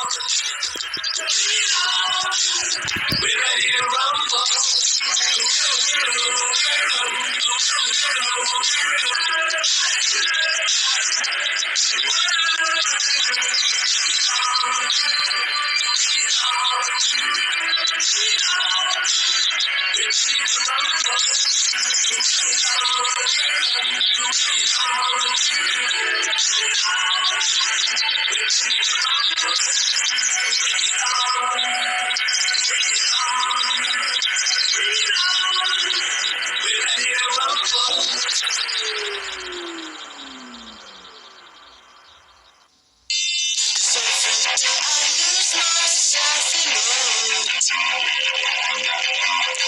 We're ready to rumble.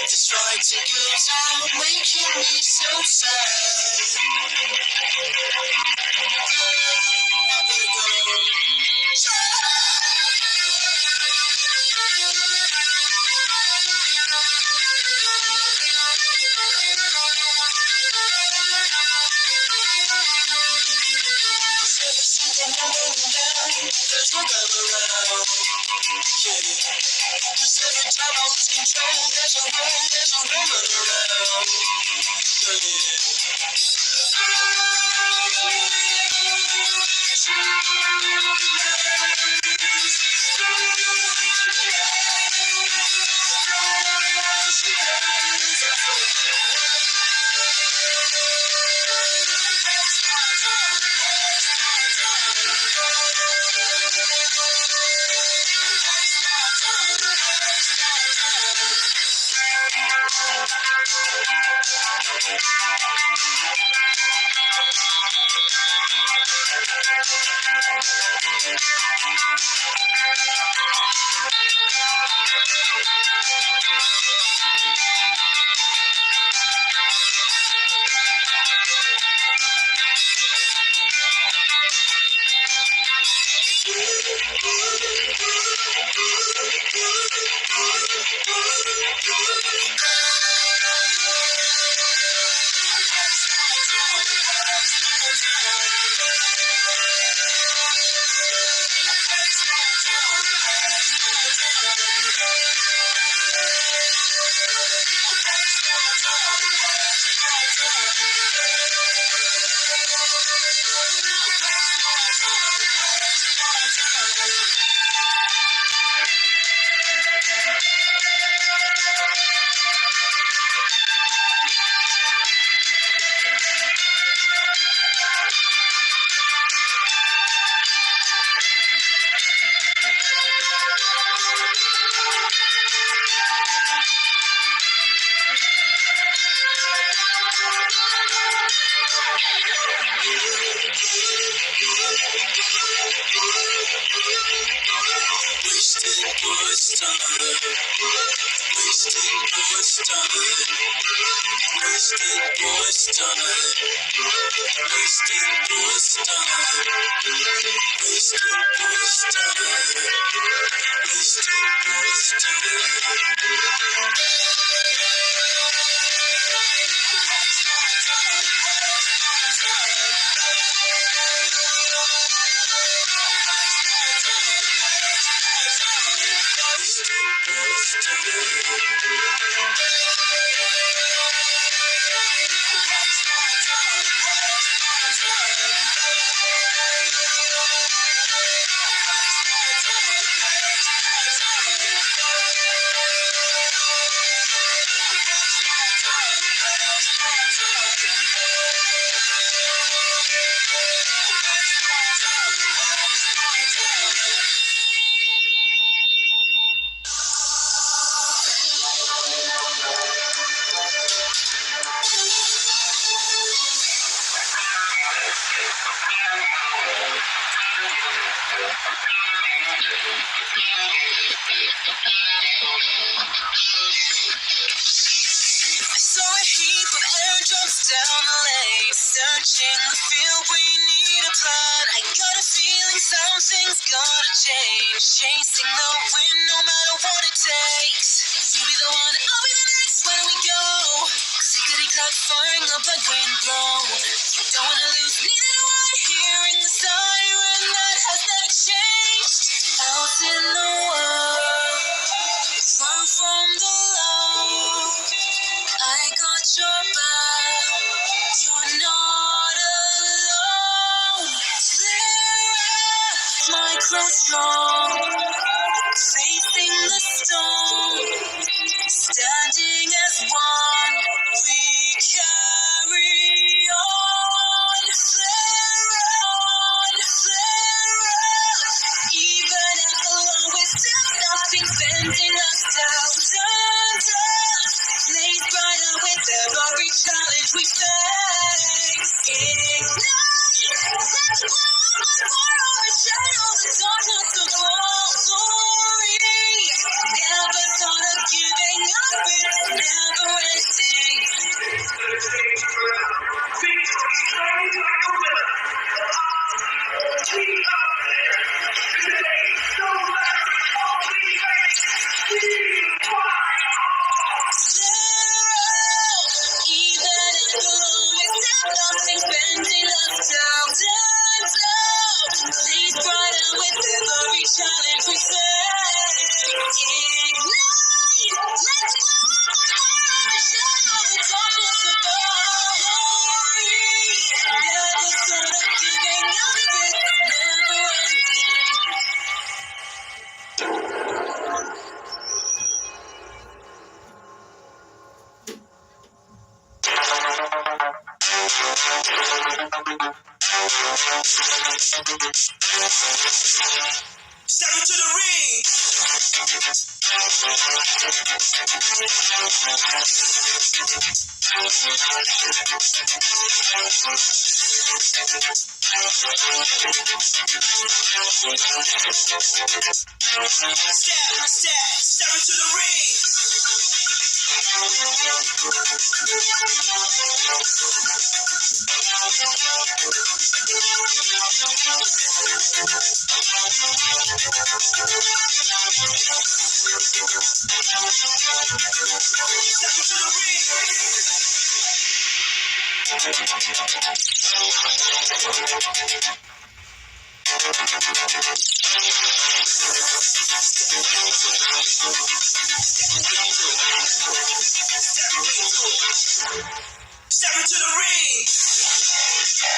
This writing goes on, making me so sad. I better go. There's no love around. Cause every time I lose control, there's a woman around. Down the lane, searching the field, we need a plan. I got a feeling something's gotta change. Chasing the wind, no matter what it takes. You be the one, I'll be the next. Where do we go? Clickety clack, firing up like wind blown. Don't wanna lose, neither do I. hearing the siren that has never changed. Out in the world, far from the law, I got your back. You're not alone. My cross strong, facing the storm, standing as one, we carry on. Flare up, even at the lowest depth, nothing's bending us down. Turns up, blaze brighter with every challenge we face. Ignite, let's blow up for overshadow the darkness of all glory. Never thought of giving up, it's never ending. Even at the lowest depth, nothing's bending us down. Turns up, blaze brighter with every challenge we face. Ignite, let's blow up the shadow, the darkness of our glory. Never thought of giving up, it's never ending. Step into the ring. Step into the ring. Step into the ring.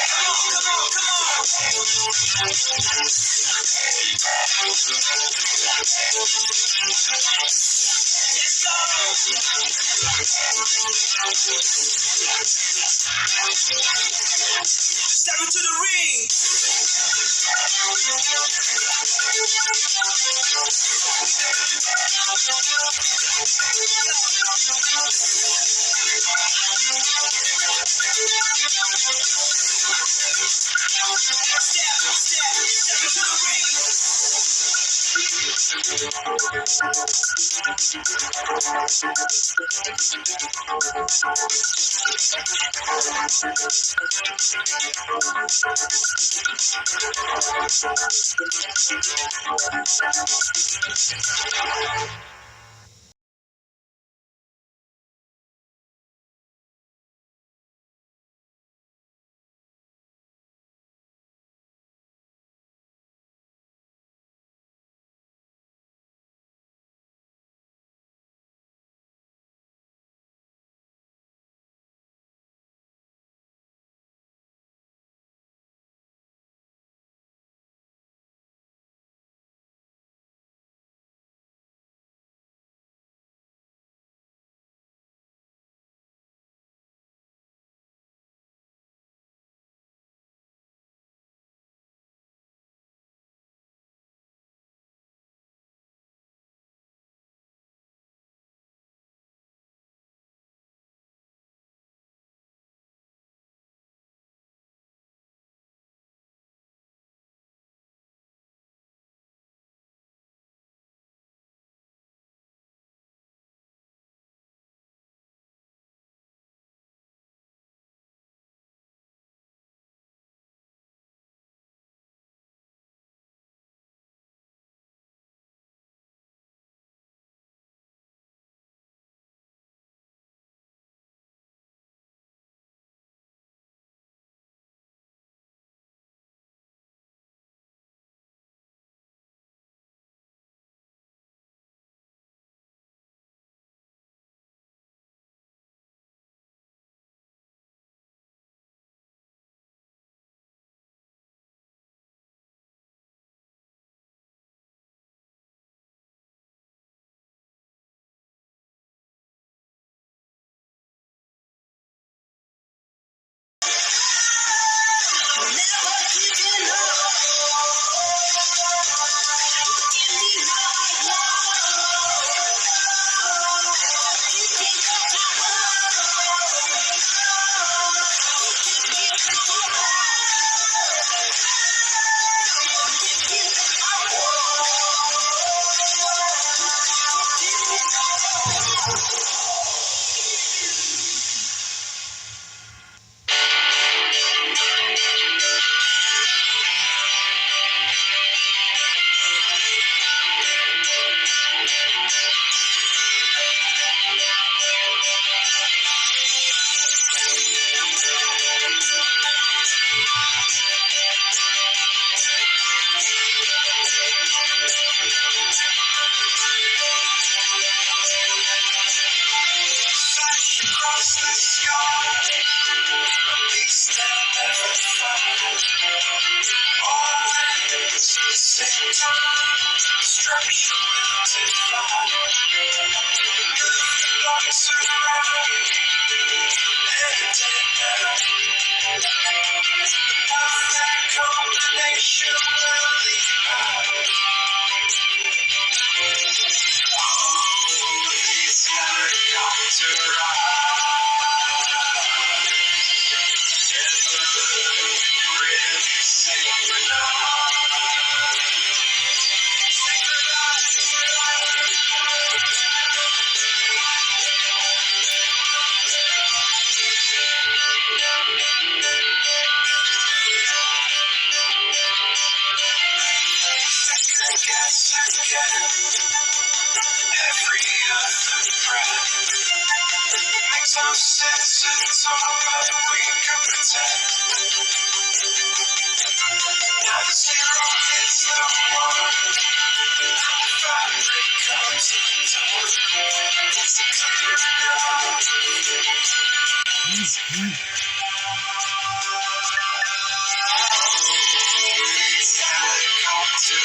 Come on, come on, come on. Let's go. Step into the ring. Destruction will defy. Move the blocks around. Headed now. The perfect combination will leap out. Oh, these helicopter rides. Never really second guess again. Every other breath makes no sense at all, but we can pretend. Now the zero hits the one, and the fabric comes undone. Is it clear enough? These helicopter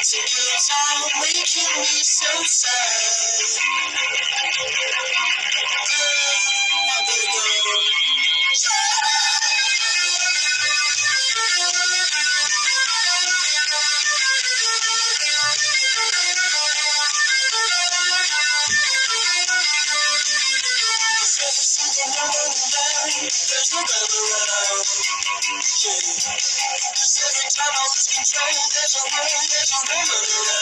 Taking your time, making me so sad. I better go. There's no other around. Cause every time I lose control, there's a woman around.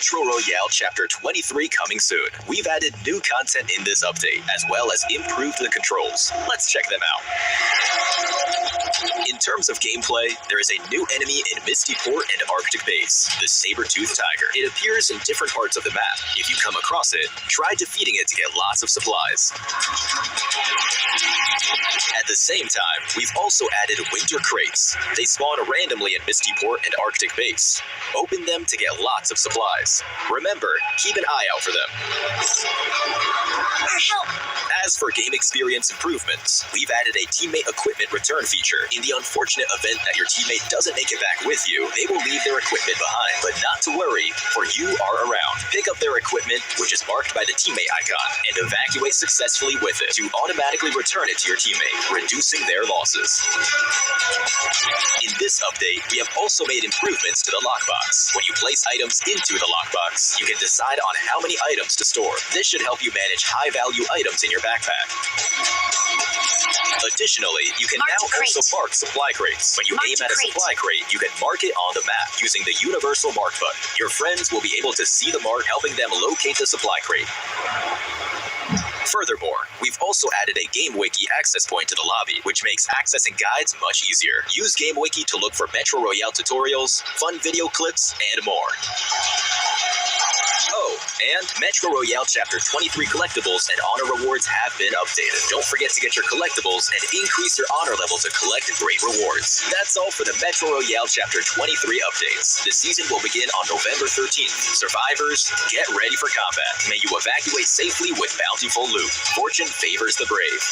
Metro Royale Chapter 23 coming soon. We've added new content in this update, as well as improved the controls. Let's check them out. In terms of gameplay, there is a new enemy in Misty Port and Arctic Base, the saber-toothed tiger. It appears in different parts of the map. If you come across it, try defeating it to get lots of supplies. At the same time, we've also added winter crates. They spawn randomly in Misty Port and Arctic Base. Open them to get lots of supplies. Remember, keep an eye out for them. Help! As for game experience improvements, we've added a teammate equipment return feature. In the unfortunate event that your teammate doesn't make it back with you, they will leave their equipment behind. But not to worry, for you are around. Pick up their equipment, which is marked by the teammate icon, and evacuate successfully with it to automatically return it to your teammate, reducing their losses. In this update, we have also made improvements to the lockbox. When you place items into the lockbox, you can decide on how many items to store. This should help you manage high-value items in your backpack. Additionally, you can now also mark supply crates. When you aim at a supply crate, you can mark it on the map using the universal mark button. Your friends will be able to see the mark, helping them locate the supply crate. Furthermore, we've also added a GameWiki access point to the lobby, which makes accessing guides much easier. Use GameWiki to look for Metro Royale tutorials, fun video clips, and more. Oh, and Metro Royale Chapter 23 collectibles and honor rewards have been updated. Don't forget to get your collectibles and increase your honor level to collect great rewards. That's all for the Metro Royale Chapter 23 updates. The season will begin on November 13th. Survivors, get ready for combat. May you evacuate safely with bountiful loot. Fortune favors the brave.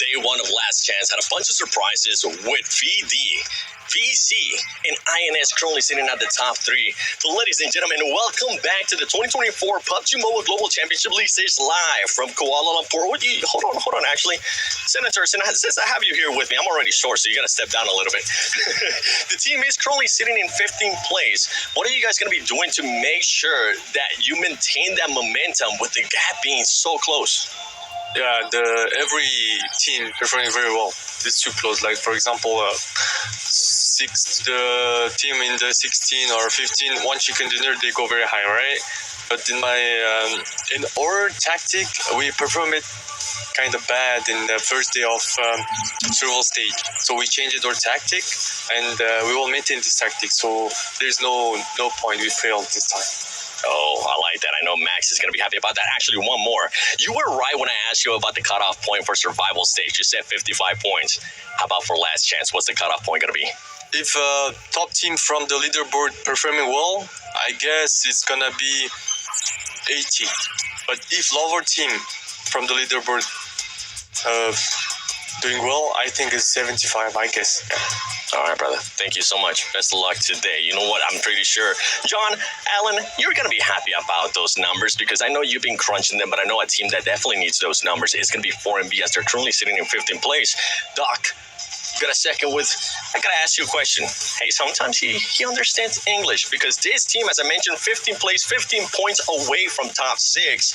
Day one of Last Chance had a bunch of surprises with VD, VC, and INS currently sitting at the top three. But ladies and gentlemen, welcome back to the 2024 PUBG Mobile Global Championship League stage live from Kuala Lumpur. Hold on, actually. Senator, since I have you here with me, I'm already short, so you got to step down a little bit. The team is currently sitting in 15th place. What are you guys going to be doing to make sure that you maintain that momentum with the gap being so close? Yeah, every team performing very well. It's too close. Like for example, the team in the 16 or 15, one chicken dinner, they go very high, right? But in our tactic, we perform it kind of bad in the first day of survival stage. So we changed our tactic, and we will maintain this tactic. So there's no point we failed this time. Oh, I like that. I know Max is going to be happy about that. Actually, one more. You were right when I asked you about the cutoff point for survival stage. You said 55 points. How about for Last Chance? What's the cutoff point going to be? If top team from the leaderboard performing well, I guess it's going to be 80. But if lower team from the leaderboard doing well, I think it's 75, I guess. Yeah. All right, brother. Thank you so much. Best of luck today. You know what? I'm pretty sure, John, Alan, you're going to be happy about those numbers because I know you've been crunching them, but I know a team that definitely needs those numbers is going to be 4MB as they're currently sitting in 15th place. Doc, you got a second with... I got to ask you a question. Hey, sometimes he understands English because this team, as I mentioned, 15th place, 15 points away from top 6.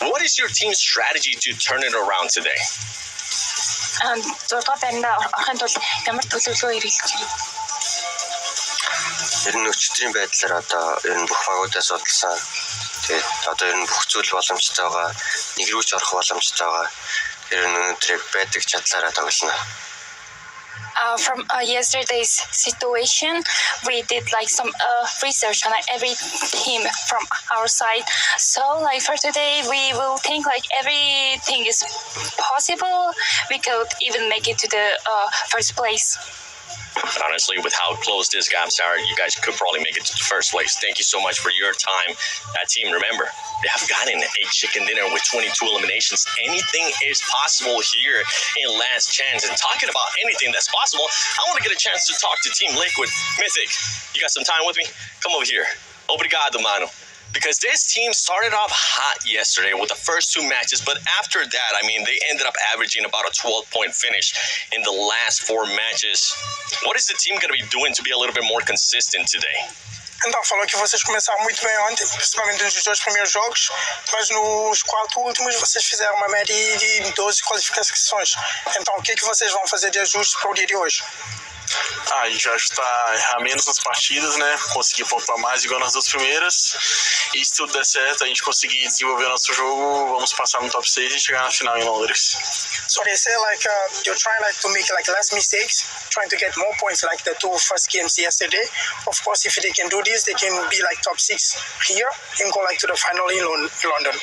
What is your team's strategy to turn it around today? 6 байранда орохын тулд ямар төлөвлөгөө хэрэглэж байна? Ер нь өчтөрийн байдлаар одоо ер нь бүх багуудаас судалсан. Тэгээд одоо ер нь бүх зүйл боломжтой байгаа. Нэг рүү ч орох боломжтой байгаа. Ер нь өнөөдрийг байдаг чадлаараа тоглоно. From yesterday's situation, we did like some research on every team from our side. So like for today, we will think like everything is possible. We could even make it to the first place. Honestly, with how close this gaps are, you guys could probably make it to the first place. Thank you so much for your time. That team, remember, they have gotten a chicken dinner with 22 eliminations. Anything is possible here in Last Chance. And talking about anything that's possible, I want to get a chance to talk to Team Liquid. Mythic, you got some time with me? Come over here. Obrigado, mano. Because this team started off hot yesterday with the first 2 matches, but after that, I mean, they ended up averaging about a 12-point finish in the last 4 matches. What is the team going to be doing to be a little bit more consistent today? Então, falou que vocês começaram muito bem ontem, principalmente nos 2 primeiros jogos, mas nos 4 últimos vocês fizeram uma média de 12 qualificações. Então, o que vocês vão fazer de ajuste para o dia de hoje? A gente vai ajustar, errar menos nas partidas, né? Conseguir poupar mais igual nas 2 primeiras. E se tudo der certo, a gente conseguir desenvolver o nosso jogo, vamos passar no top 6 e chegar na final em Londres. So they say like you're trying like to make like less mistakes, trying to get more points like the 2 first games yesterday. Of course, if they can do this, they can be like top 6 here and go like to the final in London.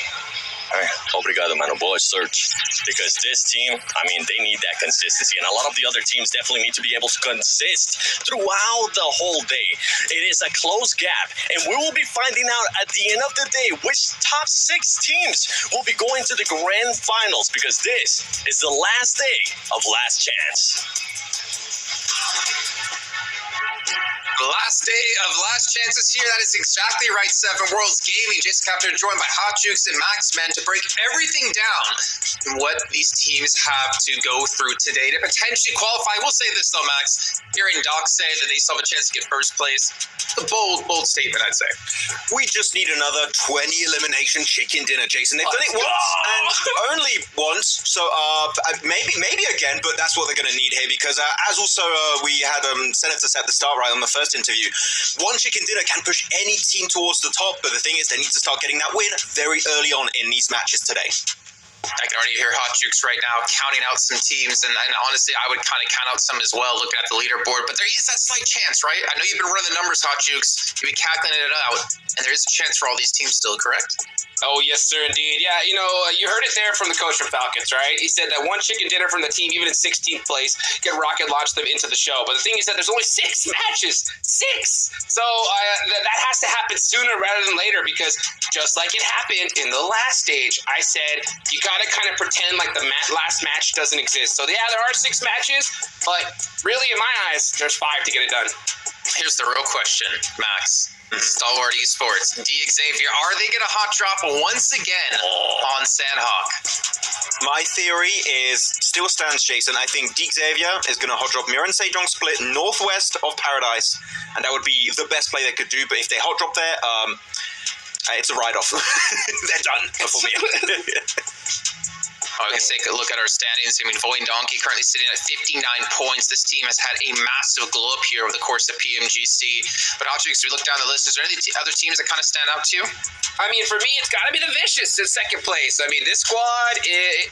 All right. Obrigado, mano. Boa search. Because this team, I mean, they need that consistency. And a lot of the other teams definitely need to be able to consist throughout the whole day. It is a close gap. And we will be finding out at the end of the day which top 6 teams will be going to the grand finals. Because this is the last day of Last Chance. The last day of Last Chances here. That is exactly right, Seven Worlds Gaming. Just captured, joined by Hot Jukes and Maxman to break everything down and what these teams have to go through today to potentially qualify. We'll say this though, Max. Hearing Doc say that they still have a chance to get first place. A bold statement, I'd say. We just need another 20 elimination chicken dinner, Jason. They've done it once and only once, so maybe again, but that's what they're going to need here because as also we had Senators at the start, right, on the first interview. One chicken dinner can push any team towards the top, but the thing is they need to start getting that win very early on in these matches today. I can already hear Hot Jukes right now counting out some teams, and honestly, I would kind of count out some as well, looking at the leaderboard. But there is that slight chance, right? I know you've been running the numbers, Hot Jukes. You've been calculating it out, and there is a chance for all these teams still, correct? Oh, yes, sir, indeed. Yeah, you heard it there from the coach from Falcons, right? He said that one chicken dinner from the team, even in 16th place, can rocket launch them into the show. But the thing is that there's only 6 matches. 6! So that has to happen sooner rather than later, because just like it happened in the last stage, I said you got to kind of pretend like the last match doesn't exist. So, yeah, there are 6 matches, but really, in my eyes, there's 5 to get it done. Here's the real question, Max. Stalwart Esports, Xavier, are they going to hot drop once again on Sandhawk? My theory still stands, Jason. I think Xavier is going to hot drop Mirren Sejong split northwest of Paradise, and that would be the best play they could do. But if they hot drop there, it's a write-off. They're done for me. We can take a look at our standings. I mean, Void Donkey currently sitting at 59 points. This team has had a massive glow up here over the course of PMGC. But Hotchix, we look down the list. Is there any other teams that kind of stand out to you? I mean, for me, it's got to be the Vicious in second place. I mean, this squad,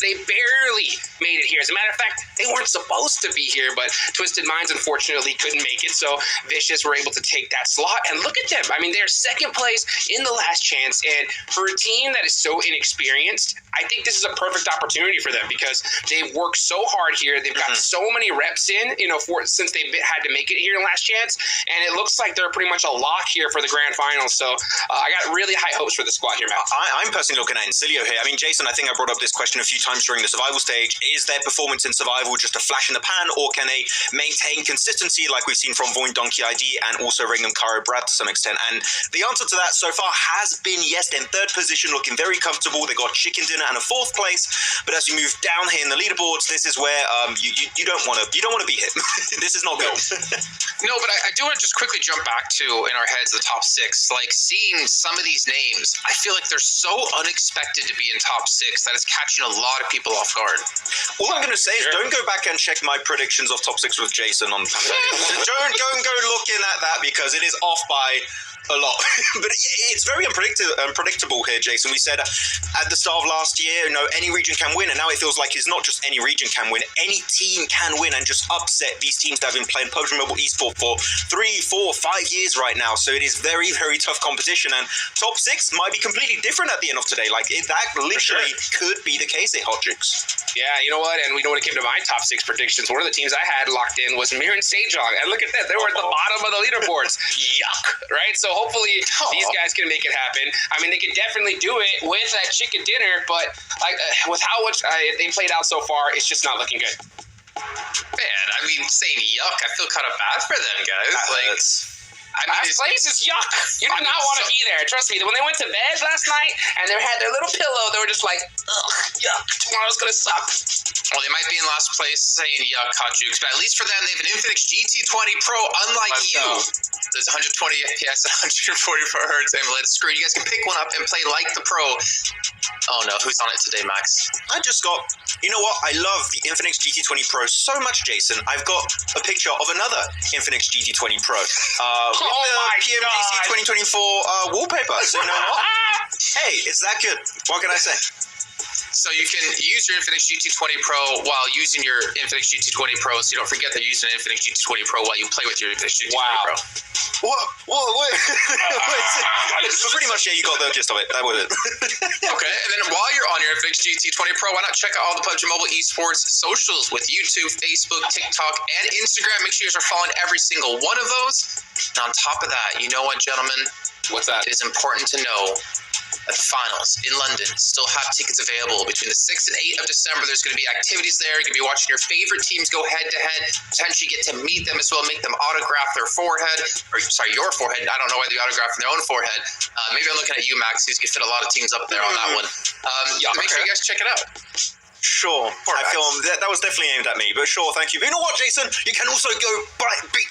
they barely made it here. As a matter of fact, they weren't supposed to be here, but Twisted Minds, unfortunately, couldn't make it. So Vicious were able to take that slot. And look at them. I mean, they're second place in the last chance. And for a team that is so inexperienced, I think this is a perfect opportunity for them, because they've worked so hard here. They've got so many reps in, since they've had to make it here in last chance, and it looks like they're pretty much a lock here for the grand finals. So I got really high hopes for the squad here, Matt. I'm personally looking at Incilio here. I mean, Jason, I think I brought up this question a few times during the survival stage. Is their performance in survival just a flash in the pan, or can they maintain consistency like we've seen from Void Donkey ID and also Ringham Karo Brad to some extent? And the answer to that so far has been yes. They're in third position, looking very comfortable. They got chicken dinner and a 4th place, but as you move down here in the leaderboards, this is where you don't want to be hit. This is not good. No, but I do want to just quickly jump back to, in our heads, the top 6. Like, seeing some of these names, I feel like they're so unexpected to be in top 6 that it's catching a lot of people off guard. All I'm going to say is don't go back and check my predictions of top 6 with Jason on don't go looking at that, because it is off by a lot. But it's very unpredictable here, Jason. We said at the start of last year, any region can win, and now it feels like it's not just any region can win. Any team can win and just upset these teams that have been playing Pubg Mobile Esports for 3, 4, 5 years right now. So it is very, very tough competition, and top 6 might be completely different at the end of today. Like, that literally could be the case at Hotchix. Yeah, you know what? And when it came to my top 6 predictions, one of the teams I had locked in was Mirren Sejong. And look at that. They were at the bottom of the leaderboards. Yuck, right? So hopefully these guys can make it happen. I mean, they could definitely do it with that chicken dinner, but with how much they played out so far, it's just not looking good. Man, I mean, saying yuck, I feel kind of bad for them, guys. This place is yuck. You do not want to be there. Trust me. When they went to bed last night and they had their little pillow, they were just like, ugh, yuck. Tomorrow's going to suck. Well, they might be in last place saying yuck, Hot Jukes, but at least for them, they have an Infinix GT20 Pro, unlike you. There's 120 FPS and 144 Hz AMOLED screen. You guys can pick one up and play like the Pro. Oh no, who's on it today, Max? I just got, you know what? I love the Infinix GT20 Pro so much, Jason. I've got a picture of another Infinix GT20 Pro. PMGC 2024 wallpaper. So you know what? Hey, it's that good. What can I say? So you can use your Infinix GT20 Pro while using your Infinix GT20 Pro, so you don't forget that you're using an Infinix GT20 Pro while you play with your Infinix GT20 Pro. What? So pretty much, yeah, you got the gist of it. That was it. Okay, and then while you're on your Infinix GT20 Pro, why not check out all the Pubg Mobile Esports socials with YouTube, Facebook, TikTok, and Instagram. Make sure you guys are following every single one of those. And on top of that, you know what, gentlemen? What's that? It is important to know that the finals in London still have tickets available. Between the 6th and 8th of December, there's going to be activities there. You're going to be watching your favorite teams go head-to-head, potentially get to meet them as well, make them autograph their forehead, or sorry, your forehead. I don't know why they autograph their own forehead. Maybe I'm looking at you, Max, who's going to fit a lot of teams up there on that one. Make sure you guys check it out. Sure. I feel that was definitely aimed at me, but sure, thank you. But you know what, Jason? You can also go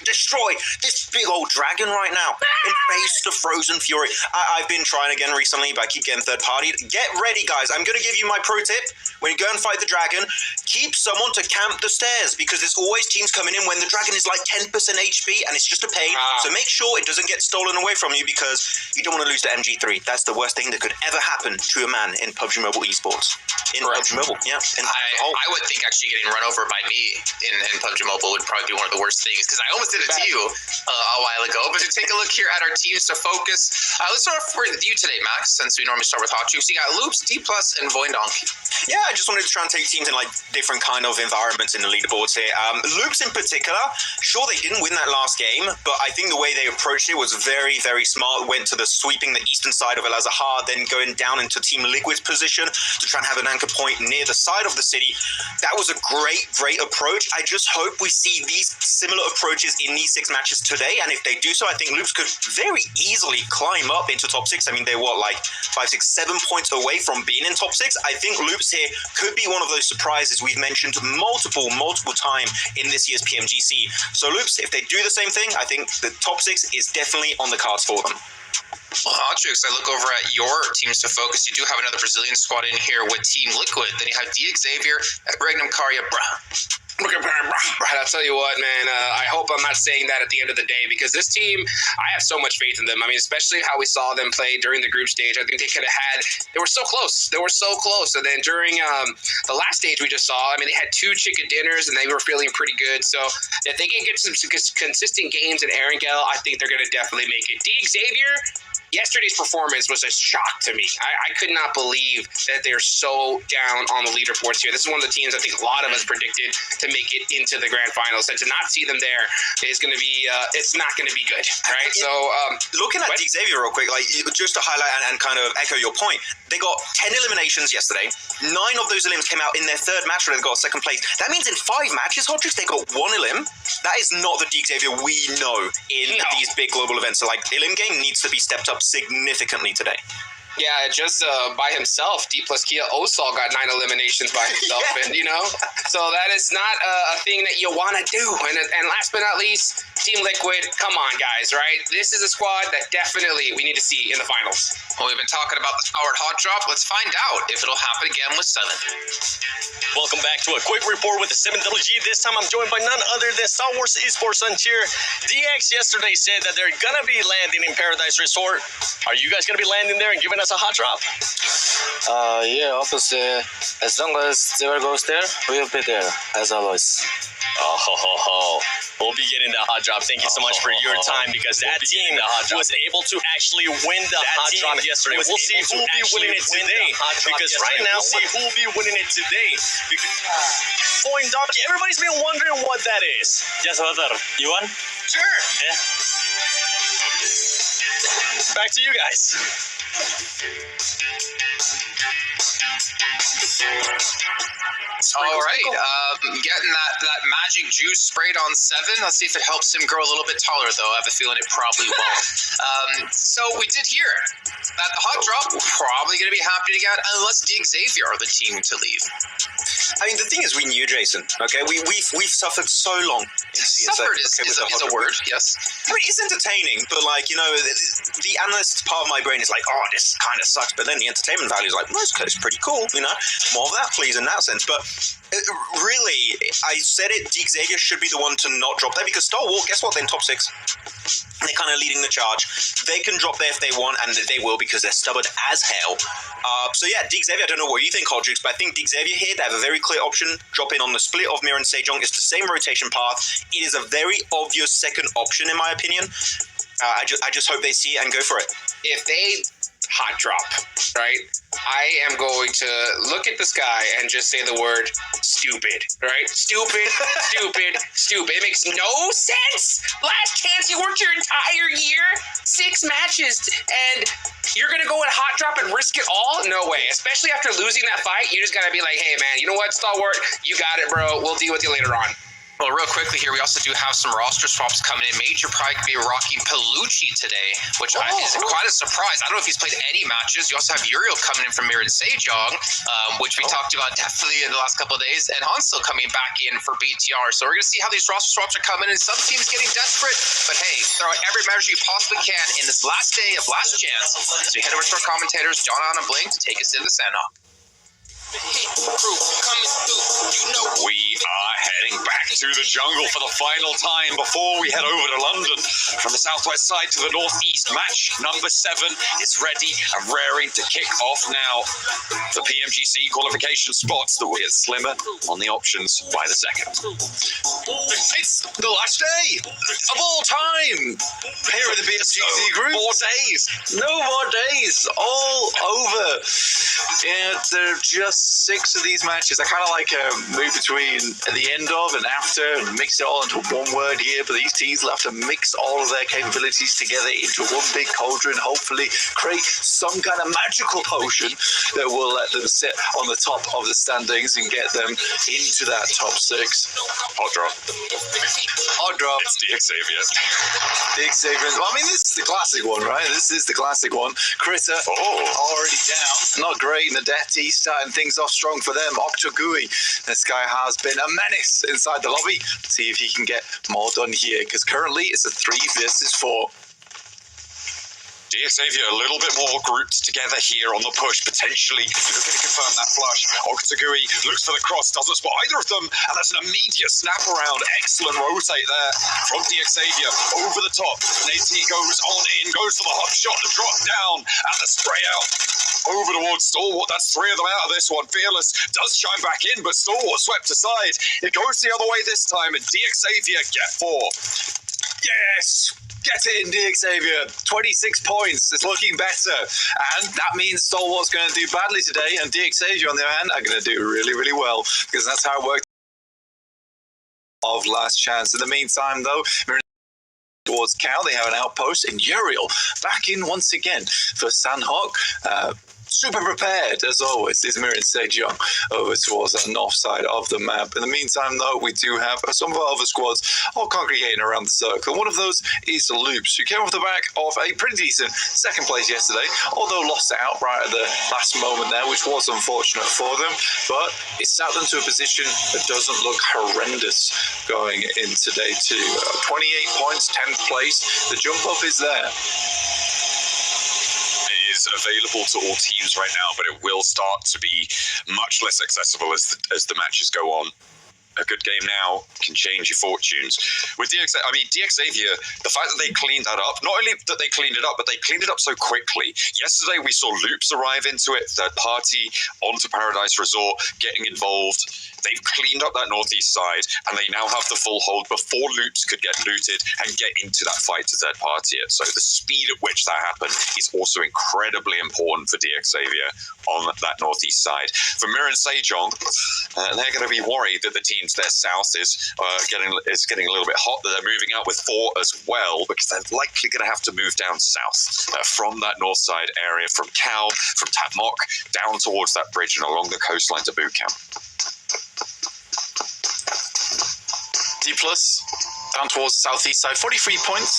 destroy this big old dragon right now and face the Frozen Fury. I've been trying again recently, but I keep getting third-partied. Get ready, guys. I'm going to give you my pro tip. when you go and fight the dragon, keep someone to camp the stairs, because there's always teams coming in when the dragon is like 10% HP and it's just a pain. So make sure it doesn't get stolen away from you, because you don't want to lose to MG3. That's the worst thing that could ever happen to a man in PUBG Mobile esports. PUBG Mobile, yeah. I would think actually getting run over by me in PUBG Mobile would probably be one of the worst things, because I almost did it to you a while ago. But to take a look here at our teams to focus, let's start off with you today, Max, since we normally start with Hot Juice. You got Loops, D+, and Void Donkey. Yeah, I just wanted to try and take teams in like different kind of environments in the leaderboards here. Loops in particular, sure they didn't win that last game, but I think the way they approached it was very, very smart. Went to the sweeping the eastern side of El Azahar, then going down into Team Liquid's position to try and have an anchor point near the side of the city. That was a great, great approach. I just hope we see these similar approaches in these 6 matches today, and if they do so, I think Loops could very easily climb up into top 6. I mean, they're like 5, 6, 7 points away from being in top 6. I think Loops here could be one of those surprises we've mentioned multiple time in this year's PMGC. So Loops, if they do the same thing, I think the top 6 is definitely on the cards for them. Well, Hotchukes, I look over at your teams to focus. You do have another Brazilian squad in here with Team Liquid. Then you have D Xavier, Regnum Karya, I'll tell you what, man, I hope I'm not saying that at the end of the day, because this team, I have so much faith in them. I mean, especially how we saw them play during the group stage. I think they could have they were so close. They were so close. And then during the last stage we just saw, I mean, they had 2 chicken dinners and they were feeling pretty good. So if they can get some consistent games in Erangel, I think they're going to definitely make it. D Xavier, yesterday's performance was a shock to me. I could not believe that they're so down on the leaderboards here. This is one of the teams I think a lot of us predicted to make it into the grand finals, and to not see them there is going to be it's not going to be good, right? So looking at D Xavier real quick, like just to highlight and kind of echo your point, they got 10 eliminations yesterday. 9 of those elims came out in their 3rd match where they got 2nd place. That means in 5 matches, Hodges, they got 1 elim. That is not the D Xavier we know in these big global events. So like, elim game needs to be stepped up significantly today. Yeah, just by himself, D plus Kia Osal got 9 eliminations by himself, and so that is not a thing that you want to do. And last but not least, Team Liquid, come on, guys, right? This is a squad that definitely we need to see in the finals. Well, we've been talking about the Powered Hot Drop. Let's find out if it'll happen again with 7. Welcome back to a quick report with the 7WG. This time I'm joined by none other than Star Wars Esports Frontier. DX yesterday said that they're gonna be landing in Paradise Resort. Are you guys gonna be landing there and giving us a hot drop? Yeah, obviously, as long as Zero goes there, we'll be there, as always. We'll be getting that hot drop. Thank you so much for your time, because that team was able to actually win the hot drop yesterday. We'll see who will be winning it today, because right now, see who will be winning it today. Point Donkey, everybody's been wondering what that is. Yes, brother. You want? Sure. Yeah. Back to you guys. All right, getting that magic juice sprayed on 7. Let's see if it helps him grow a little bit taller, though. I have a feeling it probably won't. So we did hear that the hot drop, we're probably going to be happy to get, unless D Xavier are the team to leave. I mean, the thing is, we knew Jason. Okay, we've suffered so long. Suffered is a word, yes. I mean, it's entertaining, but like, the analyst part of my brain is like, oh, this kind of sucks. But then the entertainment value is like, well, it's pretty cool. More of that, please, in that sense. But really, I said it. D Xavier should be the one to not drop there, because Star Wars, guess what? They're in top 6. They're kind of leading the charge. They can drop there if they want, and they will, because they're stubborn as hell. So yeah, D Xavier, I don't know what you think, Hodrix, but I think D Xavier here, they have a very clear option. Drop in on the split of Mir and Sejong. It's the same rotation path. It is a very obvious second option, in my opinion. I just hope they see it and go for it. If they hot drop, right, I am going to look at this guy and just say the word stupid, right? Stupid, stupid, stupid. It makes no sense. Last chance, you worked your entire year, 6 matches, and you're going to go and hot drop and risk it all? No way. Especially after losing that fight, you just got to be like, hey, man, you know what, Stalwart? You got it, bro. We'll deal with you later on. Well, real quickly here, we also do have some roster swaps coming in. Major probably could be rocking Pubg today, which is quite a surprise. I don't know if he's played any matches. You also have Uriel coming in from Mir and Sejong, which we talked about definitely in the last couple of days, and Hansel coming back in for BTR. So we're going to see how these roster swaps are coming in. Some teams getting desperate, but hey, throw out every measure you possibly can in this last day of Last Chance as we head over to our commentators, John and Blink, to take us into the send-off. Hit crew to the jungle for the final time before we head over to London. From the southwest side to the northeast, match number 7 is ready and raring to kick off now. The PMGC qualification spots that will get slimmer on the options by the second. It's the last day of all time here at the PMGC group. 4 days. No more days. All over. Yeah, there are just 6 of these matches. I kind of like move between the end of and after and mix it all into one word here, but these teams will have to mix all of their capabilities together into one big cauldron, hopefully create some kind of magical potion that will let them sit on the top of the standings and get them into that top 6. Hot drop. Hot drop. It's DXavier. DXavier. Well, I mean, this is the classic one, right? This is the classic one. Critter already down. Not great in the Death Tea, starting things off strong for them. Octogui, this guy has been a menace inside the lobby. See if he can get more done here, because currently it's a 3 versus 4. DXavier a little bit more grouped together here on the push, potentially looking to confirm that flush. Octogui looks for the cross, doesn't spot either of them, and that's an immediate snap around. Excellent rotate there from DXavier over the top. Nate goes on in, goes for the hop shot, the drop down, and the spray out over towards Stalwart. That's 3 of them out of this one. Fearless does shine back in, but Stalwart swept aside. It goes the other way this time, and DXavier get 4. Yes! Get in, DXavier. 26 points. It's looking better. And that means Stalwart's going to do badly today, and DXavier, on the other hand, are going to do really, really well, because that's how it worked. Of last chance. In the meantime, though, towards Cal, they have an outpost, and Uriel back in once again for Sanhok. Super prepared, as always, is Mirin Sejong over towards the north side of the map. In the meantime, though, we do have some of our other squads all congregating around the circle. One of those is Loops, who came off the back of a pretty decent second place yesterday, although lost out right at the last moment there, which was unfortunate for them. But it sat them to a position that doesn't look horrendous going into day 2. 28 points, 10th place. The jump up is there. Available to all teams right now, but it will start to be much less accessible as the matches go on. A good game now can change your fortunes. With DXavier, the fact that they cleaned that up, not only that they cleaned it up, but they cleaned it up so quickly. Yesterday, we saw Loops arrive into it, third party, onto Paradise Resort, getting involved. They've cleaned up that northeast side, and they now have the full hold before Loops could get looted and get into that fight to third party it. So the speed at which that happened is also incredibly important for DXavier on that northeast side. For Mirin Sejong, they're going to be worried that the teams their south is getting a little bit hot. They're moving out with 4 as well, because they're likely going to have to move down south from that north side area, from Cal, from Tatmok, down towards that bridge and along the coastline to boot camp. D+ down towards the southeast side, 43 points.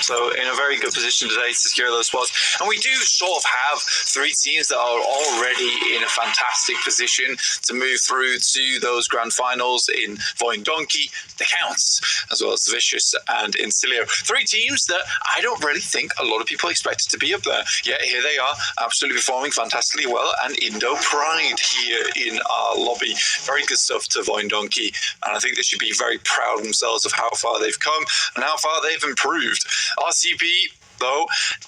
So in a very good position today to secure those spots. And we do sort of have 3 teams that are already in a fantastic position to move through to those grand finals in Voin Donkey, the Counts, as well as Vicious and Incilio. 3 teams that I don't really think a lot of people expected to be up there. Yet here they are, absolutely performing fantastically well. And Indo Pride here in our lobby. Very good stuff to Voin Donkey. And I think they should be very proud of themselves of how far they've come and how far they've improved. RCB, though,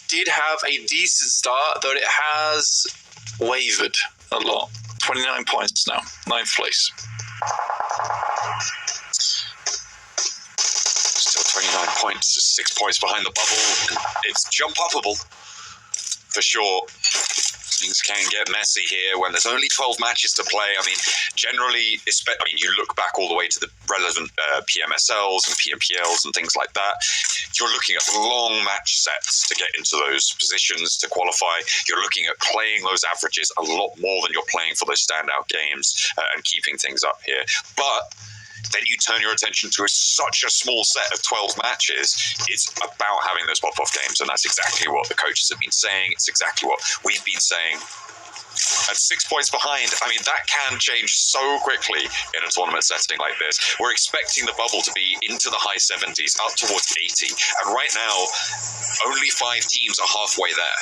did have a decent start, though it has wavered a lot. 29 points now, 9th place. Still 29 points, 6 points behind the bubble. It's jump-upable, for sure. Things can get messy here when there's only 12 matches to play. I mean, generally, you look back all the way to the relevant PMSLs and PMPLs and things like that. You're looking at long match sets to get into those positions to qualify. You're looking at playing those averages a lot more than you're playing for those standout games and keeping things up here. But then you turn your attention to such a small set of 12 matches. It's about having those pop-off games, and that's exactly what the coaches have been saying. It's exactly what we've been saying. And 6 points behind, I mean, that can change so quickly in a tournament setting like this. We're expecting the bubble to be into the high 70s, up towards 80. And right now, only 5 teams are halfway there.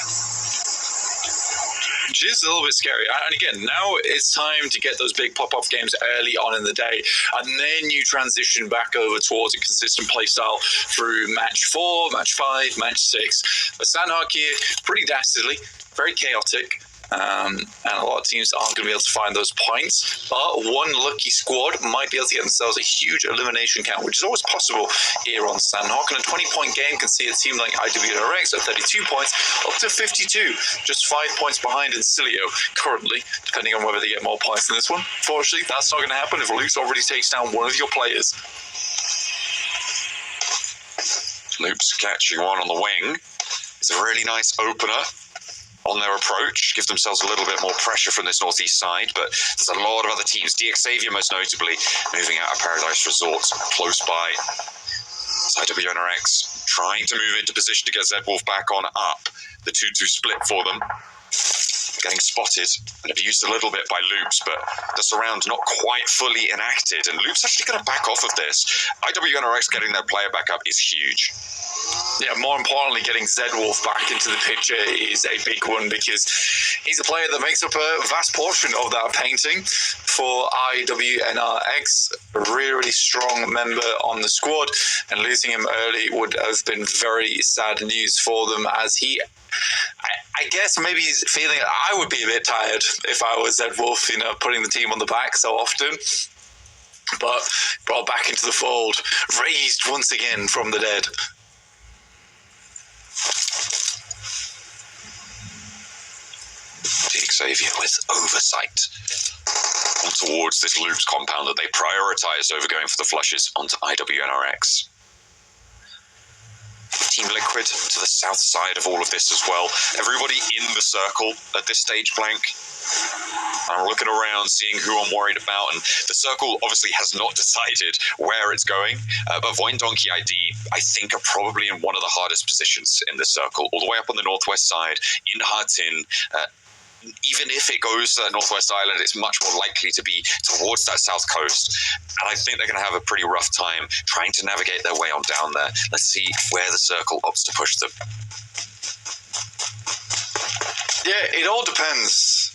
which is a little bit scary. And again, now it's time to get those big pop-off games early on in the day, and then you transition back over towards a consistent play style through match 4, match 5, match 6. But Sandhawk here, pretty dastardly, very chaotic. And a lot of teams aren't going to be able to find those points, but one lucky squad might be able to get themselves a huge elimination count, which is always possible here on Sandhawk. And a 20-point game can see a team like IWNRX at 32 points up to 52, just 5 points behind Incilio currently, depending on whether they get more points in this one. Fortunately, that's not going to happen if Luke's already takes down one of your players. Loops catching one on the wing. It's a really nice opener on their approach, give themselves a little bit more pressure from this northeast side, but there's a lot of other teams, DXavier most notably, moving out of Paradise Resort close by. IWNRX trying to move into position to get Z-Wolf back on up. The 2-2 split for them. Getting spotted and abused a little bit by Loops, but the surround not quite fully enacted, and Loops actually going to back off of this. IWNRX getting their player back up is huge. Yeah, more importantly, getting Z-Wolf back into the picture is a big one, because he's a player that makes up a vast portion of that painting for IWNRX. A really, really strong member on the squad, and losing him early would have been very sad news for them, as he, I guess maybe he's feeling, I would be a bit tired if I was Z-Wolf, you know, putting the team on the back so often. But brought back into the fold, raised once again from the dead. DXavier with oversight on towards this Loops compound that they prioritised over going for the flushes onto IWNRX. Team Liquid to the south side of all of this as well. Everybody in the circle at this stage blank. I'm looking around, seeing who I'm worried about, and the circle obviously has not decided where it's going, but Voin Donkey ID, I think, are probably in one of the hardest positions in the circle, all the way up on the northwest side, in Hatin. Even if it goes to that northwest island, it's much more likely to be towards that south coast. And I think they're going to have a pretty rough time trying to navigate their way on down there. Let's see where the circle opts to push them. Yeah, it all depends.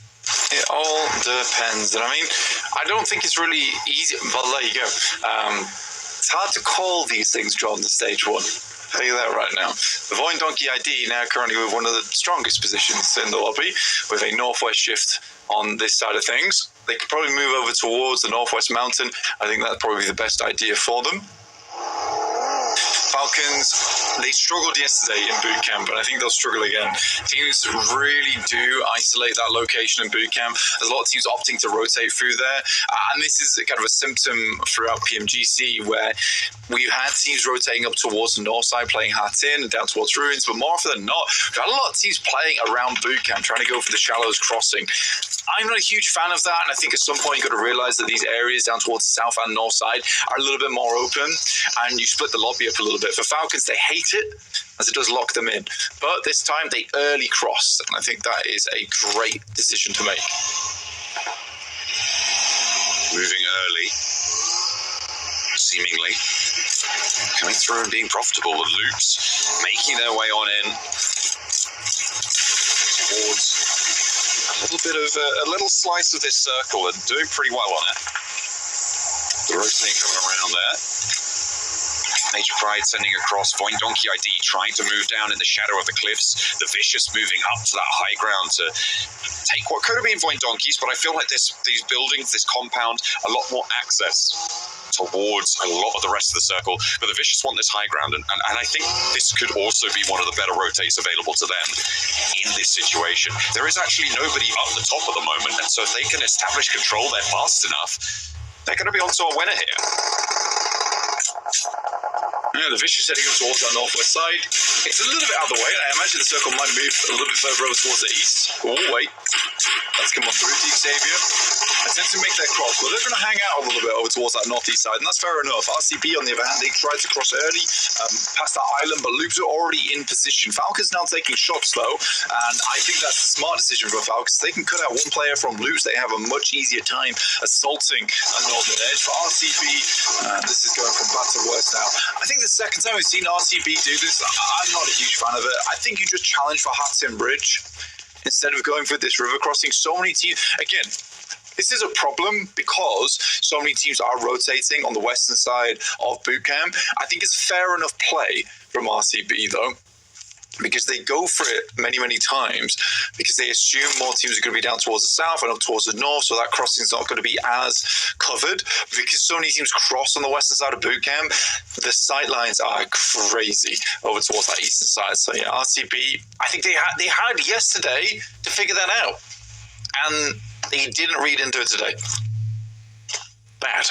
It all depends. And I mean, I don't think it's really easy, but there you go. It's hard to call these things, John, the stage one. I'll tell you that right now. The Voin Donkey ID now currently with one of the strongest positions in the lobby, with a northwest shift on this side of things. They could probably move over towards the northwest mountain. I think that'd probably be the best idea for them. Falcons, they struggled yesterday in boot camp, and I think they'll struggle again. Teams really do isolate that location in boot camp. There's a lot of teams opting to rotate through there, and this is kind of a symptom throughout PMGC where we've had teams rotating up towards the north side, playing Hatin and down towards Ruins, but more often than not, we've had a lot of teams playing around boot camp, trying to go for the shallows crossing. I'm not a huge fan of that, and I think at some point you've got to realise that these areas down towards the south and north side are a little bit more open, and you split the lobby up a little bit. For Falcons, they hate it, as it does lock them in. But this time, they early cross, and I think that is a great decision to make. Moving early, seemingly. Coming through and being profitable. The Loops making their way on in towards a little slice of this circle and doing pretty well on it. The rotate coming around there. Major Pride sending across. Voin Donkey ID trying to move down in the shadow of the cliffs. The Vicious moving up to that high ground to take what could have been Voin Donkeys, but I feel like these buildings, this compound, a lot more access towards a lot of the rest of the circle. But the Vicious want this high ground, and I think this could also be one of the better rotates available to them in this situation. There is actually nobody up the top at the moment, and so if they can establish control there fast enough, they're going to be onto a winner here. Yeah, the Vicious heading up towards that northwest side. It's a little bit out of the way, and I imagine the circle might move a little bit further over towards the east. Oh, wait. Let's come on through, DXavier. Attempts to make their cross, but they're going to hang out a little bit over towards that northeast side, and that's fair enough. RCB, on the other hand, they tried to cross early past that island, but Loops are already in position. Falcons now taking shots, though, and I think that's a smart decision for Falcons. They can cut out one player from Loops. They have a much easier time assaulting a northern edge. For RCB, this is going from bad to worse now. I think the second time we've seen RCB do this, I'm not a huge fan of it. I think you just challenge for Hatin Bridge instead of going for this river crossing. So many teams, again, this is a problem because so many teams are rotating on the western side of boot camp. I think it's fair enough play from RCB though, because they go for it many, many times because they assume more teams are going to be down towards the south and up towards the north, so that crossing is not going to be as covered. Because so many teams cross on the western side of boot camp, the sight lines are crazy over towards that eastern side. So yeah, RCB, I think they had yesterday to figure that out, and they didn't read into it today. Bad.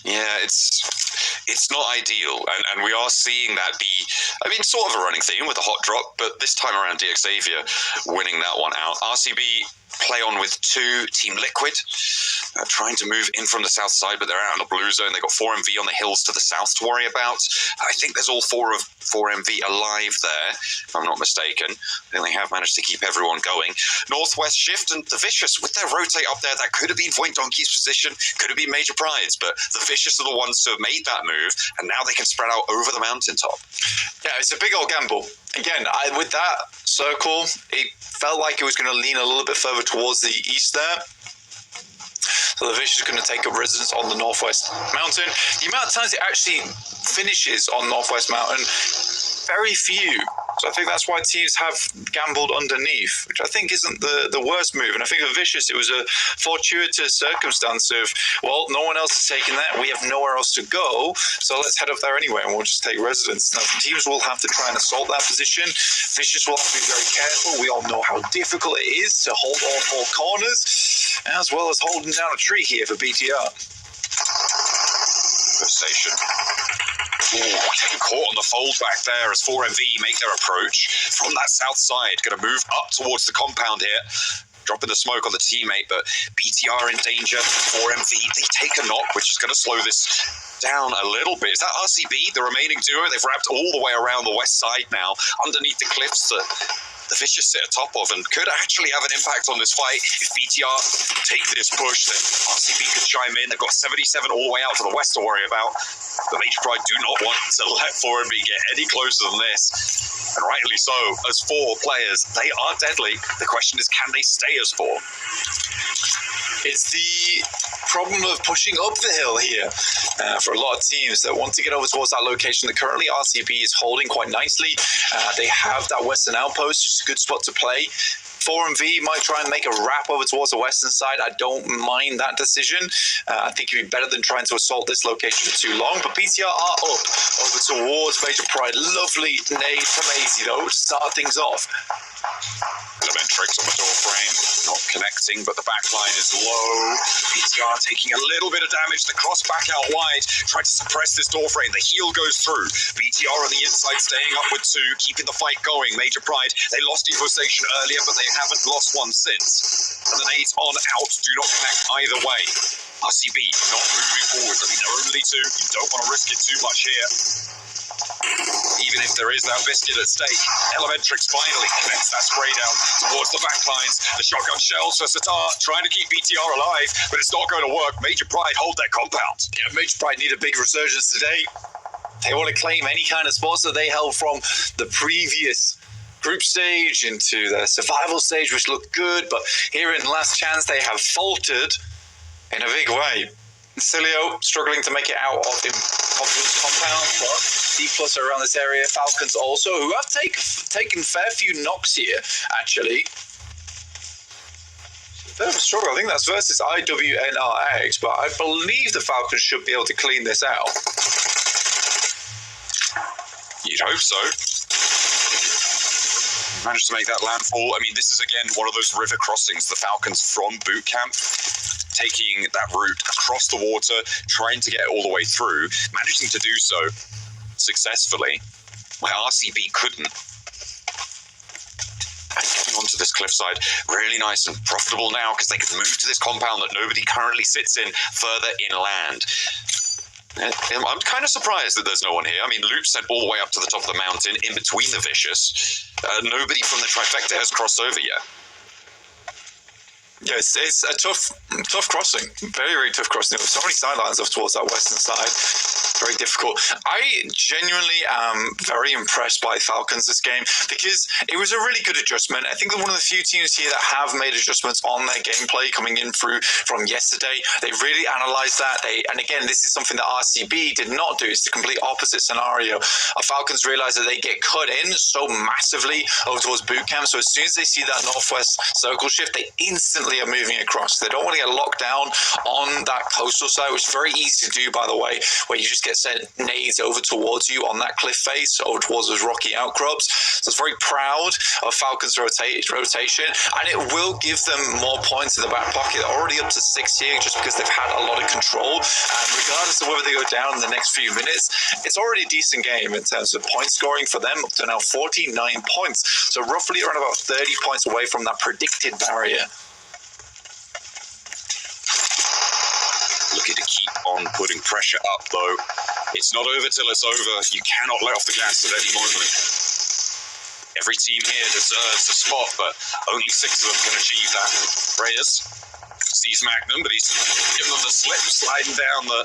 Yeah, it's not ideal, and we are seeing that be, I mean, sort of a running theme with a hot drop, but this time around DXavier winning that one out. RCB play on with 2 Team Liquid, trying to move in from the south side, but they're out in the blue zone. They've got 4MV on the hills to the south to worry about. I think there's all 4 of 4MV alive there, if I'm not mistaken. I think they have managed to keep everyone going. Northwest Shift and the Vicious with their rotate up there. That could have been Point Donkey's position, could have been Major Pride's, but the Vicious are the ones who have made that move, and now they can spread out over the mountaintop. Yeah, it's a big old gamble. Again, with that circle, it felt like it was going to lean a little bit further towards the east there. So the Vicious is going to take up residence on the Northwest Mountain. The amount of times it actually finishes on Northwest Mountain, very few. So I think that's why teams have gambled underneath, which I think isn't the worst move. And I think for Vicious, it was a fortuitous circumstance of, well, no one else is taking that. We have nowhere else to go, so let's head up there anyway, and we'll just take residence. Now, teams will have to try and assault that position. Vicious will have to be very careful. We all know how difficult it is to hold all 4 corners, as well as holding down a tree here for BTR. First station. Ooh, getting caught on the fold back there as 4MV make their approach from that south side. Going to move up towards the compound here. Dropping the smoke on the teammate, but BTR in danger. 4MV, they take a knock, which is going to slow this down a little bit. Is that RCB, the remaining duo? They've wrapped all the way around the west side now, underneath the cliffs that the Vicious sit atop of, and could actually have an impact on this fight. If BTR take this push, then RCB could chime in. They've got 77 all the way out to the west to worry about. The Major Pride do not want to let 4MV get any closer than this, and rightly so. As 4 players, they are deadly. The question is, can they stay as 4? It's the problem of pushing up the hill here for a lot of teams that want to get over towards that location that currently RCB is holding quite nicely. They have that western outpost, just a good spot to play. 4MV might try and make a wrap over towards the western side. I don't mind that decision. I think it'd be better than trying to assault this location for too long. But BTR are up over towards Major Pride. Lovely nade from AZ though to start things off. Elementrix on the door frame, not connecting, but the back line is low. BTR taking a little bit of damage. The cross back out wide, trying to suppress this door frame. The heal goes through. BTR on the inside, staying up with 2, keeping the fight going. Major Pride, they lost Evo Station earlier, but they haven't lost one since. And the nades on out do not connect either way. RCB not moving forward. I mean, they're only 2. You don't want to risk it too much here. Even if there is that biscuit at stake, Elementrix finally connects that spray down towards the back lines. The shotgun shells for Satar, trying to keep BTR alive, but it's not going to work. Major Pride hold their compound. Yeah, Major Pride need a big resurgence today. They want to claim any kind of spots that they held from the previous group stage into the survival stage, which looked good, but here in Last Chance, they have faltered in a big way. Cilio struggling to make it out of Confidence compound, but D+ are around this area. Falcons also, who have taken fair few knocks here, actually. Bit of a struggle. I think that's versus IWNRX, but I believe the Falcons should be able to clean this out. You'd hope so. Managed to make that landfall. I mean, this is again one of those river crossings. The Falcons from boot camp taking that route across the water, trying to get all the way through, managing to do so successfully, where RCB couldn't. And getting onto this cliffside, really nice and profitable now because they can move to this compound that nobody currently sits in further inland. I'm kind of surprised that there's no one here. I mean, Loop sent all the way up to the top of the mountain in between the Vicious. Nobody from the trifecta has crossed over yet. Yeah, it's a tough crossing. Very, very tough crossing. There were so many sidelines off towards that western side. very difficult. I genuinely am very impressed by Falcons this game because it was a really good adjustment. I think they're one of the few teams here that have made adjustments on their gameplay coming in through from yesterday. They really analysed that. And again, this is something that RCB did not do. It's the complete opposite scenario. Falcons realised that they get cut in so massively over towards boot camp. So as soon as they see that northwest circle shift, they instantly are moving across. They don't want to get locked down on that coastal side, which is very easy to do, by the way, where you just get sent nades over towards you on that cliff face, over towards those rocky outcrops. So it's very proud of Falcons' rotation, and it will give them more points in the back pocket. They're already up to 6 here just because they've had a lot of control. And regardless of whether they go down in the next few minutes, it's already a decent game in terms of point scoring for them, up to now 49 points. So roughly around about 30 points away from that predicted barrier. Looking to keep on putting pressure up, though. It's not over till it's over. You cannot let off the gas at any moment. Every team here deserves a spot, but only 6 of them can achieve that. Reyes sees Magnum, but he's giving them the slip, sliding down the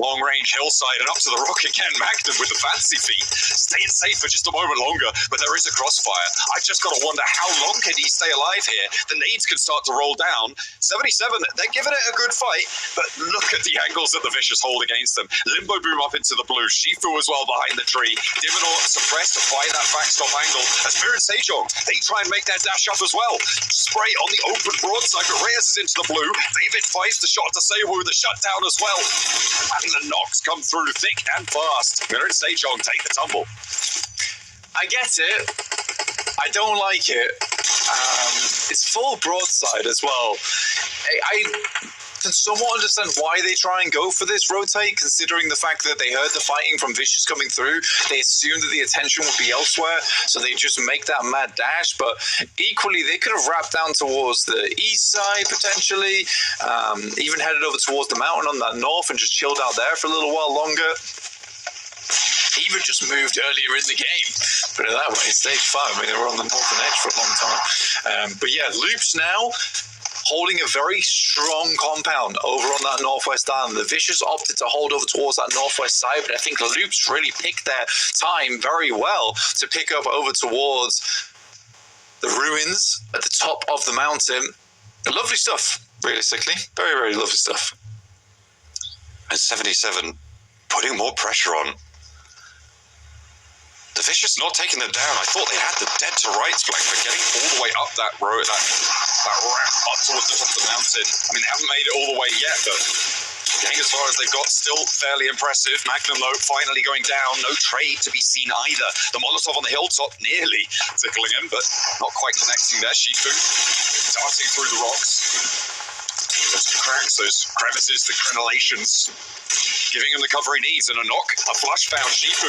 long-range hillside and up to the rock again. Magnum with the fancy feet, staying safe for just a moment longer, but there is a crossfire. I just got to wonder how long can he stay alive here? The nades could start to roll down. 77, they're giving it a good fight, but look at the angles that the Vicious hold against them. Limbo Boom up into the blue, Shifu as well behind the tree. Divinor suppressed by that backstop angle. As Mir and Sejong, they try and make their dash up as well. Spray on the open broadside, but Reyes is into the blue. David fights the shot to Seiwu, the shutdown as well. And the knocks come through thick and fast. Mir and Sejong take the tumble. I get it. I don't like it. It's full broadside as well. I can somewhat understand why they try and go for this rotate, considering the fact that they heard the fighting from Vicious coming through. They assumed that the attention would be elsewhere, so they just make that mad dash. But equally, they could have wrapped down towards the east side, potentially, even headed over towards the mountain on that north and just chilled out there for a little while longer. Even just moved earlier in the game, put it that way, stage 5. I mean, they were on the northern edge for a long time. But yeah, Loops now holding a very strong compound over on that northwest island. The Vicious opted to hold over towards that northwest side, but I think the Loops really picked their time very well to pick up over towards the ruins at the top of the mountain. Lovely stuff, realistically. Very, very lovely stuff. And 77 putting more pressure on. The Vicious not taking them down. I thought they had the dead to rights flank, but getting all the way up that road, that ramp up towards the top of the mountain. I mean, they haven't made it all the way yet, but getting as far as they've got, still fairly impressive. Magnum, though, finally going down. No trade to be seen either. The Molotov on the hilltop nearly tickling him, but not quite connecting there. Shifu darting through the rocks. Those cracks, those crevices, the crenellations, giving him the cover he needs, and a knock, a flush found. Shifu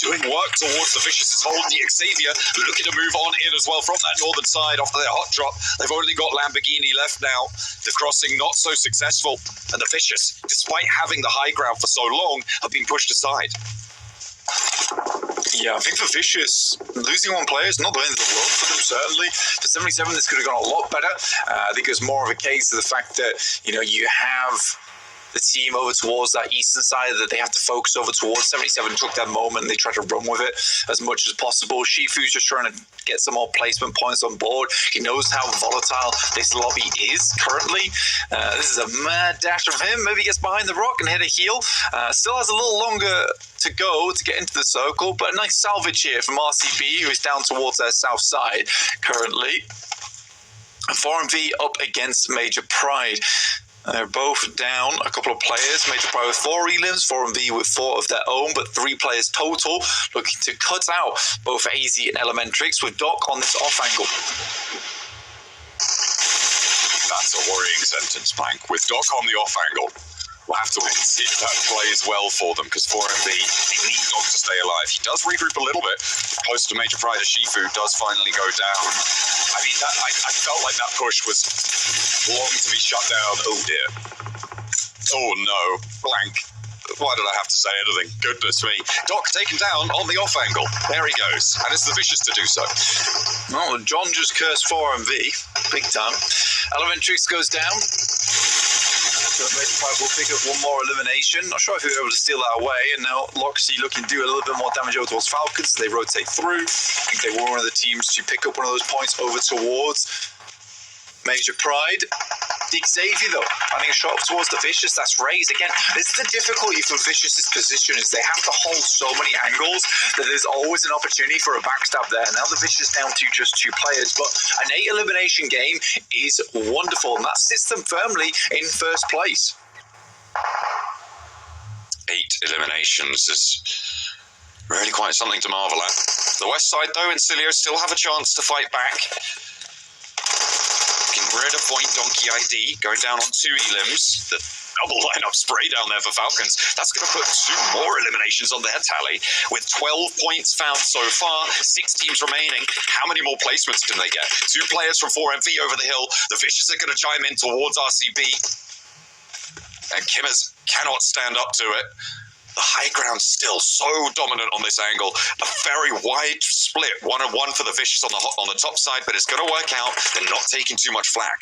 doing work towards the Vicious' hold. The Xavier looking to move on in as well from that northern side off their hot drop. They've only got Lamborghini left now. The crossing not so successful, and the Vicious, despite having the high ground for so long, have been pushed aside. Yeah, I think for Vicious, losing one player is not the end of the world for them, certainly. For 77, this could have gone a lot better. I think it was more of a case of the fact that, you have the team over towards that eastern side that they have to focus over towards. 77 took that moment and they tried to run with it as much as possible. Shifu's just trying to get some more placement points on board. He knows how volatile this lobby is currently. This is a mad dash from him. Maybe he gets behind the rock and hit a heal. Still has a little longer to go to get into the circle, but a nice salvage here from RCB, who is down towards their south side currently. 4MV up against Major Pride. They're both down a couple of players. Major Pride with 4 elims, 4MV with 4 of their own, but 3 players total, looking to cut out both AZ and Elementrix with Doc on this off angle. That's a worrying sentence, Blank. With Doc on the off angle, we'll have to wait and see if that plays well for them, because 4MV, they need Doc to stay alive. He does regroup a little bit close to Major Pride as Shifu does finally go down. I mean, I felt like that push was long to be shut down. Oh dear. Oh no. Blank. Why did I have to say anything? Goodness me. Doc taken down on the off angle. There he goes. And it's the Vicious to do so. Oh, John just cursed 4MV. Big time. Elementrix goes down. So Major Pride will pick up one more elimination. Not sure if he was able to steal that away. And now Loxy looking to do a little bit more damage over towards Falcons. They rotate through. I think they were one of the teams to pick up one of those points over towards Major Pride. Xavier though, finding a shot towards the Vicious. That's raised again. This is the difficulty for Vicious's position, is they have to hold so many angles that there's always an opportunity for a backstab there. Now the Vicious down to just 2 players, but an 8 elimination game is wonderful, and that sits them firmly in first place. 8 eliminations is really quite something to marvel at. The West Side though, and Cilio still have a chance to fight back. Getting rid of Point Donkey ID, going down on 2 elims. The double lineup spray down there for Falcons. That's going to put 2 more eliminations on their tally. With 12 points found so far, 6 teams remaining. How many more placements can they get? 2 players from 4MV over the hill. The Vicious are going to chime in towards RCB. And Kimmers cannot stand up to it. The high ground still so dominant on this angle. A very wide split, 1-1 for the Vicious on the top side, but it's going to work out. They're not taking too much flack.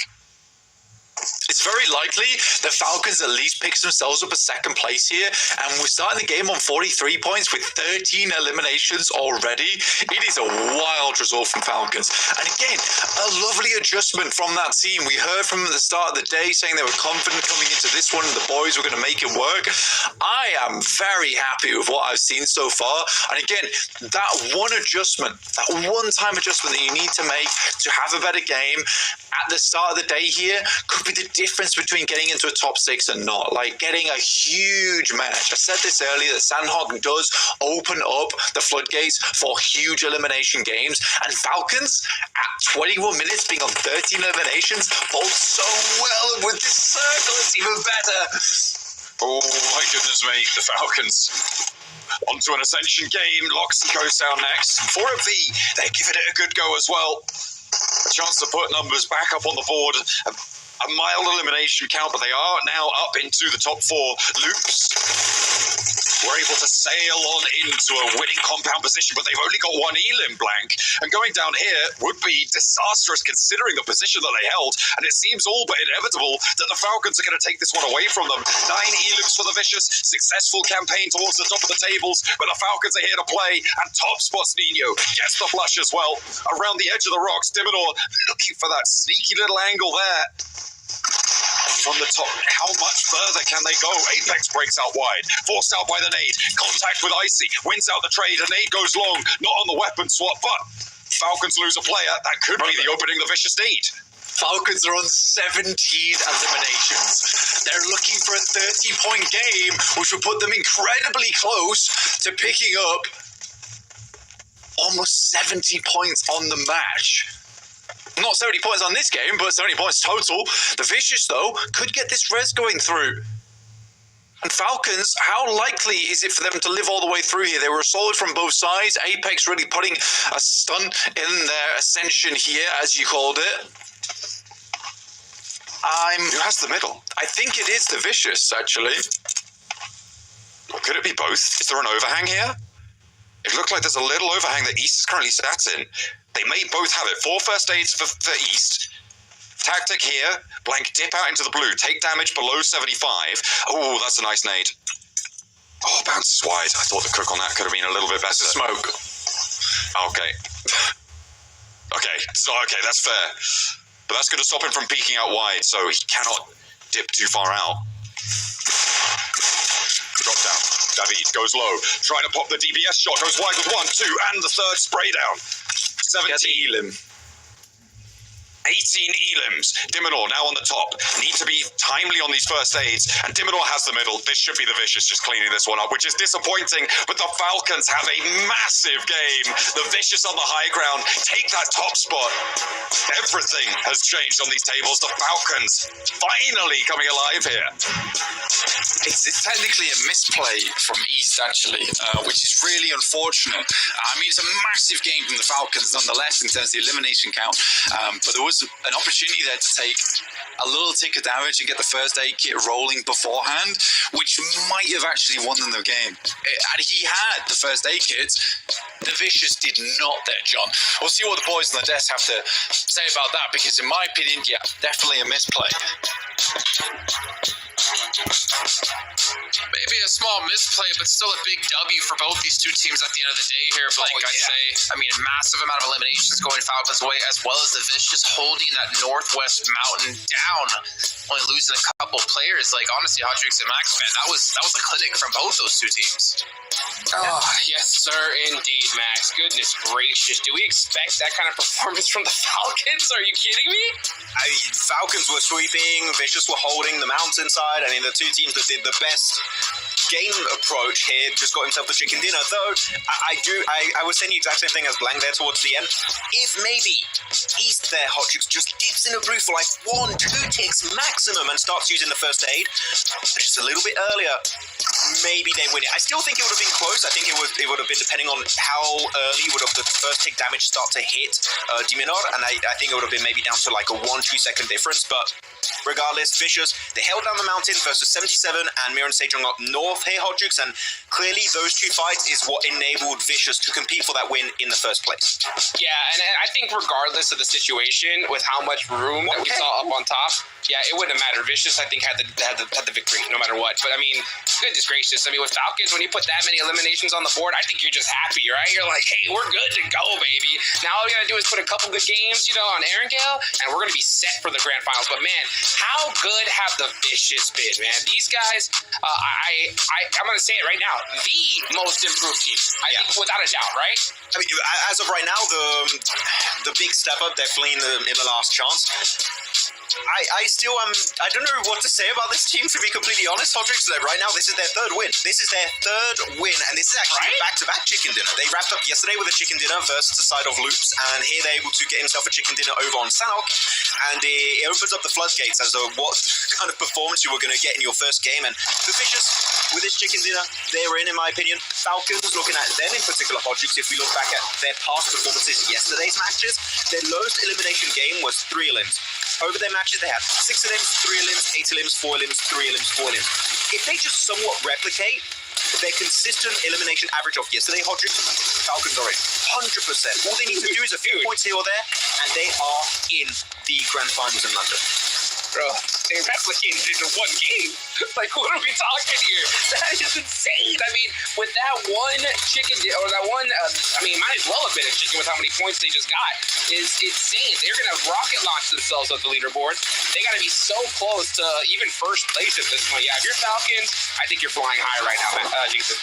It's very likely the Falcons at least picks themselves up a second place here, and we're starting the game on 43 points with 13 eliminations already. It is a wild result from Falcons, and again, a lovely adjustment from that team. We heard from the start of the day saying they were confident coming into this one, and the boys were going to make it work. I am very happy with what I've seen so far, and again, that one adjustment, that one-time adjustment that you need to make to have a better game at the start of the day here could be the difference between getting into a top 6 and not. Like getting a huge match. I said this earlier, that Sandhog does open up the floodgates for huge elimination games, and Falcons at 21 minutes being on 13 eliminations bodes so well with this circle. It's even better. Oh my goodness me, the Falcons onto an Ascension game. Loxy goes down next. 4MV, they're giving it a good go as well. A chance to put numbers back up on the board. A mild elimination count, but they are now up into the top 4 loops. We're able to sail on into a winning compound position, but they've only got 1 elim blank. And going down here would be disastrous considering the position that they held. And it seems all but inevitable that the Falcons are going to take this one away from them. 9 elims for the Vicious. Successful campaign towards the top of the tables, but the Falcons are here to play. And top spots Nino. Gets the flush as well. Around the edge of the rocks, Diminor looking for that sneaky little angle there. From the top, how much further can they go? Apex breaks out wide, forced out by the nade. Contact with Icy, wins out the trade. A nade goes long, not on the weapon swap, but Falcons lose a player. That could be the opening the Vicious need. Falcons are on 17 eliminations. They're looking for a 30-point game, which will put them incredibly close to picking up almost 70 points on the match. Not 70 points on this game, but 70 points total. The Vicious, though, could get this res going through. And Falcons, how likely is it for them to live all the way through here? They were solid from both sides. Apex really putting a stunt in their Ascension here, as you called it. Who has the middle? I think it is the Vicious, actually. Or could it be both? Is there an overhang here? It looked like there's a little overhang that East is currently sat in. They may both have it. 4 first aids for East. Tactic here. Blank dip out into the blue. Take damage below 75. Oh, that's a nice nade. Oh, bounces wide. I thought the cook on that could have been a little bit better. Smoke. Okay. Okay, that's fair. But that's going to stop him from peeking out wide, so he cannot dip too far out. Drop down. David goes low. Trying to pop the DBS shot. Goes wide with 1, 2, and the third spray down. 17 elim. 18 elims. Diminor now on the top. Need to be timely on these first aids. And Diminor has the middle. This should be the Vicious just cleaning this one up, which is disappointing. But the Falcons have a massive game. The Vicious on the high ground. Take that top spot. Everything has changed on these tables. The Falcons finally coming alive here. It's technically a misplay from East, actually, which is really unfortunate. I mean, it's a massive game from the Falcons, nonetheless, in terms of the elimination count. But there was an opportunity there to take a little tick of damage and get the first aid kit rolling beforehand, which might have actually won them the game. And he had the first aid kit. The Vicious did not there, John. We'll see what the boys on the desk have to say about that, because in my opinion, yeah, definitely a misplay. misplay, but still a big W for both these two teams at the end of the day here, Blake. I'd say, I mean, a massive amount of eliminations going Falcons' way, as well as the Vicious holding that Northwest Mountain down, only losing a couple players. Like, honestly, Hot Jukes and Max, man, that was a clinic from both those two teams. Oh, yes, sir, indeed, Max. Goodness gracious. Do we expect that kind of performance from the Falcons? Are you kidding me? I mean, Falcons were sweeping, Vicious were holding the mountainside. I mean, the two teams that did the best game approach here just got himself the chicken dinner. Though I was saying the exact same thing as Blank there towards the end. If maybe East there, Hot Jukes just dips in a brew for like 1-2 ticks maximum and starts using the first aid just a little bit earlier, maybe they win it. I still think it would have been close. I think it would have been depending on how early would have the first tick damage start to hit Diminor, and I think it would have been maybe down to like a 1-2 second difference. But regardless, Vicious, they held down the mountain versus 77, and Mir and Sejong up north here, Hot Jukes, and clearly those two fights is what enabled Vicious to compete for that win in the first place. Yeah, and I think regardless of the situation, with how much room that we saw up on top, yeah, it wouldn't have mattered. Vicious, I think, had the victory no matter what. But I mean, goodness gracious, I mean, with Falcons, when you put that many eliminations on the board, I think you're just happy, right? You're like, hey, we're good to go, baby. Now all we gotta do is put a couple good games, on Erangel, and we're gonna be set for the grand finals. But man, how good have the Vicious been, man? These guys, I'm gonna say it right now, the most improved team. I think without a doubt, right? I mean, as of right now, the big step up definitely in the last chance. I still I don't know what to say about this team, to be completely honest, Hodrix. Right now, this is their third win. This is their third win, and this is actually back-to-back chicken dinner. They wrapped up yesterday with a chicken dinner versus the side of Loops, and here they're able to get himself a chicken dinner over on Sanok, and it opens up the floodgates as to what kind of performance you were going to get in your first game. And the Vicious, with this chicken dinner, they're in my opinion. Falcons, looking at them in particular, Hodrix, if we look back at their past performances, yesterday's matches, their lowest elimination game was 3 elims. Over their matches, they had 6 elims, 3 elims, 8 elims, 4 elims, 3 elims, 4 elims. If they just somewhat replicate their consistent elimination average of yesterday, Hodrick, Falcons are in 100%. All they need to do is a few points here or there, and they are in the grand finals in London. Bro, they replicated into one game. Like, what are we talking here? That is insane. I mean, with that one chicken, or that one, might as well have been a chicken with how many points they just got. It's insane. They're going to rocket launch themselves up the leaderboard. They got to be so close to even first place at this point. Yeah, if you're Falcons, I think you're flying high right now, Jason.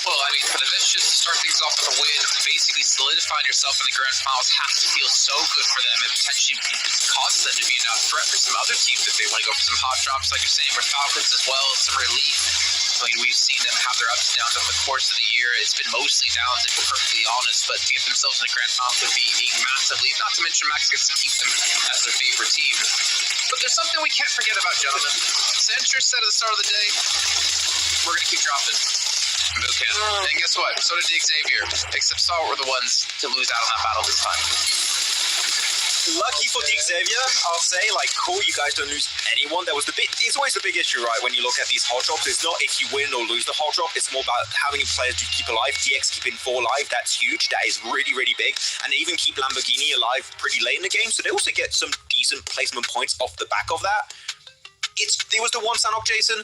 Well, I mean, for the Vicious to start things off with a win, basically solidifying yourself in the grand finals has to feel so good for them. It potentially causes them to be enough threat for some other teams if they want to go for some hot drops, like you're saying, with Falcons as well, some relief. I mean, we've seen them have their ups and downs over the course of the year. It's been mostly downs, if we're perfectly honest, but to get themselves in the grand finals would be a massive lead. Not to mention Max gets to keep them as their favorite team. But there's something we can't forget about, gentlemen. Censure said at the start of the day, we're going to keep dropping boot camp. And guess what? So did Xavier. Except Salt were the ones to lose out on that battle this time. Lucky for Xavier, I'll say, cool, you guys don't lose anyone. It's always the big issue, right, when you look at these hot drops. It's not if you win or lose the hot drop, it's more about how many players do you keep alive. DX keeping 4 alive, that's huge. That is really, really big. And they even keep Lamborghini alive pretty late in the game, so they also get some decent placement points off the back of that. It was the one Sanok, Jason.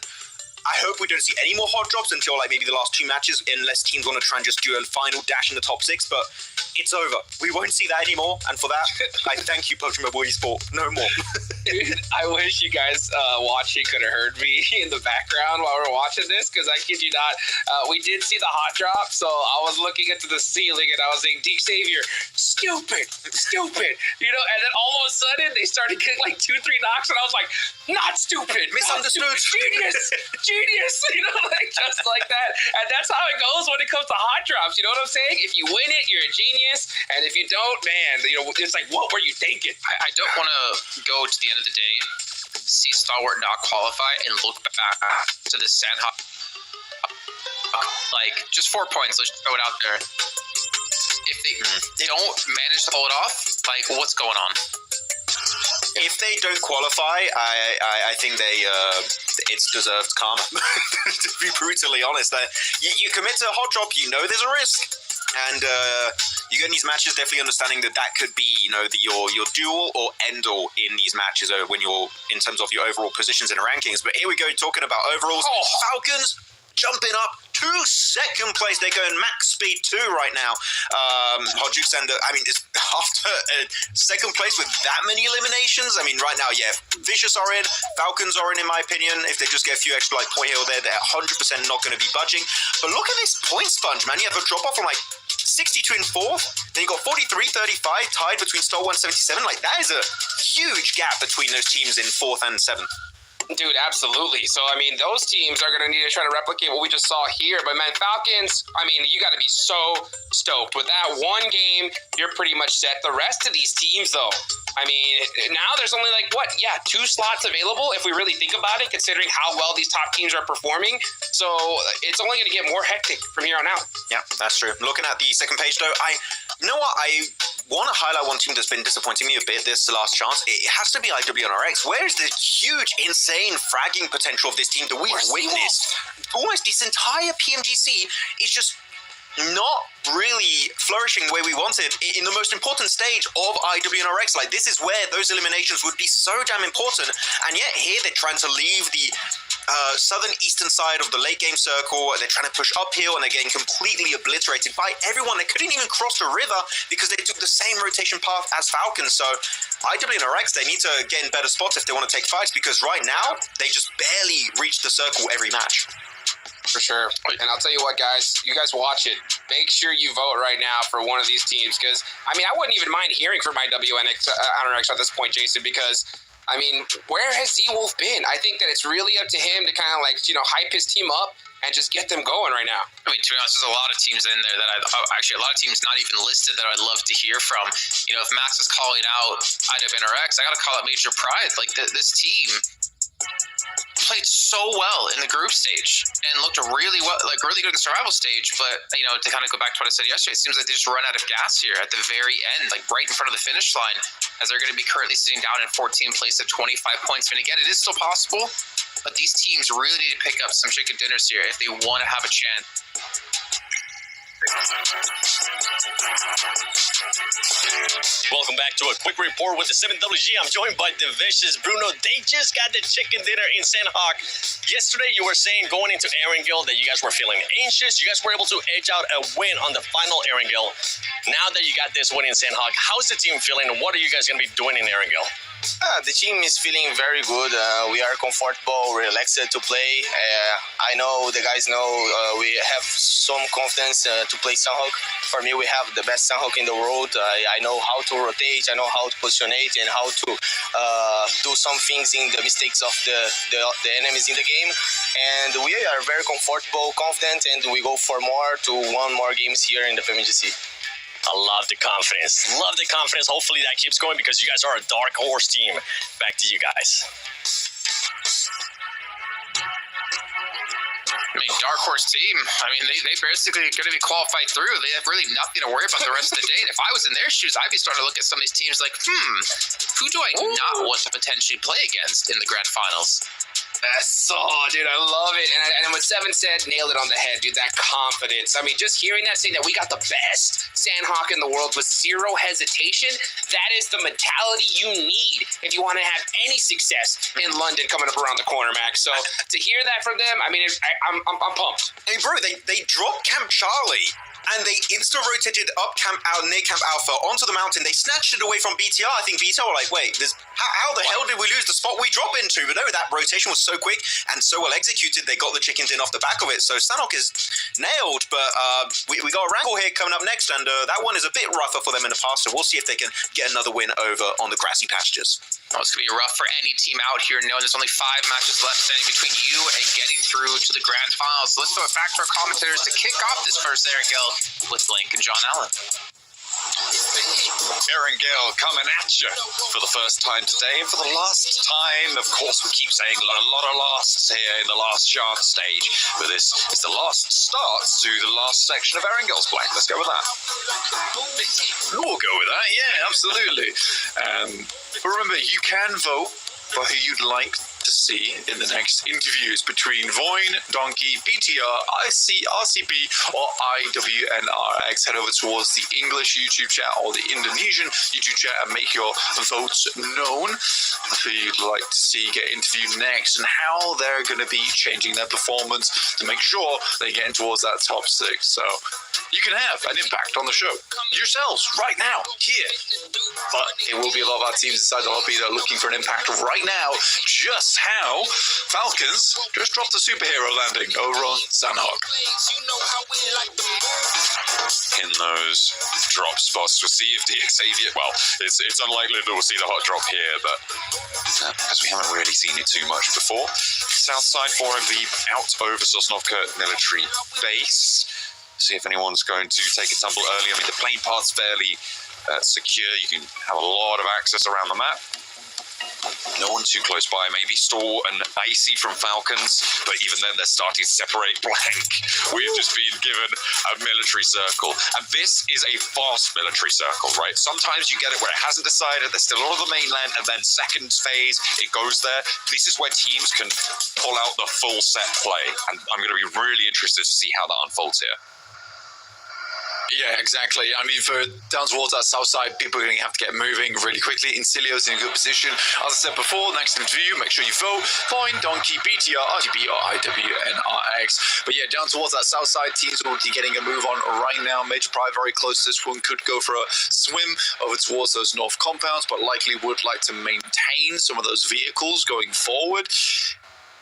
I hope we don't see any more hot drops until maybe the last 2 matches, unless teams want to try and just do a final dash in the top 6, but it's over. We won't see that anymore, and for that, I thank you, Pubg Mobile Esport. No more. Dude, I wish you guys watching could have heard me in the background while we're watching this, because I kid you not, we did see the hot drop, so I was looking into the ceiling and I was saying, Xavier, stupid, and then all of a sudden they started getting 2-3 knocks, and I was like, not stupid, misunderstood, genius, just like that. And that's how it goes when it comes to hot drops. You know what I'm saying? If you win it, you're a genius, and if you don't, man, it's like, what were you thinking? I don't want to go to the end of the day, see Stalwart not qualify, and look back to the Sandhawk. Just 4 points, let's throw it out there. If they don't manage to pull it off, what's going on? If they don't qualify, I think it's deserved karma. To be brutally honest, you commit to a hot drop, there's a risk, and you get in these matches definitely understanding that could be your dual or end all in these matches when you're in terms of your overall positions in the rankings. But here we go, talking about overalls. Falcons jumping up to second place. They're going max speed 2 right now. Pubg and after second place with that many eliminations, right now, yeah, Vicious are in, Falcons are in my opinion. If they just get a few extra point here or there, they're 100% not going to be budging. But look at this point sponge, man. You have a drop off from 62 in 4th, then you got 43-35 tied between Star 177. That is a huge gap between those teams in 4th and 7th. Dude, absolutely. So, those teams are going to need to try to replicate what we just saw here. But, man, Falcons, you got to be so stoked. With that one game, you're pretty much set. The rest of these teams, though, now there's only 2 slots available if we really think about it, considering how well these top teams are performing. So, it's only going to get more hectic from here on out. Yeah, that's true. Looking at the second page, though, you know what? I want to highlight one team that's been disappointing me a bit this last chance. It has to be IWNRX. Where's the huge, insane fragging potential of this team that we've witnessed? Almost this entire PMGC is just not really flourishing where we wanted in the most important stage of IWNRX. This is where those eliminations would be so damn important, and yet here they're trying to leave the southern eastern side of the late game circle. They're trying to push uphill, and they're getting completely obliterated by everyone. They couldn't even cross the river because they took the same rotation path as Falcons. So IWNRX, they need to get in better spots if they want to take fights, because right now they just barely reach the circle every match. For sure. And I'll tell you what, guys, you guys watch it. Make sure you vote right now for one of these teams, because, I wouldn't even mind hearing from my WNX at this point, Jason, because, where has Z-Wolf been? I think that it's really up to him to kind of, hype his team up and just get them going right now. To be honest, there's a lot of teams in there that actually a lot of teams not even listed that I'd love to hear from. If Max is calling out IWNRX, I got to call it Major Pride. This team played so well in the group stage and looked really well, really good in the survival stage. But to kind of go back to what I said yesterday, it seems like they just run out of gas here at the very end, right in front of the finish line, as they're going to be currently sitting down in 14th place at 25 points. Again, it is still possible, but these teams really need to pick up some chicken dinners here if they want to have a chance. Welcome back to a quick report with the 7WG. I'm joined by the Vicious Bruno. They just got the chicken dinner in Sandhawk. Yesterday, you were saying going into Erangel that you guys were feeling anxious. You guys were able to edge out a win on the final Erangel. Now that you got this win in Sandhawk, how's the team feeling, and what are you guys going to be doing in Erangel? The team is feeling very good. We are comfortable, relaxed to play. I know the guys know we have some confidence to play Sandhawk. For me, we have the best Sandhawk in the world. I know how to rotate, I know how to positionate, and how to do some things in the mistakes of the enemies in the game. And we are very comfortable, confident, and we go for one more games here in the PMGC. I love the confidence. Love the confidence. Hopefully that keeps going, because you guys are a dark horse team. Back to you guys. Dark horse team. They basically going to be qualified through. They have really nothing to worry about the rest of the day. And if I was in their shoes, I'd be starting to look at some of these teams like, who do I not want to potentially play against in the grand finals? That's dude, I love it. And what Seven said, nailed it on the head, dude. That confidence. Just hearing that, saying that we got the best Sandhawk in the world with zero hesitation, that is the mentality you need if you want to have any success in London coming up around the corner, Max. So to hear that from them, I'm pumped. Hey, bro, they dropped Camp Charlie, and they insta-rotated up near Camp Alpha onto the mountain. They snatched it away from BTR. I think BTR were like, wait, how the hell did we lose the spot we drop into? But no, that rotation was so quick and so well executed, they got the chickens in off the back of it. So Sandhawk is nailed, but we got a wrangle here coming up next, and that one is a bit rougher for them in the past, so we'll see if they can get another win over on the grassy pastures. Well, it's going to be rough for any team out here, knowing there's only 5 matches left standing between you and getting through to the grand finals. So let's throw it back to our commentators to kick off this first Erangel with Blake and John Allen. Erangel coming at you for the first time today, and for the last time. Of course, we keep saying a lot of lasts here in the last chance stage, but this is the last start to the last section of Erangel's Black. Let's go with that. We'll go with that, yeah, absolutely. But remember, you can vote for who you'd like to see in the next interviews between Voin, Donkey, BTR, RCB, or IWNRX. Head over towards the English YouTube chat or the Indonesian YouTube chat and make your votes known who you'd like to see get interviewed next and how they're going to be changing their performance to make sure they get in towards that top 6. So you can have an impact on the show yourselves right now here. But it will be a lot of our teams inside the lobby that are looking for an impact right now, just how Falcons just dropped a superhero landing over on Sanhok. In those drop spots, we'll see if the Xavier. Well, it's unlikely that we'll see the hot drop here, but as we haven't really seen it too much before. Southside 4MV out over Sosnovka military base. See if anyone's going to take a tumble early. I mean, the plane path's fairly secure. You can have a lot of access around the map. No one too close by. Maybe Store and Icy from Falcons, but even then they're starting to separate blank. We've just been given a military circle, and this is a fast military circle, right? Sometimes you get it where it hasn't decided, there's still all of the mainland, and then second phase, it goes there. This is where teams can pull out the full set play, and I'm going to be really interested to see how that unfolds here. Yeah, exactly. I mean, for down towards that south side, people are going to have to get moving really quickly. Incilio's in a good position. As I said before, next interview, make sure you vote. Voin, Donkey, BTR, RGB, or IWNRX. But yeah, down towards that south side, teams will be getting a move on right now. Major Pride very close to this one. Could go for a swim over towards those north compounds, but likely would like to maintain some of those vehicles going forward.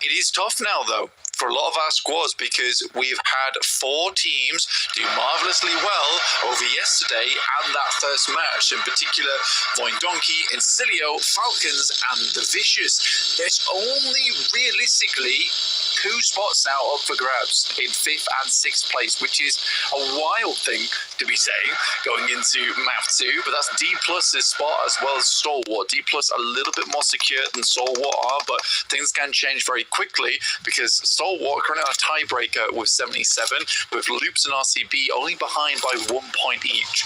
It is tough now, though, for a lot of our squads because we've had 4 teams do marvelously well over yesterday and that first match. In particular, Voin Donkey, Incilio, Falcons, and the Vicious. There's only realistically 2 spots now up for grabs in 5th and 6th place, which is a wild thing to be saying going into map 2. But that's D+'s spot as well as Stalwart. D+ a little bit more secure than Stalwart are, but things can change very quickly because Stalwart currently on a tiebreaker with 77, with Loops and RCB only behind by 1 point each.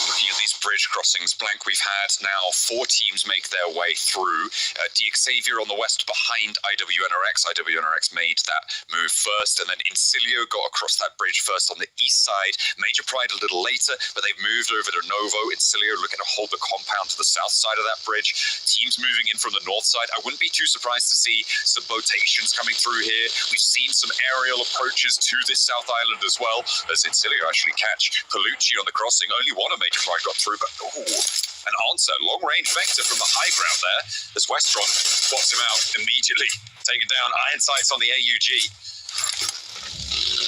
Looking at these bridge crossings, blank, we've had now 4 teams make their way through. Xavier on the west behind IWNRX. IWNRX made that move first, and then Incilio got across that bridge first on the east side. Major Pride a little later, but they've moved over to Novo. Incilio looking to hold the compound to the south side of that bridge. Teams moving in from the north side. I wouldn't be too surprised to see some rotations coming through here. We've seen some aerial approaches to this South Island as well, as Incilio actually catch Palucci on the crossing. Only one of Major Pride got through, but an answer, long-range vector from the high ground there, as Westron spots him out immediately, taking down iron sights on the AUG.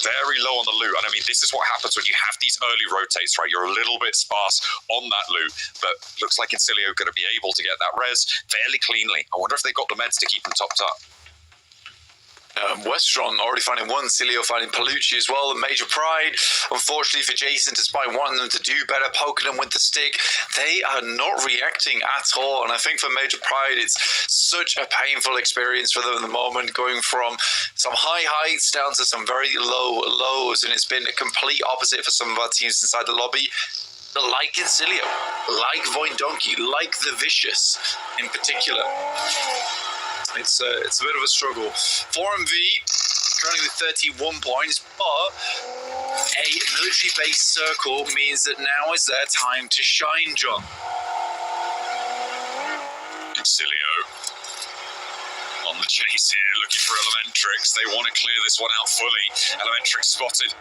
Very low on the loot, and I mean, this is what happens when you have these early rotates, right? You're a little bit sparse on that loot, but looks like Incilio going to be able to get that res fairly cleanly. I wonder if they got the meds to keep them topped up. Westron already finding 1, Cilio finding Palucci as well, and Major Pride, unfortunately for Jason, despite wanting them to do better, poking them with the stick, they are not reacting at all. And I think for Major Pride, it's such a painful experience for them at the moment, going from some high heights down to some very low lows, and it's been a complete opposite for some of our teams inside the lobby. Like Incilio, like Voin Donkey, like the Vicious in particular. It's a bit of a struggle. 4MV currently with 31 points, but a military-based circle means that now is their time to shine, John. Incilio on the chase here, looking for Elementrix. They want to clear this one out fully. Elementrix spotted.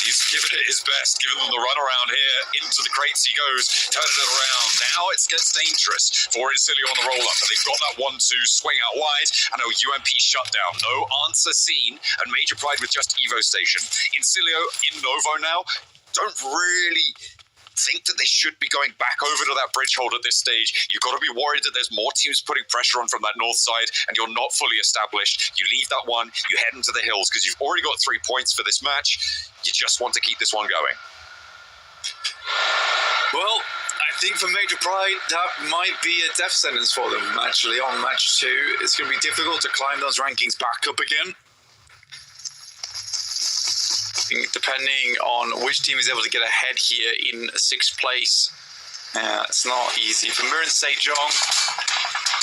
He's given it his best, giving them the run around here. Into the crates he goes, turning it around. Now it gets dangerous for Incilio on the roll-up, but they've got that 1-2 swing out wide. I know UMP shutdown, no answer seen, and Major Pride with just Evo Station. Incilio in Novo now, don't really think that they should be going back over to that bridge hold at this stage. You've got to be worried that there's more teams putting pressure on from that north side, and you're not fully established. You leave that one, you head into the hills, because you've already got 3 points for this match. You just want to keep this one going. Well, I think for Major Pride, that might be a death sentence for them, actually, on match 2. It's going to be difficult to climb those rankings back up again. Depending on which team is able to get ahead here in 6th place. It's not easy. For Mirren Sejong,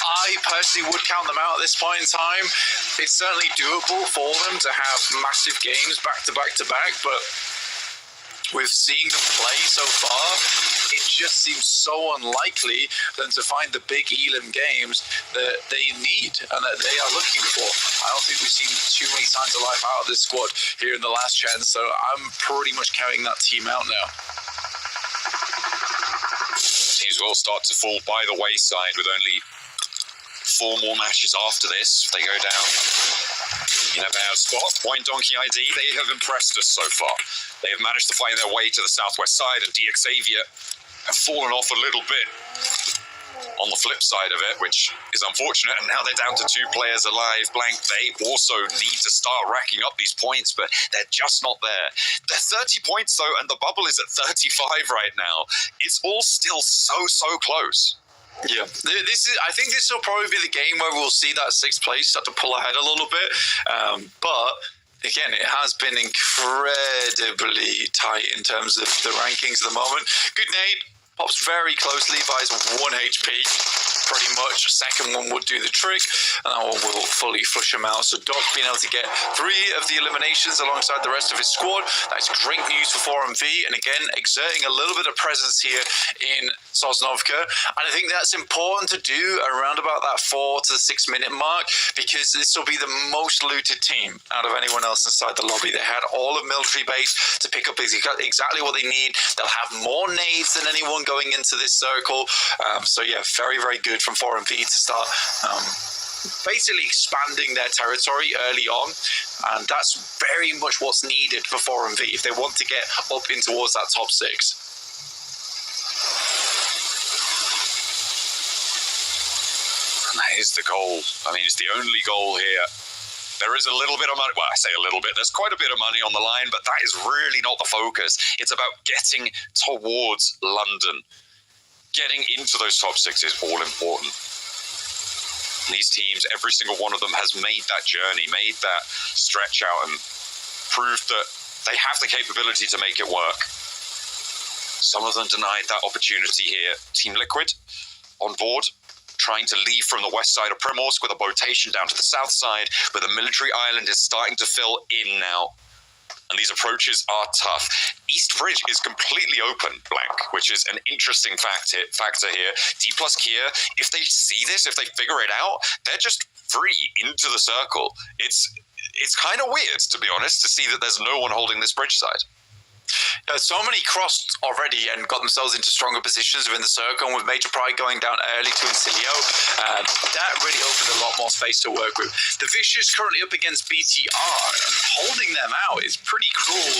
I personally would count them out at this point in time. It's certainly doable for them to have massive games back to back to back, but with seeing them play so far, it just seems so unlikely for them to find the big Elam games that they need and that they are looking for. I don't think we've seen too many signs of life out of this squad here in the last chance, so I'm pretty much counting that team out now. Teams will start to fall by the wayside with only 4 more matches after this. They go down in a bad spot. Point Donkey ID, they have impressed us so far. They have managed to find their way to the southwest side, and DXavier have fallen off a little bit on the flip side of it, which is unfortunate. And now they're down to 2 players alive. Blank, they also need to start racking up these points, but they're just not there. They're 30 points, though, and the bubble is at 35 right now. It's all still so close. Yeah, I think this will probably be the game where we'll see that 6th place start to pull ahead a little bit. But again, it has been incredibly tight in terms of the rankings at the moment. Good nade, pops very close. Levi's 1 HP, pretty much. Second one would do the trick, and that one will fully flush him out. So Doc being able to get 3 of the eliminations alongside the rest of his squad, that's great news for 4MV, and again, exerting a little bit of presence here in Sosnovka. And I think that's important to do around about that 4 to 6 minute mark, because this will be the most looted team out of anyone else inside the lobby. They had all of military base to pick up exactly what they need. They'll have more nades than anyone going into this circle. So yeah, very good from 4MV to start basically expanding their territory early on, and that's very much what's needed for 4MV if they want to get up in towards that top 6. And that is the goal. I mean, it's the only goal here. There is a little bit of money. Well, I say a little bit. There's quite a bit of money on the line, but that is really not the focus. It's about getting towards London. Getting into those top 6 is all important. These teams, every single one of them has made that journey, made that stretch out, and proved that they have the capability to make it work. Some of them denied that opportunity here. Team Liquid on board, trying to leave from the west side of Primorsk with a rotation down to the south side, where the military island is starting to fill in now. And these approaches are tough. East Bridge is completely open, Blank, which is an interesting factor here. D plus Kia, if they see this, if they figure it out, they're just free into the circle. It's kind of weird, to be honest, to see that there's no one holding this bridge side. So many crossed already and got themselves into stronger positions within the circle, and with Major Pride going down early to Incilio, that really opened a lot more space to work with. The Vicious currently up against BTR, and holding them out is pretty cruel,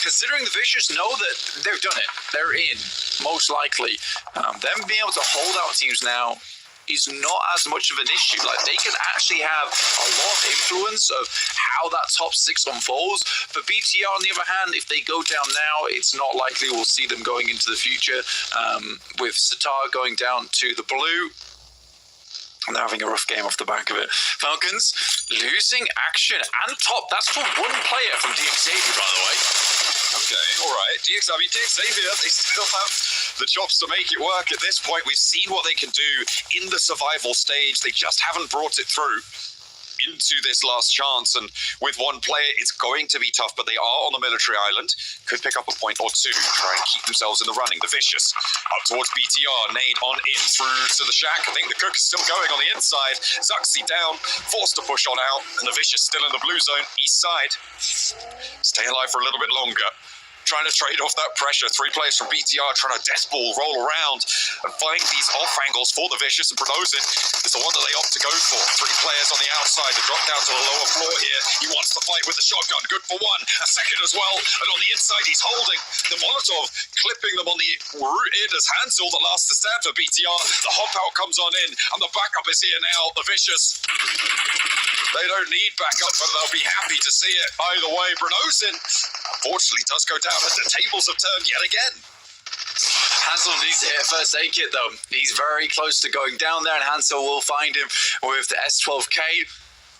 considering the Vicious know that they've done it. They're in, most likely. Them being able to hold out teams now is not as much of an issue. Like, they can actually have a lot of influence of how that top 6 unfolds. For BTR, on the other hand, if they go down now, it's not likely we'll see them going into the future. With Sitar going down to the blue, and they're having a rough game off the back of it. Falcons losing action and top. That's for 1 player from DXavier, by the way. Okay, all right. DXavier, they still have the chops to make it work. At this point, we've seen what they can do in the survival stage. They just haven't brought it through into this last chance, and with 1 player, it's going to be tough, but they are on the military island. Could pick up a point or 2, try and keep themselves in the running. The Vicious up towards BTR, nade on in through to the shack. I think the Cook is still going on the inside. Zuxi down, forced to push on out, and the Vicious still in the blue zone, east side. Stay alive for a little bit longer. Trying to trade off that pressure. 3 players from BTR trying to death ball, roll around, and find these off angles for the Vicious, and Pronozin is the one that they opt to go for. 3 players on the outside to drop down to the lower floor here. He wants to fight with the shotgun. Good for 1. A second as well. And on the inside, he's holding the Molotov, clipping them on the route in as Hansel, the last to stand for BTR. The hop out comes on in, and the backup is here now. The Vicious, they don't need backup, but they'll be happy to see it either way. Pronozin, unfortunately, does go down. The tables have turned yet again. Hansel needs to hit a first aid kit, though. He's very close to going down there, and Hansel will find him with the S12K.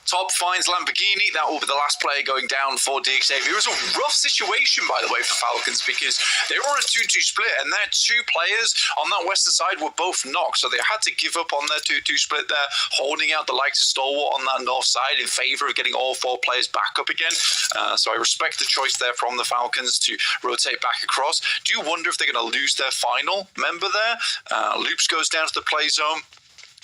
Top finds Lamborghini. That will be the last player going down for DXAV. It was a rough situation, by the way, for Falcons because they were on a 2-2 split, and their two players on that western side were both knocked, so they had to give up on their 2-2 split there, holding out the likes of Stalwart on that north side in favor of getting all four players back up again. So I respect the choice there from the Falcons to rotate back across. Do wonder if they're going to lose their final member there. Loops goes down to the play zone.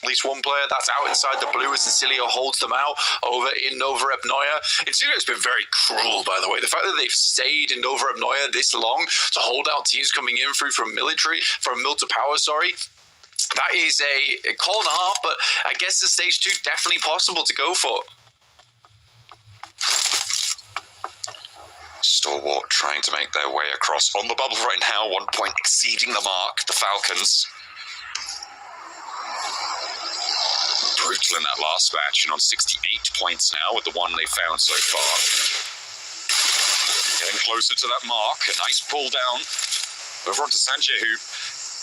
At least one player that's out inside the blue as Incilio holds them out over in Nova Ebnoia. Incilio's been very cruel, by the way. The fact that they've stayed in Nova Ebnoia this long to hold out teams coming in through from Mil to Power, that is a call and a half, but I guess in stage 2, definitely possible to go for. Stalwart trying to make their way across on the bubble right now, 1 point exceeding the mark, the Falcons. Brutal in that last match, and on 68 points now with the one they found so far. Getting closer to that mark, a nice pull down over onto Sanjay, who,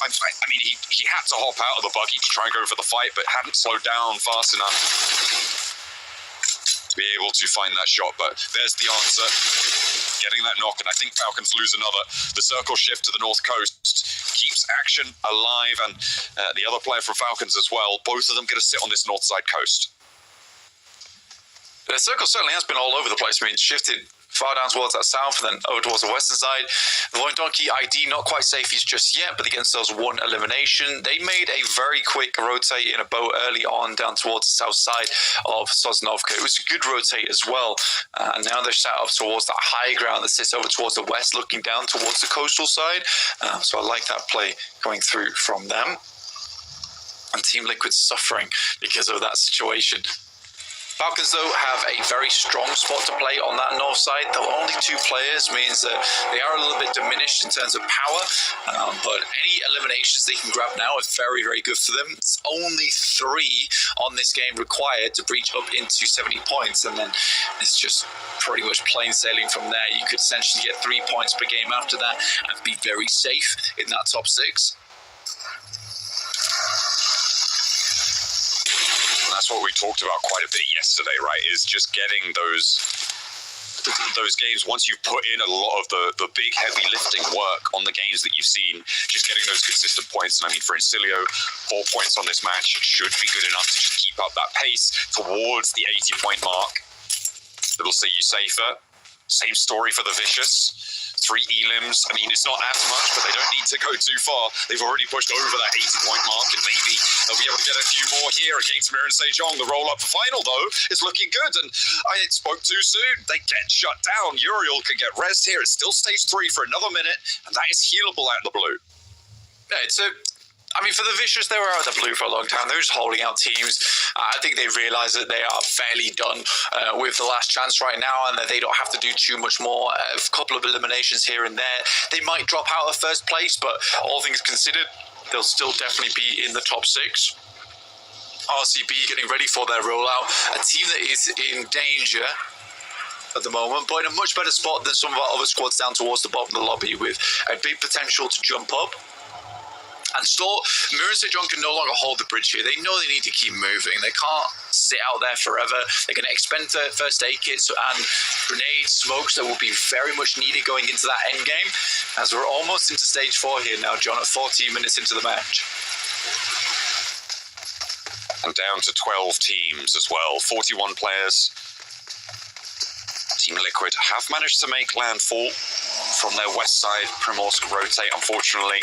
I mean, he had to hop out of the buggy to try and go for the fight, but hadn't slowed down fast enough to be able to find that shot, but there's the answer. Getting that knock, and I think Falcons lose another. The circle shift to the north coast keeps action alive, and the other player from Falcons as well. Both of them going to sit on this north side coast. The circle certainly has been all over the place. I mean, shifted far down towards that south, and then over towards the western side. The Void Donkey ID not quite safe just yet, but against those one elimination. They made a very quick rotate in a boat early on down towards the south side of Sosnovka. It was a good rotate as well, and now they're set up towards that high ground that sits over towards the west, looking down towards the coastal side. So I like that play going through from them. And Team Liquid suffering because of that situation. Falcons, though, have a very strong spot to play on that north side. Though only 2 players means that they are a little bit diminished in terms of power. But any eliminations they can grab now are very, very good for them. It's only 3 on this game required to breach up into 70 points. And then it's just pretty much plain sailing from there. You could essentially get 3 points per game after that and be very safe in that top 6. That's what we talked about quite a bit yesterday, right? Is just getting those games, once you've put in a lot of the big heavy lifting work on the games that you've seen, just getting those consistent points. And I mean, for Incilio, 4 points on this match should be good enough to just keep up that pace towards the 80-point mark. It'll see you safer. Same story for the Vicious. 3 elims. I mean, it's not as much, but they don't need to go too far. They've already pushed over that 80-point mark, and maybe they'll be able to get a few more here against Mir and Sejong. The roll-up for final, though, is looking good, and I spoke too soon. They get shut down. Uriel can get res here. It's still stage 3 for another minute, and that is healable out in the blue. Yeah, I mean, for the Vicious, they were out of the blue for a long time. They were just holding out teams. I think they realize that they are fairly done with the last chance right now, and that they don't have to do too much more. A couple of eliminations here and there. They might drop out of first place, but all things considered, they'll still definitely be in the top 6. RCB getting ready for their rollout. A team that is in danger at the moment, but in a much better spot than some of our other squads down towards the bottom of the lobby, with a big potential to jump up. And Mir and Sejong can no longer hold the bridge here. They know they need to keep moving. They can't sit out there forever. They're going to expend their first aid kits and grenades, smokes that will be very much needed going into that end game. As we're almost into stage 4 here now, John, at 14 minutes into the match. And down to 12 teams as well, 41 players. Team Liquid have managed to make landfall from their west side. Primorsk rotate, unfortunately,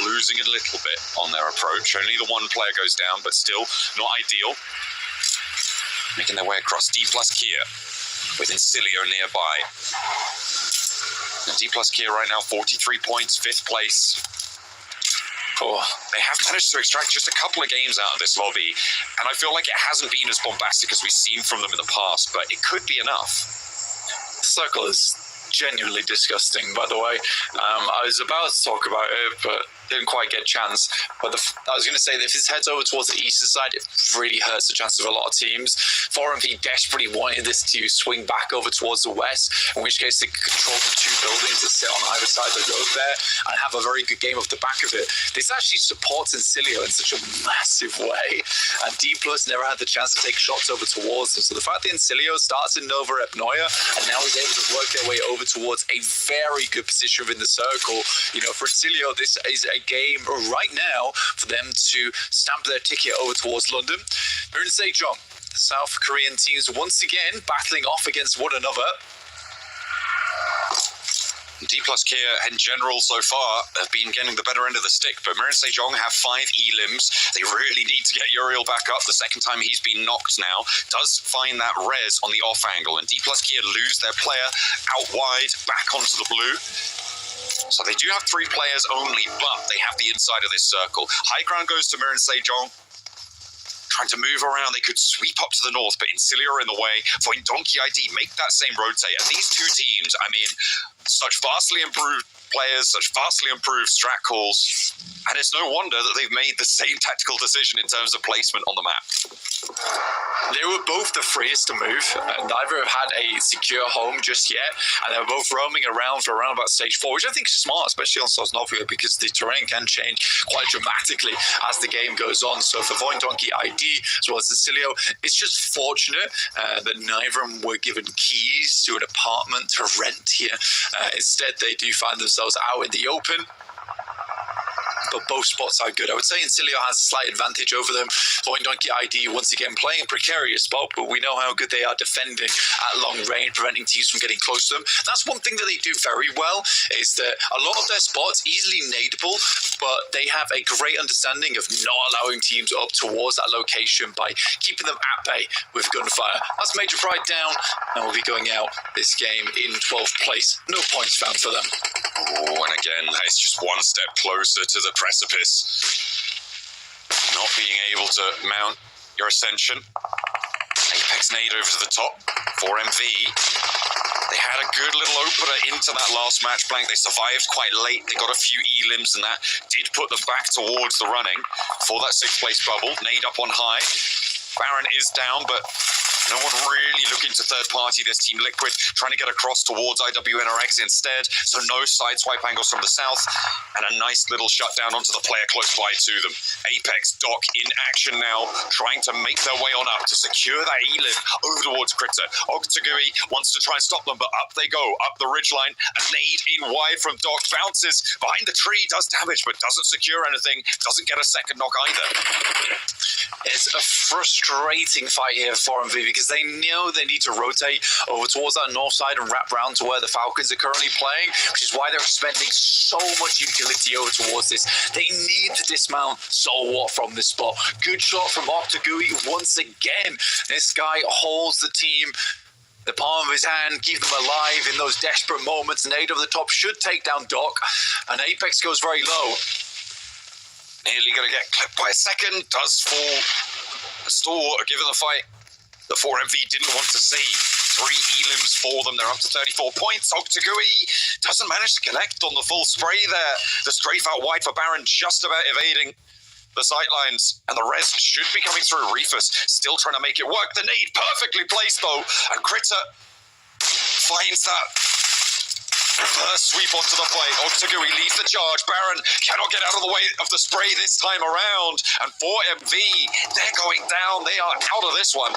losing a little bit on their approach. Only the 1 player goes down, but still not ideal. Making their way across. D plus Kia with Incilio nearby. And D plus Kia right now, 43 points, 5th place. They have managed to extract just a couple of games out of this lobby, and I feel like it hasn't been as bombastic as we've seen from them in the past, but it could be enough. The circle is genuinely disgusting, by the way. I was about to talk about it, but didn't quite get a chance. But I was going to say that if this heads over towards the eastern side, it really hurts the chances of a lot of teams. 4MV desperately wanted this to swing back over towards the west, in which case they could control the two buildings that sit on either side of the road there and have a very good game off the back of it. This actually supports Incilio in such a massive way, and D Plus never had the chance to take shots over towards them. So the fact that Incilio starts in Nova Epnoia and now is able to work their way over towards a very good position within the circle, you know, for Incilio, this is a game right now for them to stamp their ticket over towards London. We're in Sejong. The South Korean teams once again battling off against one another. D plus Kia in general so far have been getting the better end of the stick, but Mirin Sejong have 5 elims. They really need to get Uriel back up. The second time he's been knocked now does find that res on the off angle, and D plus Kia lose their player out wide back onto the blue. So they do have 3 players only, but they have the inside of this circle. High ground goes to Mirin Sejong. Trying to move around, they could sweep up to the north, but Incilio are in the way. For Donkey ID, make that same rotate. And these two teams, I mean, such vastly improved players, such vastly improved strat calls, and it's no wonder that they've made the same tactical decision in terms of placement on the map. They were both the freest to move. Neither have had a secure home just yet, and they're both roaming around for around about stage 4, which I think is smart, especially on Sosnovia, because the terrain can change quite dramatically as the game goes on. So for Voin Donkey ID as well as Incilio, it's just fortunate that neither of them were given keys to an apartment to rent here. Instead, they do find themselves out in the open. But both spots are good. I would say Incilio has a slight advantage over them. Voin Donkey ID once again playing a precarious spot, but we know how good they are defending at long range, preventing teams from getting close to them. That's one thing that they do very well, is that a lot of their spots easily nadeable, but they have a great understanding of not allowing teams up towards that location by keeping them at bay with gunfire. That's Major Pride down, and we'll be going out this game in 12th place. No points found for them. Oh, and again, it's just one step closer to the precipice. Not being able to mount your ascension. Apex nade over to the top for MV. They had a good little opener into that last match blank. They survived quite late. They got a few elims, and that did put them back towards the running for that 6th place bubble. Nade up on high. Baron is down, but no one really looking to third party this team. Liquid trying to get across towards IWNRX instead, so no side swipe angles from the south, and a nice little shutdown onto the player close by to them. Apex, Doc in action now, trying to make their way on up to secure that elim over towards Critter. Octagui wants to try and stop them, but up they go, up the ridgeline. A nade in wide from Doc, bounces behind the tree, does damage, but doesn't secure anything, doesn't get a second knock either. It's a frustrating fight here for MV because they know they need to rotate over towards that north side and wrap round to where the Falcons are currently playing, which is why they're expending so much utility over towards this. They need to dismount Solwar from this spot. Good shot from Octagui once again. This guy holds the team the palm of his hand, keep them alive in those desperate moments. Nade over the top should take down Doc, and Apex goes very low. Nearly going to get clipped by a second. Does fall. Stalwart are given the fight the 4MV didn't want to see. 3 elims for them. They're up to 34 points. Octagui doesn't manage to connect on the full spray there. The strafe out wide for Baron, just about evading the sightlines. And the rest should be coming through. Reefus still trying to make it work. The nade perfectly placed though. And Critter finds that first sweep onto the plate. Octagui leads the charge. Baron cannot get out of the way of the spray this time around. And 4MV, they're going down. They are out of this one.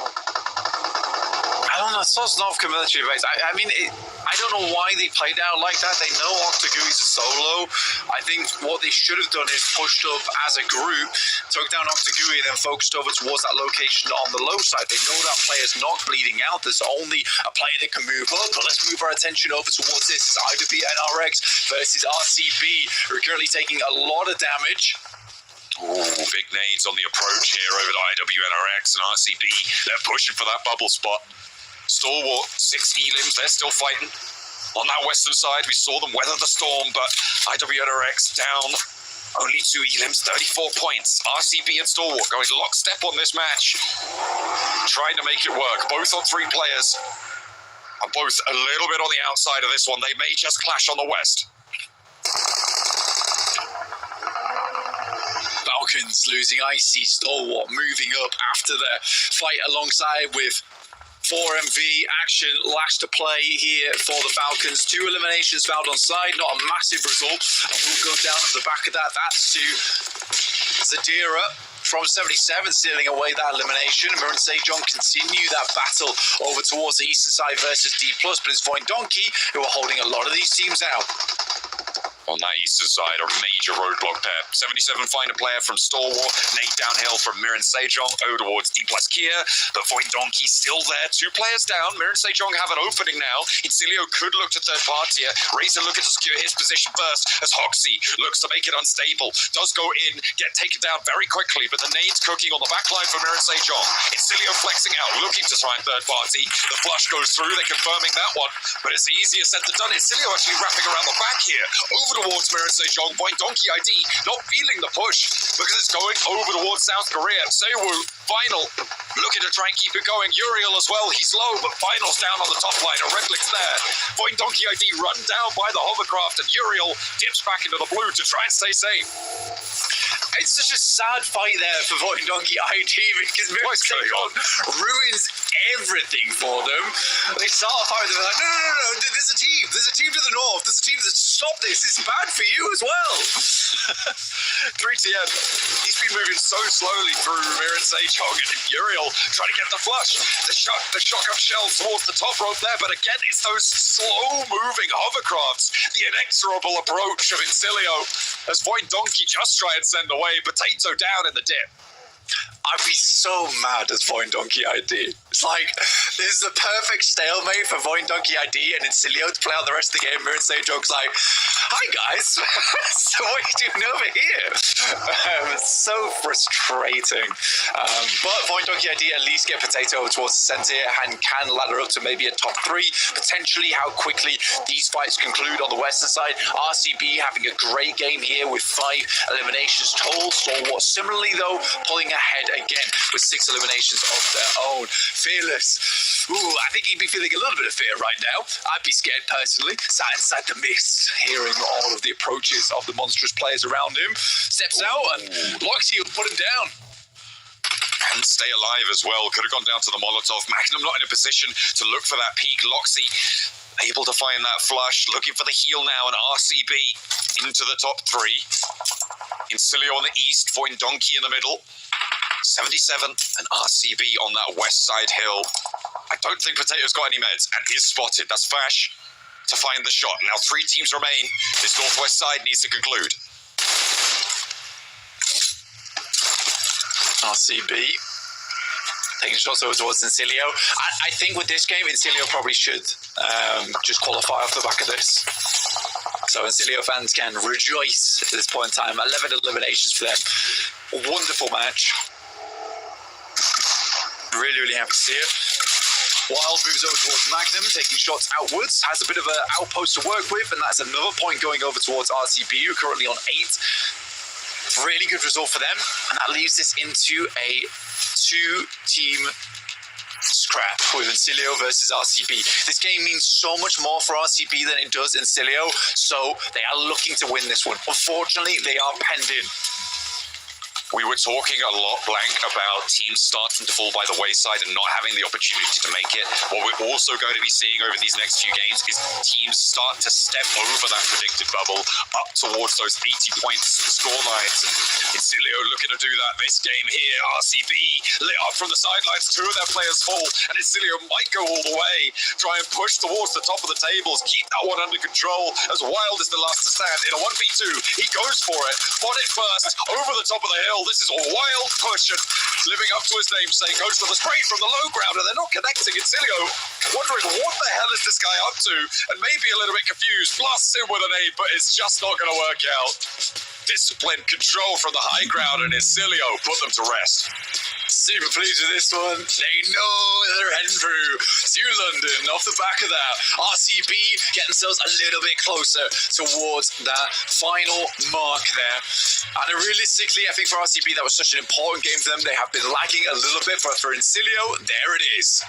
I don't know, Sosnovka military base. I mean, I don't know why they played out like that. They know Octagui's a solo. I think what they should have done is pushed up as a group, took down Octagui, and then focused over towards that location on the low side. They know that player's not bleeding out. There's only a player that can move up, but let's move our attention over towards this. It's IWNRX versus RCB, who are currently taking a lot of damage. Ooh, big nades on the approach here over to IWNRX and RCB. They're pushing for that bubble spot. Stalwart, 6 elims, they're still fighting. On that western side, we saw them weather the storm, but IWNRX down. Only 2 elims, 34 points. RCB and Stalwart going lockstep on this match. Trying to make it work. Both on 3 players. And both a little bit on the outside of this one. They may just clash on the west. Falcons losing Icy, Stalwart moving up after the fight alongside with 4MV action. Last to play here for the Falcons. 2 eliminations found on side, not a massive result. And we'll go down to the back of that. That's to Zadira from 77, stealing away that elimination. Mirren Sejong continue that battle over towards the eastern side versus D+, but it's Voin Donkey who are holding a lot of these teams out. On that eastern side, a major roadblock pair. 77 find a player from Stalwart, Nate downhill from Mirren Sejong over towards D+ Kia, but Voin Donkey still there. 2 players down. Mirren Sejong have an opening now. Incilio could look to third party here. Razor looking to secure his position first as Hoxie looks to make it unstable. Does go in, get taken down very quickly, but the nade's cooking on the back line for Mirren Sejong. Incilio flexing out, looking to try and third party. The flush goes through, they're confirming that one, but it's easier said than done. Incilio actually wrapping around the back here. Over towards Mirren Sejong. Voin Donkey ID not feeling the push because it's going over towards South Korea. Sewoo, Final, looking to try and keep it going. Uriel as well, he's low, but Final's down on the top line. A Redlick's there. Voin Donkey ID run down by the hovercraft, and Uriel dips back into the blue to try and stay safe. It's such a sad fight there for Voin Donkey ID because Mirren Sejong ruins everything for them. They start a fight, they're like, no, there's a team to the north, there's a team that stop this, it's bad for you as well. 3TM, he's been moving so slowly through Mirren Sejong, and Uriel trying to get the flush. The shotgun shell towards the top rope there, but again, it's those slow-moving hovercrafts. The inexorable approach of Incilio as Voin Donkey just try and send away. Potato down in the dip. I'd be so mad as Voin Donkey ID. It's like, this is the perfect stalemate for Voin Donkey ID and Incilio to play out the rest of the game. Mirren Sejong's like, hi guys, so what are you doing over here? It's so frustrating. But Voin Donkey ID at least get Potato towards the center and can ladder up to maybe a top 3. Potentially how quickly these fights conclude on the western side. RCB having a great game here with 5 eliminations total. Stalwart similarly though, pulling ahead again with 6 eliminations of their own. Fearless. Ooh, I think he'd be feeling a little bit of fear right now. I'd be scared personally. Sat inside the mist, hearing all of the approaches of the monstrous players around him. Steps out and Loxy will put him down. And stay alive as well. Could have gone down to the Molotov. Magnum not in a position to look for that peak. Loxy able to find that flush. Looking for the heal now. And RCB into the top 3. Incilio on the east. Voin Donkey in the middle. 77 and RCB on that west side hill. I don't think Potato's got any meds and is spotted. That's Fash to find the shot. Now 3 teams remain. This northwest side needs to conclude. RCB taking shots over towards Incilio. I think with this game, Incilio probably should just qualify off the back of this. So Incilio fans can rejoice at this point in time. 11 eliminations for them. A wonderful match. Really happy to see it. Wild moves over towards Magnum, taking shots outwards. Has a bit of an outpost to work with, and that's another point going over towards RCB, who are currently on 8. Really good result for them, and that leaves this into a 2-team scrap with Incilio versus RCB. This game means so much more for RCB than it does Incilio, so they are looking to win this one. Unfortunately, they are penned in. We were talking a lot, Blank, about teams starting to fall by the wayside and not having the opportunity to make it. What we're also going to be seeing over these next few games is teams start to step over that predicted bubble up towards those 80 points score lines. And Incilio looking to do that this game here. RCB lit up from the sidelines. 2 of their players fall, and Incilio might go all the way. Try and push towards the top of the tables. Keep that one under control as Wild is the last to stand. In a 1v2, he goes for it. Bought it first, over the top of the hill. This is a wild push, and living up to his namesake, goes to the straight from the low ground, and they're not connecting. Incilio wondering what the hell is this guy up to, and maybe a little bit confused. Blasts in with an 8, but it's just not going to work out. Disciplined control from the high ground, and Incilio put them to rest. Super pleased with this one. They know they're heading through to London off the back of that. RCB get themselves a little bit closer towards that final mark there. And realistically, I think for RCB, that was such an important game for them. They have been lagging a little bit, but for Incilio, there it is.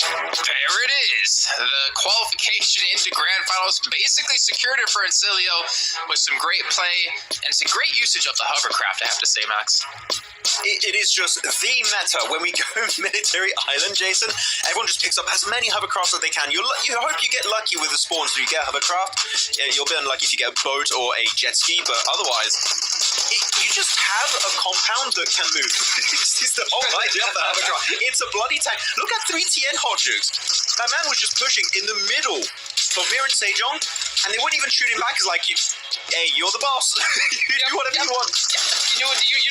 There it is. The qualification into Grand Finals basically secured it for Ancilio with some great play and some great usage of the hovercraft, I have to say, Max. It is just the meta. When we go Military Island, Jason, everyone just picks up as many hovercrafts as they can. You hope you get lucky with the spawns, so you get a hovercraft. You'll be unlucky if you get a boat or a jet ski, but otherwise, you just have a compound that can move. It's the whole idea of the hovercraft. It's a bloody tank. Look at 3TN Hot Jukes. That man was just pushing in the middle of Mir and Sejong, and they wouldn't even shoot him back. It's like, hey, you're the boss. You do whatever you want. You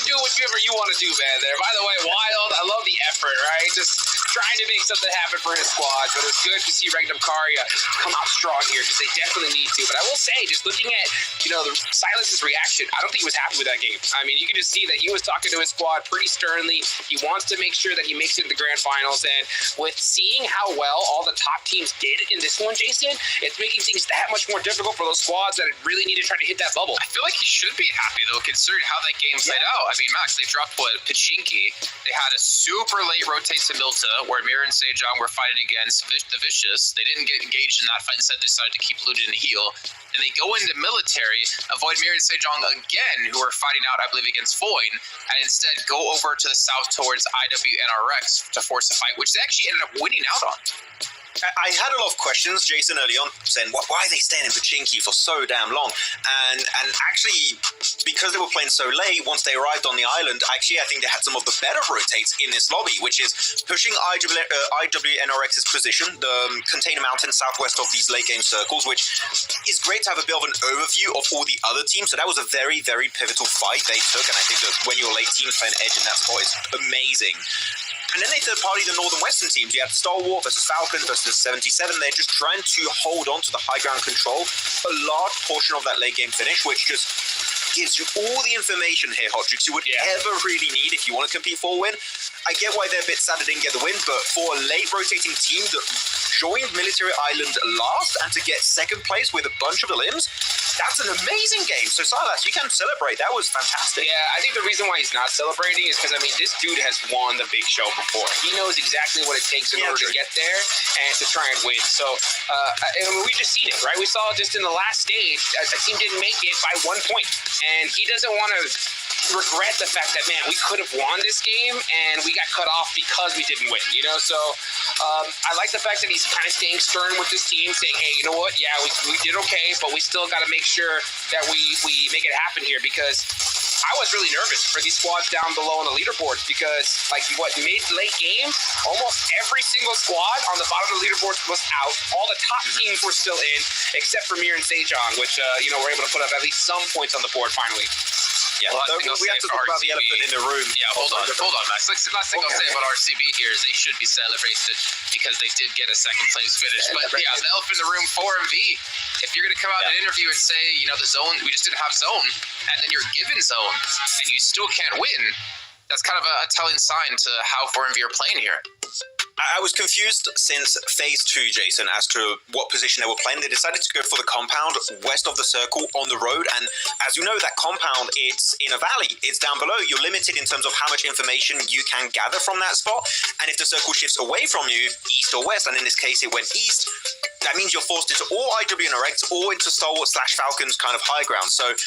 do whatever you want to do, man, there. By the way, Wild, I love the effort, right? Just trying to make something happen for his squad, but it's good to see Regnum Karya come out strong here because they definitely need to. But I will say, just looking at, the Silas's reaction, I don't think he was happy with that game. I mean, you can just see that he was talking to his squad pretty sternly. He wants to make sure that he makes it to the Grand Finals, and with seeing how well all the top teams did in this one, Jason, it's making things that much more difficult for those squads that really need to try to hit that bubble. I feel like he should be happy, though, considering how that game played out. I mean, Max, they dropped, Pachinki. They had a super late rotate to Milta, where Mir and Sejong were fighting against the Vicious. They didn't get engaged in that fight, instead they decided to keep looted and heal. And they go into military, avoid Mir and Sejong again, who are fighting out, I believe, against Foyne, and instead go over to the south towards IWNRX to force a fight, which they actually ended up winning out on. I had a lot of questions, Jason, early on, saying why are they staying in Pachinki for so damn long? And actually, because they were playing so late, once they arrived on the island, I think they had some of the better rotates in this lobby, which is pushing IWNRX's position, the container mountain southwest of these late game circles, which is great to have a bit of an overview of all the other teams. So that was a very, very pivotal fight they took, and I think that when your late team play an edge in that spot is amazing. And then they third-party the Northern Western teams. You had Star Wars versus Falcon versus 77. They're just trying to hold on to the high ground control. A large portion of that late game finish, which just gives you all the information here, Hotchix, you would ever really need if you want to compete for a win. I get why they're a bit sad they didn't get the win, but for a late rotating team that joined Military Island last and to get second place with a bunch of the limbs, that's an amazing game. So Silas, you can celebrate. That was fantastic. Yeah, I think the reason why he's not celebrating is because, this dude has won the big show before. He knows exactly what it takes in order to get there and to try and win. So we just seen it, right? We saw just in the last stage, a team didn't make it by 1 point. And he doesn't want to regret the fact that, man, we could have won this game and we got cut off because we didn't win, So I like the fact that he's kind of staying stern with this team, saying, hey, you know what? Yeah, we did okay, but we still got to make sure that we make it happen here, because I was really nervous for these squads down below on the leaderboards, because mid-late game, almost every single squad on the bottom of the leaderboards was out. All the top teams were still in, except for Mir and Sejong, which were able to put up at least some points on the board finally. Yeah, we have to talk about the elephant in the room. Yeah, hold on, Max. Last thing I'll say about RCB here is they should be celebrated because they did get a second place finish. But the elephant in the room, 4MV. If you're going to come out in an interview and say, the zone, we just didn't have zone, and then you're given zone, and you still can't win, that's kind of a telling sign to how 4MV are playing here. I was confused since phase 2, Jason, as to what position they were playing. They decided to go for the compound west of the circle on the road. And as you know, that compound, it's in a valley. It's down below. You're limited in terms of how much information you can gather from that spot. And if the circle shifts away from you, east or west, and in this case it went east, that means you're forced into all IWNRX or into Star Wars / Falcons kind of high ground. So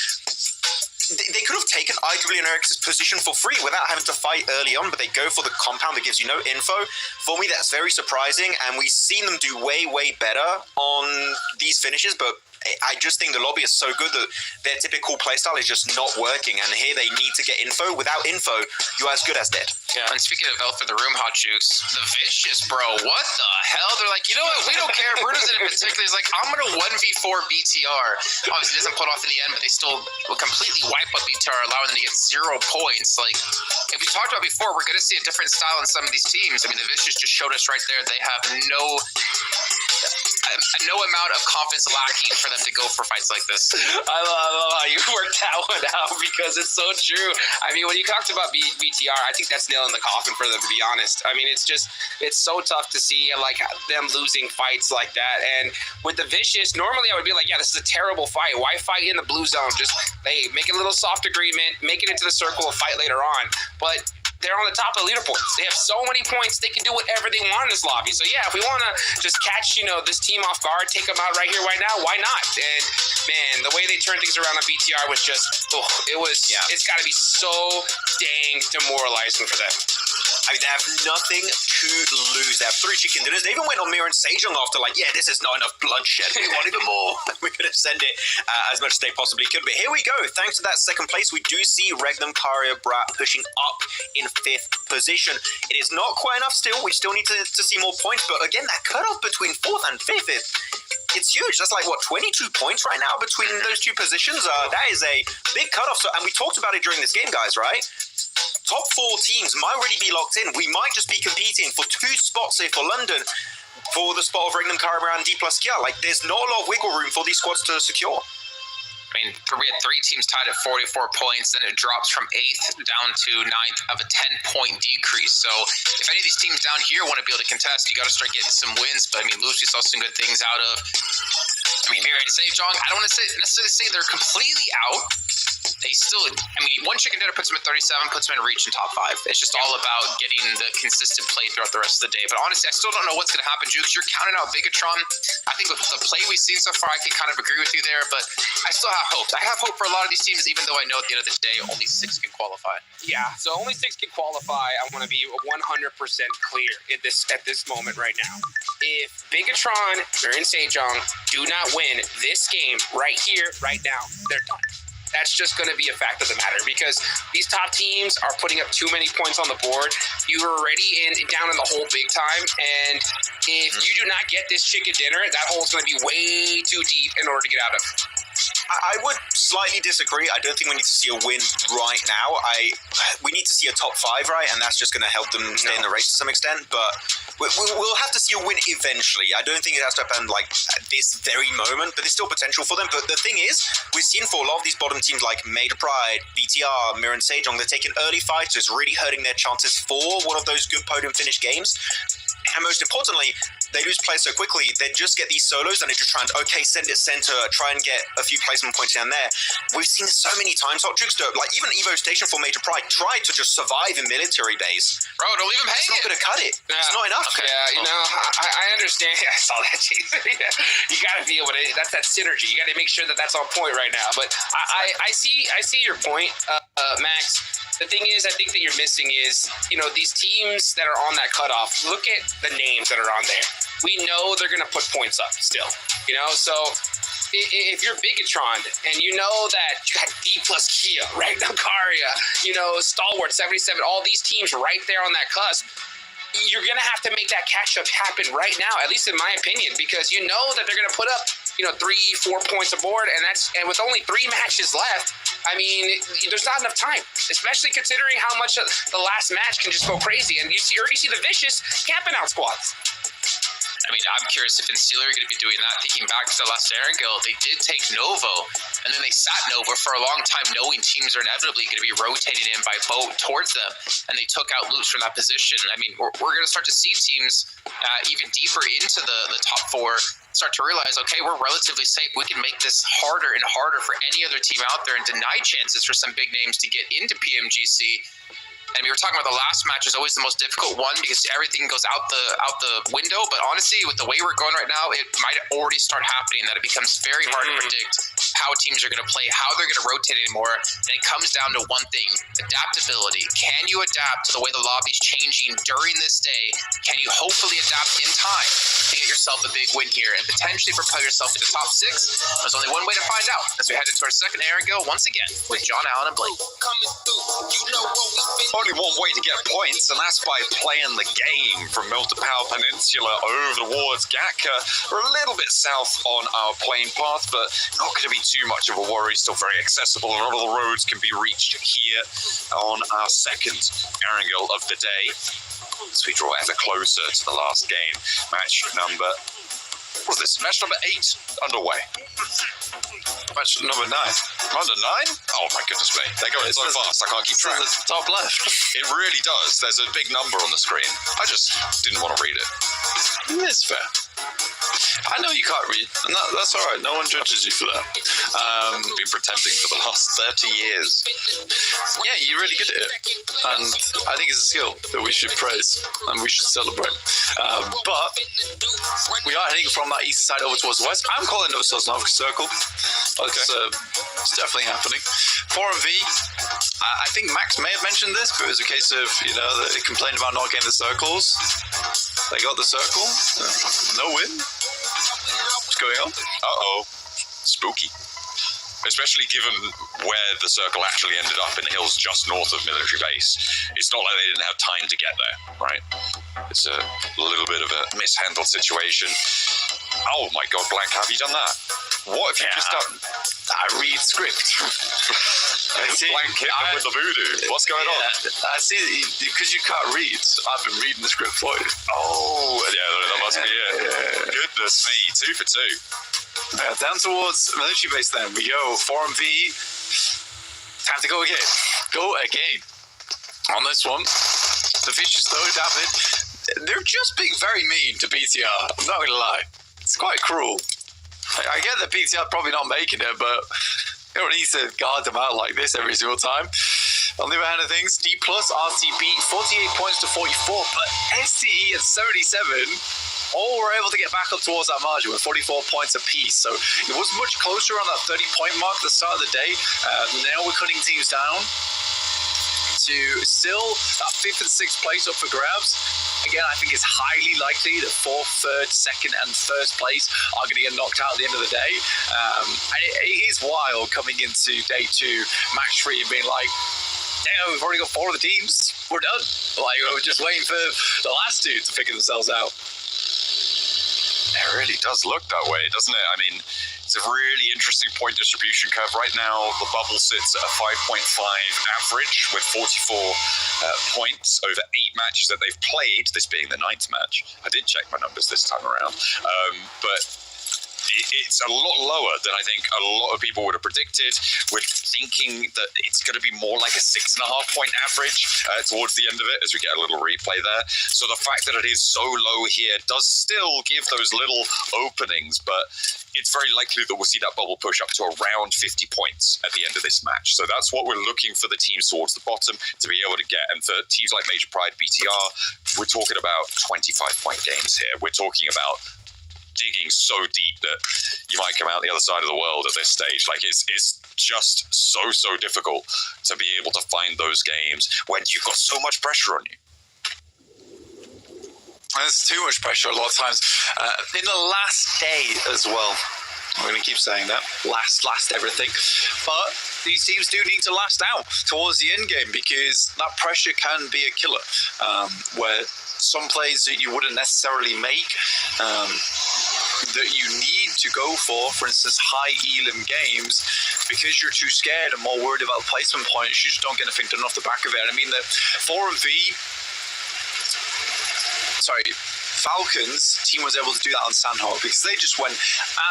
they could have taken IWNRX's position for free without having to fight early on, but they go for the compound that gives you no info. For me, that's very surprising, and we've seen them do way, way better on these finishes, but I just think the lobby is so good that their typical playstyle is just not working, and here they need to get info. Without info, you're as good as dead. Yeah, and speaking of Elf in the Room, Hot Jukes, the Vicious, bro, what the hell? They're like, you know what, we don't care. Bruno's in particular. He's like, I'm going to 1v4 BTR. Obviously, it doesn't put off in the end, but they still will completely wipe up BTR, allowing them to get 0 points. Like, if we talked about before, we're going to see a different style in some of these teams. The Vicious just showed us right there they have no amount of confidence lacking for them to go for fights like this. I love how you worked that one out, because it's so true. When you talked about BTR, I think that's nail in the coffin for them, to be honest. It's so tough to see them losing fights like that. And with the Vicious, normally I would be like, yeah, this is a terrible fight. Why fight in the blue zone? Just, hey, make a little soft agreement, make it into the circle, of fight later on. But they're on the top of the leaderboards. They have so many points. They can do whatever they want in this lobby. So yeah, if we want to just catch, this team off guard, take them out right here, right now, why not? And man, the way they turned things around on BTR was just, it's got to be so dang demoralizing for them. I mean, they have nothing to lose. They have 3 chicken dinners. They even went on Mir and Sejong after, this is not enough bloodshed. We want even more. We're going to send it as much as they possibly could. But here we go. Thanks to that second place, we do see Regnum Karia Brat pushing up in 5th position. It is not quite enough still. We still need to see more points. But again, that cutoff between 4th and 5th it's huge. That's 22 points right now between those 2 positions. That is a big cutoff. And we talked about it during this game, guys, right? Top 4 teams might already be locked in. We might just be competing for 2 spots here for London for the spot of Regnum Karabara and D plus Kia. There's not a lot of wiggle room for these squads to secure. I mean, we had 3 teams tied at 44 points, then it drops from 8th down to 9th of a 10-point decrease. So if any of these teams down here want to be able to contest, you got to start getting some wins. But I mean, Lucy saw some good things out of. I mean, Mir and Sejong, I don't want to necessarily say they're completely out. They still, one chicken dinner puts them at 37, puts them in reach in top 5. It's just all about getting the consistent play throughout the rest of the day. But honestly, I still don't know what's going to happen, Jukes. You're counting out Bigatron. I think with the play we've seen so far, I can kind of agree with you there. But I still have hope. I have hope for a lot of these teams, even though I know at the end of the day, only 6 can qualify. Yeah, so only 6 can qualify. I want to be 100% clear at this moment right now. If Bigatron or Sejong do not win this game right here, right now, they're done. That's just going to be a fact of the matter because these top teams are putting up too many points on the board. You are already down in the hole big time, and if you do not get this chicken dinner, that hole's going to be way too deep in order to get out of. I would slightly disagree. I don't think we need to see a win right now. We need to see a top 5, right? And that's just going to help them stay in the race to some extent. But we'll have to see a win eventually. I don't think it has to happen at this very moment, but there's still potential for them. But the thing is, we've seen for a lot of these bottom teams like Major Pride, BTR, Mir and Sejong, they're taking early fights, just really hurting their chances for one of those good podium finish games. And most importantly, they lose players so quickly, they just get these solos and they're just trying to, send it center, try and get a few placement points down there. We've seen this so many times. Hot Jukes, even Evo Station for Major Pride tried to just survive in military base. Bro, don't leave him hanging. It's not going to cut it. Yeah. It's not enough. Yeah, I understand. I saw that, Jason. You got to be able to, that's that synergy. You got to make sure that that's on point right now. But I see your point, Max. The thing is, I think that you're missing is, these teams that are on that cutoff, look at the names that are on there. We know they're going to put points up still, so if you're Bigatron and you know that you got D plus Kia, Regnum Karia, Stalwart 77, all these teams right there on that cusp, you're going to have to make that catch-up happen right now, at least in my opinion, because you know that they're going to put up 3-4 points aboard, and with only 3 matches left, there's not enough time, especially considering how much the last match can just go crazy, and you already see the Vicious camping out squads. I'm curious if Instealer are going to be doing that. Thinking back to the last Erangel, they did take Novo, and then they sat Novo for a long time, knowing teams are inevitably going to be rotating in by boat towards them, and they took out Loops from that position. We're going to start to see teams even deeper into the top 4 start to realize, okay, we're relatively safe. We can make this harder and harder for any other team out there and deny chances for some big names to get into PMGC. We were talking about the last match is always the most difficult one because everything goes out the window. But honestly, with the way we're going right now, it might already start happening that it becomes very hard to predict how teams are going to play, how they're going to rotate anymore. And it comes down to one thing: adaptability. Can you adapt to the way the lobby's changing during this day? Can you hopefully adapt in time to get yourself a big win here and potentially propel yourself into top 6? There's only one way to find out as we head into our second Erangel once again with John Allen and Blake. Only one way to get points, and that's by playing the game from Milta-Power Peninsula over towards Gatka. We're a little bit south on our plane path, but not going to be too much of a worry. Still very accessible, and all the roads can be reached here on our second Erangel of the day. As we draw ever closer to the last game, match number... What is this? Match number 8 underway. Match number 9. Under 9? Oh my goodness me. They're going so fast, I can't keep track. It's top left. It really does. There's a big number on the screen. I just didn't want to read it. It's fair. I know you can't read, and that's all right. No one judges you for that. Been pretending for the last 30 years. Yeah, you're really good at it, and I think it's a skill that we should praise and we should celebrate. But we are heading from that east side over towards the west. I'm calling it a Sosnovka circle. It's definitely happening. 4MV, I think Max may have mentioned this, but it was a case of, they complained about not getting the circles. They got the circle. No win. What's going on? Uh-oh. Spooky. Especially given where the circle actually ended up in the hills just north of military base. It's not like they didn't have time to get there, right? It's a little bit of a mishandled situation. Oh my god, Blank, have you done that? What have you just done? I read script. Blank hit them with the voodoo. What's going on? I see, because you can't read, I've been reading the script for you. Oh, yeah, that must be it. Yeah. Goodness me, 2 for 2. Yeah, down towards military base then we go. 4MV, time to go again. Go again. On this one, the vicious though, David, they're just being very mean to BTR. I'm not going to lie. It's quite cruel. I get that BTR probably not making it, but you don't need to guard them out like this every single time. On the other hand of things, D plus RCB 48 points to 44, but SCE at 77. All were able to get back up towards that margin with 44 points apiece. So it was much closer on that 30-point mark at the start of the day. Now we're cutting teams down to still that 5th and 6th place up for grabs. Again, I think it's highly likely that 4th, 3rd, 2nd, and 1st place are going to get knocked out at the end of the day. And it is wild coming into day 2, match 3, and being like, damn, we've already got 4 of the teams. We're done. Like, we're just waiting for the last 2 to figure themselves out. It really does look that way, doesn't it? I mean, it's a really interesting point distribution curve. Right now, the bubble sits at a 5.5 average with 44 points over 8 matches that they've played, this being the 9th match. I did check my numbers this time around. But it's a lot lower than I think a lot of people would have predicted. We're thinking that it's going to be more like a 6.5 point average towards the end of it as we get a little replay there. So the fact that it is so low here does still give those little openings, but it's very likely that we'll see that bubble push up to around 50 points at the end of this match. So that's what we're looking for the teams towards the bottom to be able to get. And for teams like Major Pride, BTR, we're talking about 25-point games here. We're talking about digging so deep that you might come out the other side of the world at this stage. Like, it's just so difficult to be able to find those games when you've got so much pressure on you. There's too much pressure a lot of times. In the last day as well. I'm going to keep saying that. Last everything. But these teams do need to last out towards the end game, because that pressure can be a killer. Where some plays that you wouldn't necessarily make, that you need to go for instance, high elim games, because you're too scared and more worried about placement points, you just don't get anything done off the back of it. I mean, the Falcons team was able to do that on Sandhawk because they just went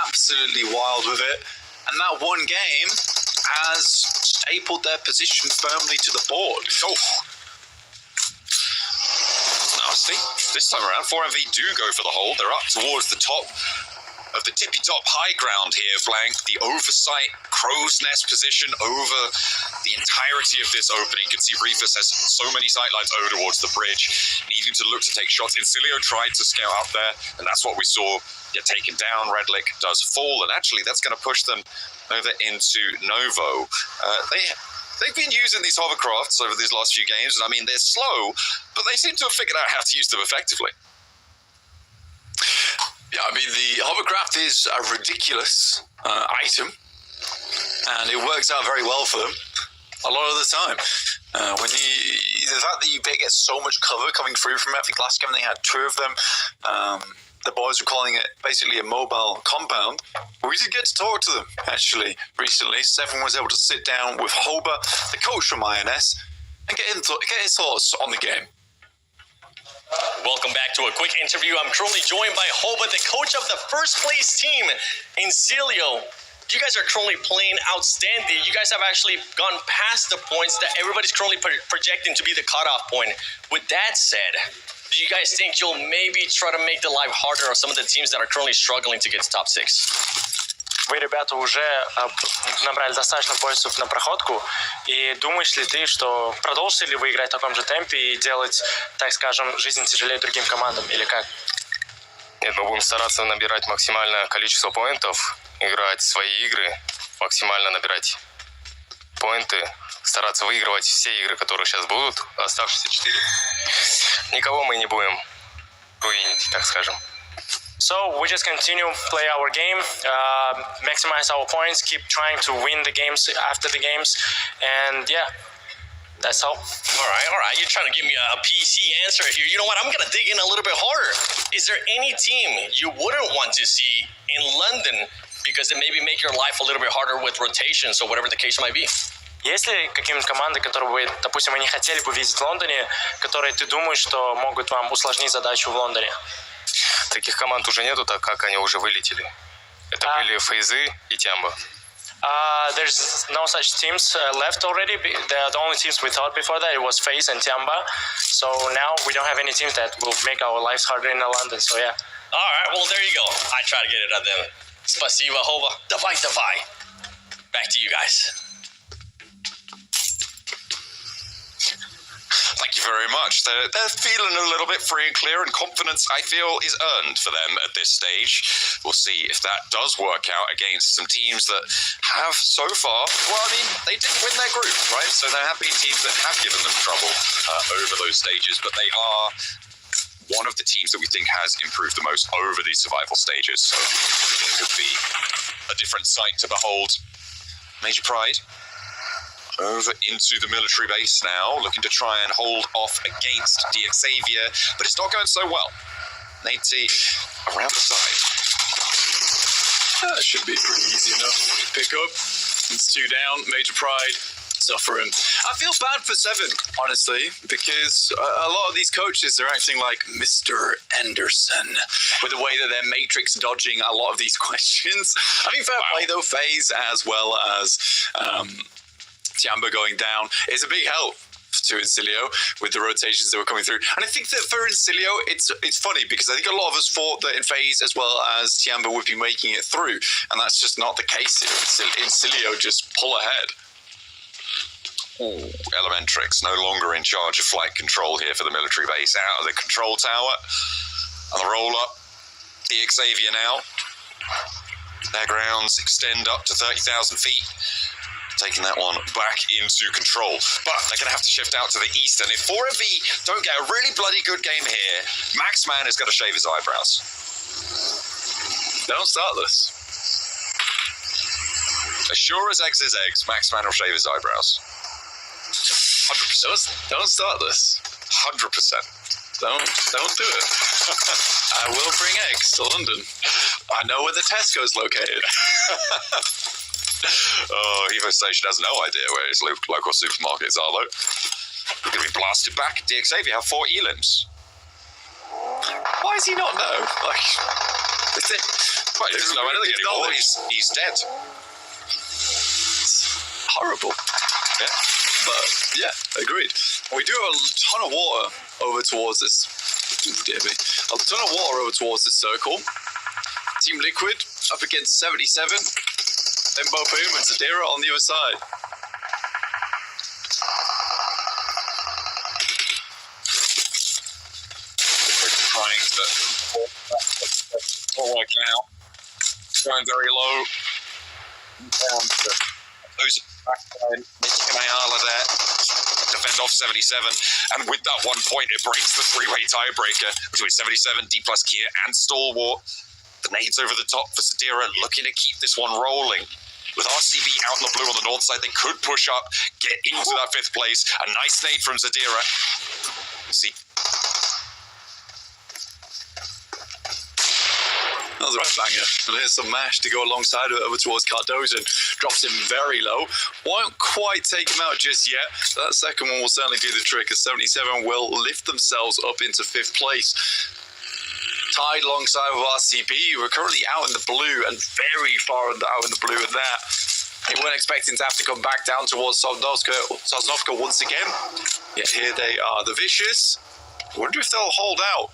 absolutely wild with it, and that one game has stapled their position firmly to the board. Nasty. This time around, 4MV do go for the hold. They're up towards the top of the tippy-top high ground here, Blank. The oversight crow's nest position over the entirety of this opening. You can see Reefus has so many sightlines over towards the bridge, needing to look to take shots. Incilio tried to scout up there, and that's what we saw get taken down. Redlick does fall, and actually that's going to push them over into Novo. They've been using these hovercrafts over these last few games, and I mean, they're slow, but they seem to have figured out how to use them effectively. Yeah, I mean, the hovercraft is a ridiculous item, and it works out very well for them a lot of the time. When the fact that you get so much cover coming through from it, I think last game they had 2 of them. The boys were calling it basically a mobile compound. We did get to talk to them, actually, recently. Stefan was able to sit down with Hoba, the coach from INS, and get his thoughts on the game. Welcome back to a quick interview. I'm currently joined by Hoba, the coach of the first place team in Celio. You guys are currently playing outstanding. You guys have actually gone past the points that everybody's currently projecting to be the cutoff point. With that said, do you guys think you'll maybe try to make the life harder on some of the teams that are currently struggling to get to top 6? Вы, ребята, уже набрали достаточно поинтов на проходку, и думаешь ли ты, что продолжите ли вы играть в таком же темпе и делать, так скажем, жизнь тяжелее другим командам, или как? Нет, мы будем стараться набирать максимальное количество поинтов, играть свои игры, максимально набирать поинты, стараться выигрывать все игры, которые сейчас будут, оставшиеся 4. Никого мы не будем руинить, так скажем. So we just continue play our game, maximize our points, keep trying to win the games after the games, and yeah, that's all. All right. You're trying to give me a PC answer here. You know what? I'm going to dig in a little bit harder. Is there any team you wouldn't want to see in London because it maybe make your life a little bit harder with rotations or whatever the case might be? Есть ли какие-нибудь команды, которые вы, допустим, вы не хотели бы видеть в Лондоне, которые ты думаешь, что могут вам усложнить задачу в Лондоне? Таких команд уже нету, так как они уже вылетели. Это были Фейзы и Тямба. There's no such teams left already. The only teams we thought before that it was FaZe and Tiamba. So now we don't have any teams that will make our lives harder in London. So yeah. All right. Well, there you go. I try to get it out there. Spasiba, Hova. Davai. Back to you guys. Thank you very much. They're feeling a little bit free and clear, and confidence, I feel, is earned for them at this stage. We'll see if that does work out against some teams that have so far, well, I mean, they didn't win their group, right? So there have been teams that have given them trouble over those stages, but they are one of the teams that we think has improved the most over these survival stages. So it could be a different sight to behold. Major Pride over into the military base now, looking to try and hold off against DXavier, but it's not going so well. Nate around the side. That should be pretty easy enough to pick up. It's 2 down, Major Pride suffering. I feel bad for Seven, honestly, because a lot of these coaches are acting like Mr. Anderson with the way that they're matrix dodging a lot of these questions. I mean, fair play though, FaZe as well as Tiamba going down is a big help to Incilio with the rotations that were coming through. And I think that for Incilio, it's funny because I think a lot of us thought that in FaZe as well as Tiamba would be making it through, and that's just not the case here. Incilio just pull ahead. Elementrix no longer in charge of flight control here for the military base. Out of the control tower and the roll up. DXavier now. Their grounds extend up to 30,000 feet. Taking that one back into control. But they're going to have to shift out to the east. And if 4MV don't get a really bloody good game here, Maxman is going to shave his eyebrows. Don't start this. As sure as eggs is eggs, Maxman will shave his eyebrows. 100%. Don't start this. 100%. Don't do it. I will bring eggs to London. I know where the Tesco's located. Oh, Evo Station has no idea where his local supermarkets are, though. We're going to be blasted back. DXavier have 4 elims. Why does he not know? Like, well, he doesn't know anything anymore. He's dead. It's horrible. Yeah. But, yeah, agreed. We do have a ton of water over towards this. Dear me. A ton of water over towards this circle. Team Liquid up against 77. Then Bo Boom and Zadira on the other side. Trying to work out. Going very low. Down to losing backside. Making Ayala there. Defend off 77. And with that 1 point, it breaks the 3-way tiebreaker between 77, D plus Kier, and Stalwart. The nades over the top for Zadira, looking to keep this one rolling. With RCB out in the blue on the north side, they could push up, get into that 5th place. A nice nade from Zadira. See. That was a right banger. And here's some mash to go alongside of it over towards Cardozo. Drops him very low. Won't quite take him out just yet. That second one will certainly do the trick, as 77 will lift themselves up into 5th place. Tied alongside with RCB, who are currently out in the blue and very far out in the blue at that. They weren't expecting to have to come back down towards Sosnovka once again. Yet here they are. The Vicious Wonder if they'll hold out.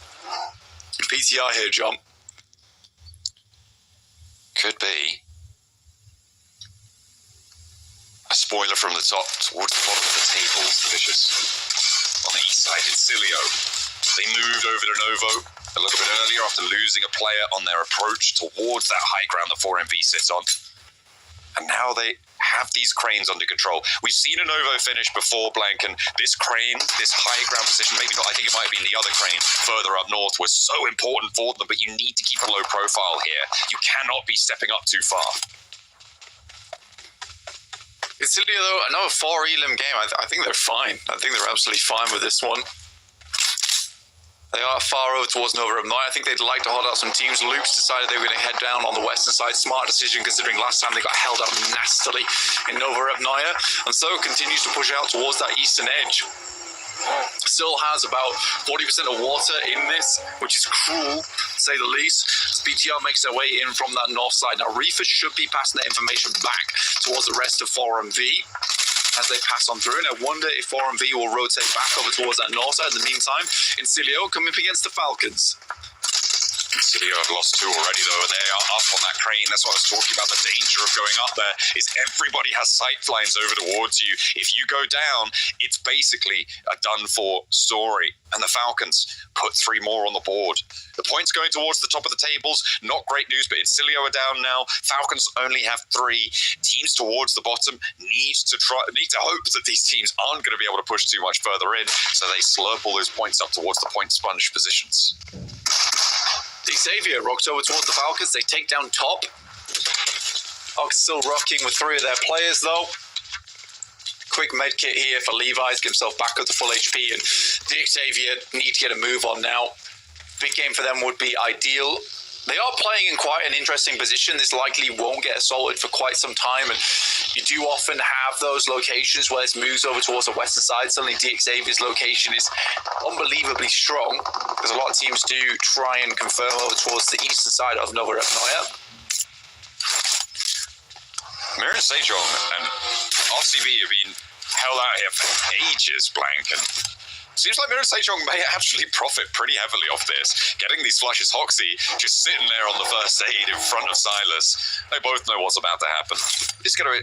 PTR here, John. Could be. A spoiler from the top towards the bottom of the tables, the Vicious. On the east side, Incilio. They moved over to Novo a little bit earlier after losing a player on their approach towards that high ground that 4MV sits on. And now they have these cranes under control. We've seen a Novo finish before, Blank, and this crane, this high ground position, maybe not, I think it might have been the other crane further up north, was so important for them, but you need to keep a low profile here. You cannot be stepping up too far. Incilio, though, another 4 elim game. I think they're fine. I think they're absolutely fine with this one. They are far over towards Nova Up 9. I think they'd like to hold out some teams. Loops decided they were going to head down on the western side. Smart decision considering last time they got held up nastily in Nova Up 9. And so continues to push out towards that eastern edge. Still has about 40% of water in this, which is cruel, to say the least. As BTR makes their way in from that north side. Now, Reefer should be passing that information back towards the rest of 4MV as they pass on through. And I wonder if 4MV will rotate back over towards that north side. In the meantime, Incilio coming up against the Falcons. Incilio have lost 2 already, though, and they are up on that crane. That's what I was talking about. The danger of going up there is everybody has sight lines over towards you. If you go down, it's basically a done-for story. And the Falcons put 3 more on the board. The points going towards the top of the tables, not great news, but Incilio are down now. Falcons only have 3. Teams towards the bottom need to hope that these teams aren't going to be able to push too much further in, so they slurp all those points up towards the point sponge positions. Xavier rocks over towards the Falcons. They take down top. Falcons still rocking with 3 of their players, though. Quick med kit here for Levi's, get himself back up to full HP, and Xavier need to get a move on now. Big game for them would be ideal. They are playing in quite an interesting position. This likely won't get assaulted for quite some time, and you do often have those locations where this moves over towards the western side. Suddenly Xavier's location is unbelievably strong, because a lot of teams do try and confirm over towards the eastern side of Nova Repnoya. Mirren Sejong and RCB have been held out here for ages, Blank, and seems like Mirren Sejong may actually profit pretty heavily off this. Getting these flushes, Hoxie just sitting there on the first aid in front of Silas. They both know what's about to happen. Just going to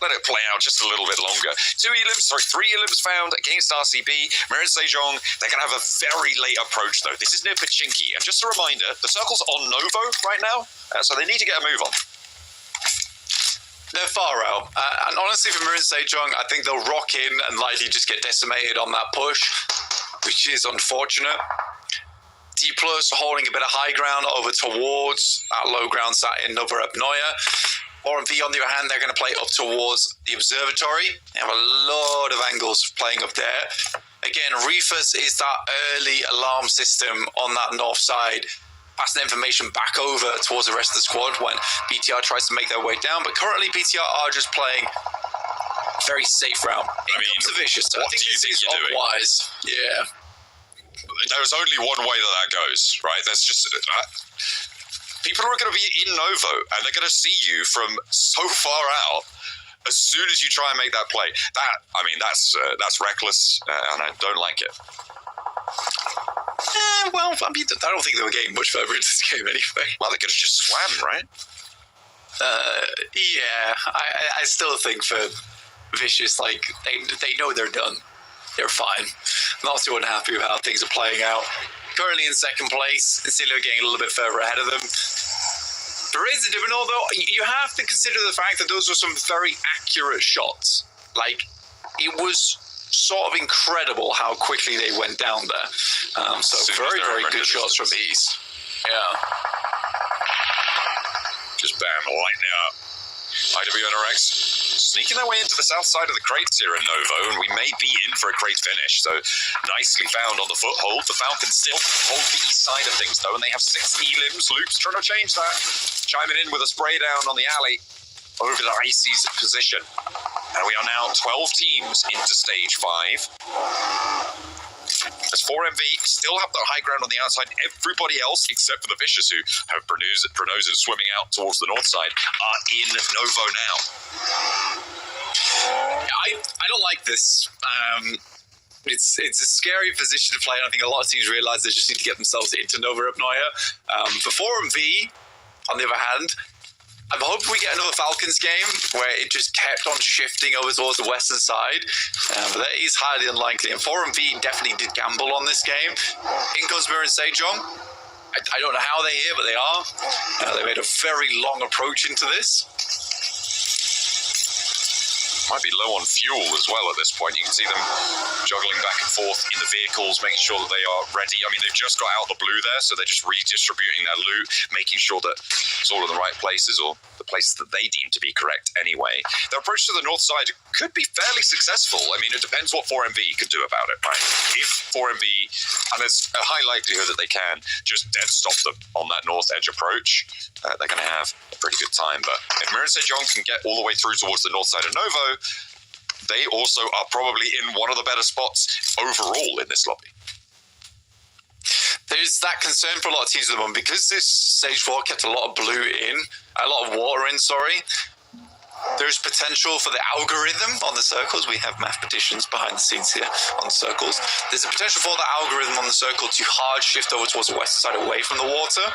let it play out just a little bit longer. 3 elims found against RCB. Mirren Sejong, they're going to have a very late approach, though. This is near Pachinki. And just a reminder, the circle's on Novo right now, so they need to get a move on. They're far out. And honestly, for Mirren Sejong, I think they'll rock in and likely just get decimated on that push, which is unfortunate. D Plus holding a bit of high ground over towards that low ground sat in Nova Repnoya. RMV, on the other hand, they're going to play up towards the observatory. They have a lot of angles playing up there. Again, Reefus is that early alarm system on that north side, passing information back over towards the rest of the squad when BTR tries to make their way down. But currently, BTR are just playing a very safe route. Comes to Vicious. I think this is unwise. Yeah. There's only one way that goes, right? There's just... people are going to be in Novo, and they're going to see you from so far out as soon as you try and make that play. That's reckless, and I don't like it. Well, I mean, I don't think they were getting much further into this game anyway. Well, they could have just swam, right? Yeah, I still think for Vicious, like, they know they're done. They're fine. Not too unhappy with how things are playing out. Currently in second place, Incilio getting a little bit further ahead of them. There is a different, although you have to consider the fact that those were some very accurate shots. Like, it was sort of incredible how quickly they went down there. So very, very good shots from East. Yeah. Just bam, lighting up. IWNRX sneaking their way into the south side of the crates here in Novo, and we may be in for a great finish. So nicely found on the foothold. The Falcons still hold the east side of things, though, and they have 6 elims. Loops trying to change that. Chiming in with a spray down on the alley over the Icy's position. And we are now 12 teams into stage 5. As 4MV still have the high ground on the outside, everybody else, except for the Vicious, who have Pronosin swimming out towards the north side, are in Novo now. I don't like this. it's a scary position to play, and I think a lot of teams realise they just need to get themselves into Nova Rybnoia. For 4MV, on the other hand, I'm hoping we get another Falcons game where it just kept on shifting over towards the western side, but that is highly unlikely. And 4MV definitely did gamble on this game. In comes Mirror and Sejong. I don't know how they're here, but they are. They made a very long approach into this. Might be low on fuel as well at this point. You can see them juggling back and forth in the vehicles, making sure that they are ready. I mean, they've just got out the blue there, so they're just redistributing their loot, making sure that it's all in the right places, or the places that they deem to be correct anyway. Their approach to the north side could be fairly successful. I mean, it depends what 4MV can do about it, right? If 4MV, and there's a high likelihood that they can, just dead stop them on that north edge approach, they're going to have a pretty good time. But if Mirror Sejong can get all the way through towards the north side of Novo, they also are probably in one of the better spots overall in this lobby. There's that concern for a lot of teams at the moment, because this stage 4 kept a lot of water in, there's potential for the algorithm on the circles. We have mathematicians behind the scenes here on the circles. There's a potential for the algorithm on the circle to hard shift over towards the western side away from the water,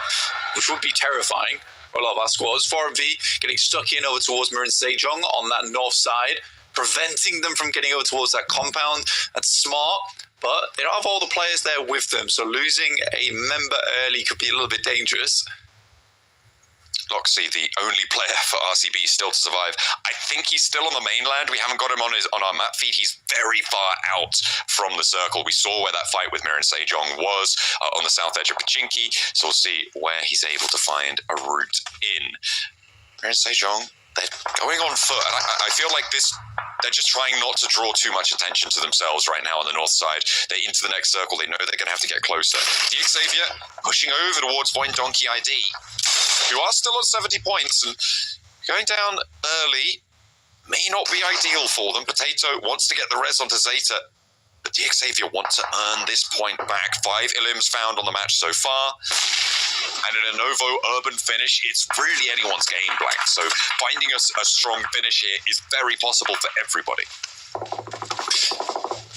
which would be terrifying for a lot of our squads. 4MV getting stuck in over towards Mirror and Sejong on that north side, preventing them from getting over towards that compound. That's smart, but they don't have all the players there with them, so losing a member early could be a little bit dangerous. Loxy, the only player for RCB still to survive. I think he's still on the mainland. We haven't got him on our map feed. He's very far out from the circle. We saw where that fight with Mirror and Sejong was on the south edge of Pachinki, so we'll see where he's able to find a route in. Mirror and Sejong, they're going on foot, and I feel like they're just trying not to draw too much attention to themselves right now on the north side. They're into the next circle. They know they're going to have to get closer. Xavier pushing over towards Void Donkey ID, who are still on 70 points, and going down early may not be ideal for them. Potato wants to get the res onto Zeta, but Xavier want to earn this point back. 5 Illims found on the match so far. And in a Novo urban finish, it's really anyone's game, Black. So finding a strong finish here is very possible for everybody.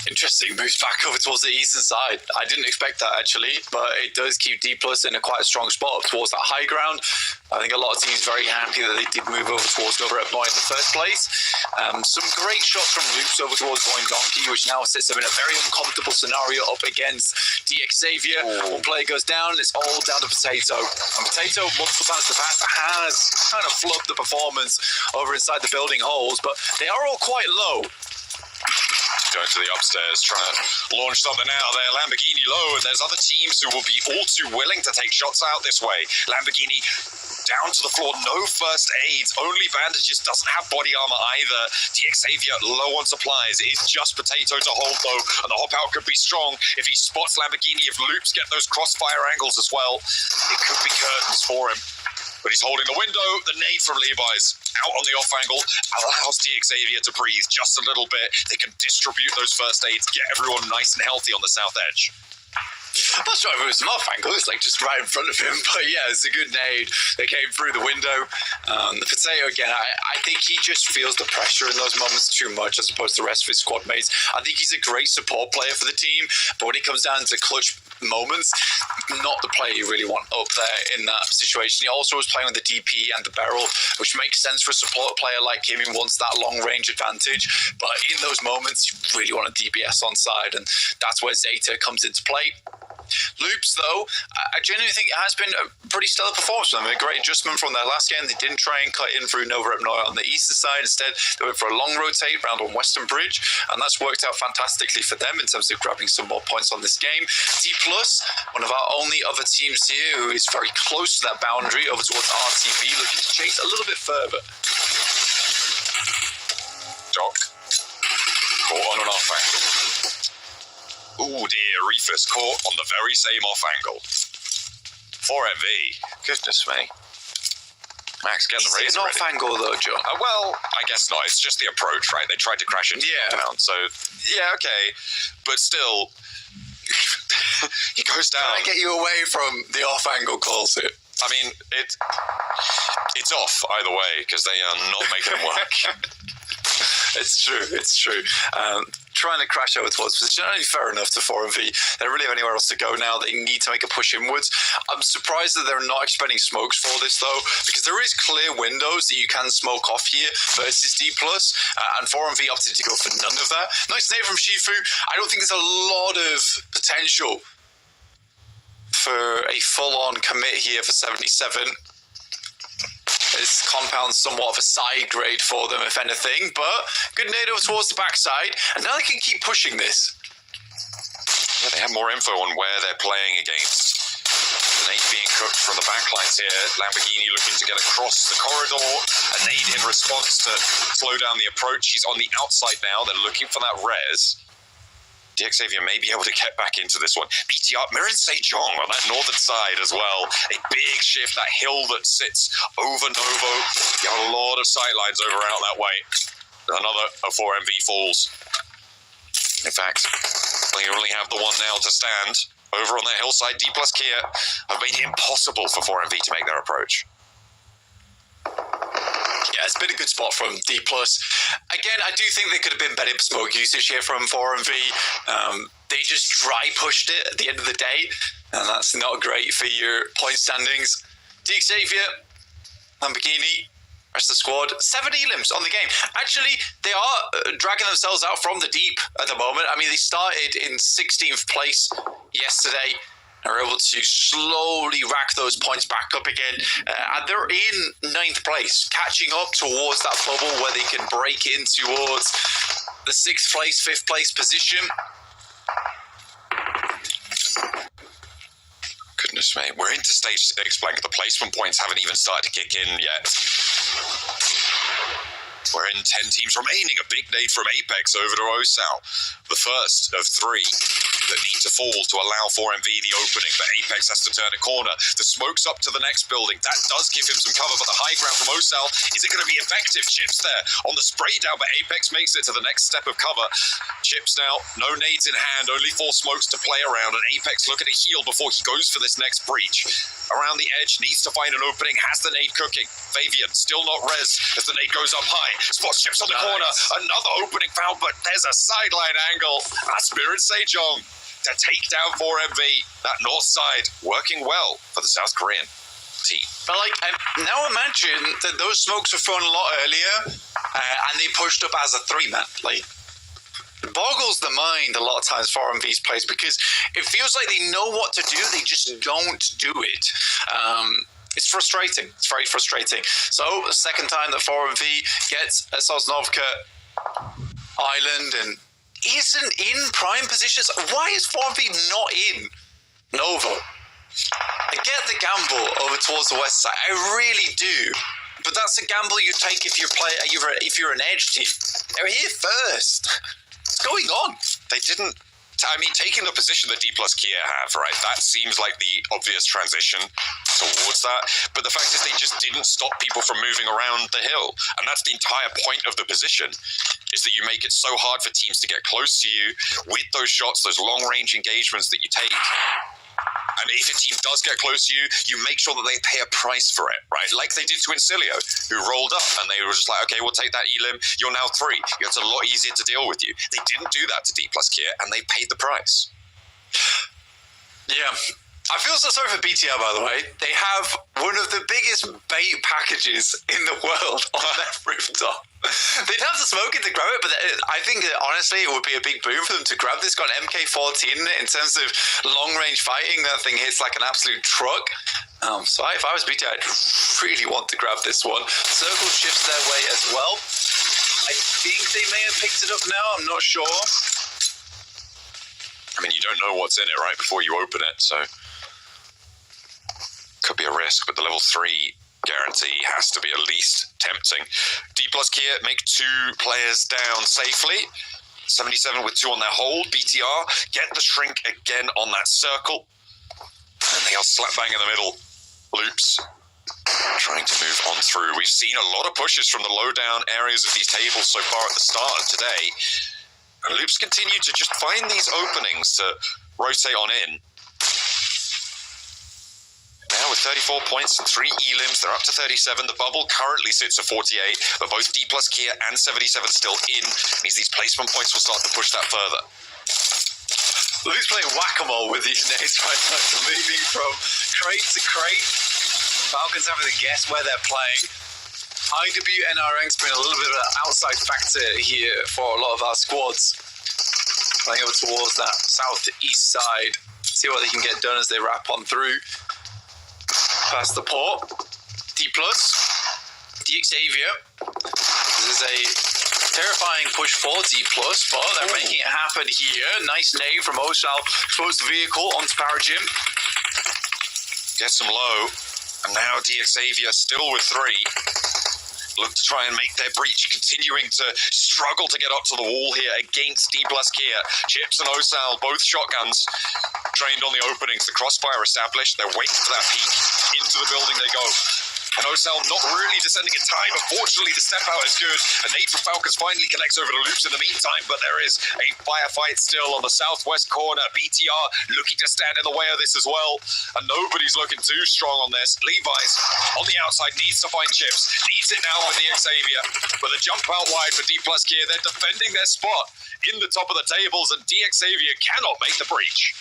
Interesting, moves back over towards the eastern side. I didn't expect that, actually, but it does keep D+ in a quite a strong spot up towards that high ground. I think a lot of teams very happy that they did move over towards Nova Rybnoia in the first place. Some great shots from Loops over towards Void Donkey, which now sits them in a very uncomfortable scenario up against Xavier. One player goes down, it's all down to Potato. And Potato, multiple times in the past, has kind of flubbed the performance over inside the building holes, but they are all quite low. Going to the upstairs, trying to launch something out there. Lamborghini low, and there's other teams who will be all too willing to take shots out this way. Lamborghini down to the floor, no first aids, only bandages, doesn't have body armor either. Xavier low on supplies. It is just Potato to hold though, and the hop out could be strong if he spots Lamborghini. If Loops get those crossfire angles as well, it could be curtains for him. But he's holding the window. The nade from Levi's out on the off angle allows Xavier to breathe just a little bit. They can distribute those first aids, get everyone nice and healthy on the south edge. I'm not sure if it was an off angle, it's like just right in front of him, but yeah, it's a good nade. They came through the window. The Potato, again, I think he just feels the pressure in those moments too much as opposed to the rest of his squad mates. I think he's a great support player for the team, but when it comes down to clutch moments, not the player you really want up there in that situation. He also was playing with the DP and the barrel, which makes sense for a support player like him who wants that long range advantage, but in those moments you really want a DPS on side, and that's where Zeta comes into play. Loops, though, I genuinely think it has been a pretty stellar performance for them. A great adjustment from their last game. They didn't try and cut in through Nova Rybnoia on the eastern side. Instead, they went for a long rotate round on Western Bridge, and that's worked out fantastically for them in terms of grabbing some more points on this game. D+, one of our only other teams here who is very close to that boundary over towards RCB, looking to chase a little bit further. Doc, caught on an off angle. Oh dear, Reefus caught on the very same off angle. 4MV, goodness me. Max, get the razor ready. Is it an off angle though, Joe? Well, I guess not. It's just the approach, right? They tried to crash into the down, so yeah, okay. But still, he goes down. Trying to get you away from the off angle calls here. I mean, it's off either way because they are not making him work. It's true. trying to crash over towards position. Only fair enough to 4MV. They don't really have anywhere else to go now. They need to make a push inwards. I'm surprised that they're not expending smokes for this, though, because there is clear windows that you can smoke off here versus D+, and 4MV opted to go for none of that. Nice nade from Shifu. I don't think there's a lot of potential for a full-on commit here for 77. This compound's somewhat of a side grade for them, if anything, but good nade over towards the backside, and now they can keep pushing this. Yeah, they have more info on where they're playing against. The nade being cooked from the backlines here. Lamborghini looking to get across the corridor. A nade in response to slow down the approach. He's on the outside now. They're looking for that res. DXavier may be able to get back into this one. BTR, Mirin Sejong on that northern side as well. A big shift, that hill that sits over Novo. You have a lot of sightlines over out that way. Another 4MV falls. In fact, they only have the one now to stand. Over on that hillside, D+ Kia have made it impossible for 4MV to make their approach. Yeah, it's been a good spot from D+. Again, I do think there could have been better smoke usage here from 4MV. They just dry pushed it at the end of the day, and that's not great for your point standings. DXavier, Lamborghini, rest of the squad, 7 elims on the game. Actually, they are dragging themselves out from the deep at the moment. I mean, they started in 16th place yesterday. Are able to slowly rack those points back up again, and they're in 9th place, catching up towards that bubble where they can break in towards the 6th place, 5th place position. Goodness me, we're into stage 6, Blank. The placement points haven't even started to kick in yet. We're in 10 teams remaining. A big nade from Apex over to Osal. The first of 3 that need to fall to allow 4MV the opening, but Apex has to turn a corner. The smoke's up to the next building. That does give him some cover, but the high ground from Osal, is it going to be effective? Chips there on the spray down, but Apex makes it to the next step of cover. Chips now, no nades in hand, only 4 smokes to play around, and Apex looking to heal before he goes for this next breach. Around the edge, needs to find an opening, has the nade cooking. Fabian, still not res, as the nade goes up high. Spots Chips on the corner, another opening found, but there's a sideline angle. That's Mirin Sejong to take down 4MV. That north side working well for the South Korean team. But now imagine that those smokes were thrown a lot earlier, and they pushed up as a 3-man. It boggles the mind a lot of times 4MV's plays, because it feels like they know what to do, they just don't do it. It's frustrating. It's very frustrating. So, the second time that 4MV gets a Sosnovka Island and isn't in prime positions. Why is 4MV not in Novo? I get the gamble over towards the west side. I really do. But that's a gamble you take if you're an edge team. They're here first. What's going on? They didn't. I mean, taking the position that D+ Kia have, right, that seems like the obvious transition towards that. But the fact is they just didn't stop people from moving around the hill. And that's the entire point of the position, is that you make it so hard for teams to get close to you with those shots, those long-range engagements that you take. And if a team does get close to you, you make sure that they pay a price for it, right? Like they did to Incilio, who rolled up and they were just like, okay, we'll take that elim. You're now 3. It's a lot easier to deal with you. They didn't do that to D+ Kia, and they paid the price. Yeah. I feel so sorry for BTR, by the way. They have one of the biggest bait packages in the world on their rooftop. They'd have to smoke it to grab it, but I think that honestly it would be a big boom for them to grab this. Got an MK14 in terms of long-range fighting. That thing hits like an absolute truck. So if I was BTR, I'd really want to grab this one. Circle shifts their way as well. I think they may have picked it up now. I'm not sure. I mean, you don't know what's in it, right, before you open it, so could be a risk, but the level 3 guarantee has to be at least tempting. D+ Kia make 2 players down safely. 77 with 2 on their hold. BTR get the shrink again on that circle. And they are slap bang in the middle. Loops trying to move on through. We've seen a lot of pushes from the low down areas of these tables so far at the start of today. And Loops continue to just find these openings to rotate on in. Now with 34 points and 3 elims. They're up to 37. The bubble currently sits at 48, but both D plus Kia and 77 still in. Means these placement points will start to push that further. Who's playing whack-a-mole with these nades right now? So moving from crate to crate. Falcons having to guess where they're playing. IWNRX's been a little bit of an outside factor here for a lot of our squads. Playing over towards that southeast side. See what they can get done as they wrap on through. Past the port. D+. Xavier. This is a terrifying push for D+, but they're making it happen here. Nice nade from Osal. Throws the vehicle onto Paragym. Gets them low. And now Xavier still with 3. Look to try and make their breach, continuing to struggle to get up to the wall here against D plus Kia. Chips and Osal, both shotguns, trained on the openings. The crossfire established. They're waiting for that peek. Into the building they go. And Osal not really descending in time, but fortunately the step out is good. A nade from Falcons finally connects over the loops in the meantime, but there is a firefight still on the southwest corner. BTR looking to stand in the way of this as well. And nobody's looking too strong on this. Levi's on the outside, needs to find Chips. Needs it now with the Xavier. But the jump out wide for D plus Kia. They're defending their spot in the top of the tables, and Xavier cannot make the breach.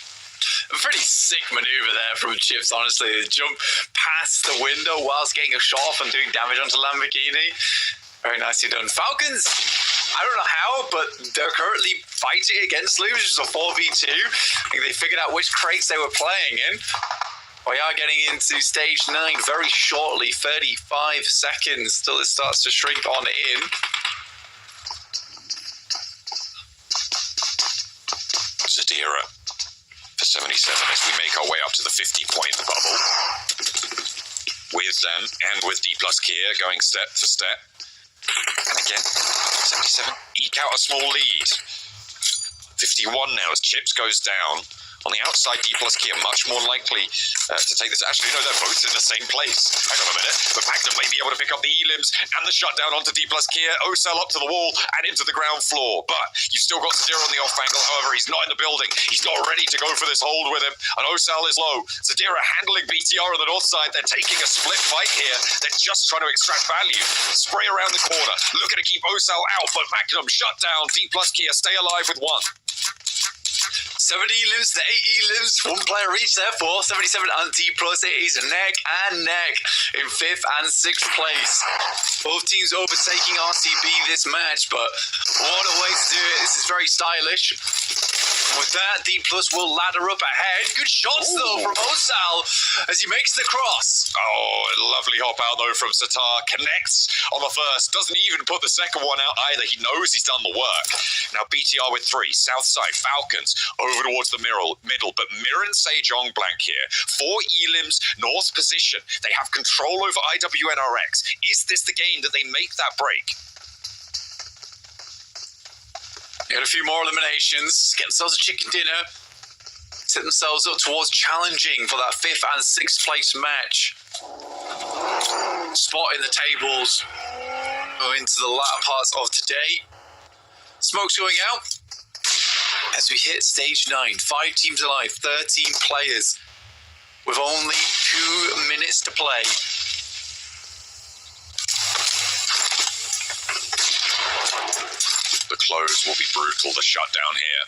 A pretty sick maneuver there from Chips, honestly. Jump past the window whilst getting a shot off and doing damage onto Lamborghini. Very nicely done. Falcons, I don't know how, but they're currently fighting against loops, which is a 4v2. I think they figured out which crates they were playing in. We are getting into stage 9 very shortly, 35 seconds till it starts to shrink on in. Zadira for 77 as we make our way up to the 50-point bubble. With them and with D plus Kia going step for step. And again, 77 eke out a small lead. 51 now as Chips goes down. On the outside, D plus Kia much more likely to take this. Actually, no, they're both in the same place. Hang on a minute. But Magnum may be able to pick up the elims and the shutdown onto D plus Kia. Osal up to the wall and into the ground floor. But you've still got Zadira on the off angle. However, he's not in the building. He's not ready to go for this hold with him. And Osal is low. Zadira handling BTR on the north side. They're taking a split fight here. They're just trying to extract value. Spray around the corner. Looking to keep Osal out. But Magnum shut down. D plus Kia stay alive with 1. 70 elims to 8 elims, 1 player each there for 77 and D plus. It is neck and neck in 5th and 6th place. Both teams overtaking RCB this match, but what a way to do it. This is very stylish. With that, D plus will ladder up ahead. Good shots though from Osal as he makes the cross. Oh, lovely hop out though from Satar. Connects on the first. Doesn't even put the second one out either. He knows he's done the work. Now BTR with 3. South side, Falcons over towards the middle. But Mirren Sejong blank here. 4 elims, north position. They have control over IWNRX. Is this the game that they make that break? Got a few more eliminations. Get themselves a chicken dinner. Set themselves up towards challenging for that 5th and 6th place match. Spot in the tables. Go into the latter parts of today. Smoke's going out. As we hit stage 9, 5 teams alive, 13 players. With only 2 minutes to play. The close will be brutal, the shutdown here.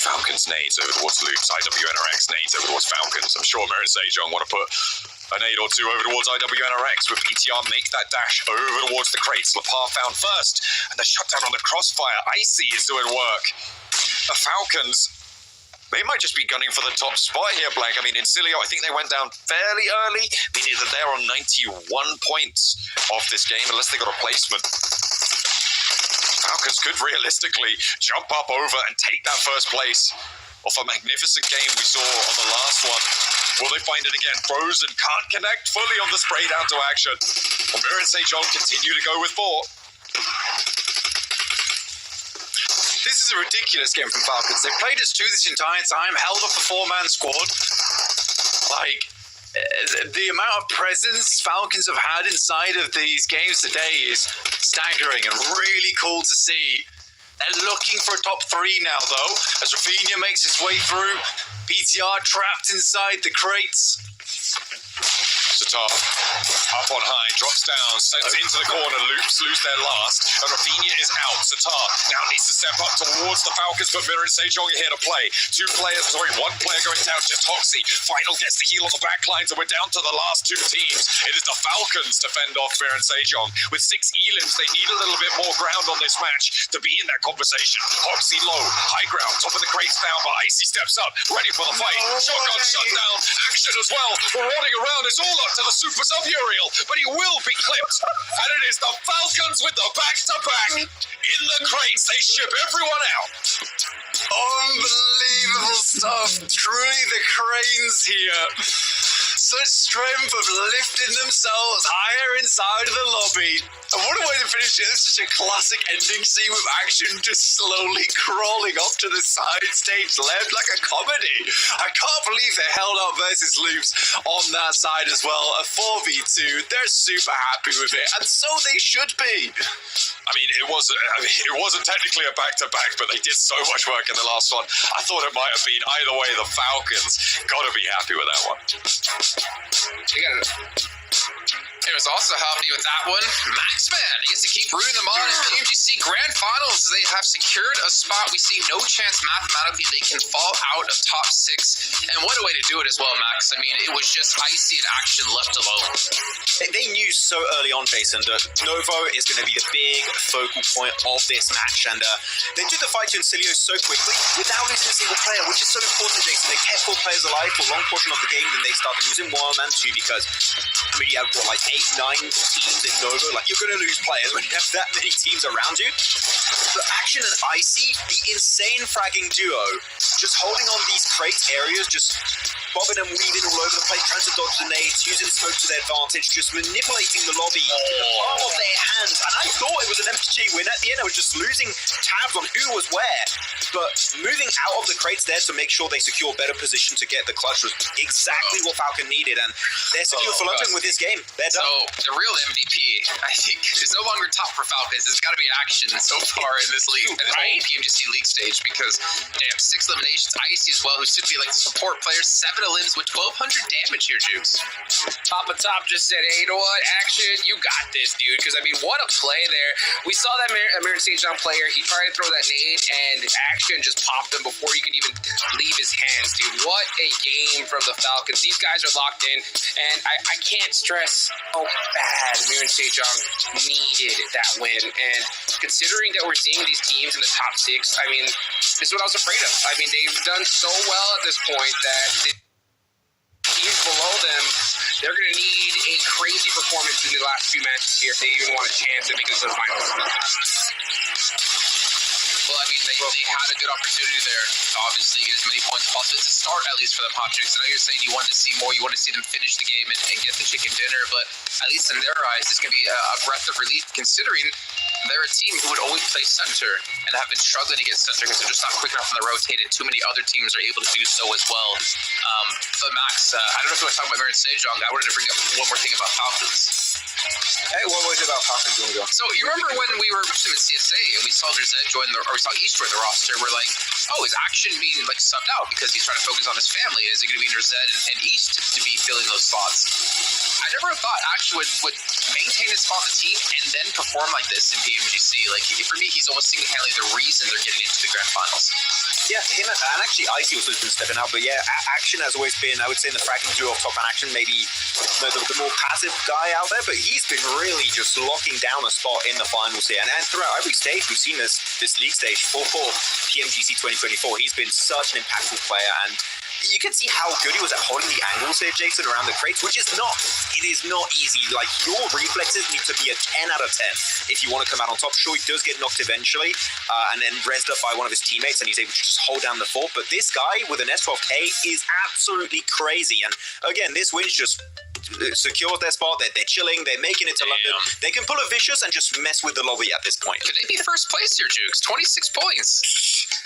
Falcons nades over towards Loops, IWNRX nades over towards Falcons. I'm sure Mirren Sejong want to put a nade or 2 over towards IWNRX with PTR make that dash over towards the crates. Lepar found first, and the shutdown on the crossfire. Icy is doing work. The Falcons, they might just be gunning for the top spot here, Blank. I mean, in Cilio, I think they went down fairly early, meaning that they're on 91 points off this game, unless they got a placement. Falcons could realistically jump up over and take that first place off a magnificent game we saw on the last one. Will they find it again? Frozen can't connect fully on the spray down to action. Well, Mirren Sejong continue to go with 4. This is a ridiculous game from Falcons. They've played us 2 this entire time, held up a 4-man squad. Like, the amount of presence Falcons have had inside of these games today is staggering and really cool to see. They're looking for a top 3 now, though, as Rafinha makes his way through. PTR trapped inside the crates. Tatar up on high, drops down, sends into the corner, loops, lose their last, and Rafinha is out. Tatar now needs to step up towards the Falcons, but Mirror and Sejong are here to play. One player going down, just Hoxie. Final gets the heal on the back lines, and we're down to the last 2 teams. It is the Falcons to fend off Mirror and Sejong. With 6 elims, they need a little bit more ground on this match to be in that conversation. Hoxie low, high ground, top of the crates now, but Icy steps up, ready for the fight. Shotgun shut down, action as well. Running around, it's all up to the Super Sub Uriel, but he will be clipped. And it is the Falcons with the back-to-back. In the crates, they ship everyone out. Unbelievable stuff. Truly the Cranes here. Such strength of lifting themselves higher inside of the lobby. And what a way to finish it. It's such a classic ending scene with Action just slowly crawling up to the side stage left like a comedy. I can't believe they held up versus Loops on that side as well. A 4v2. They're super happy with it, and so they should be. I mean, it wasn't technically a back-to-back, but they did so much work in the last one. I thought it might have been either way. The Falcons got to be happy with that one. He was also happy with that one. Maxman, he gets to keep rooting them on in the MGC Grand Finals. They have secured a spot. We see no chance mathematically they can fall out of top 6. And what a way to do it as well, Max. I mean, it was just Icy and Action left alone. They knew so early on, Jason, that Novo is going to be the big focal point of this match. And they took the fight to Incilio so quickly without losing a single player, which is so important, Jason. They kept 4 players alive for a long portion of the game, then they started losing 1 and 2 because, I mean, you have, 8, 9 teams in Novo. You're going to lose players when you have that many teams around you. But Action and Icy, the insane fragging duo, just holding on these crate areas, just bobbing and weaving all over the place, trying to dodge the nades, using smoke to their advantage, just manipulating the lobby in the palm of their hands. And I thought it was an MPG win. At the end, I was just losing tabs on who was where. But moving out of the crates there to make sure they secure better position to get the clutch was exactly what Falcon needed. And they're secure for London with this game. They're done. So the real MVP, I think, is no longer top for Falcons. It's got to be Action so far in this league, in this whole PMGC league stage, because they have 6 eliminations. Icy as well, who should be like the support player, 7 elims with 1,200 damage here, Jukes. Papa Top just said, hey, you know what, Action, you got this, dude. Because, I mean, what a play there. We saw that Mirror Sejong player. He tried to throw that nade, and Action just popped him before he could even leave his hands, dude. What a game from the Falcons. These guys are locked in, and I can't stress how bad Mirror Sejong needed that win. And considering that we're seeing these teams in the top 6, I mean, this is what I was afraid of. I mean, they've done so well at this point that the teams below them, they're going to need a crazy performance in the last few matches here if they even want a chance at making it to the finals. Well, I mean, they had a good opportunity there to obviously get as many points as possible. It's a start, at least, for them, Hot Chicks. I know you're saying you want to see more. You want to see them finish the game and get the chicken dinner, but at least in their eyes, this can be a breath of relief, considering they're a team who would always play center and have been struggling to get center because they're just not quick enough on the rotate, and too many other teams are able to do so as well. But Max, I don't know if you want to talk about Mirror and Sejong. I wanted to bring up one more thing about Falcons. Hey, what was it about Falcons? So you remember when we were watching in CSA and we saw Zed join or we saw East join the roster? We're like, oh, is Action being subbed out because he's trying to focus on his family? Is it going to be Zed and East to be filling those spots? I never thought Action would maintain his spot on the team and then perform like this in PMGC. For me, he's almost single-handedly the reason they're getting into the grand finals. Yeah, him and actually Icy also has been stepping out, but yeah, Action has always been, I would say, in the fragging duo of Top and Action, maybe the more passive guy out there, but he's been really just locking down a spot in the finals here, and throughout every stage we've seen this league stage for PMGC 2024. He's been such an impactful player, and you can see how good he was at holding the angles here, Jason, around the crates, which is not easy. Your reflexes need to be a 10 out of 10 if you want to come out on top. Sure, he does get knocked eventually, and then rezzed up by one of his teammates, and he's able to just hold down the fort. But this guy with an S12K is absolutely crazy. And again, this win's just secured their spot. They're chilling. They're making it to London. They can pull a Vicious and just mess with the lobby at this point. Could they be first place here, Jukes? 26 points.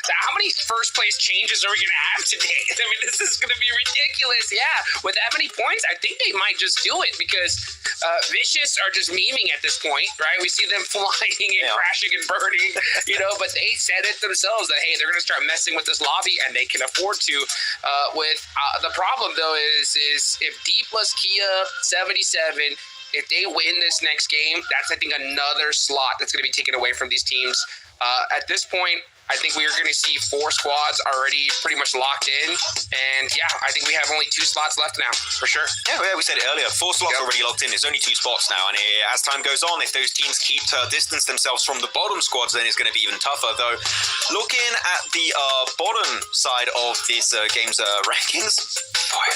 How many first place changes are we going to have today? I mean, this is going to be ridiculous. Yeah, with that many points, I think they might just do it because Vicious are just memeing at this point, right? We see them flying and crashing and burning, but they said it themselves that, hey, they're going to start messing with this lobby, and they can afford to. The problem, though, is if D plus Kia 77, if they win this next game, that's, I think, another slot that's going to be taken away from these teams. At this point, I think we are going to see 4 squads already pretty much locked in. And yeah, I think we have only 2 slots left now, for sure. Yeah, we said it earlier. 4 slots already locked in. There's only 2 spots now. And as time goes on, if those teams keep to distance themselves from the bottom squads, then it's going to be even tougher. Though, looking at the bottom side of this game's rankings,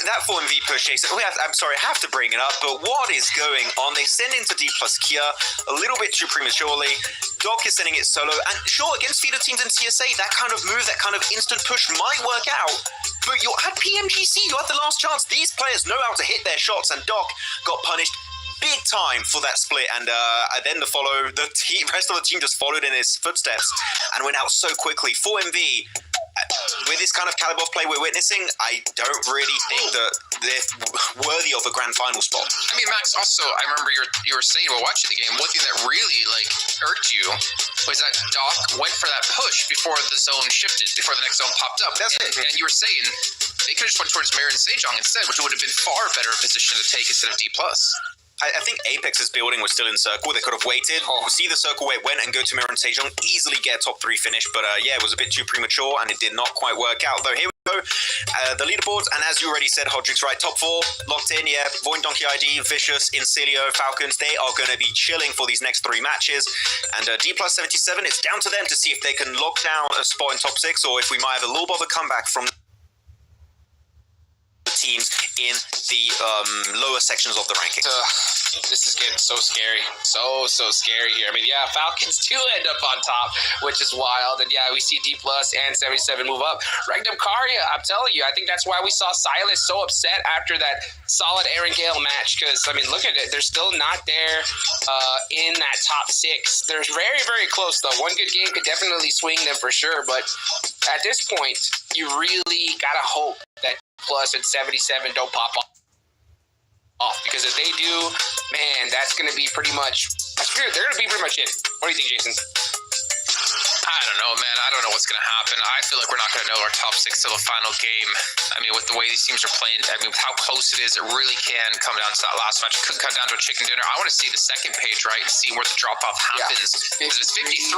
that 4MV push, Jason, I'm sorry, I have to bring it up, but what is going on? They send into D plus Kia a little bit too prematurely. Doc is sending it solo, and sure, against feeder teams in TSA, that kind of move, that kind of instant push might work out, but you're at PMGC, you had the last chance. These players know how to hit their shots, and Doc got punished big time for that split, and then the rest of the team just followed in his footsteps and went out so quickly. 4MV, with this kind of caliber of play we're witnessing, I don't really think that they're worthy of a grand final spot. I mean, Max, also, I remember you were saying while watching the game, one thing that really irked you was that Doc went for that push before the zone shifted, before the next zone popped up. And you were saying they could have just went towards Marin Sejong instead, which would have been far better position to take instead of D+. I think Apex's building was still in circle. They could have waited, see the circle where it went, and go to Marin Sejong, easily get a top 3 finish. But it was a bit too premature, and it did not quite work out. Though here we go, the leaderboards, and as you already said, Hodrick's right, top 4 locked in. Yeah, Void Donkey ID, Vicious, Incilio, Falcons, they are going to be chilling for these next 3 matches. And D plus 77, it's down to them to see if they can lock down a spot in top 6, or if we might have a little bit of a comeback from teams in the lower sections of the rankings. This is getting so scary. So scary here. I mean, yeah, Falcons do end up on top, which is wild. And yeah, we see D plus and 77 move up. Regnum Karya, I'm telling you, I think that's why we saw Silas so upset after that solid Aaron Gale match. Because, I mean, look at it. They're still not there in that top 6. They're very, very close, though. One good game could definitely swing them for sure. But at this point, you really got to hope that plus and 77 don't pop off, because if they do, man, that's going to be pretty much, they're going to be pretty much it. What do you think, Jason? I don't know, man. I don't know what's going to happen. I feel like we're not going to know our top 6 till the final game. I mean, with the way these teams are playing, I mean, with how close it is, it really can come down to that last match. It could come down to a chicken dinner. I want to see the second page, right, and see where the drop-off happens. Because it's 53,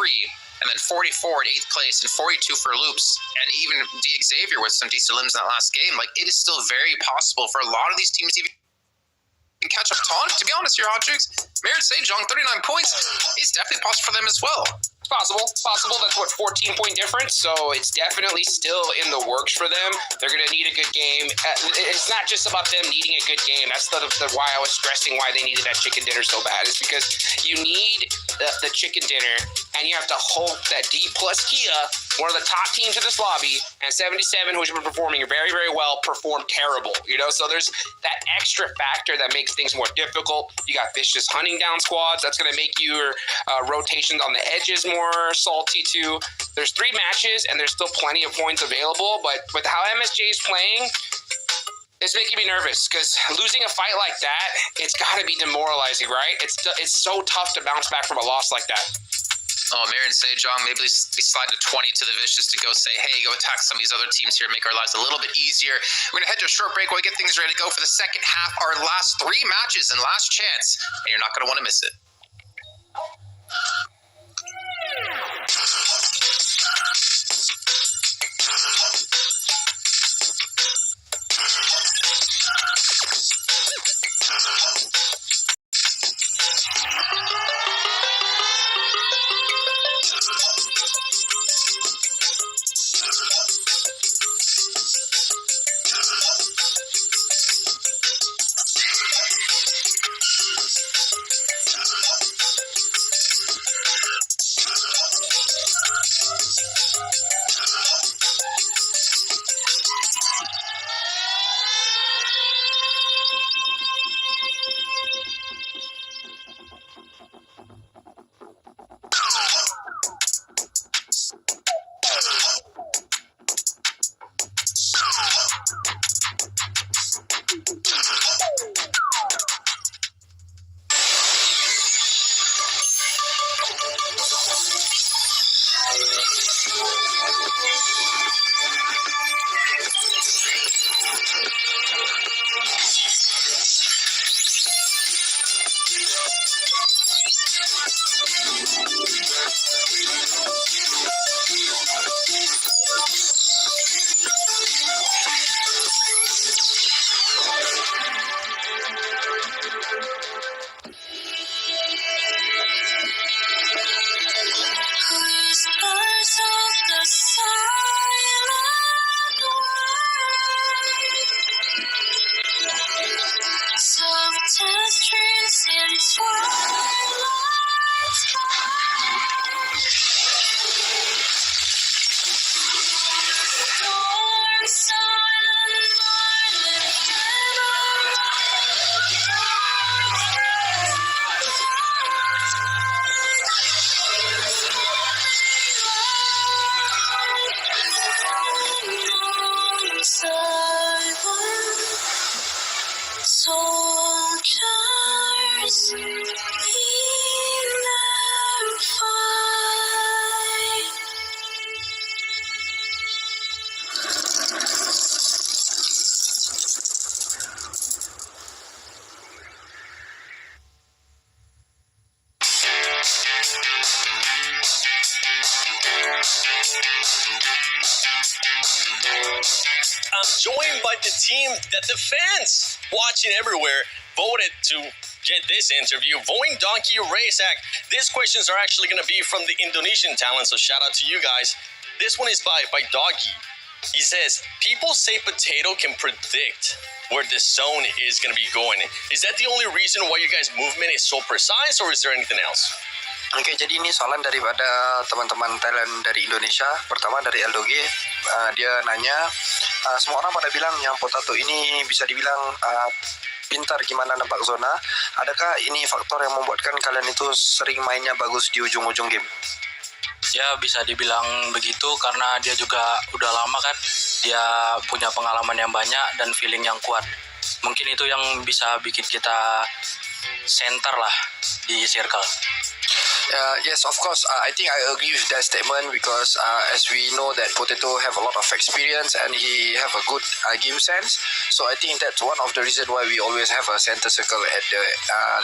and then 44 in 8th place, and 42 for Loops, and even D. Xavier with some decent limbs in that last game. Like, it is still very possible for a lot of these teams to even catch up to be honest here, Hodrick. Marin Sejong, 39 points, is definitely possible for them as well. Possible. That's what, 14-point difference. So it's definitely still in the works for them. They're going to need a good game. It's not just about them needing a good game. That's the why I was stressing why they needed that chicken dinner so bad. Is because you need the chicken dinner, and you have to hope that D plus Kia, one of the top teams in this lobby, and 77, who's been performing very, very well, perform terrible. So there's that extra factor that makes things more difficult. You got Vicious hunting down squads. That's going to make your rotations on the edges more salty too. There's 3 matches and there's still plenty of points available, but with how MSJ is playing, it's making me nervous, because losing a fight like that, it's got to be demoralizing, right? It's so tough to bounce back from a loss like that. Oh, Marin Sejong, maybe be sliding a 20 to the Vicious to go say, hey, go attack some of these other teams here, make our lives a little bit easier. We're going to head to a short break while we get things ready to go for the second half, our last 3 matches and last chance, and you're not going to want to miss it. I'm joined by the team that the fans watching everywhere voted to get this interview. Voing Donkey Racek. These questions are actually going to be from the Indonesian talent, so shout out to you guys. This one is by Doggy. He says, people say Potato can predict where the zone is going to be going. Is that the only reason why you guys' movement is so precise, or is there anything else? Oke, jadi ini soalan daripada teman-teman talent dari Indonesia. Pertama dari Eldoge, dia nanya, semua orang pada bilang yang Potato ini bisa dibilang pintar gimana nembak zona. Adakah ini faktor yang membuatkan kalian itu sering mainnya bagus di ujung-ujung game? Ya, bisa dibilang begitu karena dia juga udah lama kan. Dia punya pengalaman yang banyak dan feeling yang kuat. Mungkin itu yang bisa bikin kita center lah di circle. Yes, of course. I think I agree with that statement because as we know that Potato have a lot of experience and he have a good game sense. So I think that's one of the reasons why we always have a center circle at the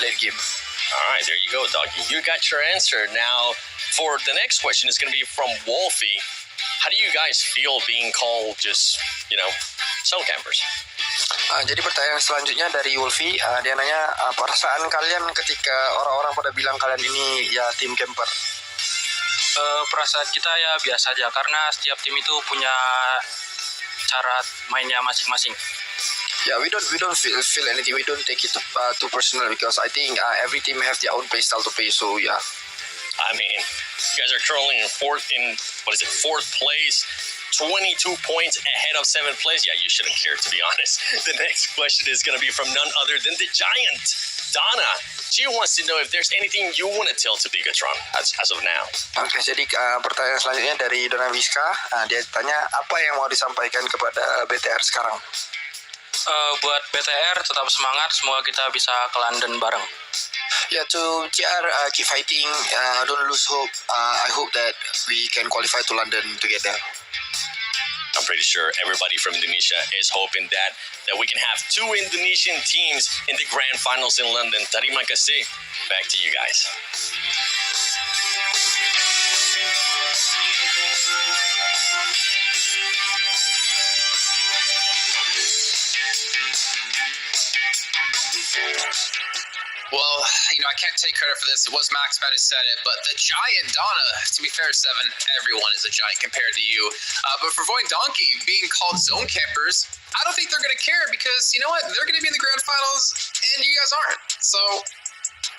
late game. All right, there you go, Doggy. You got your answer. Now, for the next question, it's going to be from Wolfie. How do you guys feel being called just, zone campers? Jadi pertanyaan selanjutnya dari Wolfie, dia nanya perasaan kalian ketika orang-orang pada bilang kalian ini ya tim camper. Perasaan kita ya biasa aja karena setiap tim itu punya cara mainnya masing-masing. Yeah, we don't feel anything. We don't take it too personal because I think every team have their own play style to play. So yeah. I mean, you guys are currently in fourth place. 22 points ahead of 7th place. Yeah, you shouldn't care, to be honest. The next question is going to be from none other than the Giant, Donna. She wants to know if there's anything you want to tell to Bigatron as of now. Oke, jadi pertanyaan selanjutnya dari Donna Wiska. Dia tanya, apa yang mau disampaikan kepada BTR sekarang? Buat BTR, tetap semangat. Semoga kita bisa ke London bareng. Yeah, to TR, keep fighting. Don't lose hope. I hope that we can qualify to London together. I'm pretty sure everybody from Indonesia is hoping that we can have 2 Indonesian teams in the grand finals in London. Terima kasih. Back to you guys. Well, I can't take credit for this. It was Max who said it, but the Giant Donna, to be fair, 7, everyone is a Giant compared to you. But for Voing Donkey being called zone campers, I don't think they're going to care because, you know what? They're going to be in the grand finals and you guys aren't. So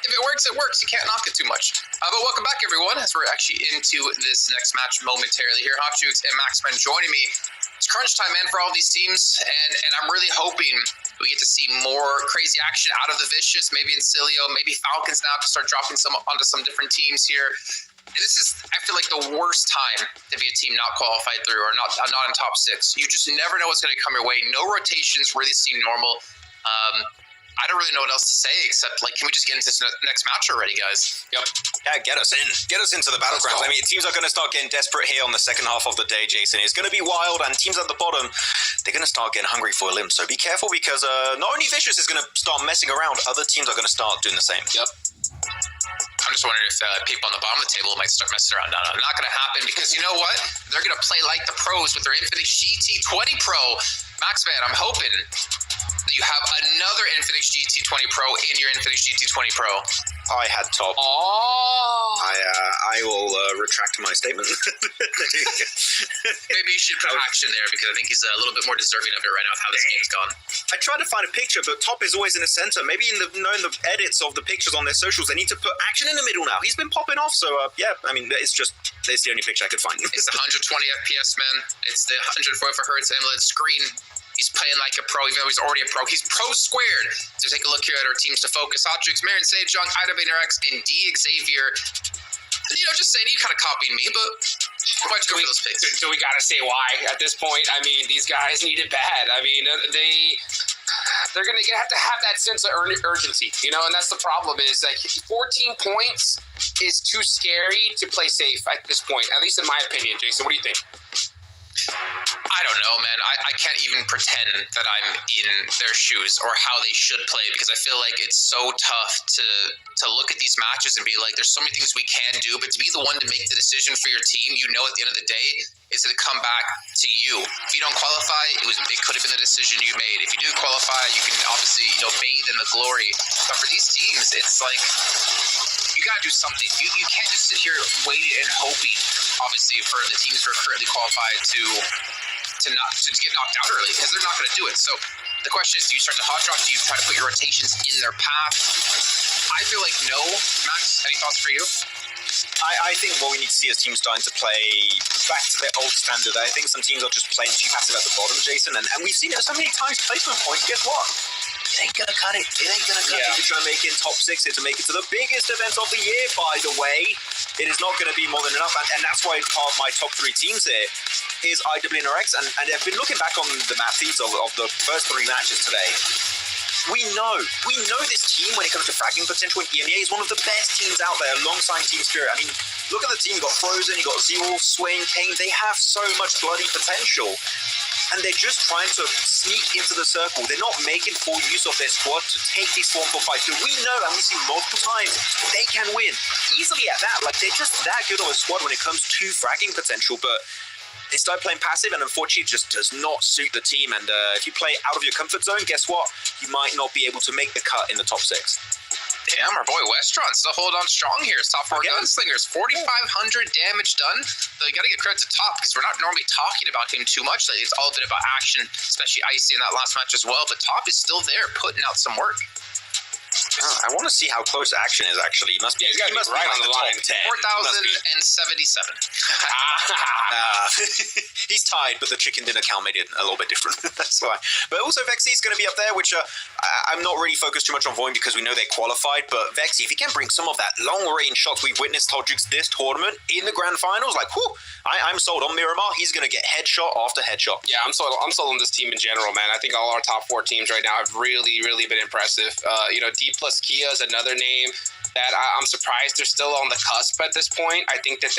if it works, it works. You can't knock it too much. But welcome back, everyone, as we're actually into this next match momentarily here. Hopjukes and Maxman joining me. It's crunch time, man, for all these teams, and I'm really hoping we get to see more crazy action out of the Vicious, maybe in Cilio, maybe Falcons now to start dropping some onto some different teams here. This is, I feel like, the worst time to be a team not qualified through or not in top 6. You just never know what's going to come your way. No rotations really seem normal. I don't really know what else to say except, can we just get into this next match already, guys? Yep. Yeah, get us in. Get us into the battlegrounds. I mean, teams are going to start getting desperate here on the second half of the day, Jason. It's going to be wild, and teams at the bottom, they're going to start getting hungry for a limb. So be careful because not only Vicious is going to start messing around, other teams are going to start doing the same. Yep. I'm just wondering if people on the bottom of the table might start messing around. No, not going to happen because you know what? They're going to play like the pros with their Infinix GT20 Pro. Maxman, I'm hoping you have another Infinix GT20 Pro in your Infinix GT20 Pro. I had top. Oh. I will retract my statement. Maybe you should put action there because I think he's a little bit more deserving of it right now with how this game's gone. I tried to find a picture, but Top is always in the center. Maybe in the edits of the pictures on their socials, they need to put action in the middle now. He's been popping off, so yeah, I mean, it's the only picture I could find. It's the 120 FPS, man. It's the 144 Hz AMOLED screen. He's playing like a pro, even though he's already a pro. He's pro squared. So take a look here at our teams to focus. Hotjux, Marin Sejong, IWNRX, and D Xavier. Just saying, you kind of copied me, but why'd you go for those picks? Do we got to say why at this point? I mean, these guys need it bad. I mean, they're going to have to have that sense of urgency, and that's the problem is 14 points is too scary to play safe at this point, at least in my opinion. Jason, what do you think? I don't don't know, man. I can't even pretend that I'm in their shoes or how they should play, because I feel like it's so tough to look at these matches and be like, there's so many things we can do, but to be the one to make the decision for your team, you know, at the end of the day, is going to come back to you. If you don't qualify, it could have been the decision you made. If you do qualify, you can obviously, bathe in the glory. But for these teams, it's like, you got to do something. You can't just sit here waiting and hoping, obviously, for the teams who are currently qualified to get knocked out early, because they're not going to do it. So the question is, do you start to hot drop? Do you try to put your rotations in their path? I feel like no. Max, any thoughts for you? I think what we need to see is teams starting to play back to their old standard. I think some teams are just playing too passive at the bottom, Jason, and we've seen it so many times. Placement points, guess what? It ain't gonna cut it. It ain't gonna cut it to try and make it in top 6, to make it to the biggest event of the year, by the way. It is not going to be more than enough, and that's why part of my top 3 teams here is IWNRX, and I've been looking back on the map feeds of the first 3 matches today. We know this team, when it comes to fragging potential in EMEA, is one of the best teams out there alongside Team Spirit. I mean, look at the team. You got Frozen, you got Z-Wolf, Swain, Kane. They have so much bloody potential. And they're just trying to sneak into the circle. They're not making full use of their squad to take these 4-4 fights. So we know, and we've seen multiple times, they can win easily at that. Like, they're just that good of a squad when it comes to fragging potential. But they start playing passive, and unfortunately it just does not suit the team. And if you play out of your comfort zone, guess what? You might not be able to make the cut in the top 6. Damn, our boy Westron still hold on strong here. Top 4 gunslingers, 4,500 damage done. Though you got to get credit to Top, because we're not normally talking about him too much lately. It's all been about action, especially Icy in that last match as well. But Top is still there, putting out some work. I want to see how close action is, actually. He must be, he must be right on the line. 4,077. He's tied, but the chicken dinner count made it a little bit different. That's why. But also Vexy's going to be up there, which I'm not really focused too much on Void because we know they qualified. But Vexy, if he can bring some of that long-range shots we've witnessed Hodrix this tournament in the grand finals, like, whew, I'm sold on Miramar. He's going to get headshot after headshot. Yeah, I'm sold on this team in general, man. I think all our top 4 teams right now have really, really been impressive. D plus Kia is another name that I'm surprised they're still on the cusp at this point. I think that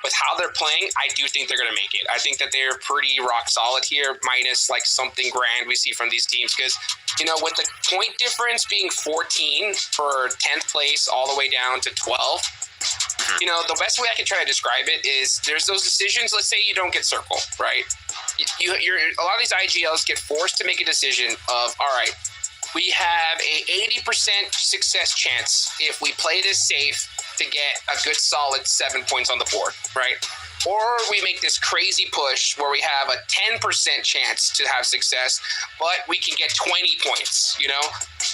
with how they're playing, I do think they're going to make it. I think that they're pretty rock solid here, minus like something grand we see from these teams. Because, with the point difference being 14 for 10th place all the way down to 12, the best way I can try to describe it is there's those decisions. Let's say you don't get circle, right? A lot of these IGLs get forced to make a decision of, all right, we have a 80% success chance if we play this safe to get a good solid 7 points on the board, right? Or we make this crazy push where we have a 10% chance to have success, but we can get 20 points,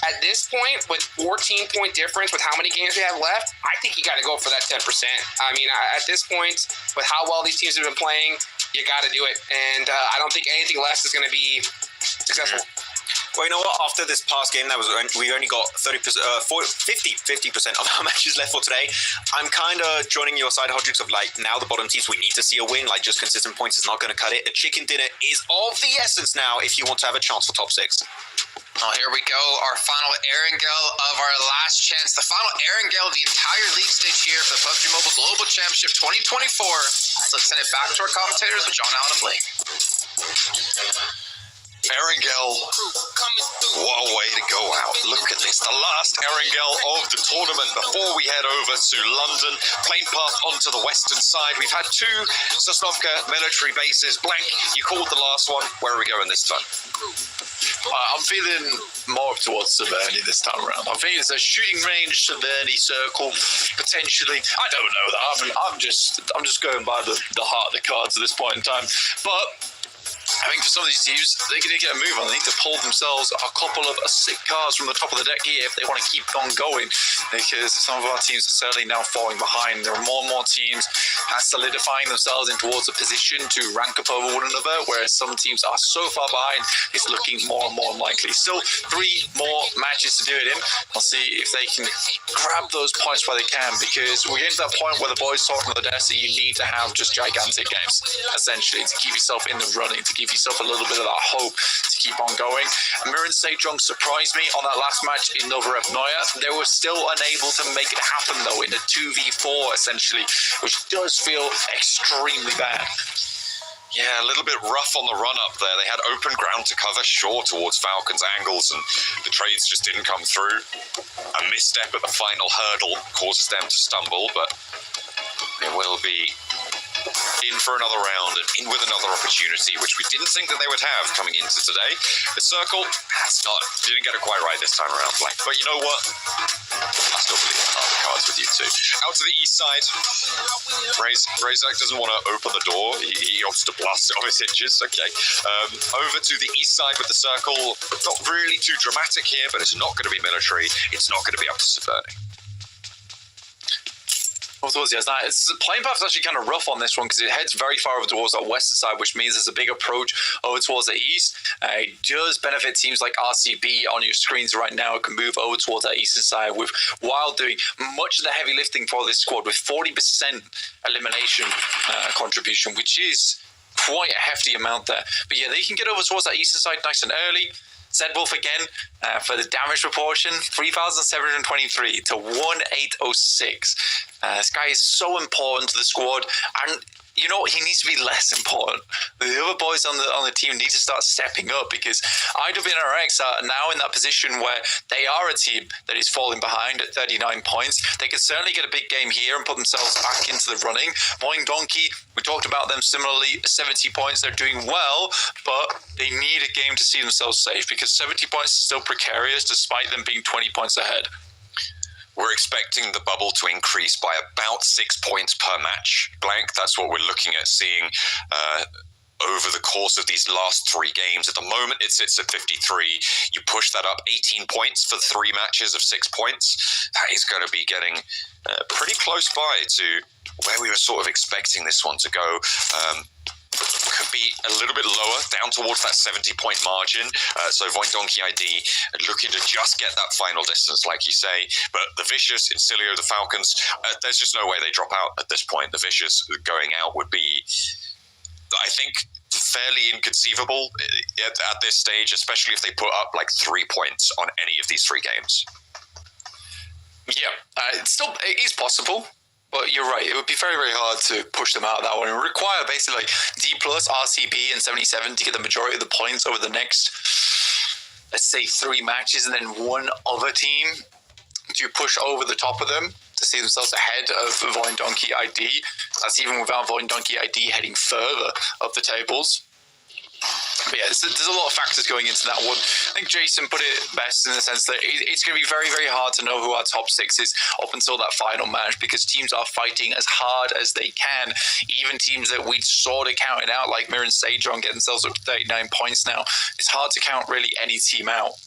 At this point, with 14-point difference, with how many games we have left, I think you got to go for that 10%. I mean, at this point, with how well these teams have been playing, you got to do it. And I don't think anything less is going to be successful. Well, you know what? After this past game, we only got 50% of our matches left for today. I'm kind of joining your side, Hodrix, of like, now the bottom teams, we need to see a win. Like, just consistent points is not going to cut it. A chicken dinner is of the essence now if you want to have a chance for top 6. Oh, here we go. Our final Erangel of our last chance. The final Erangel of the entire league stage here for the Pubg Mobile Global Championship 2024. So let's send it back to our commentators with John Allen and Blake. Erangel, what a way to go out. Look at this, the last Erangel of the tournament before we head over to London. Plane path onto the western side. We've had 2 Sosnovka military bases. Blank, you called the last one. Where are we going this time? I'm feeling more up towards Severny this time around. I think it's a shooting range Severny circle, potentially. I don't know that. I'm just going by the heart of the cards at this point in time. But I think for some of these teams, they need to get a move on. They need to pull themselves a couple of sick cars from the top of the deck here if they want to keep on going, because some of our teams are certainly now falling behind. There are more and more teams solidifying themselves in towards a position to rank up over one another, whereas some teams are so far behind, it's looking more and more unlikely. Still 3 more matches to do it in. We'll see if they can grab those points while they can, because we're getting to that point where the boys talking on the desk that you need to have just gigantic games, essentially, to keep yourself in the running, to give yourself a little bit of that hope to keep on going. Mirin Sejong surprised me on that last match in Novorevnoye. They were still unable to make it happen, though, in a 2v4, essentially, which does feel extremely bad. Yeah, a little bit rough on the run-up there. They had open ground to cover, sure, towards Falcons' angles, and the trades just didn't come through. A misstep at the final hurdle causes them to stumble, but they will be in for another round and in with another opportunity, which we didn't think that they would have coming into today. The circle, didn't get it quite right this time around, Blank. But you know what? I still believe in the cards with you too. Out to the east side, Razak doesn't want to open the door. He wants to blast it on his hinges. Okay. Over to the east side with the circle. Not really too dramatic here, but it's not going to be military. It's not going to be up to subverting. It's playing path's actually kind of rough on this one because it heads very far over towards that western side, which means there's a big approach over towards the east. It does benefit teams like RCB on your screens right now. It can move over towards that eastern side with Wild doing much of the heavy lifting for this squad with 40% elimination contribution, which is quite a hefty amount there. But yeah, they can get over towards that eastern side nice and early. Zed Wolf again for the damage proportion, 3,723 to 1,806. This guy is so important to the squad, and you know he needs to be less important. The other boys on the team need to start stepping up because IWNRX are now in that position where they are a team that is falling behind at 39 points. They could certainly get a big game here and put themselves back into the running. Boing Donkey, we talked about them similarly, 70 points. They're doing well, but they need a game to see themselves safe because 70 points is still precarious despite them being 20 points ahead. We're expecting the bubble to increase by about 6 points per match. Blank, that's what we're looking at seeing over the course of these last 3 games. At the moment, it sits at 53. You push that up 18 points for 3 matches of 6 points. That is going to be getting pretty close by to where we were sort of expecting this one to go. Could be a little bit lower, down towards that 70-point margin. So Voin Donkey ID looking to just get that final distance, like you say. But the Vicious, Incilio, the Falcons, there's just no way they drop out at this point. The Vicious going out would be, I think, fairly inconceivable at this stage, especially if they put up like 3 points on any of these 3 games. Yeah, it is possible. But you're right, it would be very, very hard to push them out of that one. It would require basically like D+, RCB, and 77 to get the majority of the points over the next, let's say, 3 matches, and then one other team to push over the top of them to see themselves ahead of Voin Donkey ID. That's even without Voin Donkey ID heading further up the tables. But yeah, there's a lot of factors going into that one. I think Jason put it best in the sense that it's going to be very, very hard to know who our top 6 is up until that final match because teams are fighting as hard as they can. Even teams that we sort of counted out, like Mir and Sajon, get themselves up to 39 points now. It's hard to count really any team out.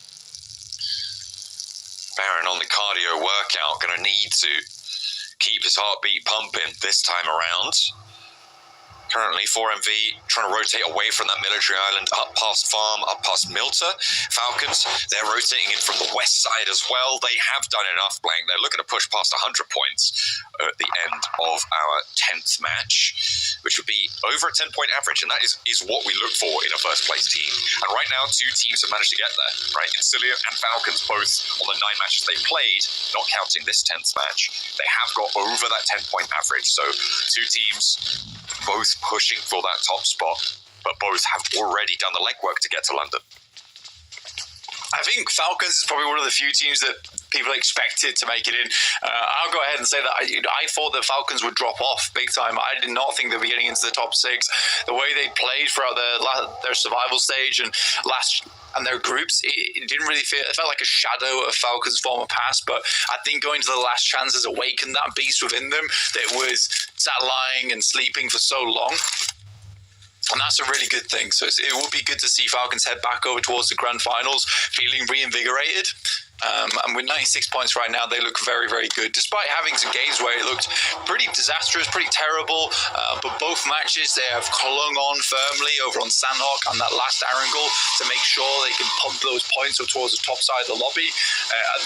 Baron on the cardio workout, going to need to keep his heartbeat pumping this time around. Currently, 4MV trying to rotate away from that military island, up past Farm, up past Milta. Falcons, they're rotating in from the west side as well. They have done enough, Blank. They're looking to push past 100 points at the end of our 10th match, which would be over a 10-point average, and that is what we look for in a first-place team. And right now, 2 teams have managed to get there, right? Incilio and Falcons, both on the 9 matches they played, not counting this 10th match, they have got over that 10-point average. So 2 teams both pushing for that top spot, but both have already done the legwork to get to London. I think Falcons is probably one of the few teams that people expected to make it in. I'll go ahead and say that I thought the Falcons would drop off big time. I did not think they'd be getting into the top 6. The way they played throughout their survival stage and their groups, it didn't really feel. It felt like a shadow of Falcons' former past. But I think going to the last chance has awakened that beast within them that was sat lying and sleeping for so long. And that's a really good thing. So it would be good to see Falcons head back over towards the grand finals, feeling reinvigorated. And with 96 points right now, they look very, very good, despite having some games where it looked pretty disastrous, pretty terrible. But both matches, they have clung on firmly over on Sandhawk on that last angle to make sure they can pump those points up towards the top side of the lobby.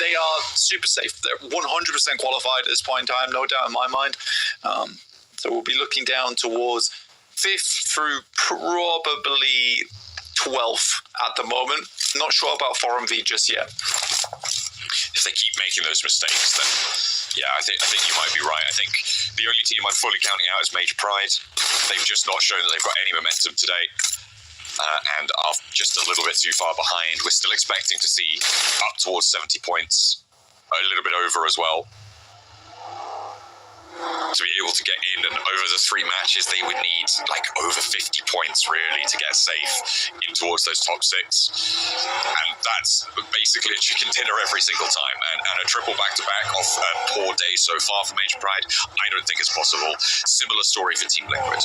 They are super safe. They're 100% qualified at this point in time, no doubt in my mind. So we'll be looking down towards 5th through probably 12th at the moment. Not sure about 4MV just yet. if they keep making those mistakes, then yeah, I think you might be right. I think the only team I'm fully counting out is Major Pride. They've just not shown that they've got any momentum today. And are just a little bit too far behind. We're still expecting to see up towards 70 points, a little bit over as well. To be able to get in and over the 3 matches, they would need like over 50 points really to get safe in towards those top 6. And that's basically a chicken dinner every single time. And a triple back-to-back off a poor day so far for Major Pride, I don't think it's possible. Similar story for Team Liquid.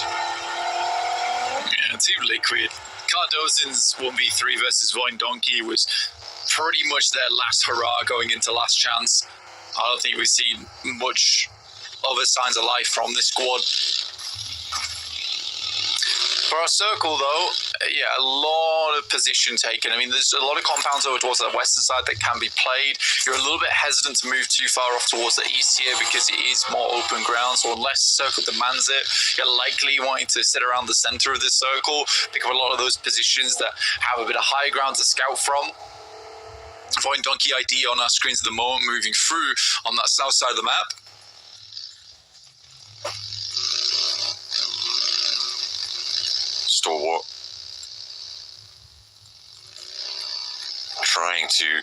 Yeah, Team Liquid. Cardozin's 1v3 versus Voin Donkey was pretty much their last hurrah going into last chance. I don't think we've seen much other signs of life from this squad. For our circle, though, yeah, a lot of position taken. I mean, there's a lot of compounds over towards the western side that can be played. You're a little bit hesitant to move too far off towards the east here because it is more open ground. So unless circle demands it, you're likely wanting to sit around the center of the circle, pick up a lot of those positions that have a bit of high ground to scout from. Voin Donkey ID on our screens at the moment, moving through on that south side of the map. Stalwart trying to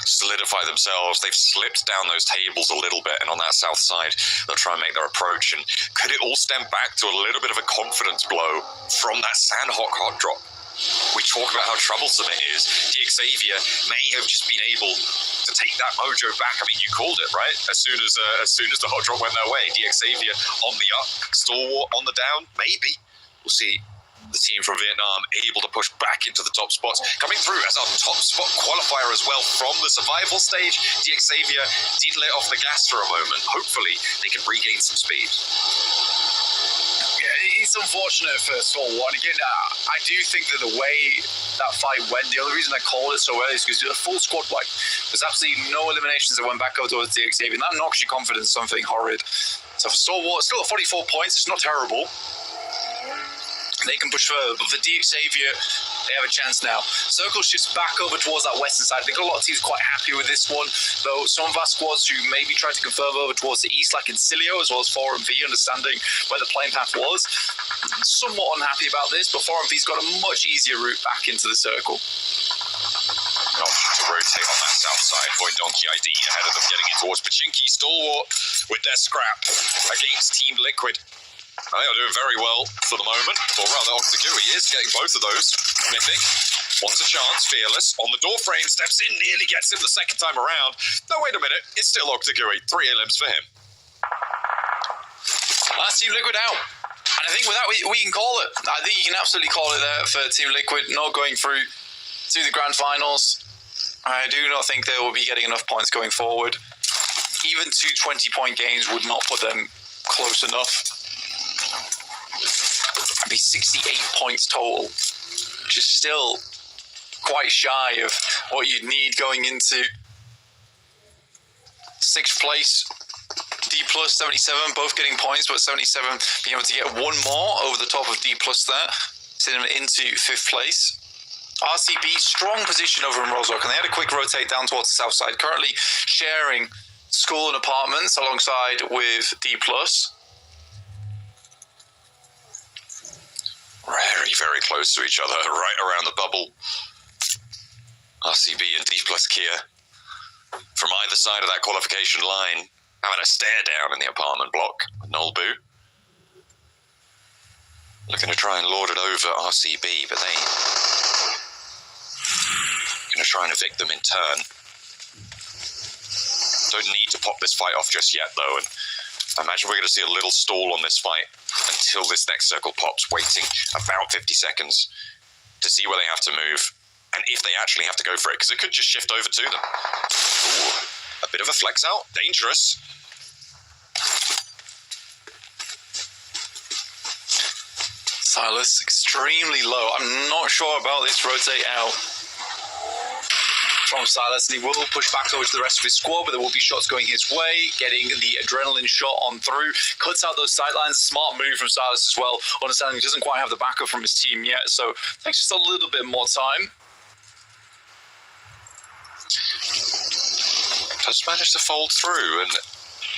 solidify themselves. They've slipped down those tables a little bit, and on that south side they'll try and make their approach. And could it all stem back to a little bit of a confidence blow from that Sandhawk hot drop? We talk about how troublesome it is. Xavier may have just been able to take that mojo back. I mean, you called it, right? As soon as the hot drop went their way, Xavier on the up, Stalwart on the down, maybe. We'll see. The team from Vietnam able to push back into the top spots. Coming through as our top spot qualifier as well from the survival stage. Xavier did let off the gas for a moment. Hopefully they can regain some speed. Yeah, it's unfortunate for Stalwart. Again, I do think that the way that fight went, the only reason I called it so early is because it was a full squad wipe. There's absolutely no eliminations that went back over towards Xavier, and that knocks your confidence something horrid. So for Stalwart, still at 44 points, it's not terrible. They can push further, but for Xavier, they have a chance now. Circle shifts back over towards that western side. I think a lot of teams quite happy with this one, though some of our squads who maybe tried to confirm over towards the east, like in Cilio, as well as 4MV, understanding where the playing path was, somewhat unhappy about this, but 4MV's got a much easier route back into the circle. An option to rotate on that south side. Voin Donkey ID ahead of them, getting in towards Pachinki. Stalwart with their scrap against Team Liquid. They are doing very well for the moment, or rather Octagui is getting both of those. Mythic wants a chance, Fearless on the door frame, steps in, nearly gets him the second time around. No, wait a minute, it's still Octagui, 3 elims for him. That's Team Liquid out. And I think with that, we can call it. I think you can absolutely call it there for Team Liquid, not going through to the grand finals. I do not think they will be getting enough points going forward. Even 2 20-point games would not put them close enough. It'd be 68 points total, which is still quite shy of what you'd need going into 6th place. D plus 77, both getting points, but 77 being able to get one more over the top of D plus there, sending them into 5th place. RCB, strong position over in Rosok, and they had a quick rotate down towards the south side, currently sharing school and apartments alongside with D plus. Very, very close to each other, right around the bubble. RCB and D plus Kia from either side of that qualification line, having a stare down in the apartment block with Nolbu. Looking to try and lord it over RCB, but they going to try and evict them in turn. Don't need to pop this fight off just yet, though, and I imagine we're going to see a little stall on this fight until this next circle pops, waiting about 50 seconds to see where they have to move and if they actually have to go for it, because it could just shift over to them. Ooh, a bit of a flex out, dangerous. Silas, extremely low. I'm not sure about this rotate out from Silas, and he will push back over to the rest of his squad, but there will be shots going his way, getting the adrenaline shot on through, cuts out those sidelines. Smart move from Silas as well, understanding he doesn't quite have the backup from his team yet, so takes just a little bit more time. does manage to fold through and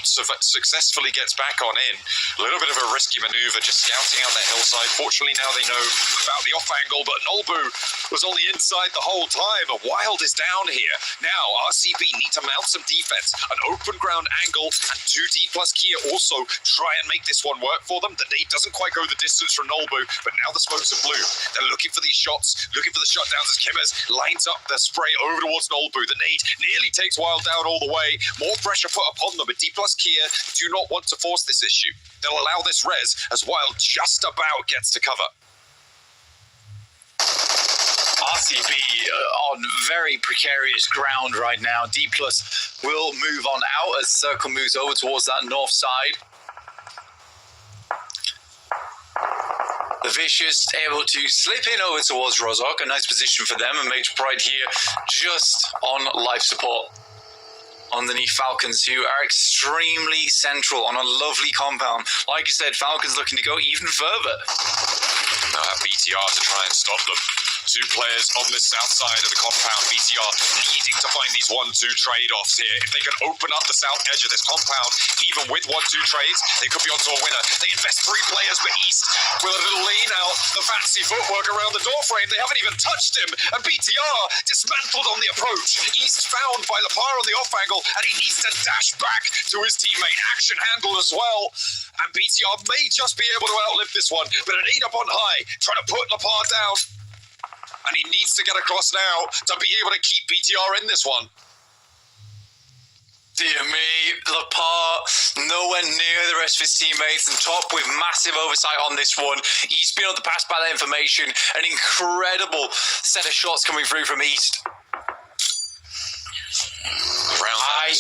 successfully gets back on in. A little bit of a risky maneuver, just scouting out that hillside. Fortunately, now they know about the off angle, but Nolbu was on the inside the whole time. A Wild is down here. Now, RCB need to mount some defense. An open ground angle, and 2D plus Kia also try and make this one work for them. The nade doesn't quite go the distance from Nolbu, but now the smokes are blue. They're looking for these shots, looking for the shutdowns as Kimmers lines up the spray over towards Nolbu. The nade nearly takes Wild down all the way. More pressure put upon them, but D plus Kia do not want to force this issue. They'll allow this res as Wild just about gets to cover. RCB on very precarious ground right now. D plus will move on out as the circle moves over towards that north side. The Vicious able to slip in over towards Rozok. A nice position for them, and Major Pride here just on life support. Underneath Falcons, who are extremely central on a lovely compound. Like you said, Falcons looking to go even further. Now have BTR to try and stop them. 2 players on the south side of the compound. BTR needing to find these 1-2 trade-offs here. If they can open up the south edge of this compound, even with 1-2 trades, they could be onto a winner. They invest 3 players, but East with a little lean out. The fancy footwork around the door frame. They haven't even touched him. And BTR dismantled on the approach. East found by Lapar on the off angle, and he needs to dash back to his teammate. Action handled as well. And BTR may just be able to outlive this one, but an 8 up on high, trying to put Lapar down. And he needs to get across now to be able to keep BTR in this one. Dear me, Lapar nowhere near the rest of his teammates, and Top with massive oversight on this one. He's been able to pass by that information. An incredible set of shots coming through from East. I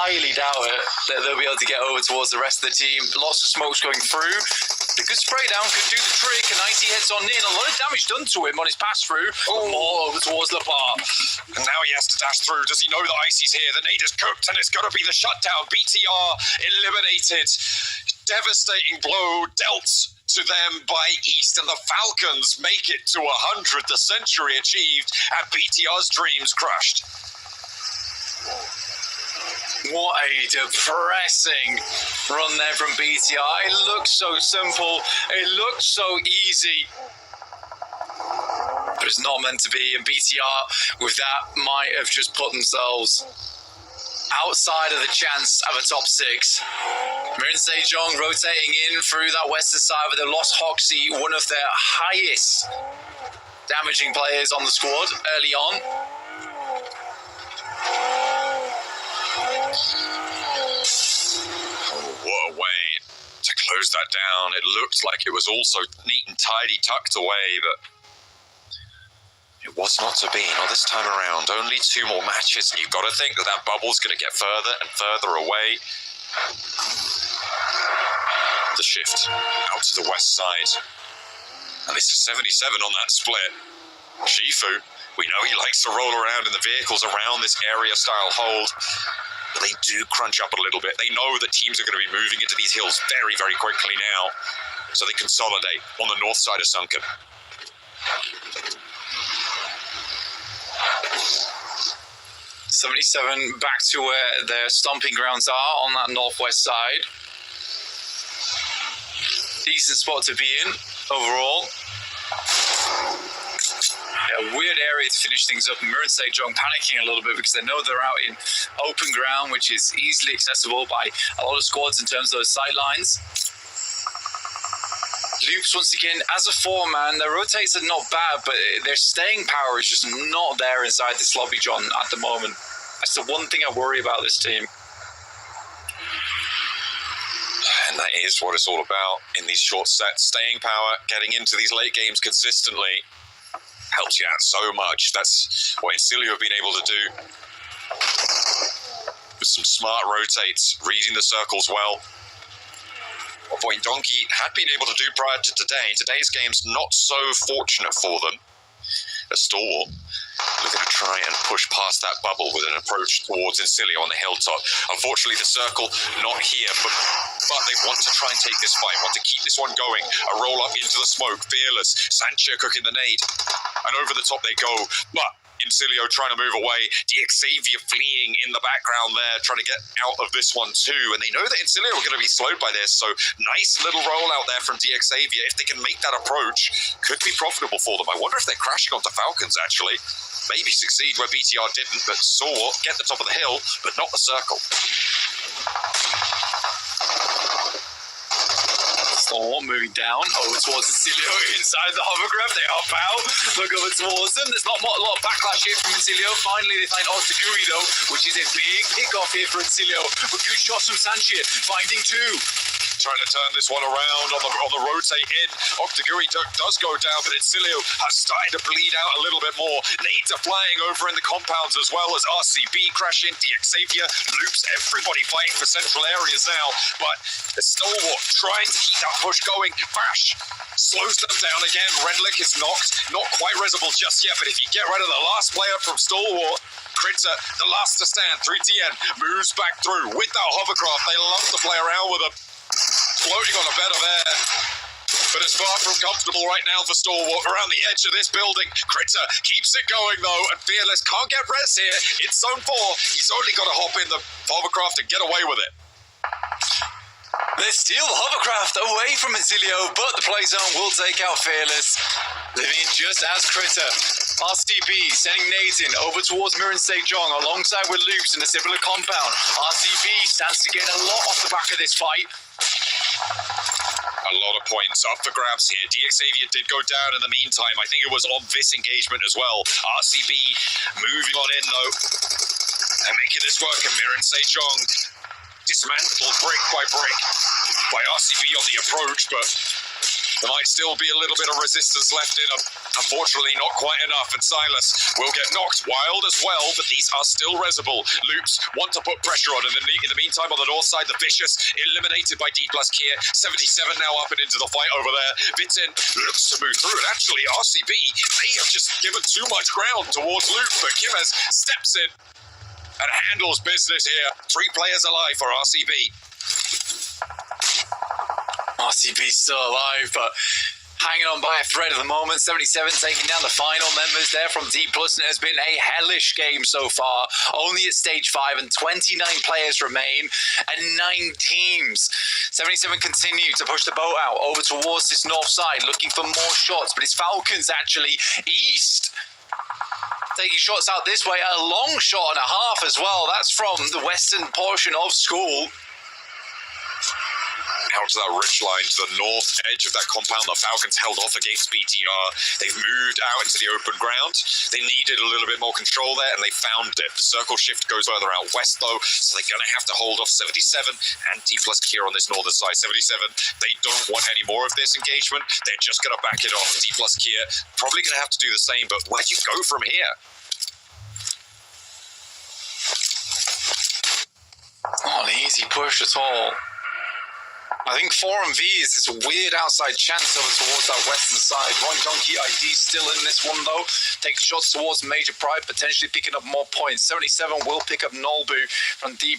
highly doubt it that they'll be able to get over towards the rest of the team. Lots of smokes going through. The good spray down could do the trick, and Icy heads on in. A lot of damage done to him on his pass through. More over towards Lapar. And now he has to dash through. Does he know that Icy's here? The nade is cooked, and it's got to be the shutdown. BTR eliminated. Devastating blow dealt to them by East, and the Falcons make it to 100. The century achieved, and BTR's dreams crushed. What a depressing run there from BTR. It looks so simple. It looks so easy. But it's not meant to be. And BTR, with that, might have just put themselves outside of the chance of a top 6. Mirin Sejong rotating in through that western side, but they lost Hoxie, one of their highest damaging players on the squad early on. What a way to close that down. It looked like it was also neat and tidy, tucked away, but it was not to be. Not this time around. Only 2 more matches, and you've got to think that that bubble's going to get further and further away. The shift out to the west side. And this is 77 on that split. Shifu, we know he likes to roll around in the vehicles around this area-style hold. But they do crunch up a little bit. They know that teams are going to be moving into these hills very, very quickly now. So they consolidate on the north side of Sunken. '77 back to where their stomping grounds are on that northwest side. Decent spot to be in overall. A weird area to finish things up. Mirin Sejong panicking a little bit because they know they're out in open ground, which is easily accessible by a lot of squads in terms of those sight lines. Loops, once again, as a 4-man, their rotates are not bad, but their staying power is just not there inside this lobby, John, at the moment. That's the one thing I worry about this team. And that is what it's all about in these short sets. Staying power, getting into these late games consistently helps you out so much. That's what Incilio have been able to do. With some smart rotates, reading the circles well. What Donkey had been able to do prior to today. Today's game's not so fortunate for them. A Stalwart looking to try and push past that bubble with an approach towards Incilio on the hilltop. Unfortunately, the circle not here, but they want to try and take this fight, want to keep this one going. A roll up into the smoke, Fearless, Sancho cooking the nade, and over the top they go. But Incilio trying to move away. DXavier fleeing in the background there, trying to get out of this one too. And they know that Incilio are going to be slowed by this, so nice little roll out there from DXavier. If they can make that approach, could be profitable for them. I wonder if they're crashing onto Falcons, actually. Maybe succeed where BTR didn't, but Stalwart get the top of the hill, but not the circle. Stalwart moving down over towards Incilio inside the hovercraft. They hop out, look over towards them. There's not a lot of backlash here from Incilio. Finally, they find Ostaguri though, which is a big pick-off here for Incilio. But good shots from Sanchia, finding two. Trying to turn this one around on the rotate in. Octaguri does go down, but Incilio has started to bleed out a little bit more. Nades are flying over in the compounds as well as RCB crash in. DXavier loops everybody fighting for central areas now, but the Stalwart trying to keep that push going. Crash slows them down again. Redlick is knocked, not quite resible just yet, but if you get rid of the last player from Stalwart, Critter, the last to stand, 3TN, moves back through with that hovercraft. They love to play around with them. Floating on a bed of air. But it's far from comfortable right now for Stalwart around the edge of this building. Critter keeps it going though, and Fearless can't get res here. It's zone 4. He's only got to hop in the hovercraft and get away with it. They steal the hovercraft away from Incilio, but the play zone will take out Fearless. Living in just as Critter. RCB sending nades in over towards Mirren Sejong alongside with Loops in a similar compound. RCB stands to gain a lot off the back of this fight. A lot of points up for grabs here. DXavier did go down in the meantime. I think it was on this engagement as well. RCB moving on in though and making this work. And Mirren Sejong dismantled brick by brick by RCB on the approach, but there might still be a little bit of resistance left in them. Unfortunately, not quite enough, and Silas will get knocked wild as well, but these are still resible. Loops want to put pressure on, and in the meantime, on the north side, the Vicious eliminated by D+ Kier. 77 now up and into the fight over there. Vitin looks to move through, and actually, RCB may have just given too much ground towards Loops, but Kimmers steps in and handles business here. 3 players alive for RCB. RCB still alive, but hanging on by a thread at the moment. 77 taking down the final members there from D+, and it has been a hellish game so far. Only at stage 5, and 29 players remain, and 9 teams. 77 continue to push the boat out over towards this north side, looking for more shots, but it's Falcons actually east. Taking shots out this way, a long shot and a half as well. That's from the western portion of school. Out to that ridge line to the north edge of that compound. The Falcons held off against BTR. They've moved out into the open ground. They needed a little bit more control there, and they found it. The circle shift goes further out west, though, so they're going to have to hold off 77 and D+ Kier on this northern side. 77, they don't want any more of this engagement. They're just going to back it off. D+ Kier probably going to have to do the same, but where do you go from here? Not an easy push at all. I think 4MV is this weird outside chance over towards that western side. Ron Donkey ID still in this one though. Takes shots towards Major Pride, potentially picking up more points. 77 will pick up Nolbu from D+.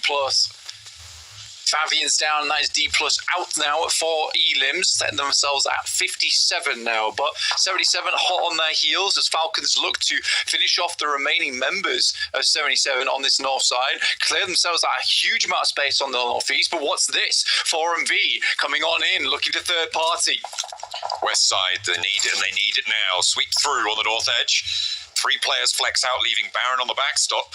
Favian's down, and that is D+ out now at 4 elims, setting themselves at 57 now. But 77 hot on their heels as Falcons look to finish off the remaining members of 77 on this north side, clear themselves out a huge amount of space on the northeast. But what's this? 4MV coming on in, looking to third party. West side, they need it, and they need it now. Sweep through on the north edge. 3 players flex out, leaving Baron on the backstop.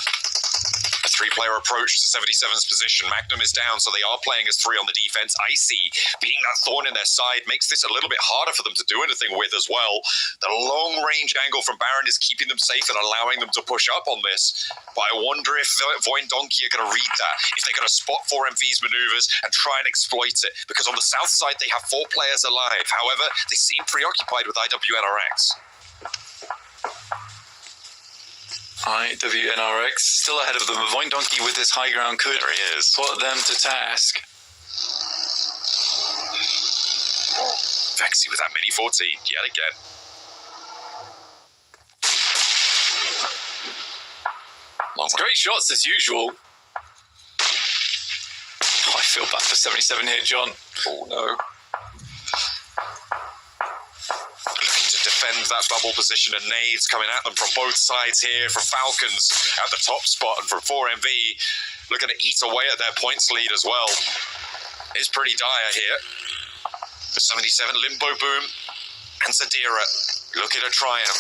A 3-player approach to 77's position. Magnum is down, so they are playing as 3 on the defense. Icy, being that thorn in their side, makes this a little bit harder for them to do anything with as well. The long-range angle from Baron is keeping them safe and allowing them to push up on this. But I wonder if Voin Donkey are going to read that, if they're going to spot 4MV's maneuvers and try and exploit it. Because on the south side, they have 4 players alive. However, they seem preoccupied with IWNRX. IWNRX still ahead of them. Voin Donkey with his high ground could put them to task. Vexy with that mini 14 yet again. It's great shots as usual. Oh, I feel bad for 77 here, John. Oh no. Looking to defend that bubble position, and nades coming at them from both sides here, from Falcons at the top spot, and from 4MV looking to eat away at their points lead as well. It's pretty dire here. The 77, Limbo Boom and Zadira looking to try and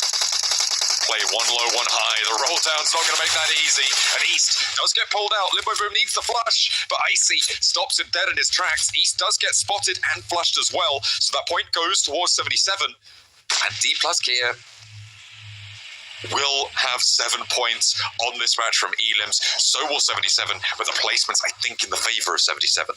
play one low, one high. The roll down's not going to make that easy. And East does get pulled out. Limbo Boom needs the flush, but Icy stops him dead in his tracks. East does get spotted and flushed as well, so that point goes towards 77. And D plus Kia will have 7 points on this match from Elims. So will 77, with the placements, I think, in the favour of 77.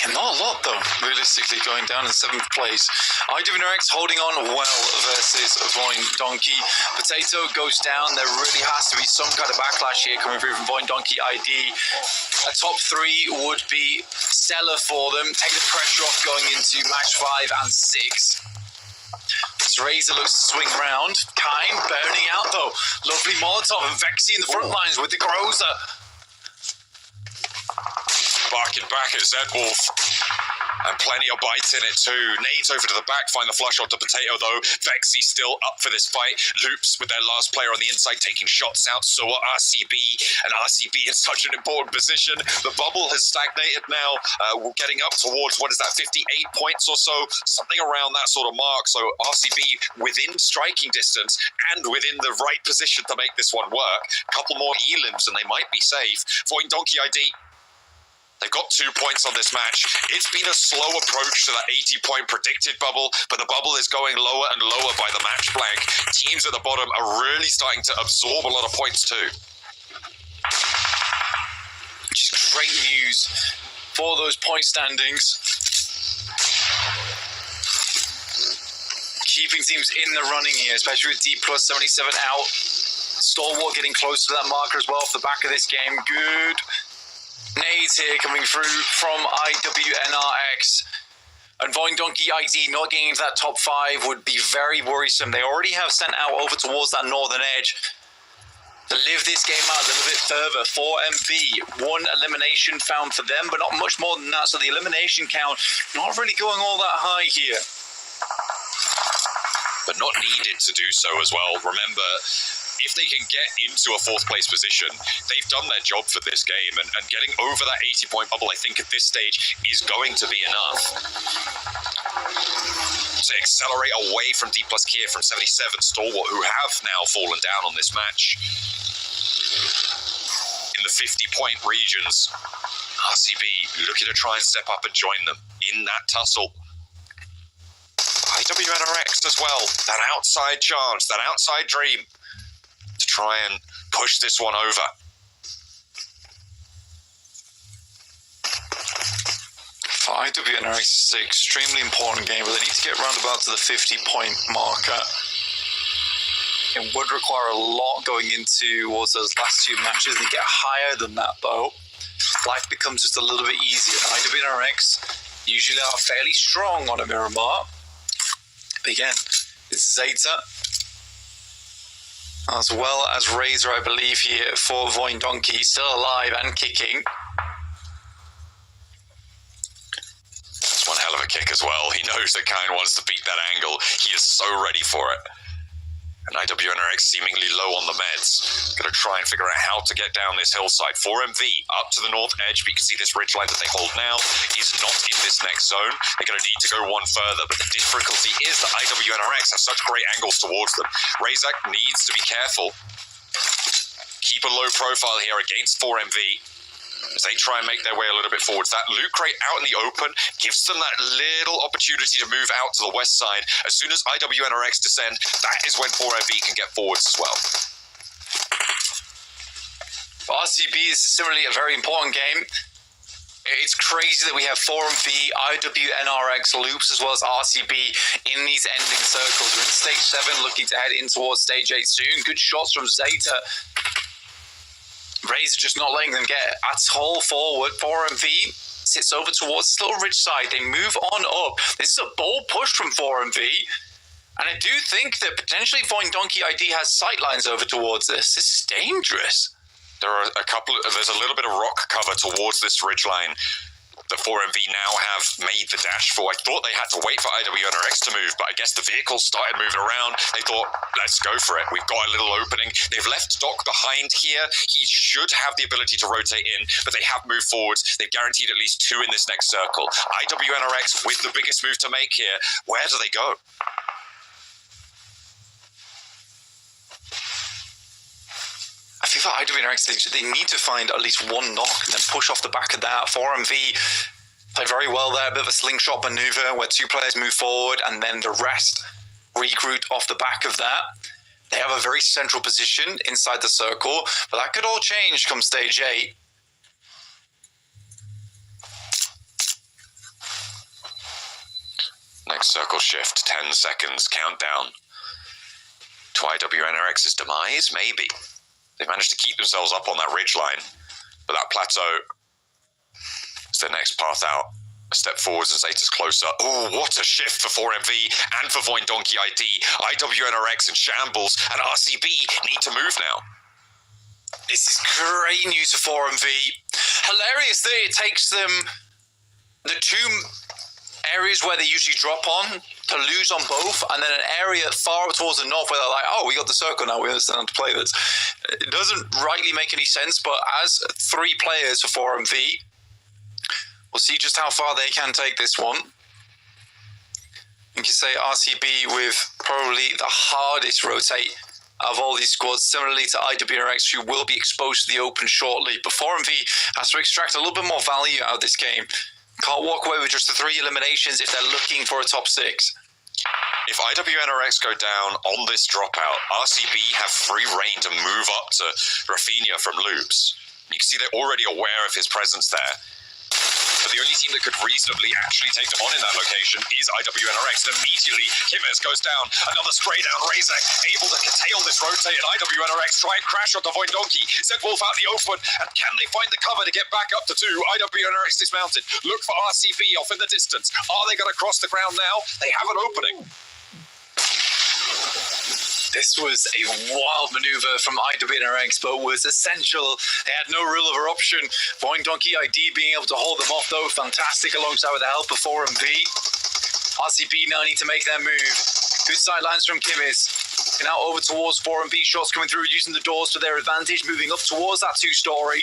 Yeah, not a lot, though, realistically, going down in 7th place. IWNRX holding on well versus Voin Donkey. Potato goes down. There really has to be some kind of backlash here coming through from Voin Donkey ID. A top 3 would be stellar for them. Take the pressure off going into match 5 and 6. Razor looks to swing round. Kine burning out, though. Lovely Molotov and Vexy in the front lines with the Groza. Barking back at Zedwolf. And plenty of bites in it too. Nades over to the back, find the flush onto Potato though. Vexy still up for this fight. Loops with their last player on the inside taking shots out. So are RCB. And RCB in such an important position. The bubble has stagnated now. We're getting up towards, 58 points or so. Something around that sort of mark. So RCB within striking distance and within the right position to make this one work. A couple more Elims and they might be safe. Voin Donkey ID. They've got 2 points on this match. It's been a slow approach to that 80-point predicted bubble, but the bubble is going lower and lower by the match blank. Teams at the bottom are really starting to absorb a lot of points too. Which is great news for those point standings. Keeping teams in the running here, especially with D plus 77 out. Stalwart getting close to that marker as well off the back of this game. Good. Nades here coming through from IWNRX. And Voin Donkey ID not getting into that top 5 would be very worrisome. They already have sent out over towards that northern edge to live this game out a little bit further. 4MV, 1 elimination found for them, but not much more than that. So the elimination count not really going all that high here. But not needed to do so as well. Remember, if they can get into a 4th place position, they've done their job for this game, and getting over that 80-point bubble, I think at this stage is going to be enough. To accelerate away from D plus Kia from 77, Stalwart, who have now fallen down on this match. In the 50-point regions, RCB looking to try and step up and join them in that tussle. IWNRX as well, that outside chance, that outside dream, to try and push this one over. For IWNRX, it's an extremely important game, but they need to get roundabout to the 50-point marker. It would require a lot going into towards those last 2 matches. They get higher than that, though. Life becomes just a little bit easier. IWNRX usually are fairly strong on a Miramar. But again, it's Zeta, as well as Razor, I believe, here for Voin Donkey, still alive and kicking. That's one hell of a kick as well. He knows that Kine wants to beat that angle. He is so ready for it. And IWNRX seemingly low on the meds. Going to try and figure out how to get down this hillside. 4MV up to the north edge. We can see this ridgeline that they hold now is not in this next zone. They're going to need to go one further, but the difficulty is that IWNRX have such great angles towards them. Razak needs to be careful. Keep a low profile here against 4MV as they try and make their way a little bit forwards. That loot crate out in the open gives them that little opportunity to move out to the west side. As soon as IWNRX descend, that is when 4MV can get forwards as well. For RCB is similarly a very important game. It's crazy that we have 4MV, IWNRX loops, as well as RCB in these ending circles. We're in stage 7, looking to head in towards stage 8 soon. Good shots from Zeta. Razor just not letting them get at all forward. 4MV sits over towards this little ridge side. They move on up. This is a bold push from 4MV. And I do think that potentially Voin Donkey ID has sightlines over towards this. This is dangerous. There's a little bit of rock cover towards this ridgeline. that 4MV now have made the dash for. I thought they had to wait for IWNRX to move, but I guess the vehicles started moving around. They thought, let's go for it. We've got a little opening. They've left Doc behind here. He should have the ability to rotate in, but they have moved forwards. They've guaranteed at least 2 in this next circle. IWNRX with the biggest move to make here. Where do they go? I think for IWNRX, they need to find at least one knock and then push off the back of that. 4MV play very well there, a bit of a slingshot maneuver where 2 players move forward and then the rest regroup off the back of that. They have a very central position inside the circle, but that could all change come stage 8. Next circle shift, 10 seconds, countdown. To IWNRX's demise, maybe. They managed to keep themselves up on that ridge line, but that plateau is their next path out. A step forwards and Zeta's closer. Oh, what a shift for 4MV and for Voin Donkey ID. IWNRX in shambles, and RCB need to move now. This is great news for 4MV. Hilarious that it takes them the 2 areas where they usually drop on to lose on both, and then an area far towards the north where they're like, oh, we got the circle now, we understand how to play this. It doesn't rightly make any sense, but as 3 players for 4MV, we'll see just how far they can take this one. You can say RCB with probably the hardest rotate of all these squads, similarly to IWNRX, who will be exposed to the open shortly. But 4MV has to extract a little bit more value out of this game. Can't walk away with just the 3 eliminations if they're looking for a top 6. If IWNRX go down on this dropout, RCB have free reign to move up to Rafinha from Loops. You can see they're already aware of his presence there. But the only team that could reasonably actually take them on in that location is IWNRX. And immediately, Kimmers goes down. Another spray down. Razak able to curtail this rotate, and IWNRX try and crash onto Voin Donkey. Zed Wolf out the open, and can they find the cover to get back up to 2? IWNRX dismounted. Look for RCB off in the distance. Are they going to cross the ground now? They have an opening. This was a wild maneuver from IWNRX, but was essential. They had no real other option. Voin Donkey ID being able to hold them off, though, fantastic alongside with the help of 4MV. RCB now need to make their move. Good sidelines from Kimmis. Now over towards 4MV. Shots coming through, using the doors to their advantage, moving up towards that 2-story.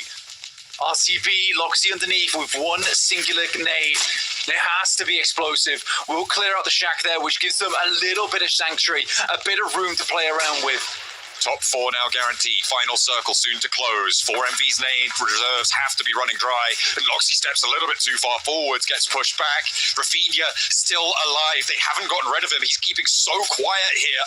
RCB, Loxy underneath with one singular nade. It has to be explosive. We'll clear out the shack there, which gives them a little bit of sanctuary, a bit of room to play around with. Top 4 now guaranteed. Final circle soon to close. 4MV's nade reserves have to be running dry. Loxy steps a little bit too far forwards, gets pushed back. Rafinha still alive. They haven't gotten rid of him. He's keeping so quiet here.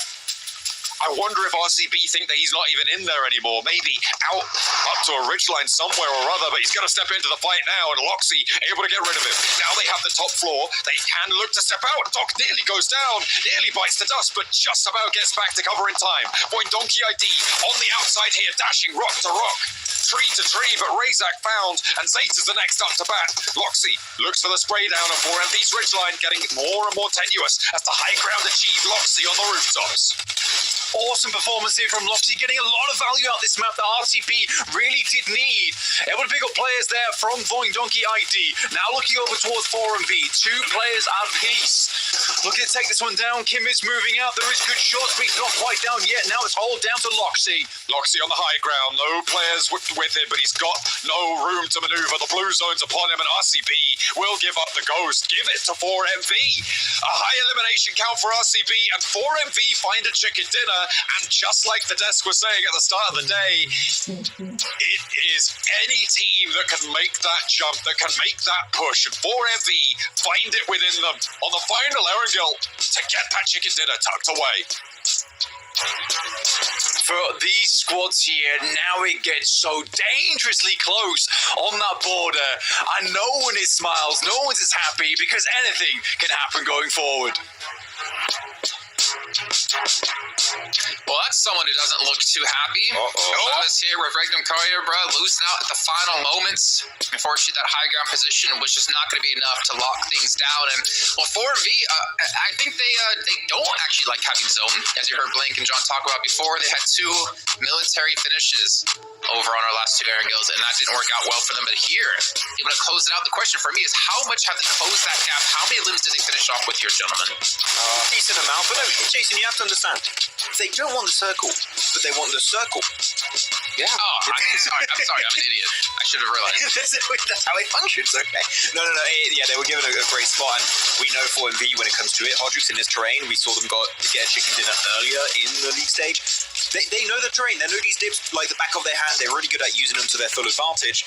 I wonder if RCB think that he's not even in there anymore. Maybe out up to a ridgeline somewhere or other, but he's going to step into the fight now, and Loxy able to get rid of him. Now they have the top floor. They can look to step out. Doc nearly goes down, nearly bites the dust, but just about gets back to cover in time. Voin Donkey ID on the outside here, dashing rock to rock. Tree to tree, but Razak found, and Zeta's the next up to bat. Loxy looks for the spray down on 4MV's ridgeline, getting more and more tenuous as the high ground achieved. Loxy on the rooftops. Awesome performance here from Loxy, getting a lot of value out this map that RCB really did need. Able to pick up players there from Voin Donkey ID. Now looking over towards 4MV, 2 players apiece. Looking to take this one down. Kim is moving out. There is good shots, but he's not quite down yet. Now it's all down to Loxy. Loxy on the high ground. No players with him, but he's got no room to maneuver. The blue zone's upon him, and RCB will give up the ghost. Give it to 4MV. A high elimination count for RCB, and 4MV find a chicken dinner. And just like the desk was saying at the start of the day, it is any team that can make that jump, that can make that push, and 4MV find it within them on the final Erangel to get that chicken dinner tucked away. For these squads here, now it gets so dangerously close on that border, and no one is smiles, no one's as happy, because anything can happen going forward. Well, that's someone who doesn't look too happy. Travis here with Regnum Courier, bro, losing out at the final moments. Unfortunately, that high ground position was just not going to be enough to lock things down. And, well, 4MV, I think they don't actually like having zone. As you heard Blink and John talk about before, they had 2 military finishes over on our last 2 Erangels, and that didn't work out well for them. But here, able to close it out. The question for me is, how much have they closed that gap? How many limbs did they finish off with here, gentlemen? Decent amount, but no, Jason, you have to understand. They don't want the circle, but they want the circle. Yeah. Oh, I'm sorry, I'm an idiot. I should have realized. That's how it functions, okay? No. Yeah, they were given a great spot, and we know 4MV when it comes to it. Hodrix in this terrain, we saw them get a chicken dinner earlier in the league stage. They know the terrain, they know these dips like the back of their hand. They're really good at using them to their full advantage.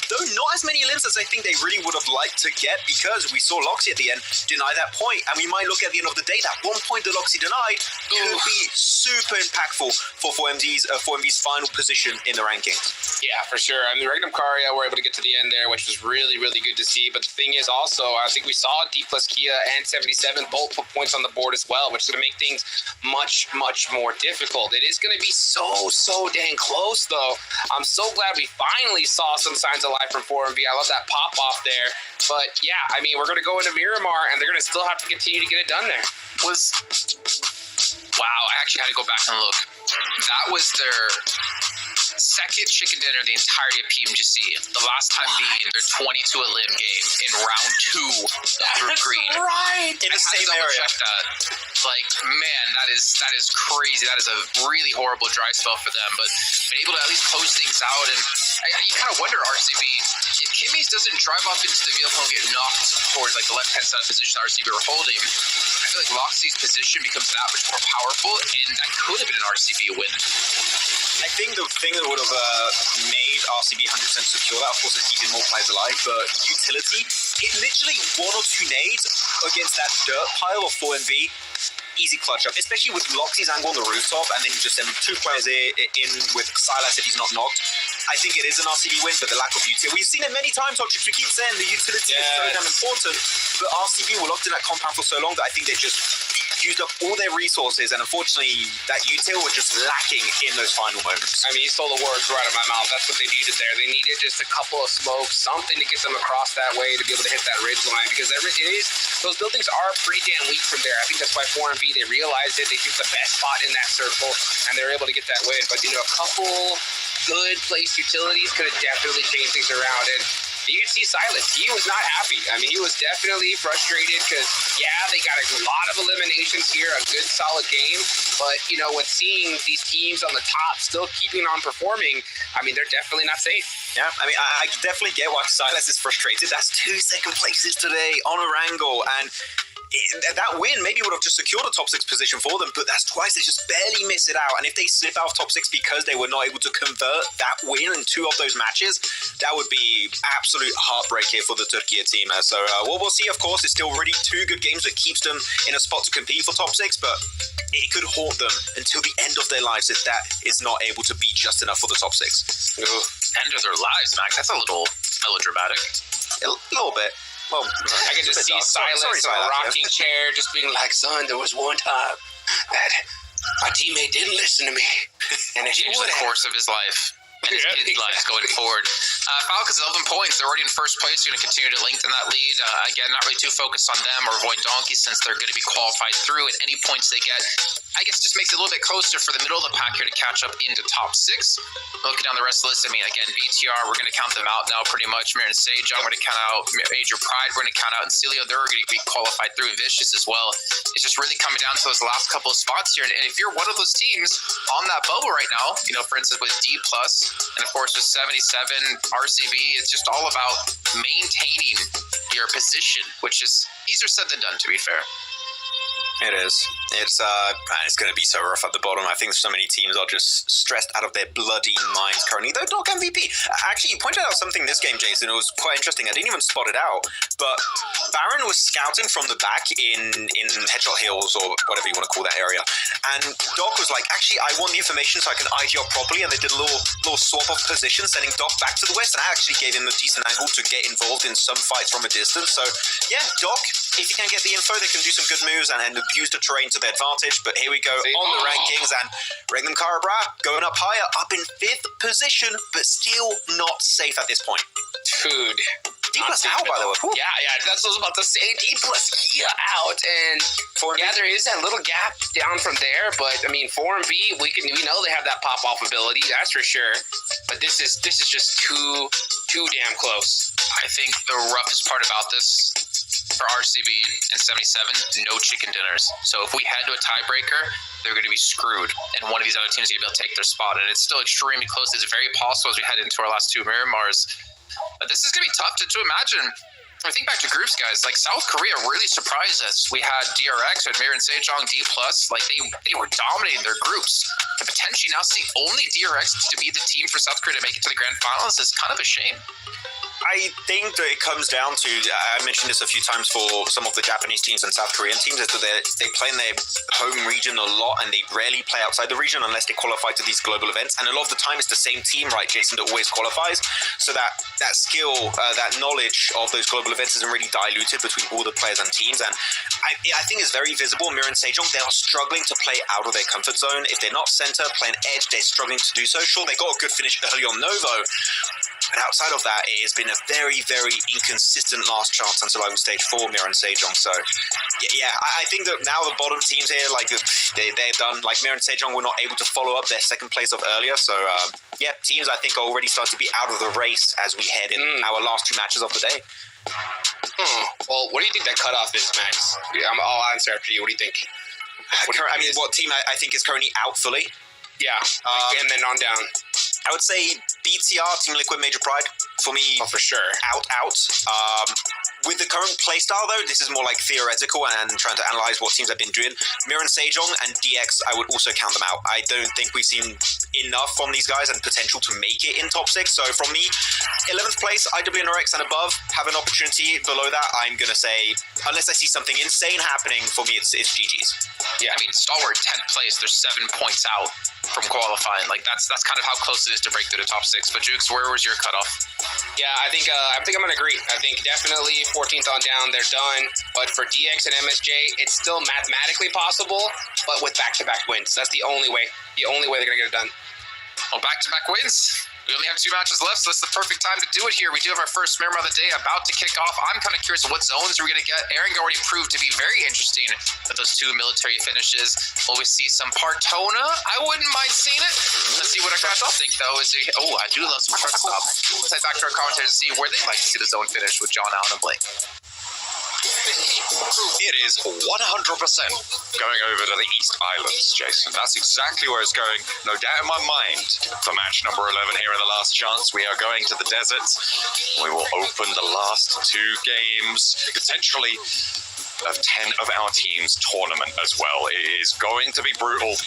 Though not as many limbs as I think they really would have liked to get, because we saw Loxy at the end deny that point, and we might look at the end of the day, that 1 point that Loxy denied could be super impactful for 4MV's final position in the rankings. Yeah, for sure. I mean, Regnum Caria were able to get to the end there, which was really, really good to see. But the thing is also, I think we saw D plus Kia and 77 both put points on the board as well, which is going to make things much, much more difficult. It is going to be so dang close, though. I'm so glad we finally saw some signs of life from 4MV. I love that pop-off there. But, yeah, I mean, we're going to go into Miramar, and they're going to still have to continue to get it done there. Wow, I actually had to go back and look. That was their second chicken dinner the entirety of PMGC. The last time being their 22 a limb game in round 2 of Group Green. Right, in the same area. That. Like, man, that is crazy. That is a really horrible dry spell for them, but been able to at least close things out. And you kind of wonder, RCB, if Kimmy's doesn't drive up into the vehicle and get knocked towards like the left-hand side position RCB were holding, I feel like Loxy's position becomes that much more powerful, and that could have been an RCB win. I think the thing that would have made RCB 100% secure that, of course, is keeping more players alive, but utility, it literally 1 or 2 nades against that dirt pile of 4MV, easy clutch up, especially with Loxy's angle on the rooftop, and then you just send 2 players in with Silas if he's not knocked. I think it is an RCB win, but the lack of utility. We've seen it many times, Hodrix. We keep saying the utility is so damn important, but RCB were locked in that compound for so long that I think they just used up all their resources, and unfortunately, that util was just lacking in those final moments. I mean, you stole the words right out of my mouth. That's what they needed there. They needed just a couple of smokes, something to get them across that way to be able to hit that ridge line, because those buildings are pretty damn weak from there. I think that's why 4MV, they realized it. They took the best spot in that circle, and they were able to get that win. But, a couple good placed utilities could have definitely changed things around. And you can see Silas. He was not happy. I mean, he was definitely frustrated because, they got a lot of eliminations here, a good solid game. But, with seeing these teams on the top still keeping on performing, I mean, they're definitely not safe. Yeah, I mean, I definitely get why Silas is frustrated. That's 2 second places today on Erangel, and that win maybe would have just secured a top 6 position for them, but that's twice they just barely miss it out. And if they slip out of top 6 because they were not able to convert that win in 2 of those matches, that would be absolute heartbreak here for the Turkey team. So what we'll see, of course, is still really 2 good games that keeps them in a spot to compete for top 6, but it could haunt them until the end of their lives if that is not able to be just enough for the top 6. End of their lives, Max. That's a little melodramatic. A little bit. Well, I can just see Silas in a rocking chair just being like, son, there was one time that my teammate didn't listen to me. And it changed the course of his life and his kids' lives going forward. Falcons 11 points. They're already in first place. They're going to continue to lengthen that lead. Again, not really too focused on them or avoid donkeys since they're going to be qualified through. And any points they get, I guess, just makes it a little bit closer for the middle of the pack here to catch up into top 6. Looking down the rest of the list, I mean, again, BTR, we're going to count them out now pretty much. Marin Sage, I'm going to count out. Major Pride, we're going to count out. And Celio, they're going to be qualified through. Vicious as well. It's just really coming down to those last couple of spots here. And if you're one of those teams on that bubble right now, for instance, with D+, and of course with 77, RCB, it's just all about maintaining your position, which is easier said than done, to be fair. It is. It's going to be so rough at the bottom. I think so many teams are just stressed out of their bloody minds currently. Though Doc MVP, actually, you pointed out something this game, Jason. It was quite interesting. I didn't even spot it out, but Baron was scouting from the back in Headshot Hills or whatever you want to call that area, and Doc was like, actually, I want the information so I can IG up properly, and they did a little swap of position, sending Doc back to the west, and I actually gave him a decent angle to get involved in some fights from a distance. So yeah, Doc if you can get the info, they can do some good moves and use the terrain to their advantage. But here we go on the rankings, and Regnum Karabra going up higher, up in 5th position, but still not safe at this point. Dude. D plus out, by the way. Whew. Yeah, that's what I was about to say. D plus Kia out, and there is that little gap down from there. But I mean, 4 and B, we know they have that pop off ability, that's for sure. But this is just too damn close. I think the roughest part about this for RCB and 77, no chicken dinners. So if we head to a tiebreaker, they're going to be screwed, and one of these other teams is going to be able to take their spot. And it's still extremely close. It's very possible as we head into our last 2 Miramars. But this is going to be tough to imagine. I think back to groups, guys. Like, South Korea really surprised us. We had DRX, we had Mirren Sejong, D+. Like, they were dominating their groups. And potentially now seeing only DRX to be the team for South Korea to make it to the grand finals is kind of a shame. I think that it comes down to, I mentioned this a few times for some of the Japanese teams and South Korean teams, is that they play in their home region a lot and they rarely play outside the region unless they qualify to these global events. And a lot of the time it's the same team, right, Jason, that always qualifies. So that skill, that knowledge of those global events isn't really diluted between all the players and teams. And I think it's very visible. Mirren Sejong, they are struggling to play out of their comfort zone. If they're not center, playing edge, they're struggling to do so. Sure, they got a good finish early on Novo, but outside of that, it has been a very, very inconsistent last chance on survival stage for Mirren Sejong. So, yeah, I think that now the bottom teams here, like, they're done. Like, Mirren Sejong were not able to follow up their second place of earlier. So, teams, I think, are already starting to be out of the race as we head in our last 2 matches of the day. Well, what do you think that cutoff is, Max? I'll answer after you. What do you think? What team I think is currently out fully? Yeah, and then on down. I would say BTR, Team Liquid, Major Pride. For me, for sure. Out. With the current playstyle, though, this is more like theoretical and trying to analyze what teams have been doing. Mirren Sejong and DX, I would also count them out. I don't think we've seen enough from these guys and potential to make it in top 6. So from me, 11th place, IWNRX and above have an opportunity. Below that, I'm going to say, unless I see something insane happening, for me, it's GG's. Yeah, I mean, Stalwart 10th place, they're 7 points out from qualifying. Like, that's kind of how close it is to break through the top 6. But Jukes, where was your cutoff? Yeah, I think I'm going to agree. I think definitely 14th on down, they're done. But for DX and MSJ, it's still mathematically possible, but with back-to-back wins. That's the only way. The only way they're going to get it done. Well, back-to-back wins. We only have 2 matches left, so that's the perfect time to do it here. We do have our first Miramar of the day about to kick off. I'm kind of curious what zones we're going to get. Aaron already proved to be very interesting with those 2 military finishes. Will we see some Partona? I wouldn't mind seeing it. Let's see what our guys all think, though. I do love some truck stop. Let's head back to our commentators to see where they'd like to see the zone finish with John, Allen, and Blake. It is 100% going over to the East Islands, Jason. That's exactly where it's going. No doubt in my mind. For match number 11 here in the last chance, we are going to the deserts. We will open the last 2 games, potentially of 10 of our team's tournament as well. It is going to be brutal.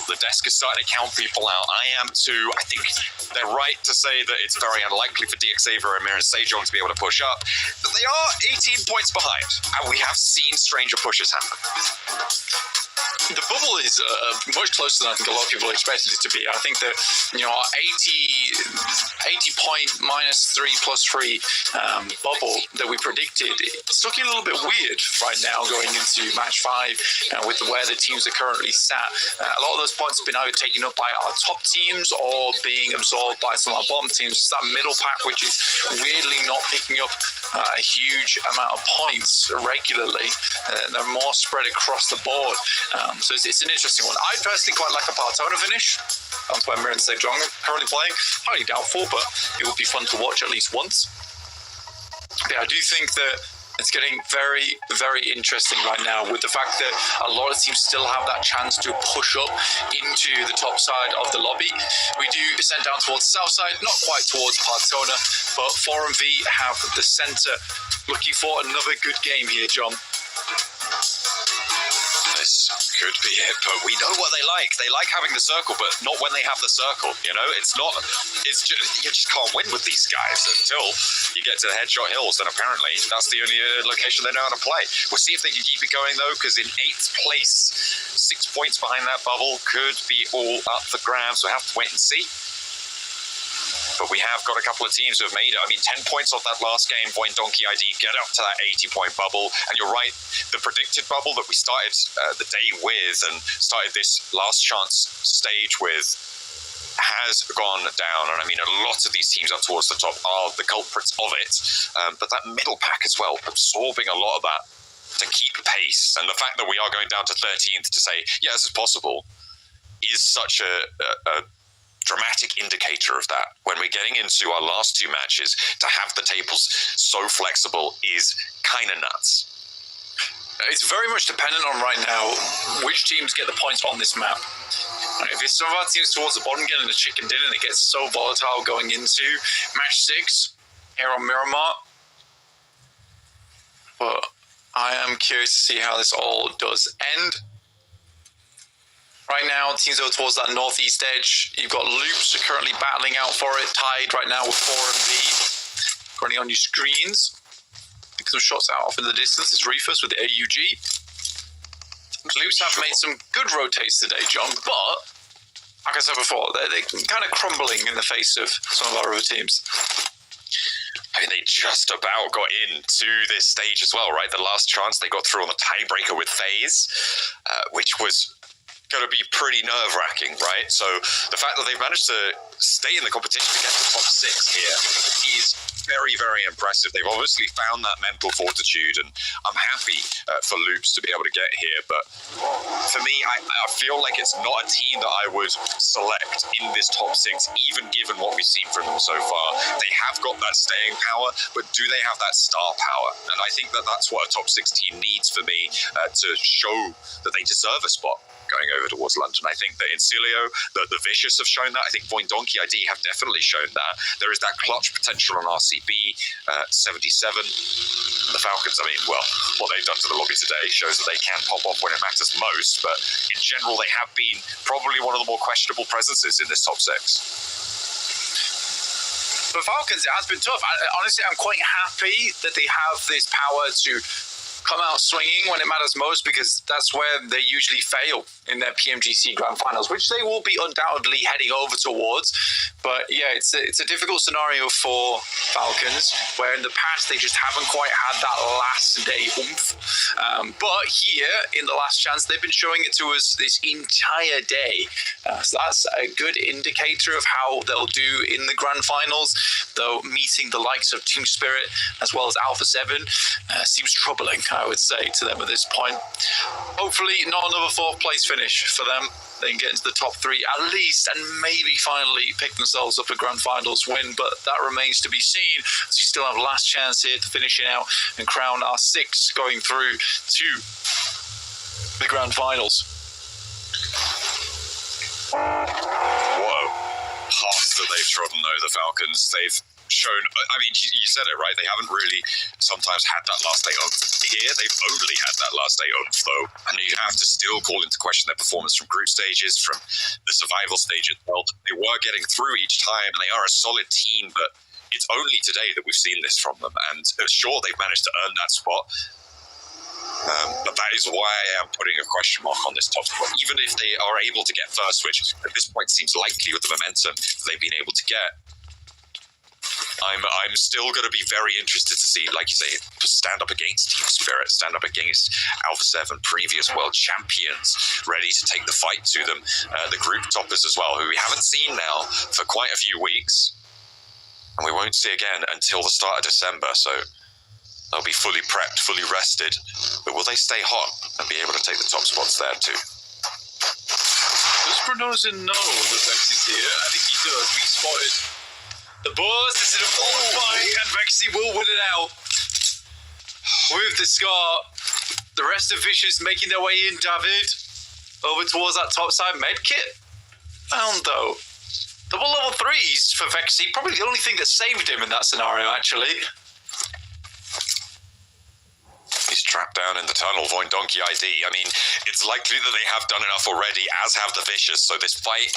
The desk is starting to count people out. I am too. I think they're right to say that it's very unlikely for DXaver and Mirren Sejong to be able to push up. But they are 18 points behind, and we have seen stranger pushes happen. The bubble is much closer than I think a lot of people expected it to be. I think that, our 80 point minus 3 plus 3 bubble that we predicted, it's looking a little bit weird right now going into match 5 with where the teams are currently sat. A lot of those points have been either taken up by our top teams or being absorbed by some of our bottom teams. It's that middle pack which is weirdly not picking up a huge amount of points regularly. They're more spread across the board. So it's an interesting one. I personally quite like a Partona finish. That's where Mirren Sejong are currently playing. Highly doubtful, but it would be fun to watch at least once. Yeah, I do think that it's getting very, very interesting right now with the fact that a lot of teams still have that chance to push up into the top side of the lobby. We do descend down towards the south side, not quite towards Partona, but 4&V have the center. Looking for another good game here, John. This could be it, but we know what they like. They like having the circle, but not when they have the circle. It's just, you just can't win with these guys until you get to the Headshot Hills, and apparently that's the only location they know how to play. We'll see if they can keep it going, though, because in 8th place, 6 points behind that bubble, could be all up for grabs. We'll have to wait and see. but we have got a couple of teams who have made it. I mean, 10 points off that last game, Donkey ID get up to that 80-point bubble. And you're right, the predicted bubble that we started the day with and started this last chance stage with has gone down. And I mean, a lot of these teams up towards the top are the culprits of it. But that middle pack as well, absorbing a lot of that to keep pace. And the fact that we are going down to 13th to say, yeah, this is possible, is such a dramatic indicator of that. When we're getting into our last two matches, to have the tables so flexible is kind of nuts. It's very much dependent on right now which teams get the points on this map. If it's some of our teams towards the bottom getting the chicken dinner and it gets so volatile going into match 6 here on Miramar. But I am curious to see how this all does end. Right now, teams are towards that northeast edge. You've got Loops currently battling out for it, tied right now with 4MV. Currently on your screens. Some shots out off in the distance. It's Reefus with the AUG. Loops have made some good rotates today, John, but like I said before, they're kind of crumbling in the face of some of our other teams. I mean, they just about got into this stage as well, right? The last chance they got through on the tiebreaker with FaZe, which was going to be pretty nerve-wracking, right? So the fact that they've managed to stay in the competition to get to the top 6 here is very, very impressive. They've obviously found that mental fortitude, and I'm happy for Loops to be able to get here. But for me, I feel like it's not a team that I would select in this top 6, even given what we've seen from them so far. They have got that staying power, but do they have that star power? And I think that that's what a top 6 team needs for me to show that they deserve a spot going over towards London. I think that in Cilio, the Vicious have shown that. I think Donkey ID have definitely shown that. There is that clutch potential on RCB, 77. The Falcons, I mean, well, what they've done to the lobby today shows that they can pop off when it matters most, but in general, they have been probably one of the more questionable presences in this top 6. For Falcons, it has been tough. Honestly, I'm quite happy that they have this power to come out swinging when it matters most, because that's where they usually fail in their PMGC Grand Finals, which they will be undoubtedly heading over towards. But yeah, it's a difficult scenario for Falcons, where in the past they just haven't quite had that last day oomph. But here, in the last chance, they've been showing it to us this entire day. So that's a good indicator of how they'll do in the Grand Finals, though meeting the likes of Team Spirit as well as Alpha 7 seems troubling, I would say, to them at this point. Hopefully not another 4th place finish for them. They can get into the top 3 at least, and maybe finally pick themselves up a Grand Finals win, but that remains to be seen, as we still have last chance here to finish it out and crown our 6 going through to the Grand Finals. Whoa. Paths that they've trodden though, the Falcons. They've shown, I mean, you said it, right? They haven't really sometimes had that last day oomph. Here, they've only had that last day oomph, though. And you have to still call into question their performance from group stages, from the survival stage as well. They were getting through each time, and they are a solid team, but it's only today that we've seen this from them. And sure, they've managed to earn that spot. But that is why I am putting a question mark on this top spot. Even if they are able to get first, which at this point seems likely with the momentum that they've been able to get, I'm still going to be very interested to see, like you say, stand up against Team Spirit, stand up against Alpha 7, previous world champions, ready to take the fight to them. The group toppers as well, who we haven't seen now for quite a few weeks. And we won't see again until the start of December, so they'll be fully prepped, fully rested. But will they stay hot and be able to take the top spots there too? Does Brunoza know that Vex is here? I think he does. We spotted the boss. This is a full fight, and Vexy will win it out with the Scar. The rest of Vicious making their way in. David over towards that top side medkit found though. Double level 3s for Vexy. Probably the only thing that saved him in that scenario, actually. He's trapped down in the tunnel, Donkey ID. I mean, it's likely that they have done enough already, as have the Vicious, so this fight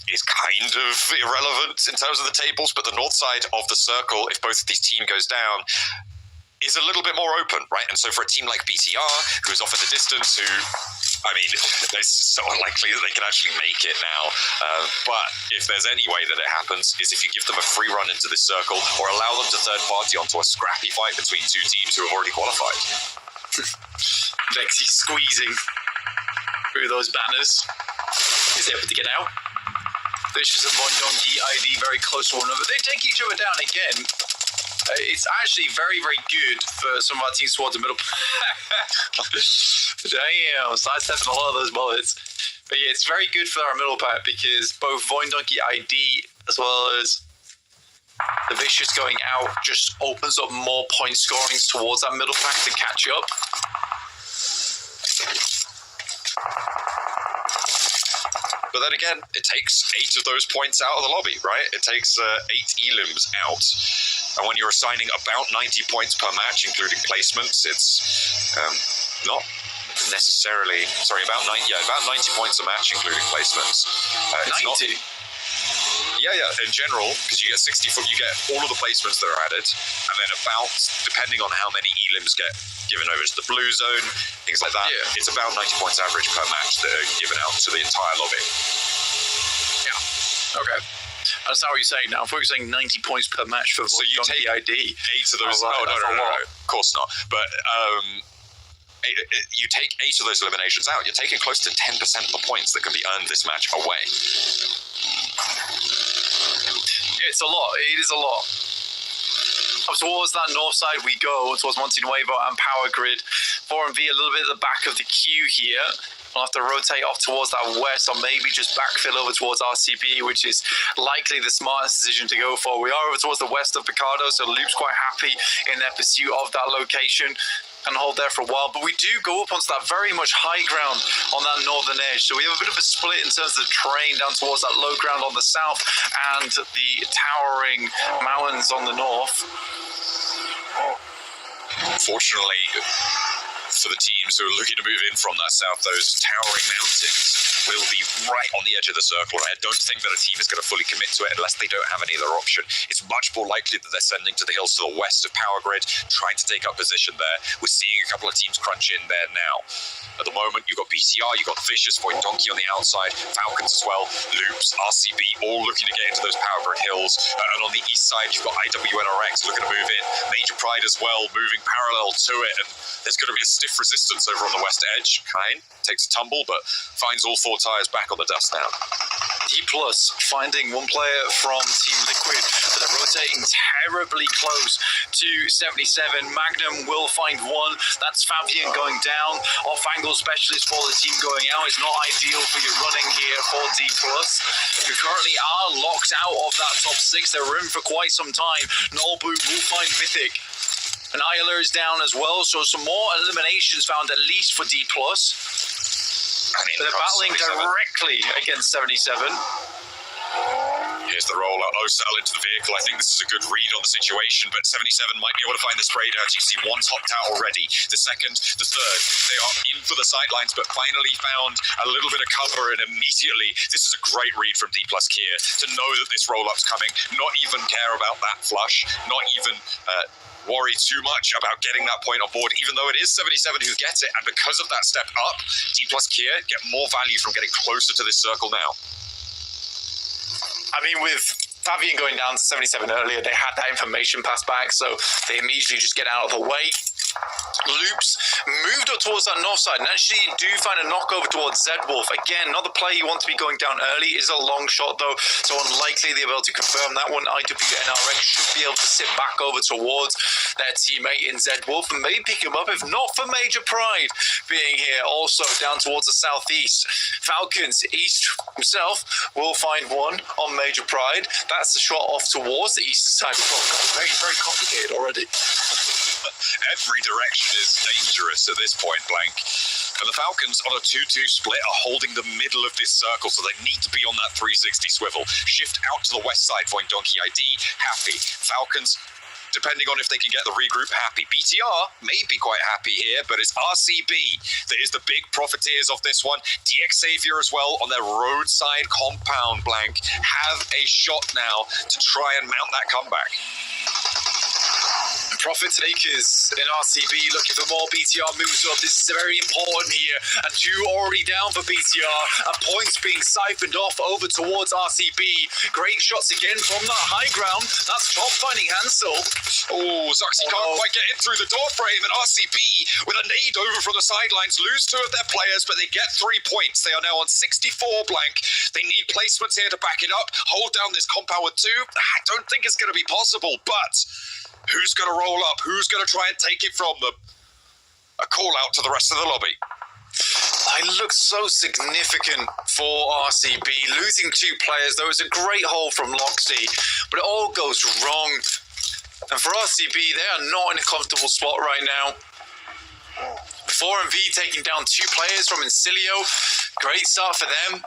is kind of irrelevant in terms of the tables, but the north side of the circle, if both of these teams goes down, is a little bit more open, right? And so for a team like BTR, who is off at the distance, who I mean, it's so unlikely that they can actually make it now. But if there's any way that it happens, is if you give them a free run into this circle or allow them to third party onto a scrappy fight between two teams who have already qualified. Vexy squeezing through those banners. He's able to get out. Vicious and Von Donkey ID very close to one another. They take each other down again. It's actually very, very good for some of our teams towards the middle. Damn, sidestepping a lot of those bullets. But yeah, it's very good for our middle pack because both Void Donkey ID as well as the Vicious going out just opens up more point scorings towards that middle pack to catch up. But then again, it takes 8 of those points out of the lobby, right? It takes 8 elims out. And when you're assigning about 90 points per match, including placements, it's not necessarily... Sorry, about 90 points a match, including placements. 90? In general, because you get 60 foot, you get all of the placements that are added, and then about, depending on how many elims get given over to the blue zone, things like that, it's about 90 points average per match that are given out to the entire lobby. Yeah. Okay. I understand what you're saying now. I thought you were saying 90 points per match for so you take ID. 8 of those. No, of course not. But you take 8 of those eliminations out, you're taking close to 10% of the points that can be earned this match away. It's a lot. It is a lot. Up towards that north side we go, towards Monte Nuevo and Power Grid. 4 and V a little bit at the back of the queue here. We'll have to rotate off towards that west or maybe just backfill over towards RCB, which is likely the smartest decision to go for. We are over towards the west of Picardo, so Loop's quite happy in their pursuit of that location. And hold there for a while, but we do go up onto that very much high ground on that northern edge. So we have a bit of a split in terms of the terrain down towards that low ground on the south and the towering mountains on the north. Unfortunately, for the teams who are looking to move in from that south, those towering mountains will be right on the edge of the circle. And I don't think that a team is going to fully commit to it unless they don't have any other option. It's much more likely that they're sending to the hills to the west of Power Grid, trying to take up position there. We're seeing a couple of teams crunch in there now. At the moment, you've got BCR, you've got Vicious, Void Donkey on the outside, Falcons as well, Loops, RCB, all looking to get into those Power Grid hills. And on the east side, you've got IWNRX looking to move in. Major Pride as well, moving parallel to it. And there's going to be a stiff resistance over on the west edge. Kine takes a tumble, but finds all 4 tires back on the dust now. D+ finding one player from Team Liquid, but they're rotating terribly close to 77. Magnum will find one. That's Fabian going down. Off-angle specialist for the team going out. It's not ideal for your running here for D+. You currently are locked out of that top 6. They're in for quite some time. Norbu will find Mythic. And Isla is down as well, so some more eliminations found at least for D+. They're battling directly against 77. Here's the rollout. Osal into the vehicle. I think this is a good read on the situation, but 77 might be able to find the spray down. You see one's hopped out already. The second, the third. They are in for the sightlines, but finally found a little bit of cover, and immediately, this is a great read from D+ Kier to know that this roll-up's coming, not even care about that flush, not even worry too much about getting that point on board, even though it is 77 who gets it, and because of that step up, D+ Kier get more value from getting closer to this circle now. I mean, with Fabian going down to 77 earlier, they had that information passed back, so they immediately just get out of the way. Loops moved up towards that north side and actually do find a knockover towards Z-Wolf. Again, not the play you want to be going down early. Is a long shot though, so unlikely they'll be able to confirm that one. IWNRX should be able to sit back over towards their teammate in Z-Wolf and maybe pick him up, if not for Major Pride being here also down towards the southeast. Falcons east himself will find one on Major Pride. That's the shot off towards the eastern side. Very, very complicated already. Every direction is dangerous at this point, Blank. And the Falcons on a 2-2 split are holding the middle of this circle, so they need to be on that 360 swivel. Shift out to the west side, Void Donkey ID, happy. Falcons, depending on if they can get the regroup, happy. BTR may be quite happy here, but it's RCB that is the big profiteers of this one. DX Xavier as well on their roadside compound, Blank, have a shot now to try and mount that comeback. Profit takers in RCB looking for more BTR moves up. This is very important here. And 2 already down for BTR. And points being siphoned off over towards RCB. Great shots again from that high ground. That's Top finding Hansel. Oh, Zuxi can't quite get in through the door frame. And RCB, with a nade over from the sidelines, lose 2 of their players, but they get 3 points. They are now on 64 blank. They need placements here to back it up. Hold down this compound with 2. I don't think it's going to be possible, but who's going to roll up? Who's going to try and take it from them? A call out to the rest of the lobby. It looks so significant for RCB. Losing 2 players, though, is a great haul from Loxy, but it all goes wrong. And for RCB, they are not in a comfortable spot right now. 4MV taking down 2 players from Incilio. Great start for them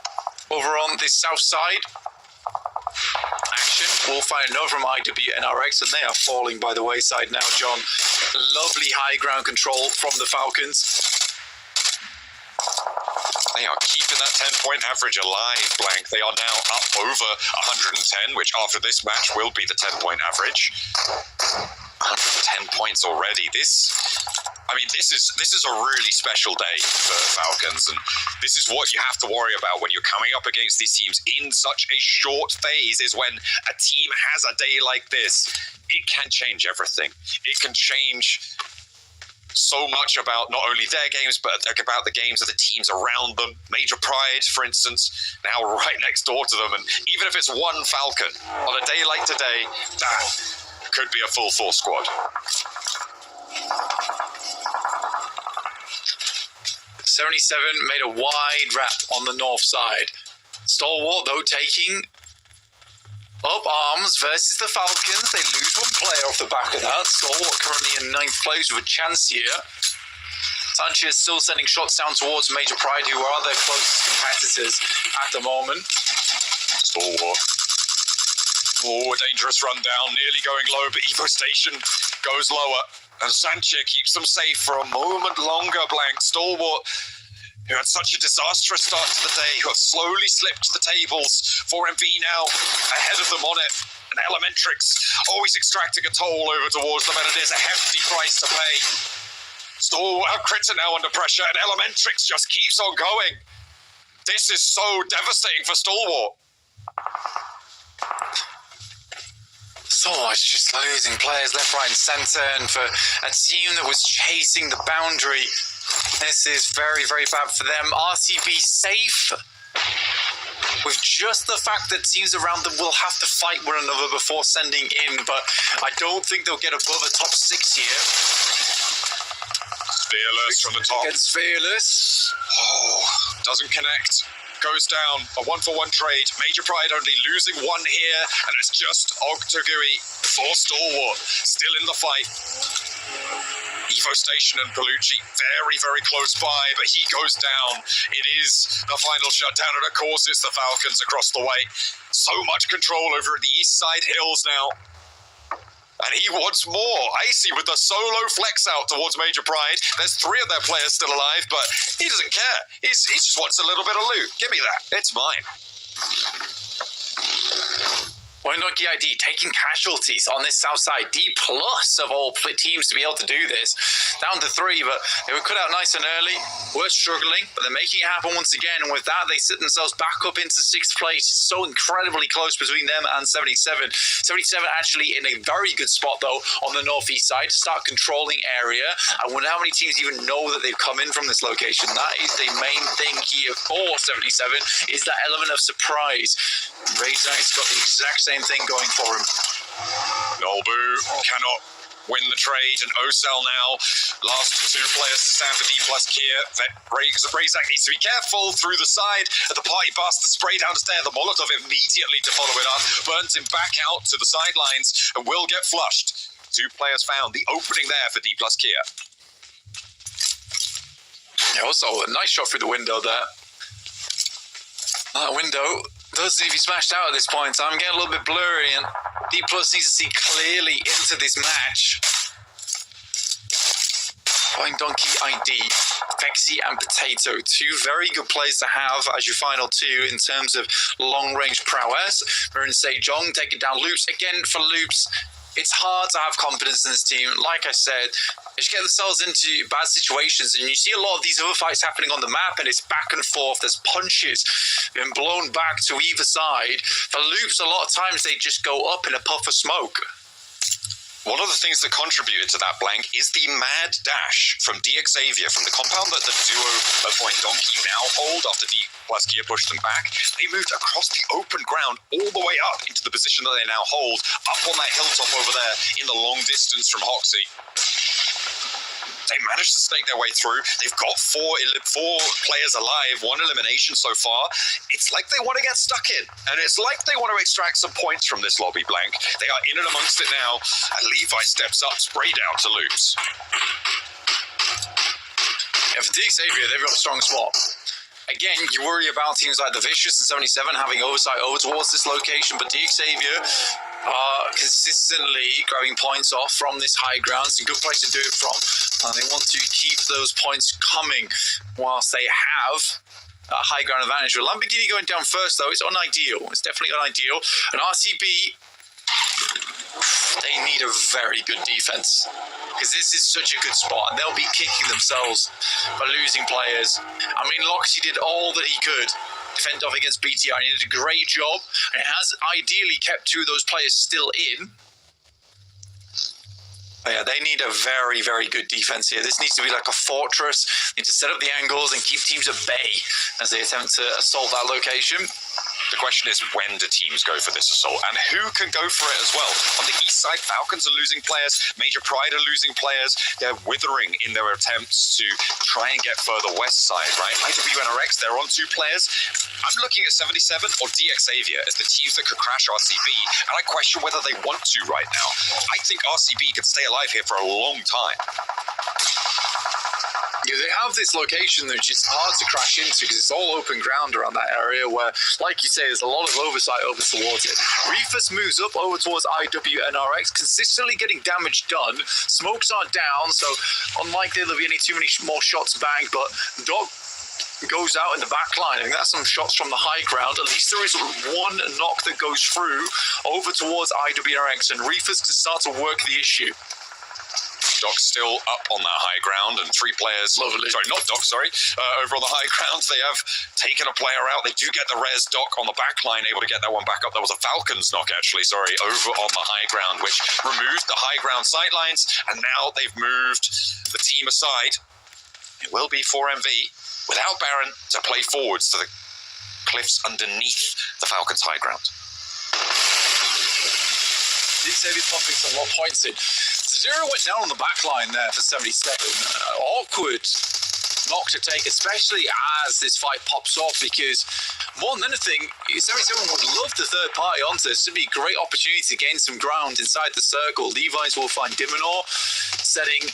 over on the south side. Action. We'll find a note from IWNRX, and they are falling by the wayside now, John. Lovely high ground control from the Falcons. They are keeping that 10-point average alive, Blank. They are now up over 110, which after this match will be the 10-point average. 110 points already. This is a really special day for Falcons, and this is what you have to worry about when you're coming up against these teams in such a short phase, is when a team has a day like this. It can change everything. It can change so much about not only their games, but about the games of the teams around them. Major Pride, for instance, now right next door to them, and even if it's one Falcon on a day like today, that could be a full force squad. 77 made a wide wrap on the north side. Stalwart, though, taking up arms versus the Falcons. They lose 1 player off the back of that. Stalwart currently in 9th place with a chance here. Sanchez still sending shots down towards Major Pride, who are their closest competitors at the moment. Stalwart. Oh, a dangerous run down, nearly going low, but Evo Station goes lower. And Sanchez keeps them safe for a moment longer, Blank. Stalwart, who had such a disastrous start to the day, who have slowly slipped to the tables. 4MV now ahead of them on it. And Elementrix always extracting a toll over towards them, and it is a hefty price to pay. Stalwart, Critter now under pressure, and Elementrix just keeps on going. This is so devastating for Stalwart. So much just losing players left, right, and centre, and for a team that was chasing the boundary, this is very, very bad for them. RCB safe, with just the fact that teams around them will have to fight one another before sending in, but I don't think they'll get above a top 6 here. Fearless from the top. Against Fearless. Oh, doesn't connect. Goes down, a 1-for-1 trade. Major Pride only losing 1 here, and it's just Ogtogui for Stalwart, still in the fight. Evo Station and Bellucci very, very close by, but he goes down. It is the final shutdown, and of course it's the Falcons across the way. So much control over the east side hills now. And he wants more. Icy with the solo flex out towards Major Pride. There's 3 of their players still alive, but he doesn't care. He just wants a little bit of loot. Give me that. It's mine. Oinoki ID taking casualties on this south side. D+ of all teams to be able to do this. Down to 3, but they were cut out nice and early. We're struggling, but they're making it happen once again. And with that, they sit themselves back up into 6th place. It's so incredibly close between them and 77. 77 actually in a very good spot, though, on the northeast side to start controlling area. I wonder how many teams even know that they've come in from this location. That is the main thing here for 77, is that element of surprise. Razor's got the exact same thing going for him. Nolbu cannot win the trade, and Osel now, last 2 players to stand for D+ Kier. Razak needs to be careful through the side of the party bus. The spray down the stair, the Molotov immediately to follow it up, burns him back out to the sidelines and will get flushed. 2 players found, the opening there for D+ Kier. Yeah, also a nice shot through the window there. That window does need to be smashed out at this point. I'm getting a little bit blurry, and D+ needs to see clearly into this match. Point Donkey ID, Fexy and Potato, 2 very good players to have as your final 2 in terms of long-range prowess. Marin Sejong taking down Loops again for Loops. it's hard to have confidence in this team. Like I said, they just get themselves into bad situations, and you see a lot of these other fights happening on the map, and it's back and forth. There's punches being blown back to either side. For Loops, a lot of times they just go up in a puff of smoke. One of the things that contributed to that blank is the mad dash from DXavier, from the compound that the duo of Point Donkey now hold after D plus Kia pushed them back. They moved across the open ground all the way up into the position that they now hold, up on that hilltop over there in the long distance from Hoxie. They managed to snake their way through. They've got four players alive, one elimination so far. It's like they want to get stuck in, and it's like they want to extract some points from this lobby blank. They are in and amongst it now, and Levi steps up, spray down to Loops. Yeah, for DXavier, they've got a strong spot. Again, you worry about teams like the Vicious and 77 having oversight over towards this location, but DXavier are consistently grabbing points off from this high ground. It's a good place to do it from, and they want to keep those points coming whilst they have a high ground advantage. With Lamborghini going down first, though, it's unideal. It's definitely unideal. And RCB, they need a very good defense, because this is such a good spot, and they'll be kicking themselves by losing players. I mean, Loxy did all that he could defend off against BTR, and he did a great job, and it has ideally kept two of those players still in. But yeah, they need a very, very good defense here. This needs to be like a fortress. They need to set up the angles and keep teams at bay as they attempt to assault that location. The question is, when do teams go for this assault? And who can go for it as well? On the east side, Falcons are losing players. Major Pride are losing players. They're withering in their attempts to try and get further west side, right? IWNRX, they're on 2 players. I'm looking at 77 or DXavier as the teams that could crash RCB, and I question whether they want to right now. I think RCB could stay alive here for a long time. Yeah, they have this location which is hard to crash into because it's all open ground around that area where, like you say, there's a lot of oversight over towards it. Reefus moves up over towards IWNRX, consistently getting damage done. Smokes are down, so unlikely there'll be any too many more shots banged, but Doc goes out in the back line. I think that's some shots from the high ground. At least there is one knock that goes through over towards IWNRX, and Reefus can start to work the issue. Doc's still up on that high ground, and 3 players. Lovely. Sorry, not Doc, sorry. Over on the high ground, they have taken a player out. They do get the res. Doc on the back line, able to get that one back up. There was a Falcons knock, actually, sorry, over on the high ground, which removed the high ground sightlines, and now they've moved the team aside. It will be 4MV without Baron to play forwards to the cliffs underneath the Falcons high ground. DXavier pumping some more points in. Zero went down on the back line there for 77. Awkward knock to take, especially as this fight pops off, because more than anything, 77 would love the third party onto this. It'd be a great opportunity to gain some ground inside the circle. Levi's will find Diminor, setting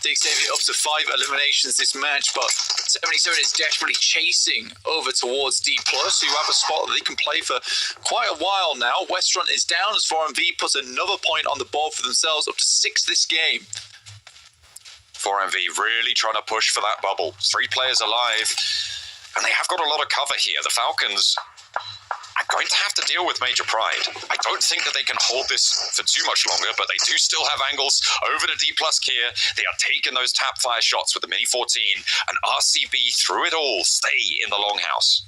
DXavier up to 5 eliminations this match, but 77 is desperately chasing over towards D+, who have a spot that they can play for quite a while now. Westront is down as 4MV puts another point on the board for themselves, up to 6 this game. 4MV really trying to push for that bubble. 3 players alive, and they have got a lot of cover here. The Falcons are going to have to deal with Major Pride. I don't think that they can hold this for too much longer, but they do still have angles over to D+ Kia. They are taking those tap fire shots with the Mini 14, and RCB, through it all, stay in the longhouse.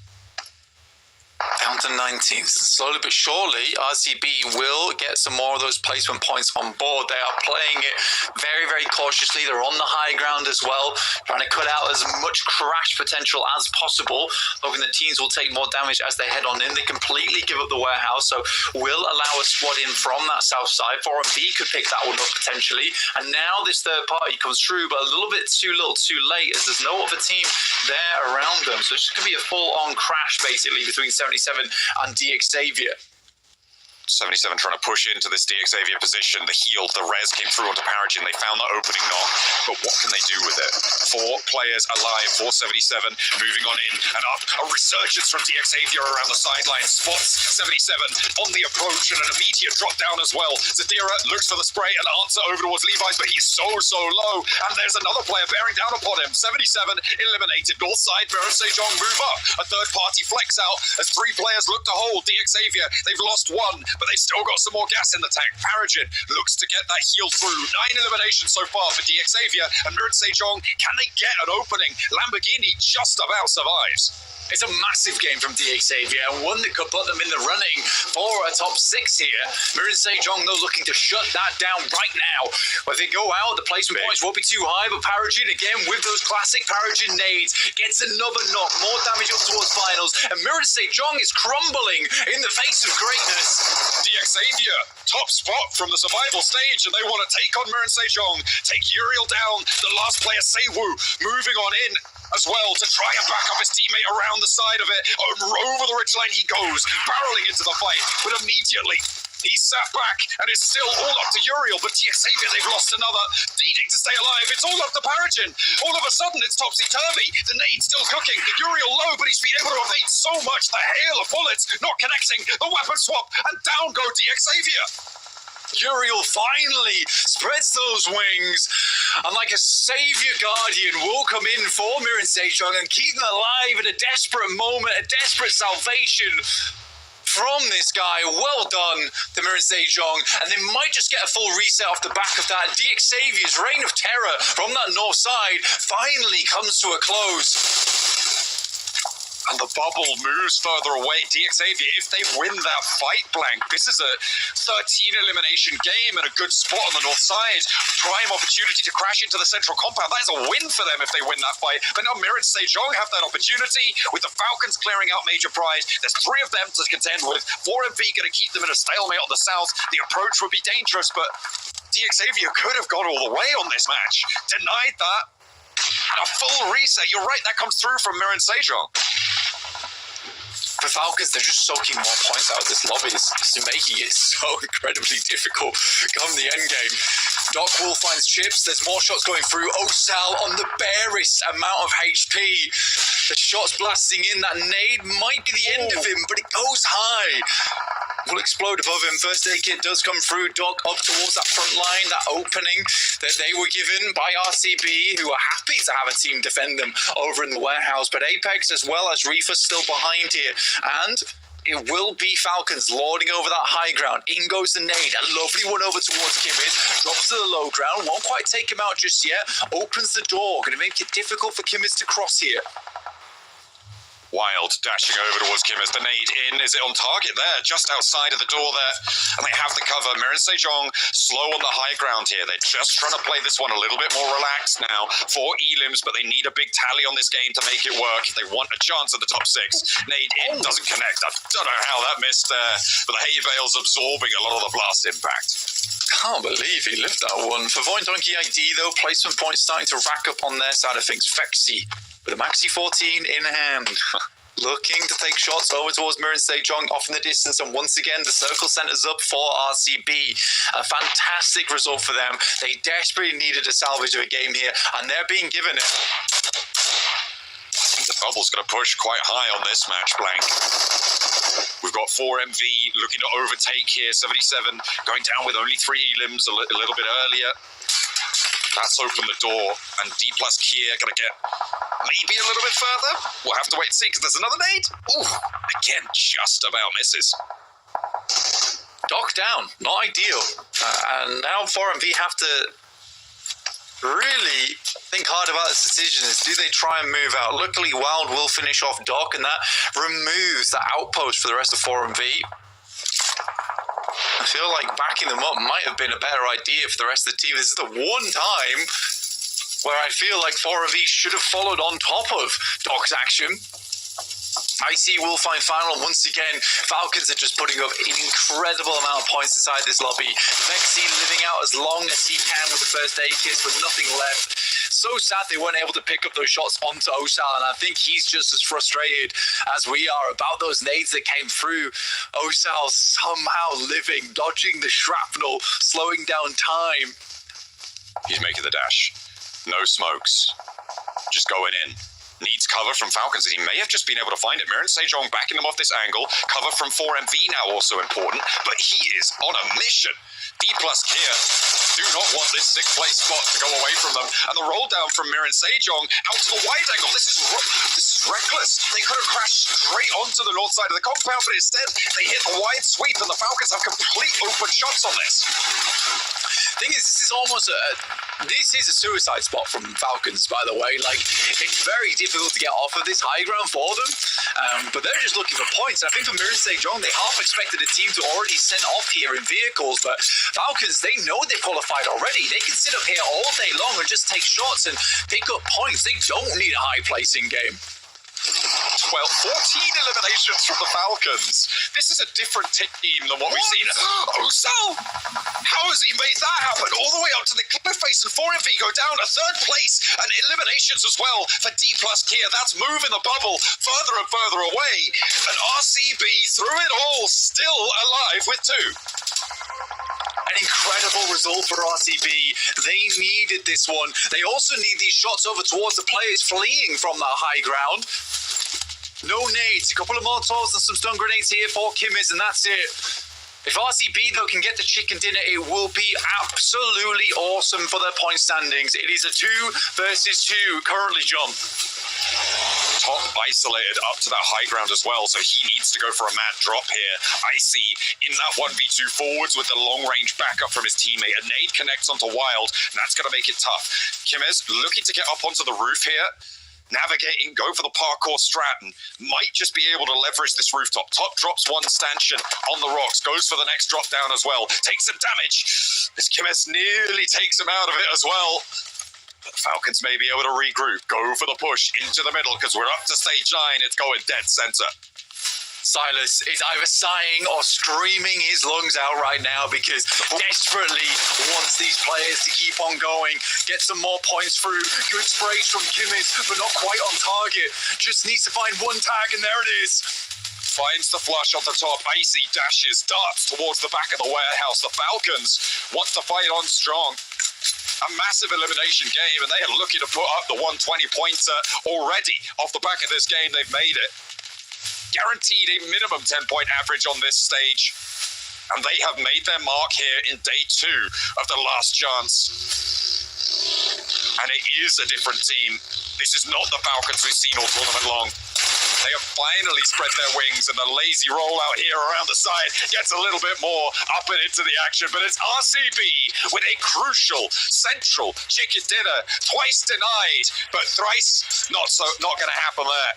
Down to 19. Slowly but surely, RCB will get some more of those placement points on board. They are playing it very, very cautiously. They're on the high ground as well, trying to cut out as much crash potential as possible, hoping the teams will take more damage as they head on in. They completely give up the warehouse, so will allow a squad in from that south side. 4MV could pick that one up potentially, and now this third party comes through, but a little bit too little too late, as there's no other team there around them. So it's just going to be a full-on crash, basically, between 77 and DXavier. 77 trying to push into this DXavier position. The heal, the res came through onto Paragin. They found that opening knock, but what can they do with it? 4 players alive, 477 moving on in and up. A resurgence from DXavier around the sideline. Spots 77 on the approach, and an immediate drop down as well. Zadira looks for the spray and answer over towards Levi's, but he's so low. And there's another player bearing down upon him. 77 eliminated. North side, Baron Sejong move up. A third party flex out as 3 players look to hold DXavier. They've lost 1. but they've still got some more gas in the tank. Paragin looks to get that heal through. 9 eliminations so far for DXavier and Mirren Sejong. Can they get an opening? Lamborghini just about survives. It's a massive game from DXavier, and one that could put them in the running for a top 6 here. Mirren Sejong, though, looking to shut that down right now. If they go out, the placement points won't be too high, but Paragin, again, with those classic Paragin nades, gets another knock, more damage up towards finals, and Mirren Sejong is crumbling in the face of greatness. DXavier, top spot from the survival stage, and they want to take on Mirren Sejong, take Uriel down, the last player, Seiwoo, moving on in as well to try and back up his teammate around the side of it. Over the ridge line he goes, barreling into the fight, but immediately he's sat back and it's still all up to Uriel, but DXavier, they've lost another, needing to stay alive. It's all up to Paragin. All of a sudden it's topsy-turvy. The nade's still cooking. Uriel low, but he's been able to evade so much. The hail of bullets not connecting. The weapon swap, and down go DXavier. Uriel finally spreads those wings, and like a savior guardian will come in for Mirren Sejong and keep them alive at a desperate moment, a desperate salvation from this guy. Well done to Mirren Sejong, and they might just get a full reset off the back of that. DXavier's reign of terror from that north side finally comes to a close. And the bubble moves further away. DXavier, if they win that fight, Blank, this is a 13 elimination game and a good spot on the north side. Prime opportunity to crash into the central compound. That is a win for them if they win that fight. But now Mirren Sejong have that opportunity with the Falcons clearing out Major Prize. There's 3 of them to contend with. 4MV going to keep them in a stalemate on the south. The approach would be dangerous, but DXavier could have got all the way on this match. Denied that. And a full reset. You're right, that comes through from Mirren Sejong. The Falcons, they're just soaking more points out of this lobby. It's making it so incredibly difficult come the end game. Doc Will finds chips. There's more shots going through. Osal on the barest amount of HP. The shots blasting in. That nade might be the end of him, but it goes high. Will explode above him. First aid kit does come through. Doc up towards that front line, that opening that they were given by RCB, who are happy to have a team defend them over in the warehouse. But Apex as well as Reefer still behind here. And it will be Falcons lording over that high ground. In goes the nade. A lovely one over towards Kimmiz. Drops to the low ground. Won't quite take him out just yet. Opens the door. Going to make it difficult for Kimmiz to cross here. Wild dashing over towards Kimmiz. The nade in. Is it on target there? Just outside of the door there. And they have the cover. Mirren Sejong slow on the high ground here. They're just trying to play this one a little bit more relaxed now. 4 elims, but they need a big tally on this game to make it work. They want a chance at the top 6. Nade in doesn't connect. I don't know how that missed there. But the hay bale's absorbing a lot of the blast impact. Can't believe he lived that one. For Void Donkey ID, though, placement points starting to rack up on their side of things. Fexi with a Maxi 14 in hand. Looking to take shots over towards Mirren Sejong off in the distance, and once again the circle centers up for RCB. A fantastic result for them. They desperately needed a salvage of a game here, and they're being given it. The bubble's going to push quite high on this match, Blank. We've got 4MV looking to overtake here. 77 going down with only 3 elims a little bit earlier. That's opened the door, and D plus Kier going to get maybe a little bit further. We'll have to wait and see, because there's another nade. Ooh, again, just about misses. Dock down, not ideal. And now 4MV have to really think hard about this decision. Is do they try and move out? Luckily, Wild will finish off Dock, and that removes that outpost for the rest of 4MV. I feel like backing them up might have been a better idea for the rest of the team. This is the one time where I feel like 4MV should have followed on top of Doc's action. IC will find final once again. Falcons are just putting up an incredible amount of points inside this lobby. Vexy living out as long as he can with the first aid kits with nothing left. So sad they weren't able to pick up those shots onto Osal, and I think he's just as frustrated as we are about those nades that came through. Osal somehow living, dodging the shrapnel, slowing down time. He's making the dash. No smokes. Just going in. needs cover from Falcons, and he may have just been able to find it. Mirren Sejong backing them off this angle. Cover from 4MV now also important, but he is on a mission. D plus Kia do not want this 6th place spot to go away from them. And the roll down from Mirren Sejong out to the wide angle. This is reckless. They could have crashed straight onto the north side of the compound, but instead they hit the wide sweep, and the Falcons have complete open shots on this. Thing is, this is a suicide spot from Falcons, by the way. Like, it's very difficult to get off of this high ground for them, but they're just looking for points. I think for Mirren Sejong, they half expected a team to already send off here in vehicles, but Falcons, they know they qualified already. They can sit up here all day long and just take shots and pick up points. They don't need a high placing game. 14 eliminations from the Falcons. This is a different team than what we've seen. Osal! How has he made that happen? All the way up to the cliff face, and 4MV go down to 3rd place, and eliminations as well for D plus Kia. That's moving the bubble further and further away. And RCB, through it all, still alive with 2. An incredible result for RCB. They needed this one. They also need these shots over towards the players fleeing from that high ground. No nades, a couple of Molotovs and some stun grenades here for Kimmis, and that's it. If RCB, though, can get the chicken dinner, it will be absolutely awesome for their point standings. It is a 2 versus 2 currently, John. Top isolated up to that high ground as well, so he needs to go for a mad drop here. Icy in that 1v2 forwards with the long range backup from his teammate. A nade connects onto Wild, and that's going to make it tough. Kimmes looking to get up onto the roof here. Navigating, go for the parkour strat, and might just be able to leverage this rooftop. Top drops one stanchion on the rocks, goes for the next drop down as well. Takes some damage. This Kimmes nearly takes him out of it as well. But Falcons may be able to regroup. Go for the push into the middle, because we're up to stage 9. It's going dead center. Silas is either sighing or screaming his lungs out right now because desperately wants these players to keep on going, get some more points through. Good sprays from Kimmis, but not quite on target. Just needs to find one tag, and there it is. Finds the flush on the top. Icy dashes, darts towards the back of the warehouse. The Falcons want to fight on strong. A massive elimination game, and they are looking to put up the 120-pointer already. Off the back of this game, they've made it. Guaranteed a minimum 10-point average on this stage. And they have made their mark here in day 2 of the last chance. And it is a different team. This is not the Falcons we've seen all tournament long. They have finally spread their wings, and the lazy rollout here around the side gets a little bit more up and into the action. But it's RCB with a crucial central chicken dinner, twice denied, but thrice not going to happen there.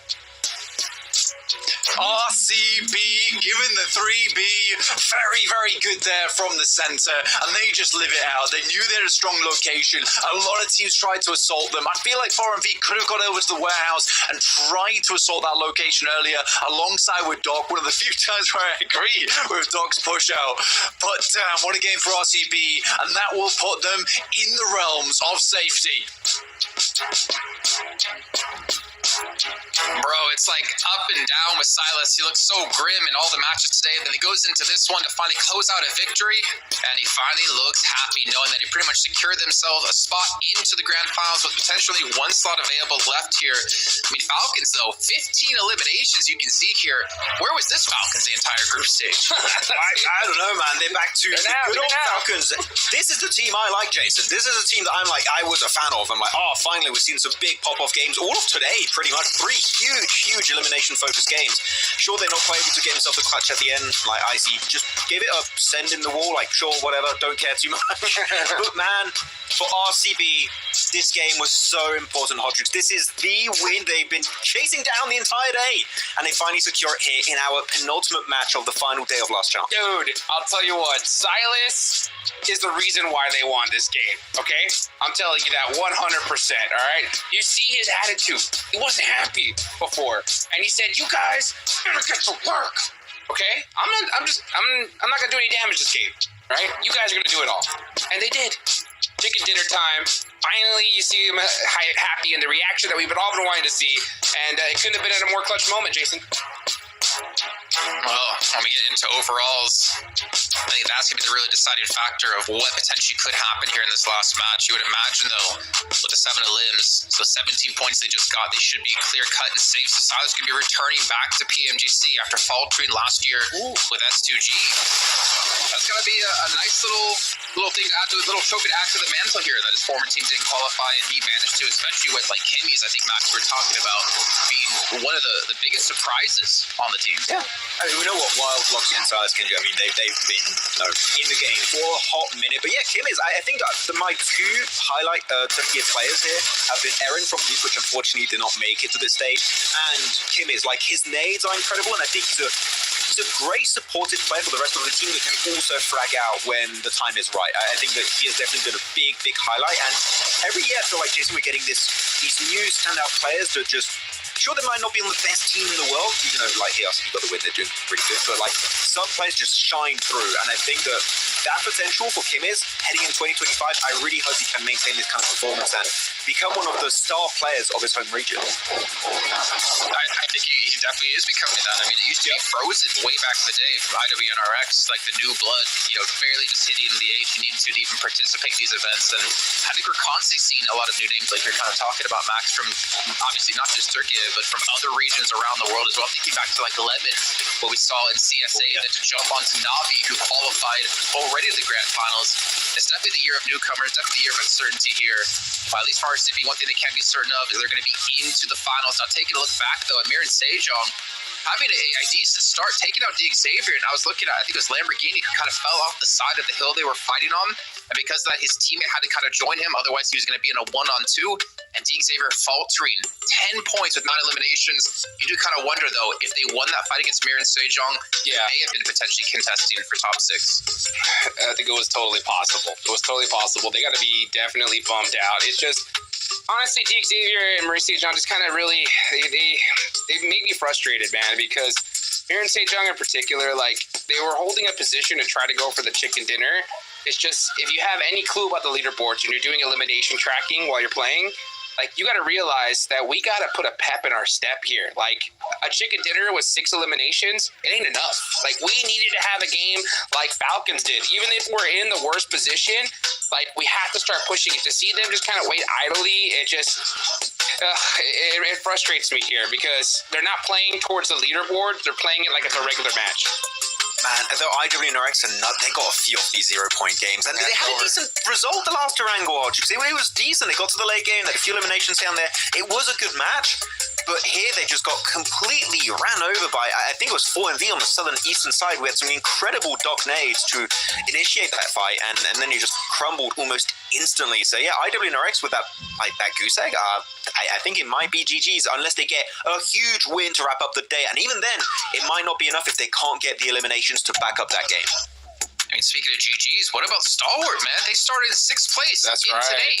RCB given the 3B, very, very good there from the center, and they just live it out. They knew they had a strong location. A lot of teams tried to assault them. I feel like 4MV could have got over to the warehouse and tried to assault that location earlier alongside with Doc, one of the few times where I agree with Doc's push out. But damn, what a game for RCB, and that will put them in the realms of safety. Bro, it's like up and down with Silas. He looks so grim in all the matches today. Then he goes into this one to finally close out a victory, and he finally looks happy knowing that he pretty much secured themselves a spot into the grand finals with potentially 1 slot available left here. I mean, Falcons, though, 15 eliminations you can see here. Where was this Falcons the entire group stage? I don't know, man. They're back to the good old Falcons. This is the team I like, Jason. This is a team that I was a fan of. I'm like, finally, we've seen some big pop-off games. All of today, pretty much. 3 huge elimination-focused games. Sure, they're not quite able to get himself a clutch at the end. Like, Icy, just give it a send in the wall. Like, sure, whatever, don't care too much. But, man, for RCB, this game was so important, Hodrix. This is the win they've been chasing down the entire day. And they finally secure it here in our penultimate match of the final day of Last Chance. Dude, I'll tell you what, Silas is the reason why they won this game, okay? I'm telling you that 100%, all right? You see his attitude. He wasn't happy before. And he said, you guys gotta get to work, okay? I'm not gonna do any damage this game, right? You guys are gonna do it all. And they did. Chicken dinner time. Finally, you see him happy in the reaction that we've all been wanting to see. And it couldn't have been at a more clutch moment, Jason. Well, when we get into overalls, I think that's going to be the really deciding factor of what potentially could happen here in this last match. You would imagine, though, with the 7 of limbs, so 17 points they just got, they should be clear-cut and safe. So Silas could be returning back to PMGC after faltering last year with S2G. That's going to be a nice little thing to add to, a little trophy to add to the mantle here that his former team didn't qualify and he managed to, especially with like Kimmy's, I think Max we're talking about being one of the biggest surprises on the team. Yeah. I mean, we know what Wild, Loxy and Silas can do. I mean, they've been in the game for a hot minute. But yeah, Kimmy's, I think my two highlight tier players here have been Eren from Youth, which unfortunately did not make it to this stage, and Kimmy's. Like, his nades are incredible, and I think he's a great supportive player for the rest of the team that can also frag out when the time is right. I think that he has definitely been a big highlight, and every year I feel like, Jason, we're getting these new standout players that just, sure, they might not be on the best team in the world, even though, like, here, you got the win, they're doing pretty good, but, like, some players just shine through, and I think that potential for Kim is, heading in 2025, I really hope he can maintain this kind of performance and become one of the star players of his home region. I think he definitely is becoming that. I mean, it used to be Frozen way back in the day from IWNRX, like the new blood, barely just hitting the age you needed to even participate in these events, and I think we're constantly seeing a lot of new names like you're kind of talking about, Max, from obviously not just Turkey, but from other regions around the world as well. Thinking back to like Lemon, what we saw in CSA, and then to jump onto Navi, who qualified already to the grand finals. It's definitely the year of newcomers, definitely the year of uncertainty here. At least for RCB, one thing they can be certain of is they're going to be into the finals. Now, taking a look back, though, at Mir and Sejong, having a decent start, taking out Xavier, and I was looking at, I think it was Lamborghini, who kind of fell off the side of the hill they were fighting on, and because of that, his teammate had to kind of join him, otherwise he was going to be in a 1-on-2, and Xavier faltering 10 points with 9 eliminations. You do kind of wonder, though, if they won that fight against Mir and Sejong, they may have been potentially contesting for top 6. I think it was totally possible. They got to be definitely bummed out. It's just, honestly, Xavier and Maurice Sejong just kind of really, they make me frustrated, man, because Mir and Sejong in particular, like, they were holding a position to try to go for the chicken dinner. It's just, if you have any clue about the leaderboards and you're doing elimination tracking while you're playing, like, you got to realize that we got to put a pep in our step here. Like, a chicken dinner with 6 eliminations, it ain't enough. Like, we needed to have a game like Falcons did. Even if we're in the worst position, like, we have to start pushing it. To see them just kind of wait idly, it just, it frustrates me here because they're not playing towards the leaderboard. They're playing it like it's a regular match. Man, though IWNRX they got a few of these 0-point games, and they had a decent result the last Durango Arch. It was decent. They got to the late game, they had a few eliminations down there. It was a good match, but here they just got completely ran over by, I think it was 4MV on the southern eastern side. We had some incredible dock nades to initiate that fight, and then you just crumbled almost instantly. So yeah, IWNRX with that goose egg, I think it might be GG's unless they get a huge win to wrap up the day, and even then, it might not be enough if they can't get the eliminations to back up that game. I mean, speaking of GGs, what about Stalwart, man? They started in 6th place today.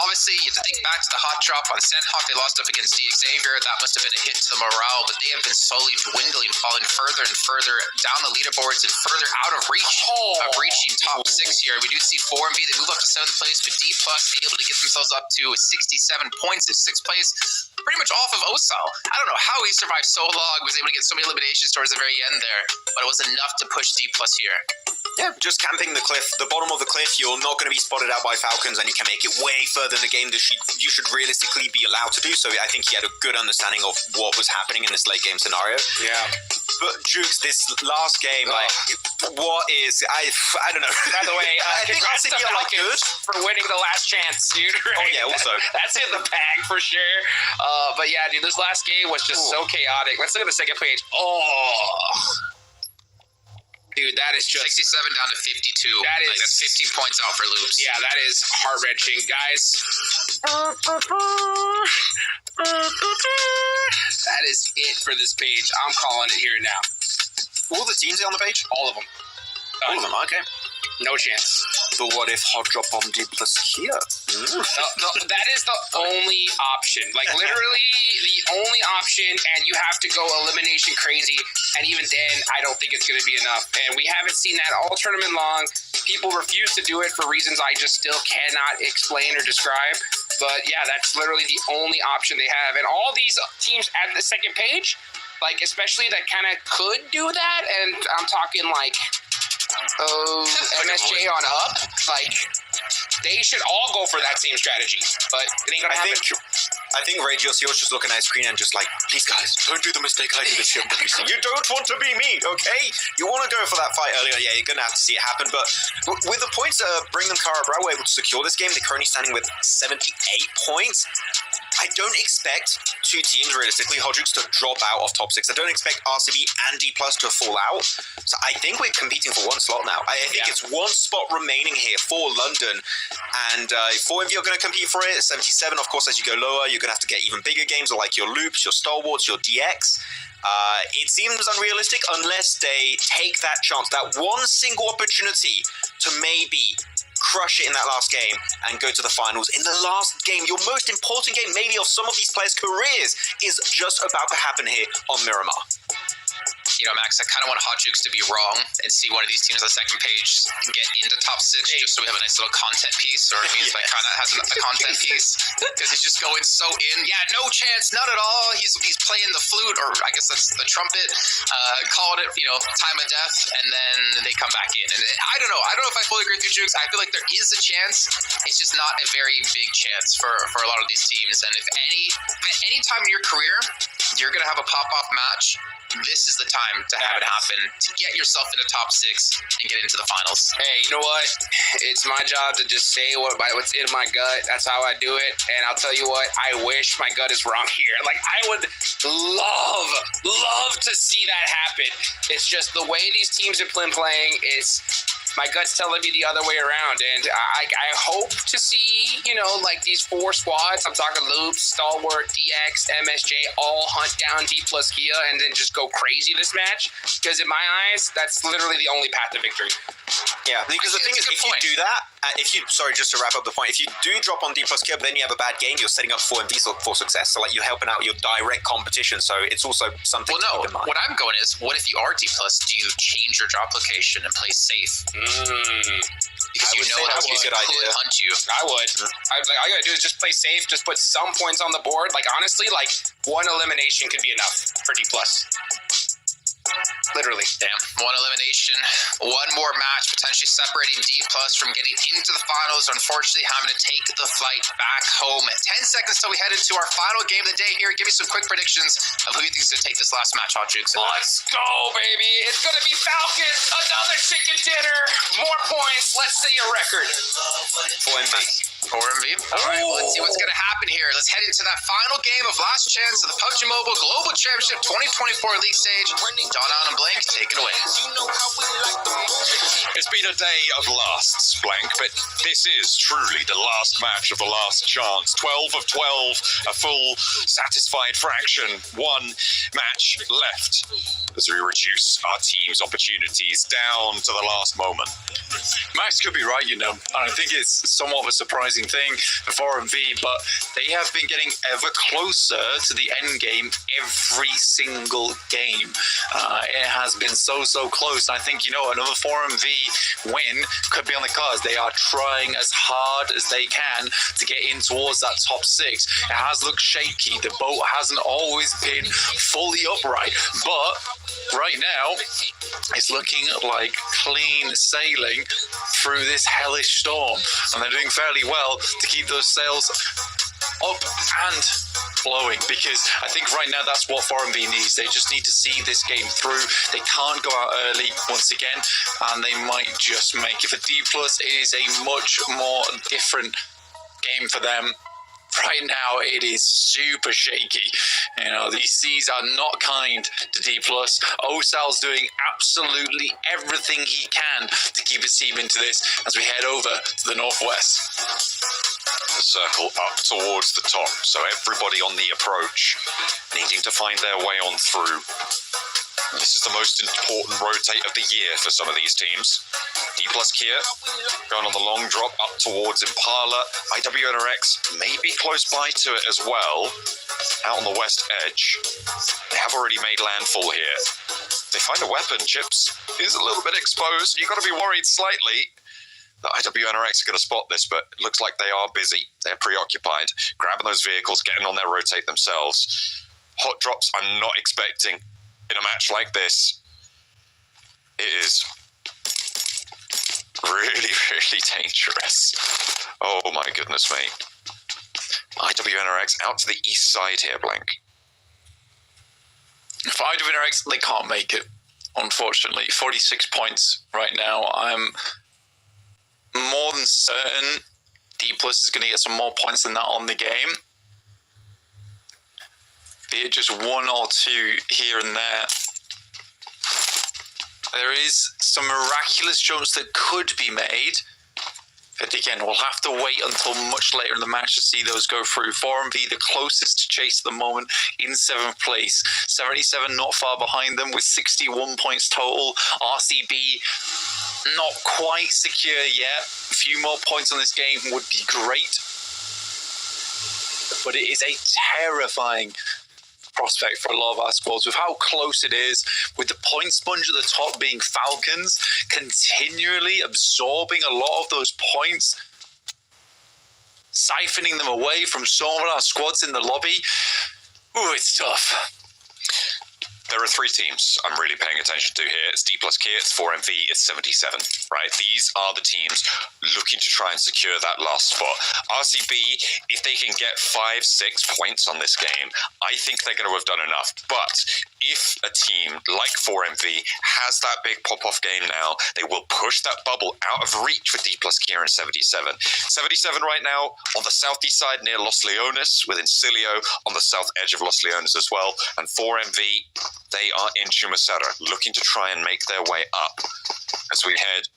Obviously, you have to think back to the hot drop on Sandhawk. They lost up against Xavier. That must have been a hit to the morale, but they have been slowly dwindling, falling further and further down the leaderboards and further out of reach of reaching top 6 here. We do see 4MB, they move up to 7th place, but D+, able to get themselves up to 67 points in 6th place, pretty much off of Osal. I don't know how he survived so long, was able to get so many eliminations towards the very end there, but it was enough to push D+ here. Yeah, just camping the cliff, the bottom of the cliff, you're not going to be spotted out by Falcons, and you can make it way further in the game than you should realistically be allowed to do. So I think he had a good understanding of what was happening in this late game scenario. Yeah. But Jukes, this last game, what is, I don't know. By the way, I think RCB are good for winning the last chance, dude. Right? Oh yeah, also. That's in the bag for sure. But yeah, dude, this last game was just so chaotic. Let's look at the second page. Dude, that is just 67 down to 52. That's 15 points out for Loops. Yeah, that is heart-wrenching, guys. That is it for this page. I'm calling it here now. All the teams on the page? All of them. All of them, okay. No chance. But what if hot drop on D+ here? That is the only option. Like, literally the only option, and you have to go elimination crazy, and even then, I don't think it's going to be enough. And we haven't seen that all tournament long. People refuse to do it for reasons I just still cannot explain or describe. But yeah, that's literally the only option they have. And all these teams at the second page, like especially that kind of could do that, and I'm talking like MSJ on up, like they should all go for that same strategy, but it ain't gonna happen. I think Regios, he was just looking at his screen and just like, please guys, don't do the mistake I did at CMWC. You don't want to be me, okay? You want to go for that fight earlier, yeah, you're going to have to see it happen, but with the points Bring Them Carabao were able to secure this game, they're currently standing with 78 points. I don't expect two teams, realistically, Hodgix, to drop out of top 6. I don't expect RCB and D Plus to fall out. So I think we're competing for one slot now. I think it's one spot remaining here for London. And 4MV are going to compete for it. 77, of course, as you go lower, you're going to have to get even bigger games like your Loops, your Stalwarts, your DX. It seems unrealistic unless they take that chance, that one single opportunity to maybe crush it in that last game and go to the finals. In the last game, your most important game maybe of some of these players' careers is just about to happen here on Miramar. You know, Max, I kind of want Hotjukes to be wrong and see one of these teams on the second page get into top 6 just so we have a nice little content piece, or it means like kind of has a content piece because he's just going so in. Yeah, no chance, none at all. He's playing the flute, or I guess that's the trumpet. Called it, you know, time of death, and then they come back in. And I don't know if I fully agree with you, Jukes. I feel like there is a chance. It's just not a very big chance for a lot of these teams. And if at any time in your career you're gonna have a pop-off match, this is the time to have it happen, to get yourself into top 6 and get into the finals. Hey, you know what? It's my job to just say what's in my gut. That's how I do it. And I'll tell you what, I wish my gut is wrong here. Like, I would love to see that happen. It's just the way these teams have been playing is... my gut's telling me the other way around, and I hope to see, you know, like these 4 squads, I'm talking Loops, Stalwart, DX, MSJ, all hunt down D plus Kia and then just go crazy this match, because in my eyes, that's literally the only path to victory. Yeah, because the thing is, if you do that, just to wrap up the point, if you do drop on D plus Kia, but then you have a bad game, you're setting up 4MV for success, so like you're helping out your direct competition, so it's also something to keep in mind. What I'm going is, what if you are D plus, do you change your drop location and play safe? Because you know how people could hunt you. I would. All you gotta do is just play safe, just put some points on the board. Like, honestly, like, one elimination could be enough for D plus. Literally. Damn. One elimination, one more match, potentially separating D plus from getting into the finals. Unfortunately, having to take the flight back home. 10 seconds till we head into our final game of the day here. Give me some quick predictions of who you think is going to take this last match, Hotjukes. Let's go, baby. It's going to be Falcons. Another chicken dinner. More points. Let's see a record. 4MV. All right, well, let's see what's going to happen here. Let's head into that final game of Last Chance of the PUBG Mobile Global Championship 2024 League Stage. Don Allen and Blank, take it away. It's been a day of lasts, Blank, but this is truly the last match of the last chance. 12 of 12, a full satisfied fraction. One match left as we reduce our team's opportunities down to the last moment. Max could be right, you know, and I think it's somewhat of a surprising thing for 4MV, but they have been getting ever closer to the end game every single game. It has been so close. I think, you know, another 4MV win could be on the cards. They are trying as hard as they can to get in towards that top 6. It has looked shaky. The boat hasn't always been fully upright, but right now it's looking like clean sailing through this hellish storm, and they're doing fairly well to keep those sails up and flowing, because I think right now that's what 4MV needs. They just need to see this game through. They can't go out early once again, and they might just make it. For D+, it is a much more different game for them. Right now, it is super shaky. You know, these seas are not kind to D+. Osal's doing absolutely everything he can to keep his team into this as we head over to the northwest. The circle up towards the top, so everybody on the approach needing to find their way on through. This is the most important rotate of the year for some of these teams. D+ Kia going on the long drop up towards Impala. IWNRX may be close by to it as well, out on the west edge. They have already made landfall here. They find a weapon. Chips is a little bit exposed. You've got to be worried slightly that IWNRX are going to spot this, but it looks like they are busy. They're preoccupied, grabbing those vehicles, getting on their rotate themselves. hot drops I'm not expecting in a match like this. It is really, really dangerous. Oh my goodness me. IWNRX out to the east side here, Blank. For IWNRX, they can't make it, unfortunately. 46 points right now. I'm more than certain D Plus is going to get some more points than that on the game. Be it just one or two here and there. There is some miraculous jumps that could be made. But again, we'll have to wait until much later in the match to see those go through. 4MV, the closest to Chase at the moment, in 7th place. 77 not far behind them with 61 points total. RCB not quite secure yet. A few more points on this game would be great. But it is a terrifying prospect for a lot of our squads with how close it is, with the point sponge at the top being Falcons, continually absorbing a lot of those points, siphoning them away from some of our squads in the lobby. Ooh, it's tough. There are three teams I'm really paying attention to here. It's D plus Kia, it's 4MV, it's 77, right? These are the teams looking to try and secure that last spot. RCB, if they can get 5-6 points on this game, I think they're going to have done enough. But if a team like 4MV has that big pop-off game now, they will push that bubble out of reach for D plus Kia and 77. 77 right now on the southeast side near Los Leones, with Incilio on the south edge of Los Leones as well. And 4MV, they are in Chumacera, looking to try and make their way up as we head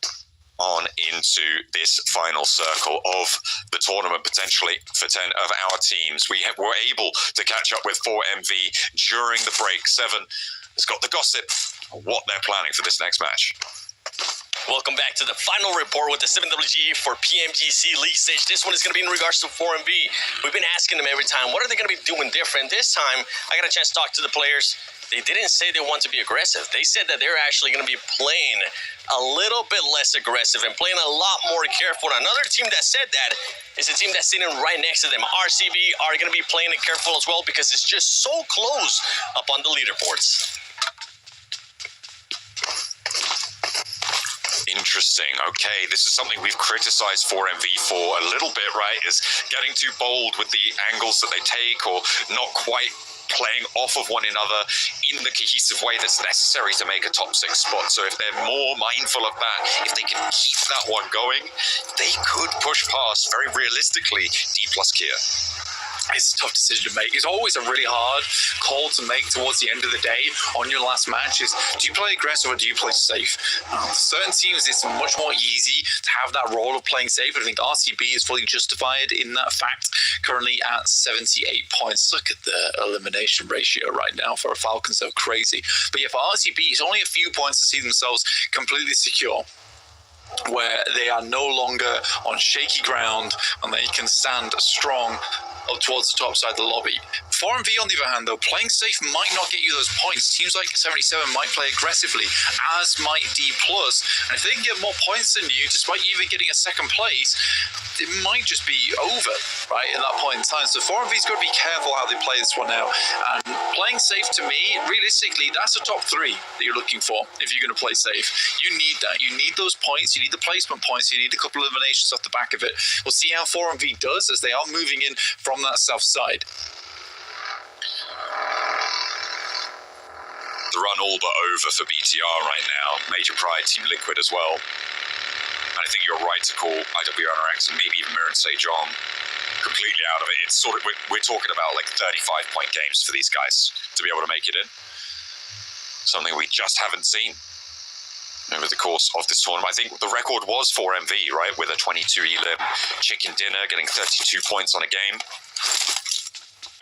on into this final circle of the tournament, potentially for 10 of our teams. We were able to catch up with 4MV during the break. 7 has got the gossip on what they're planning for this next match. Welcome back to the final report with the 7WG for PMGC League Stage. This one is going to be in regards to 4MV. We've been asking them every time, what are they going to be doing different? This time, I got a chance to talk to the players. They didn't say they want to be aggressive. They said that they're actually going to be playing a little bit less aggressive and playing a lot more careful. Another team that said that is a team that's sitting right next to them. RCB are going to be playing it careful as well because it's just so close up on the leaderboards. Interesting. Okay, this is something we've criticized 4MV for a little bit, right? Is getting too bold with the angles that they take, or not quite playing off of one another in the cohesive way that's necessary to make a top 6 spot. So if they're more mindful of that, if they can keep that one going, they could push past, very realistically, D plus Kia. It's a tough decision to make. It's always a really hard call to make towards the end of the day on your last match is, do you play aggressive or do you play safe? Certain teams, it's much more easy to have that role of playing safe. I think RCB is fully justified in that fact, currently at 78 points. Look at the elimination ratio right now for a Falcons, so crazy. But yeah, for RCB, it's only a few points to see themselves completely secure, where they are no longer on shaky ground and they can stand strong up towards the top side of the lobby. 4MV, on the other hand, though, playing safe might not get you those points. Teams like 77 might play aggressively, as might D+. And if they can get more points than you, despite you even getting a second place, it might just be over, right, at that point in time. So 4MV's got to be careful how they play this one now. And playing safe, to me, realistically, that's a top 3 that you're looking for if you're going to play safe. You need that. You need those points. You need the placement points. You need a couple of eliminations off the back of it. We'll see how 4MV does as they are moving in from that south side. The run all but over for BTR right now. Major Pride, Team Liquid as well. And I think you're right to call IWNRX and maybe even Mirror and Sejong completely out of it. It's sort of, we're talking about like 35-point games for these guys to be able to make it in. Something we just haven't seen over the course of this tournament. I think the record was 4MV, right, with a 22 elim chicken dinner, getting 32 points on a game.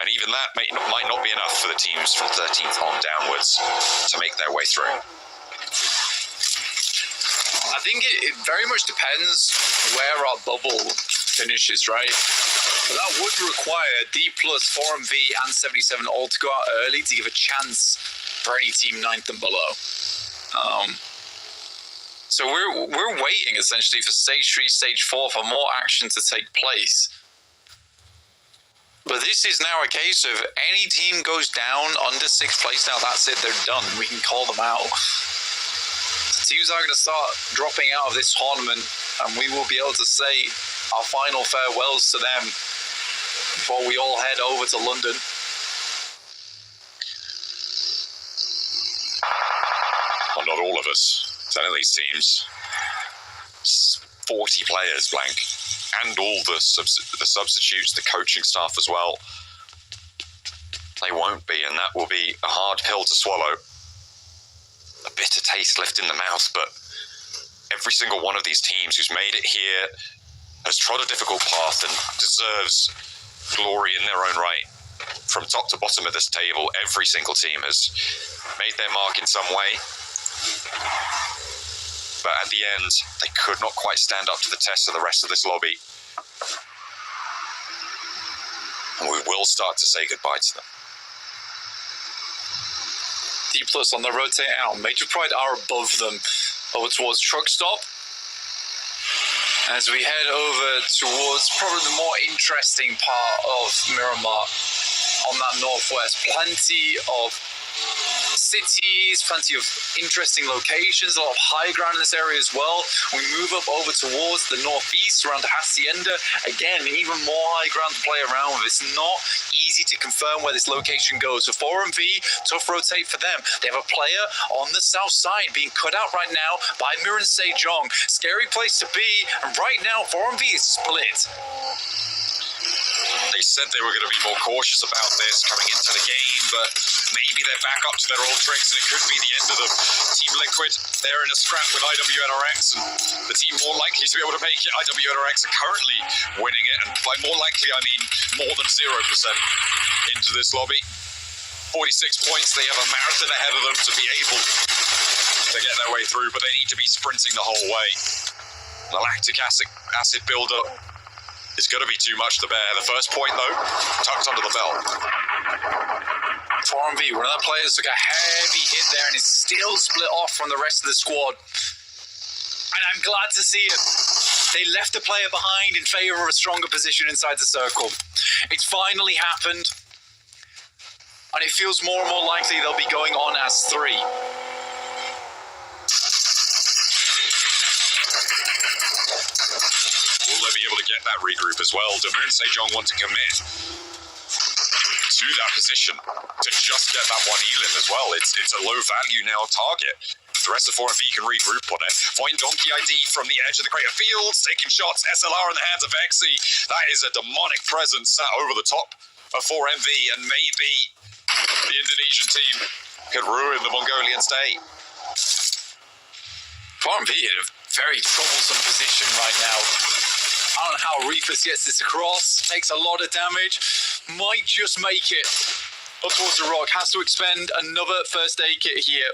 And even that might not be enough for the teams from 13th on downwards to make their way through. I think it very much depends where our bubble finishes, right? But that would require D+, 4MV, and 77 all to go out early to give a chance for any team 9th and below. So we're waiting essentially for stage 3, stage 4 for more action to take place. But this is now a case of any team goes down under 6th place now, that's it, they're done. We can call them out. Teams are going to start dropping out of this tournament, and we will be able to say our final farewells to them before we all head over to London. Well, not all of us. Some of these teams, 40 players blank, and all the substitutes, the coaching staff as well. They won't be, and that will be a hard pill to swallow. A bitter taste left in the mouth, but every single one of these teams who's made it here has trod a difficult path and deserves glory in their own right. From top to bottom of this table, every single team has made their mark in some way. But at the end, they could not quite stand up to the test of the rest of this lobby. And we will start to say goodbye to them. D plus on the rotate out. Major Pride are above them, over towards Truck Stop. As we head over towards probably the more interesting part of Miramar on that northwest. Plenty of cities, plenty of interesting locations, a lot of high ground in this area as well. We move up over towards the northeast around the Hacienda. Again, even more high ground to play around with. It's not easy to confirm where this location goes. So 4MV, tough rotate for them. They have a player on the south side being cut out right now by Miran Sejong. Scary place to be, and right now 4MV is split. They said they were going to be more cautious about this coming into the game, but maybe they're back up to their old tricks and it could be the end of them. Team Liquid, they're in a scrap with IWNRX, and the team more likely to be able to make it, IWNRX are currently winning it, and by more likely I mean more than 0% into this lobby. 46 points, they have a marathon ahead of them to be able to get their way through, but they need to be sprinting the whole way. The lactic acid buildup is going to be too much to bear. The first point, though, tucked under the belt. 4MV, one of the players took a heavy hit there and is still split off from the rest of the squad. And I'm glad to see it. They left the player behind in favour of a stronger position inside the circle. It's finally happened. And it feels more and more likely they'll be going on as 3. Will they be able to get that regroup as well? Do Moon Sejong want to commit to that position to just get that one heal in as well? It's a low value now target. The rest of 4MV can regroup on it. Find Donkey ID from the edge of the crater fields, taking shots. SLR in the hands of Vexy. That is a demonic presence sat over the top of 4MV, and maybe the Indonesian team could ruin the Mongolian state. 4MV in a very troublesome position right now. I don't know how Reefus gets this across. Takes a lot of damage. Might just make it up towards the rock. Has to expend another first aid kit here.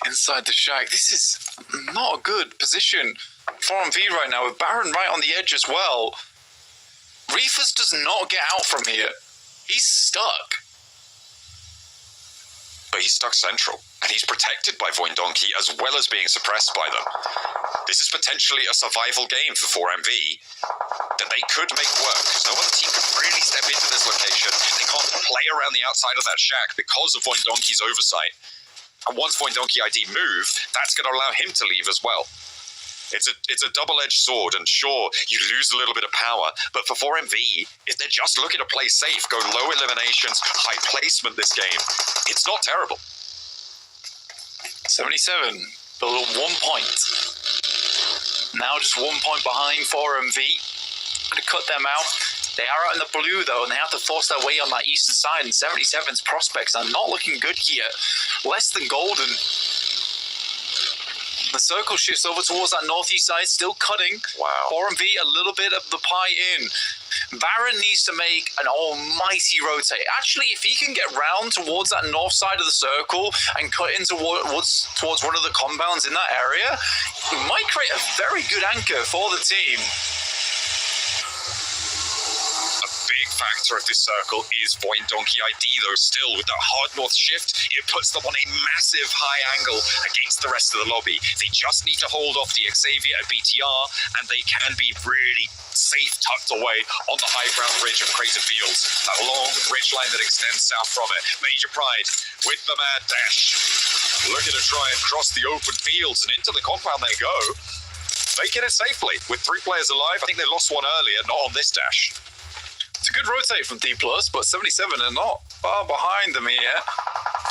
Inside the shack. This is not a good position. 4MV right now with Baron right on the edge as well. Reefus does not get out from here. He's stuck. But he's stuck central, and he's protected by Voindonki as well as being suppressed by them. This is potentially a survival game for 4MV that they could make work, because no other team can really step into this location. They can't play around the outside of that shack because of Voindonki's oversight. And once Voindonki ID move, that's going to allow him to leave as well. It's a double-edged sword, and sure, you lose a little bit of power, but for 4MV, if they're just looking to play safe, go low eliminations, high placement this game, it's not terrible. 77, below 1 point. Now just 1 point behind 4MV. Going to cut them out. They are out in the blue, though, and they have to force their way on that eastern side, and 77's prospects are not looking good here. Less than golden. The circle shifts over towards that northeast side, still cutting. Wow. 4MV a little bit of the pie in. Baron needs to make an almighty rotate. Actually, if he can get round towards that north side of the circle and cut in towards one of the compounds in that area, he might create a very good anchor for the team. A big factor of this circle is Void Donkey ID, though still with that hard north shift, it puts them on a massive high angle against the rest of the lobby. They just need to hold off the Xavier at BTR, and they can be really safe tucked away on the high ground ridge of Crater Fields, that long ridge line that extends south from it. Major Pride with the mad dash, looking to try and cross the open fields, and into the compound they go, making it safely with 3 players alive. I think they lost one earlier, not on this dash. It's a good rotate from D+, but 77 are not far behind them here.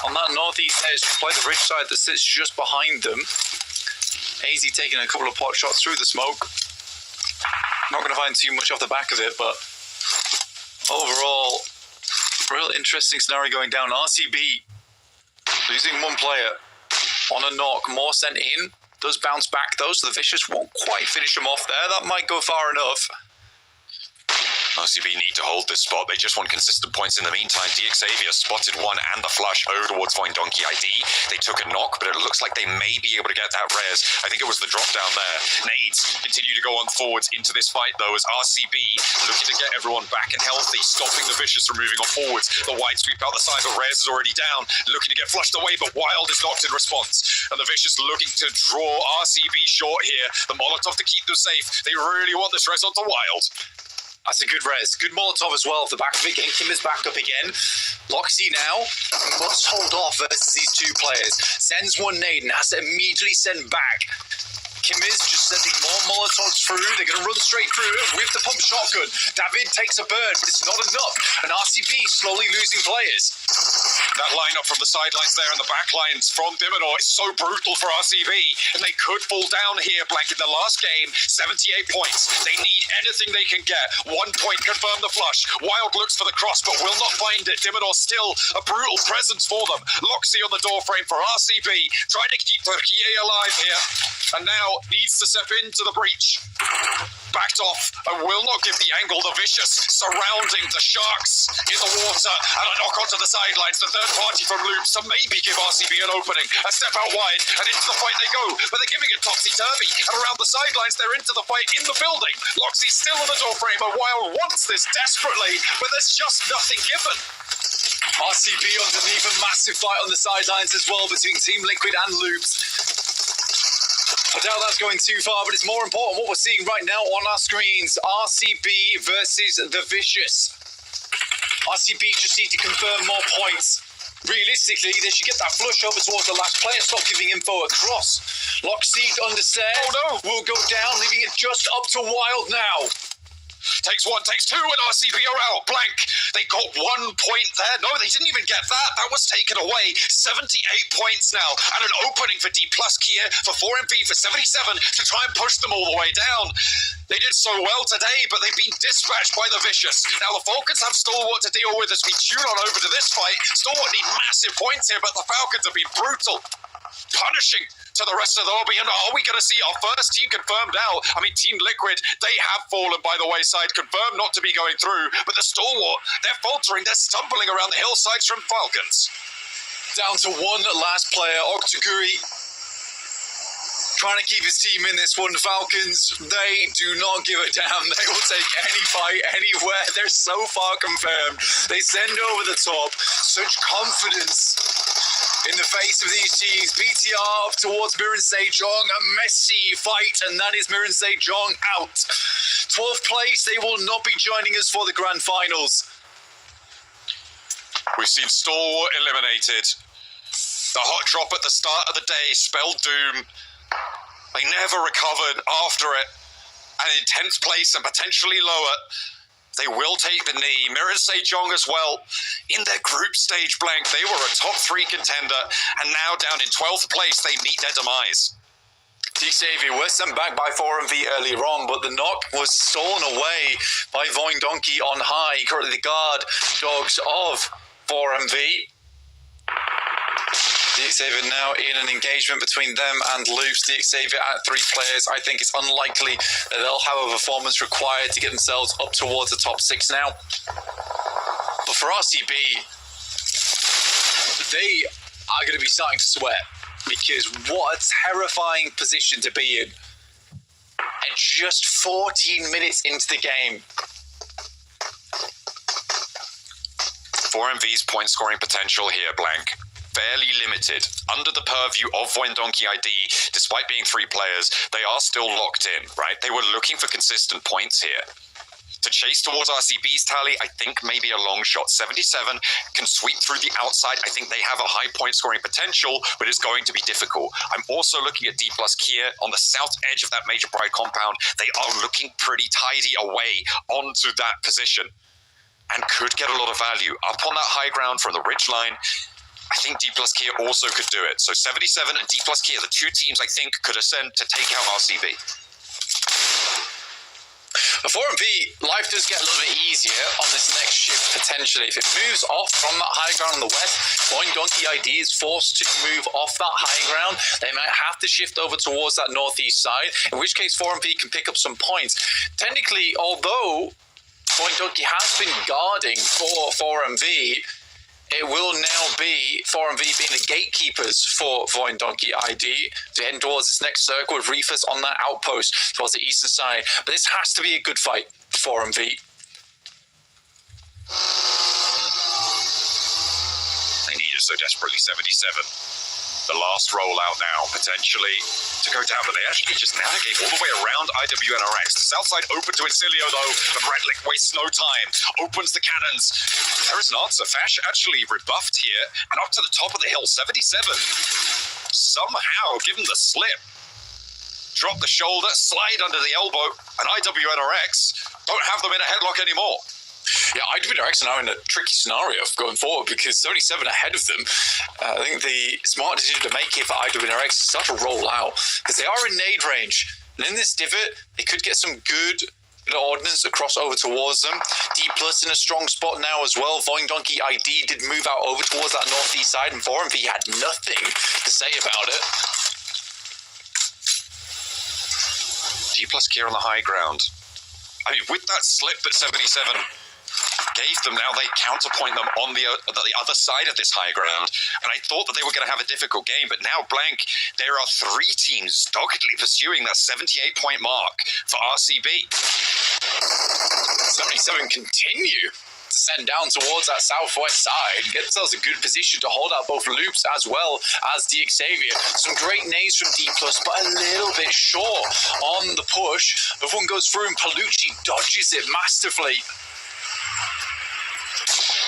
On that northeast edge, to play the ridge side that sits just behind them. AZ taking a couple of pot shots through the smoke. Not going to find too much off the back of it, but overall, real interesting scenario going down. RCB losing 1 player on a knock. More sent in. Does bounce back though, so the Vicious won't quite finish him off there. That might go far enough. RCB need to hold this spot. They just want consistent points in the meantime. Xavier spotted one and the flash over towards Void Donkey ID. They took a knock, but it looks like they may be able to get that res. I think it was the drop down there. Nades continue to go on forwards into this fight though, as RCB looking to get everyone back and healthy, stopping the Vicious from moving on forwards. The wide sweep out the side, but Rez is already down, looking to get flushed away, but Wild is knocked in response. And the Vicious looking to draw RCB short here. The Molotov to keep them safe. They really want this res onto Wild. That's a good res. Good Molotov as well off the back of it. Getting Kim is back up again. Loxy now must hold off versus these 2 players. Sends one nade and has to immediately send back. Kim is just sending more Molotovs through. They're going to run straight through it with the pump shotgun. David takes a burn, but it's not enough. And RCB slowly losing players. That lineup from the sidelines there and the back lines from Diminor is so brutal for RCB, and they could fall down here, Blank, in the last game. 78 points. They need anything they can get. 1 point, confirm the flush. Wild looks for the cross, but will not find it. Diminor still a brutal presence for them. Loxy on the doorframe for RCB, trying to keep Turkiye alive here. And now needs to step into the breach. Backed off and will not give the angle. The Vicious surrounding the Sharks in the water, and a knock onto the sidelines. The third party from Loops to maybe give RCB an opening. A step out wide and into the fight they go, but they're giving it topsy-turvy. And around the sidelines, they're into the fight in the building. Loxy still on the doorframe, and Wild wants this desperately, but there's just nothing given. RCB underneath, a massive fight on the sidelines as well between Team Liquid and Loops. I doubt that's going too far, but it's more important what we're seeing right now on our screens. RCB versus the Vicious. RCB just need to confirm more points. Realistically, they should get that flush over towards the last player. Stop giving info across. Lockseed understairs. Oh no! Will go down, leaving it just up to Wild now. Takes 1, takes 2, and RCB are out. Blank. They got 1 point there. No, they didn't even get that. That was taken away. 78 points now, and an opening for D+ Kia, for 4MV, for 77, to try and push them all the way down. They did so well today, but they've been dispatched by the Vicious. Now the Falcons have Stalwart to deal with as we tune on over to this fight. Stalwart need massive points here, but the Falcons have been brutal. Punishing to the rest of the lobby, and are we going to see our first team confirmed out? I mean, Team Liquid, they have fallen by the wayside, confirmed not to be going through, but the Stalwart, they're faltering, they're stumbling around the hillsides from Falcons. Down to 1 last player, Octaguri, trying to keep his team in this one. Falcons, they do not give a damn. They will take any fight anywhere. They're so far confirmed. They send over the top. Such confidence in the face of these teams. BTR up towards Mirren Sejong. A messy fight, and that is Mirren Sejong out. 12th place, they will not be joining us for the grand finals. We've seen Stalwart eliminated. The hot drop at the start of the day spelled doom. They never recovered after it. And in 10th place and potentially lower, they will take the knee. Mirren Sejong as well. In their group stage, Blank, they were a top 3 contender, and now down in 12th place, they meet their demise. Xavier was sent back by 4MV earlier on, but the knock was stolen away by Void Donkey on high, currently the guard dogs of 4MV. Xavier now in an engagement between them and Loops. Xavier at 3 players. I think it's unlikely that they'll have a performance required to get themselves up towards the top 6 now. But for RCB, they are going to be starting to sweat, because what a terrifying position to be in. At just 14 minutes into the game, 4MV's point scoring potential here, Blank. Fairly limited. Under the purview of Voindonkey ID, despite being 3 players, they are still locked in, right? They were looking for consistent points here. To chase towards RCB's tally, I think maybe a long shot. 77 can sweep through the outside. I think they have a high point scoring potential, but it's going to be difficult. I'm also looking at D plus Kia on the south edge of that Major Pride compound. They are looking pretty tidy away onto that position and could get a lot of value. Up on that high ground from the ridgeline, I think D plus Kia also could do it. So 77 and D plus Kia, the 2 teams I think could ascend to take out RCB. For 4MV, life does get a little bit easier on this next shift, potentially. If it moves off from that high ground on the west, Voindonkey ID is forced to move off that high ground. They might have to shift over towards that northeast side, in which case 4MV can pick up some points. Technically, although Voindonkey has been guarding for 4MV, it will now be 4MV being the gatekeepers for Voindonkey ID to head towards this next circle with Reefers on that outpost towards the eastern side. But this has to be a good fight for 4MV. They need it so desperately, 77. The last rollout now, potentially, to go down, but they actually just navigate all the way around IWNRX. The south side open to Incilio, though, but Redlick wastes no time. Opens the cannons. There is an answer. Fash actually rebuffed here, and up to the top of the hill, 77. Somehow, give him the slip. Drop the shoulder, slide under the elbow, and IWNRX don't have them in a headlock anymore. Yeah, IWNRX are now in a tricky scenario going forward because 77 ahead of them. I think the smart decision to make here for IWNRX is start to roll out because they are in nade range. And in this divot, they could get some good ordnance across over towards them. D plus in a strong spot now as well. Voindonkey ID did move out over towards that northeast side, and 4MV had nothing to say about it. D plus Kia on the high ground. I mean, with that slip that 77 gave them, now they counterpoint them on the other side of this high ground. And I thought that they were going to have a difficult game, but now Blank, there are 3 teams doggedly pursuing that 78-point mark for RCB. 77 continue to send down towards that southwest side, get themselves a good position to hold out both loops as well as the Xavier. Some great nades from D+, but a little bit short on the push. Everyone goes through and Palucci dodges it masterfully.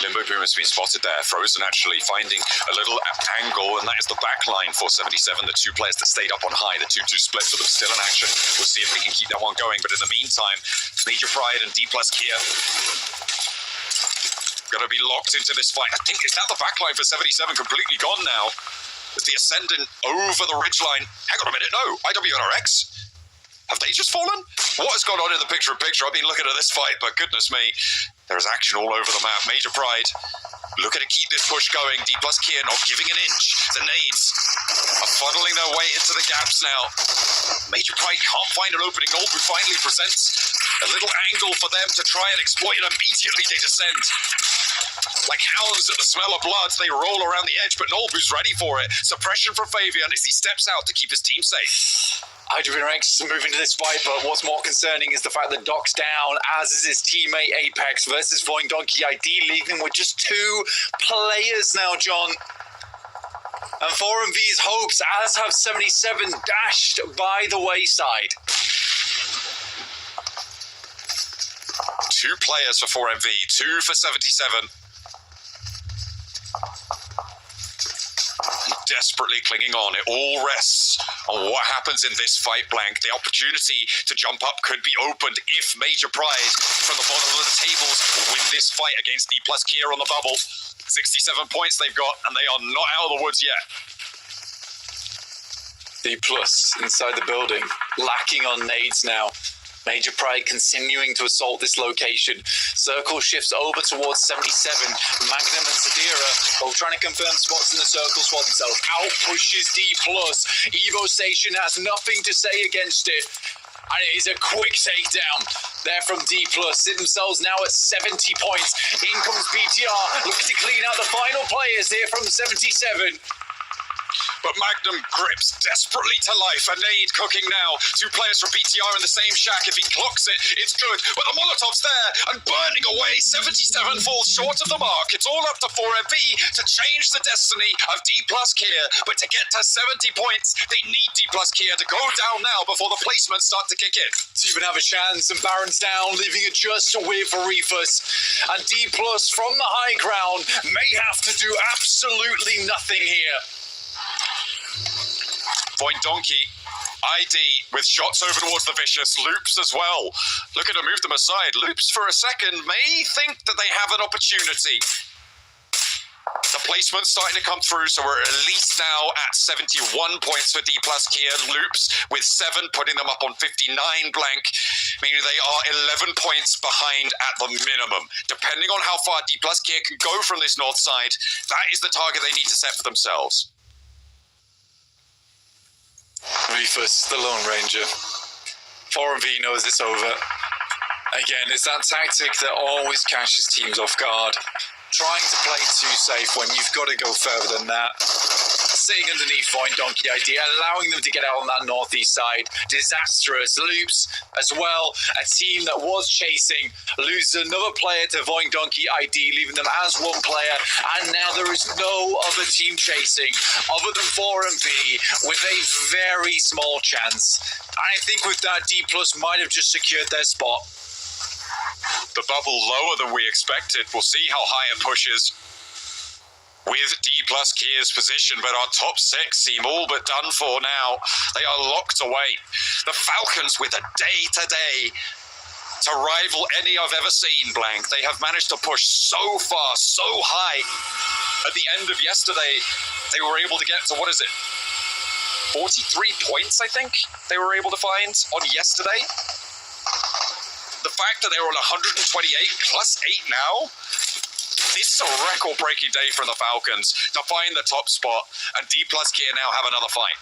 Limbo Boom has been spotted there. Frozen actually finding a little angle, and that is the back line for 77. The 2 players that stayed up on high, the 2-2 split, but they're still in action. We'll see if they can keep that one going. But in the meantime, Major Pride and D+ Kia going to be locked into this fight. I think, is that the back line for 77 completely gone now? Is the Ascendant over the ridgeline? Hang on a minute, no. IWNRX? Have they just fallen? What has gone on in the picture-in-picture? I've been looking at this fight, but goodness me, there's action all over the map. Major Pride looking to keep this push going. D+ Kia not giving an inch. The nades are funneling their way into the gaps now. Major Pride can't find an opening. Nolbu finally presents a little angle for them to try and exploit, and immediately they descend. Like hounds at the smell of blood, they roll around the edge, but Nolbu's ready for it. Suppression from Fabian as he steps out to keep his team safe. IWNRX moving to this fight, but what's more concerning is the fact that Doc's down, as is his teammate Apex versus Voindonkey ID, leaving with just 2 players now, John. And 4MV's hopes, as have 77, dashed by the wayside. 2 players for 4MV, 2 for 77. Desperately clinging on. It all rests on what happens in this fight, Blank. The opportunity to jump up could be opened if Major Pride from the bottom of the tables win this fight against D+ Kia on the bubble. 67 points they've got, and they are not out of the woods yet. D+ inside the building, lacking on nades now. Major Pride continuing to assault this location. Circle shifts over towards 77. Magnum and Zadira both trying to confirm spots in the circles for themselves. Out pushes D+. Evo Station has nothing to say against it. And it is a quick takedown there from D+. Sit themselves now at 70 points. In comes BTR, looking to clean out the final players here from 77. but Magnum grips desperately to life. A nade cooking now. 2 players from BTR in the same shack. If he clocks it, it's good. But the Molotov's there and burning away. 77 falls short of the mark. It's all up to 4MV to change the destiny of D+ Kia. But to get to 70 points, they need D+ Kia to go down now before the placements start to kick in. To even have a chance, and Baron's down, leaving it just away for Reefus. And D+ from the high ground may have to do absolutely nothing here. Point Donkey, ID with shots over towards the Vicious. Loops as well. Looking to move them aside. Loops for a second may think that they have an opportunity. The placement's starting to come through, so we're at least now at 71 points for D+ Kia. Loops with 7, putting them up on 59 blank, meaning they are 11 points behind at the minimum. Depending on how far D+ Kia can go from this north side, that is the target they need to set for themselves. Reefus, the Lone Ranger. 4MV knows it's over. Again, it's that tactic that always catches teams off guard. Trying to play too safe when you've got to go further than that. Sitting underneath Void Donkey ID, allowing them to get out on that northeast side. Disastrous. Loops as well. A team that was chasing loses another player to Void Donkey ID, leaving them as one player. And now there is no other team chasing other than 4MV with a very small chance. And I think with that, D+ might have just secured their spot. The bubble lower than we expected. We'll see how high it pushes with D+ Kia's position, but our top 6 seem all but done for now. They are locked away. The Falcons with a day today to rival any I've ever seen, Blank. They have managed to push so far, so high. At the end of yesterday, they were able to get to, 43 points, I think, they were able to find on yesterday. The fact that they were on 128 plus 8 now, this is a record-breaking day for the Falcons to find the top spot, and D+ Kia now have another fight.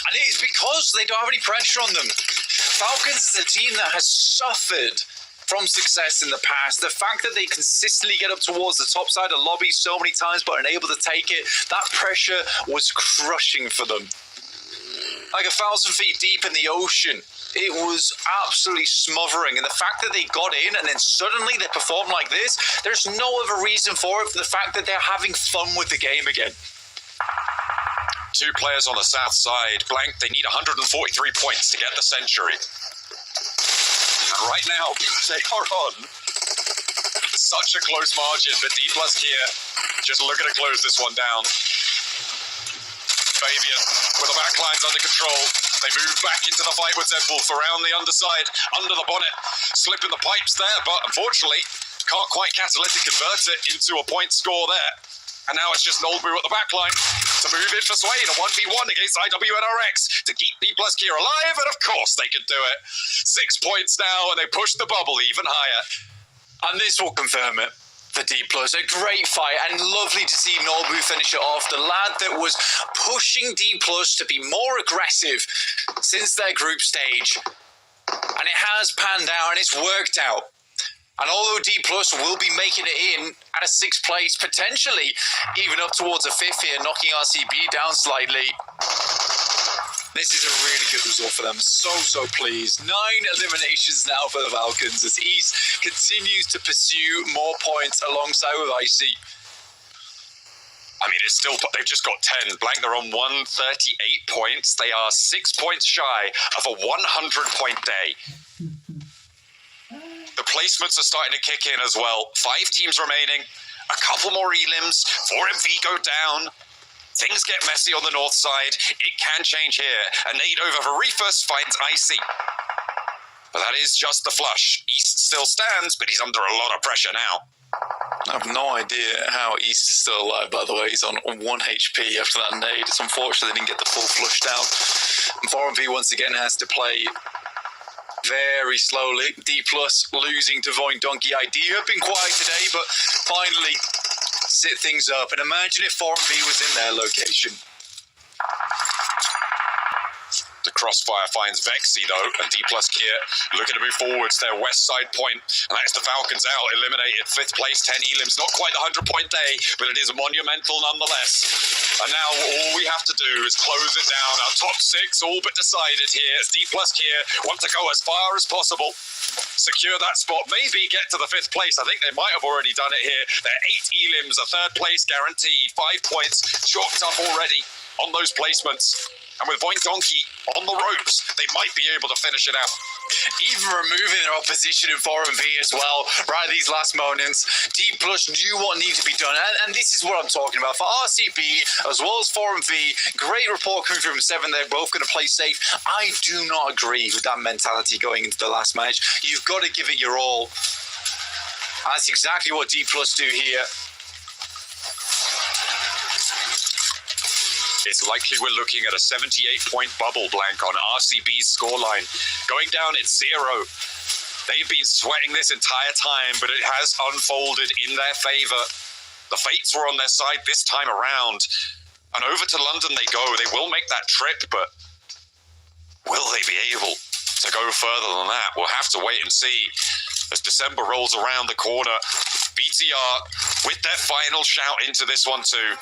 And it is because they don't have any pressure on them. Falcons is a team that has suffered from success in the past. The fact that they consistently get up towards the top side of the lobby so many times but are unable to take it, that pressure was crushing for them. Like 1,000 feet deep in the ocean. It was absolutely smothering, and the fact that they got in and then suddenly they performed like this, there's no other reason for it, for the fact that they're having fun with the game again. 2 players on the south side. Blank, they need 143 points to get the century. And right now, they are on such a close margin, but D+ Kia just looking to close this one down. Fabian with the backlines under control. They move back into the fight with Zedwolf around the underside, under the bonnet, slipping the pipes there, but unfortunately can't quite catalytic convert it into a point score there. And now it's just Nolbu at the backline to move in for Swain, a 1v1 against IWNRX to keep D+ Kia alive, and of course they can do it. 6 points now, and they push the bubble even higher. And this will confirm it. For D+, a great fight, and lovely to see Nolbu finish it off. The lad that was pushing D+ to be more aggressive since their group stage. And it has panned out, and it's worked out. And although D+ will be making it in at a 6th place, potentially even up towards a 5th here, knocking RCB down slightly. This is a really good result for them. So pleased. 9 eliminations now for the Falcons as East continues to pursue more points alongside with IC. I mean, it's still, they've just got 10. Blank, they're on 138 points. They are 6 points shy of a 100-point day. The placements are starting to kick in as well. 5 teams remaining. A couple more elims. 4MV go down. Things get messy on the north side. It can change here. A nade over for Reefus finds IC. But that is just the flush. East still stands, but he's under a lot of pressure now. I have no idea how East is still alive, by the way. He's on 1 HP after that nade. It's unfortunate they didn't get the full flush down. And 4MV once again has to play very slowly. D+ losing to Void Donkey ID, who have been quiet today, but finally sit things up. And imagine if 4MV was in their location. The Crossfire finds Vexy though, and D plus Kier looking to move forwards. Their west side point, and that's the Falcons out, eliminated. 5th place, 10 elims. Not quite the 100-point day, but it is monumental nonetheless. And now all we have to do is close it down. Our top 6 all but decided here as D plus Kier want to go as far as possible. Secure that spot, maybe get to the 5th place. I think they might have already done it here. They're 8 elims, a 3rd place guaranteed. 5 points chalked up already on those placements. And with Voink Donkey on the ropes, they might be able to finish it out. Even removing their opposition in 4MV as well, right at these last moments. D Plus knew what needed to be done, and this is what I'm talking about. For RCB, as well as 4MV, great report coming from 7, they're both going to play safe. I do not agree with that mentality going into the last match. You've got to give it your all. That's exactly what D Plus do here. It's likely we're looking at a 78-point bubble blank on RCB's scoreline. Going down, it's 0. They've been sweating this entire time, but it has unfolded in their favour. The fates were on their side this time around. And over to London they go. They will make that trip, but will they be able to go further than that? We'll have to wait and see. As December rolls around the corner, BTR with their final shout into this one too.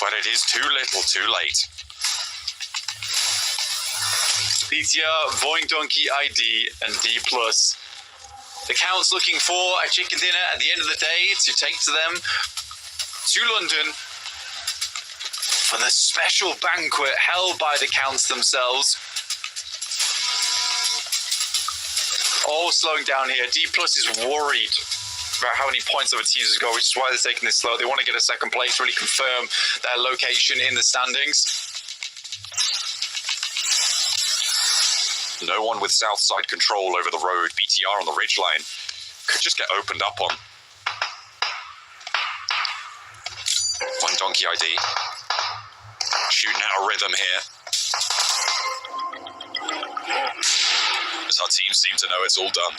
But it is too little, too late. BTR, Voink Donkey ID, and D+. The Count's looking for a chicken dinner at the end of the day to take to them to London for the special banquet held by the Counts themselves. All slowing down here. D+ is worried about how many points other teams go, which is why they're taking this slow. They want to get a 2nd place, really confirm their location in the standings. No one with south side control over the road. BTR on the ridgeline could just get opened up on. One Donkey ID. Shooting out a rhythm here. As our teams seem to know it's all done.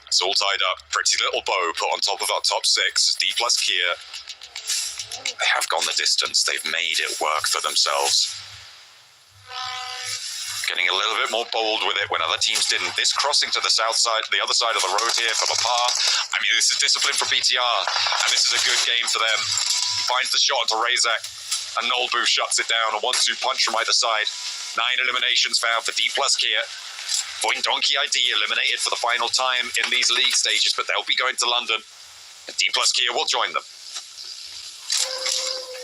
It's all tied up. Pretty little bow put on top of our top 6 as D plus Kier. They have gone the distance. They've made it work for themselves. Getting a little bit more bold with it when other teams didn't. This crossing to the south side, the other side of the road here for the par. I mean, this is discipline for BTR, and this is a good game for them. Finds the shot to Razak, and Nolbu shuts it down. A 1-2 punch from either side. 9 eliminations found for D plus Kier. Voink Donkey ID eliminated for the final time in these league stages, but they'll be going to London. And D plus Kier will join them.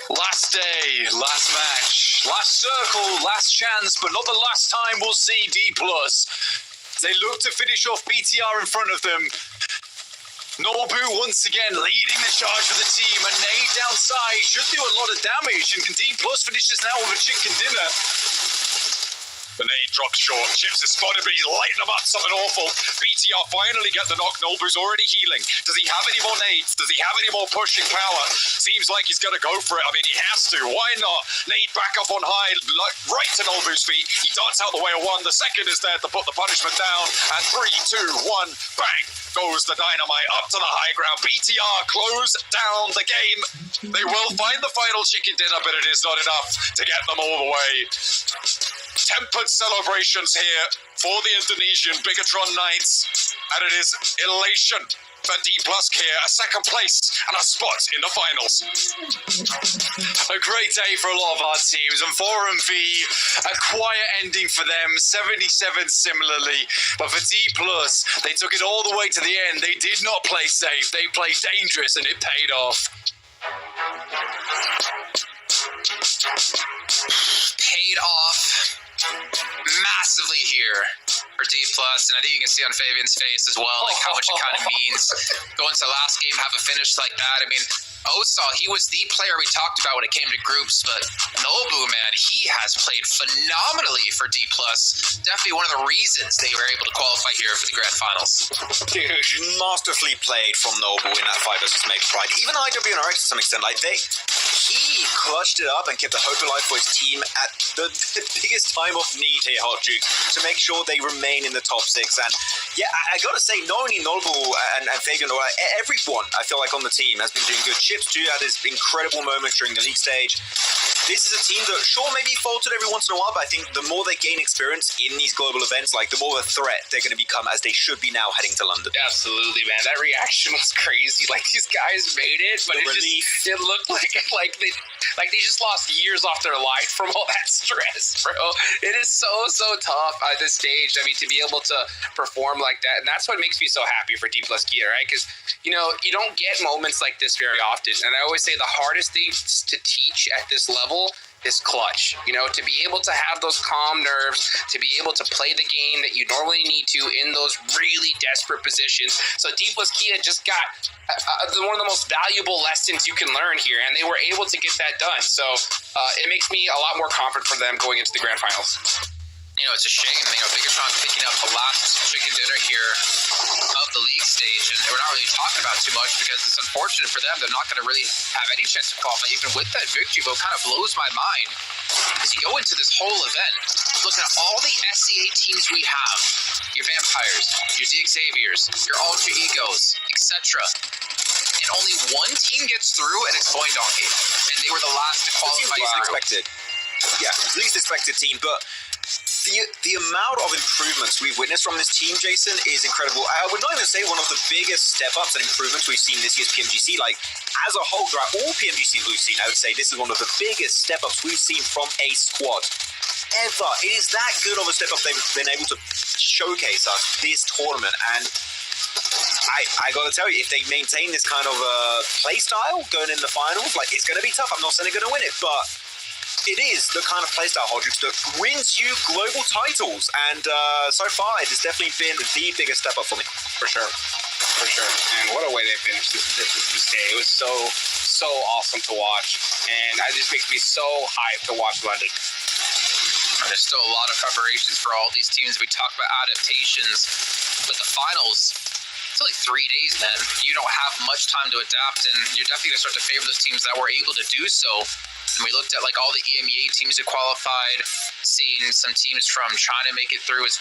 Last day, last match, last circle, last chance, but not the last time we'll see D+. They look to finish off BTR in front of them. Nolbu once again leading the charge for the team, and nade downside should do a lot of damage, and can D+ finish this now with a chicken dinner? The nade drops short. Chips is spotted, but he's lighting them up. Something awful. BTR finally get the knock. Nolbu's already healing. Does he have any more nades? Does he have any more pushing power? Seems like he's going to go for it. I mean, he has to. Why not? Nade back up on high, right to Nolbu's feet. He darts out the way of 1. The second is there to put the punishment down. And 3, 2, 1, bang, goes the dynamite up to the high ground. BTR close down the game. They will find the final chicken dinner, but it is not enough to get them all the way. Tempered celebrations here for the Indonesian Bigatron Knights, and it is elation for D+ Kier, a 2nd place and a spot in the finals. A great day for a lot of our teams, and 4MV, a quiet ending for them, 77 similarly, but for D+, they took it all the way to the end. They did not play safe, they played dangerous, and it paid off. Paid off massively here for D+, and I think you can see on Fabian's face as well, like how much it kind of means going to the last game, have a finish like that. I mean, Osal, he was the player we talked about when it came to groups, but Nolbu, man, he has played phenomenally for D+. Definitely one of the reasons they were able to qualify here for the grand finals. Dude, masterfully played from Nolbu in that 5 versus Make Pride. Even IWNRX to some extent, like he clutched it up and kept the hope alive for his team at the biggest time of need here, Hot Juke, to make sure they remain in the top 6. And yeah, I gotta say, not only Nolbu and Fabian, everyone I feel like on the team has been doing good. Chips too had his incredible moment during the league stage. this is a team that, sure, maybe faltered every once in a while, but I think the more they gain experience in these global events, like, the more of a threat they're going to become as they should be now heading to London. Absolutely, man. That reaction was crazy. Like, these guys made it, but it looked like they just lost years off their life from all that stress, bro. It is so tough at this stage. I mean, to be able to perform like that, and that's what makes me so happy for D plus Kia, right? Because, you know, you don't get moments like this very often. And I always say the hardest thing to teach at this level is clutch. You know, to be able to have those calm nerves, to be able to play the game that you normally need to in those really desperate positions. So D plus Kia just got one of the most valuable lessons you can learn here, and they were able to get that done. So it makes me a lot more confident for them going into the grand finals. You know, it's a shame, you know, Bigatron's picking up the last chicken dinner here of the league stage, and we're not really talking about too much because it's unfortunate for them. They're not going to really have any chance to qualify, even with that victory, but it kind of blows my mind as you go into this whole event, looking at all the SCA teams we have, your Vampires, your Xaviers, your Ultra Egos, etc. And only one team gets through, and it's Boing Donkey. And they were the last to qualify. Least expected. Yeah, least expected team, but the amount of improvements we've witnessed from this team, Jason, is incredible. I would not even say one of the biggest step-ups and improvements we've seen this year's PMGC. Like, as a whole, throughout all PMGCs we've seen, I would say this is one of the biggest step-ups we've seen from a squad ever. It is that good of a step-up they've been able to showcase us this tournament, and I gotta tell you, if they maintain this kind of play style going in the finals, like, it's gonna be tough. I'm not saying they're gonna win it, but it is the kind of playstyle, Hodrix, that wins you global titles, and so far it has definitely been the biggest step up for me. For sure. And what a way they finished this day. It was so awesome to watch, and it just makes me so hyped to watch London. There's still a lot of preparations for all these teams. We talk about adaptations, but the finals, it's only 3 days, man. You don't have much time to adapt, and you're definitely going to start to favor those teams that were able to do so. And we looked at like all the EMEA teams that qualified, seeing some teams from China make it through as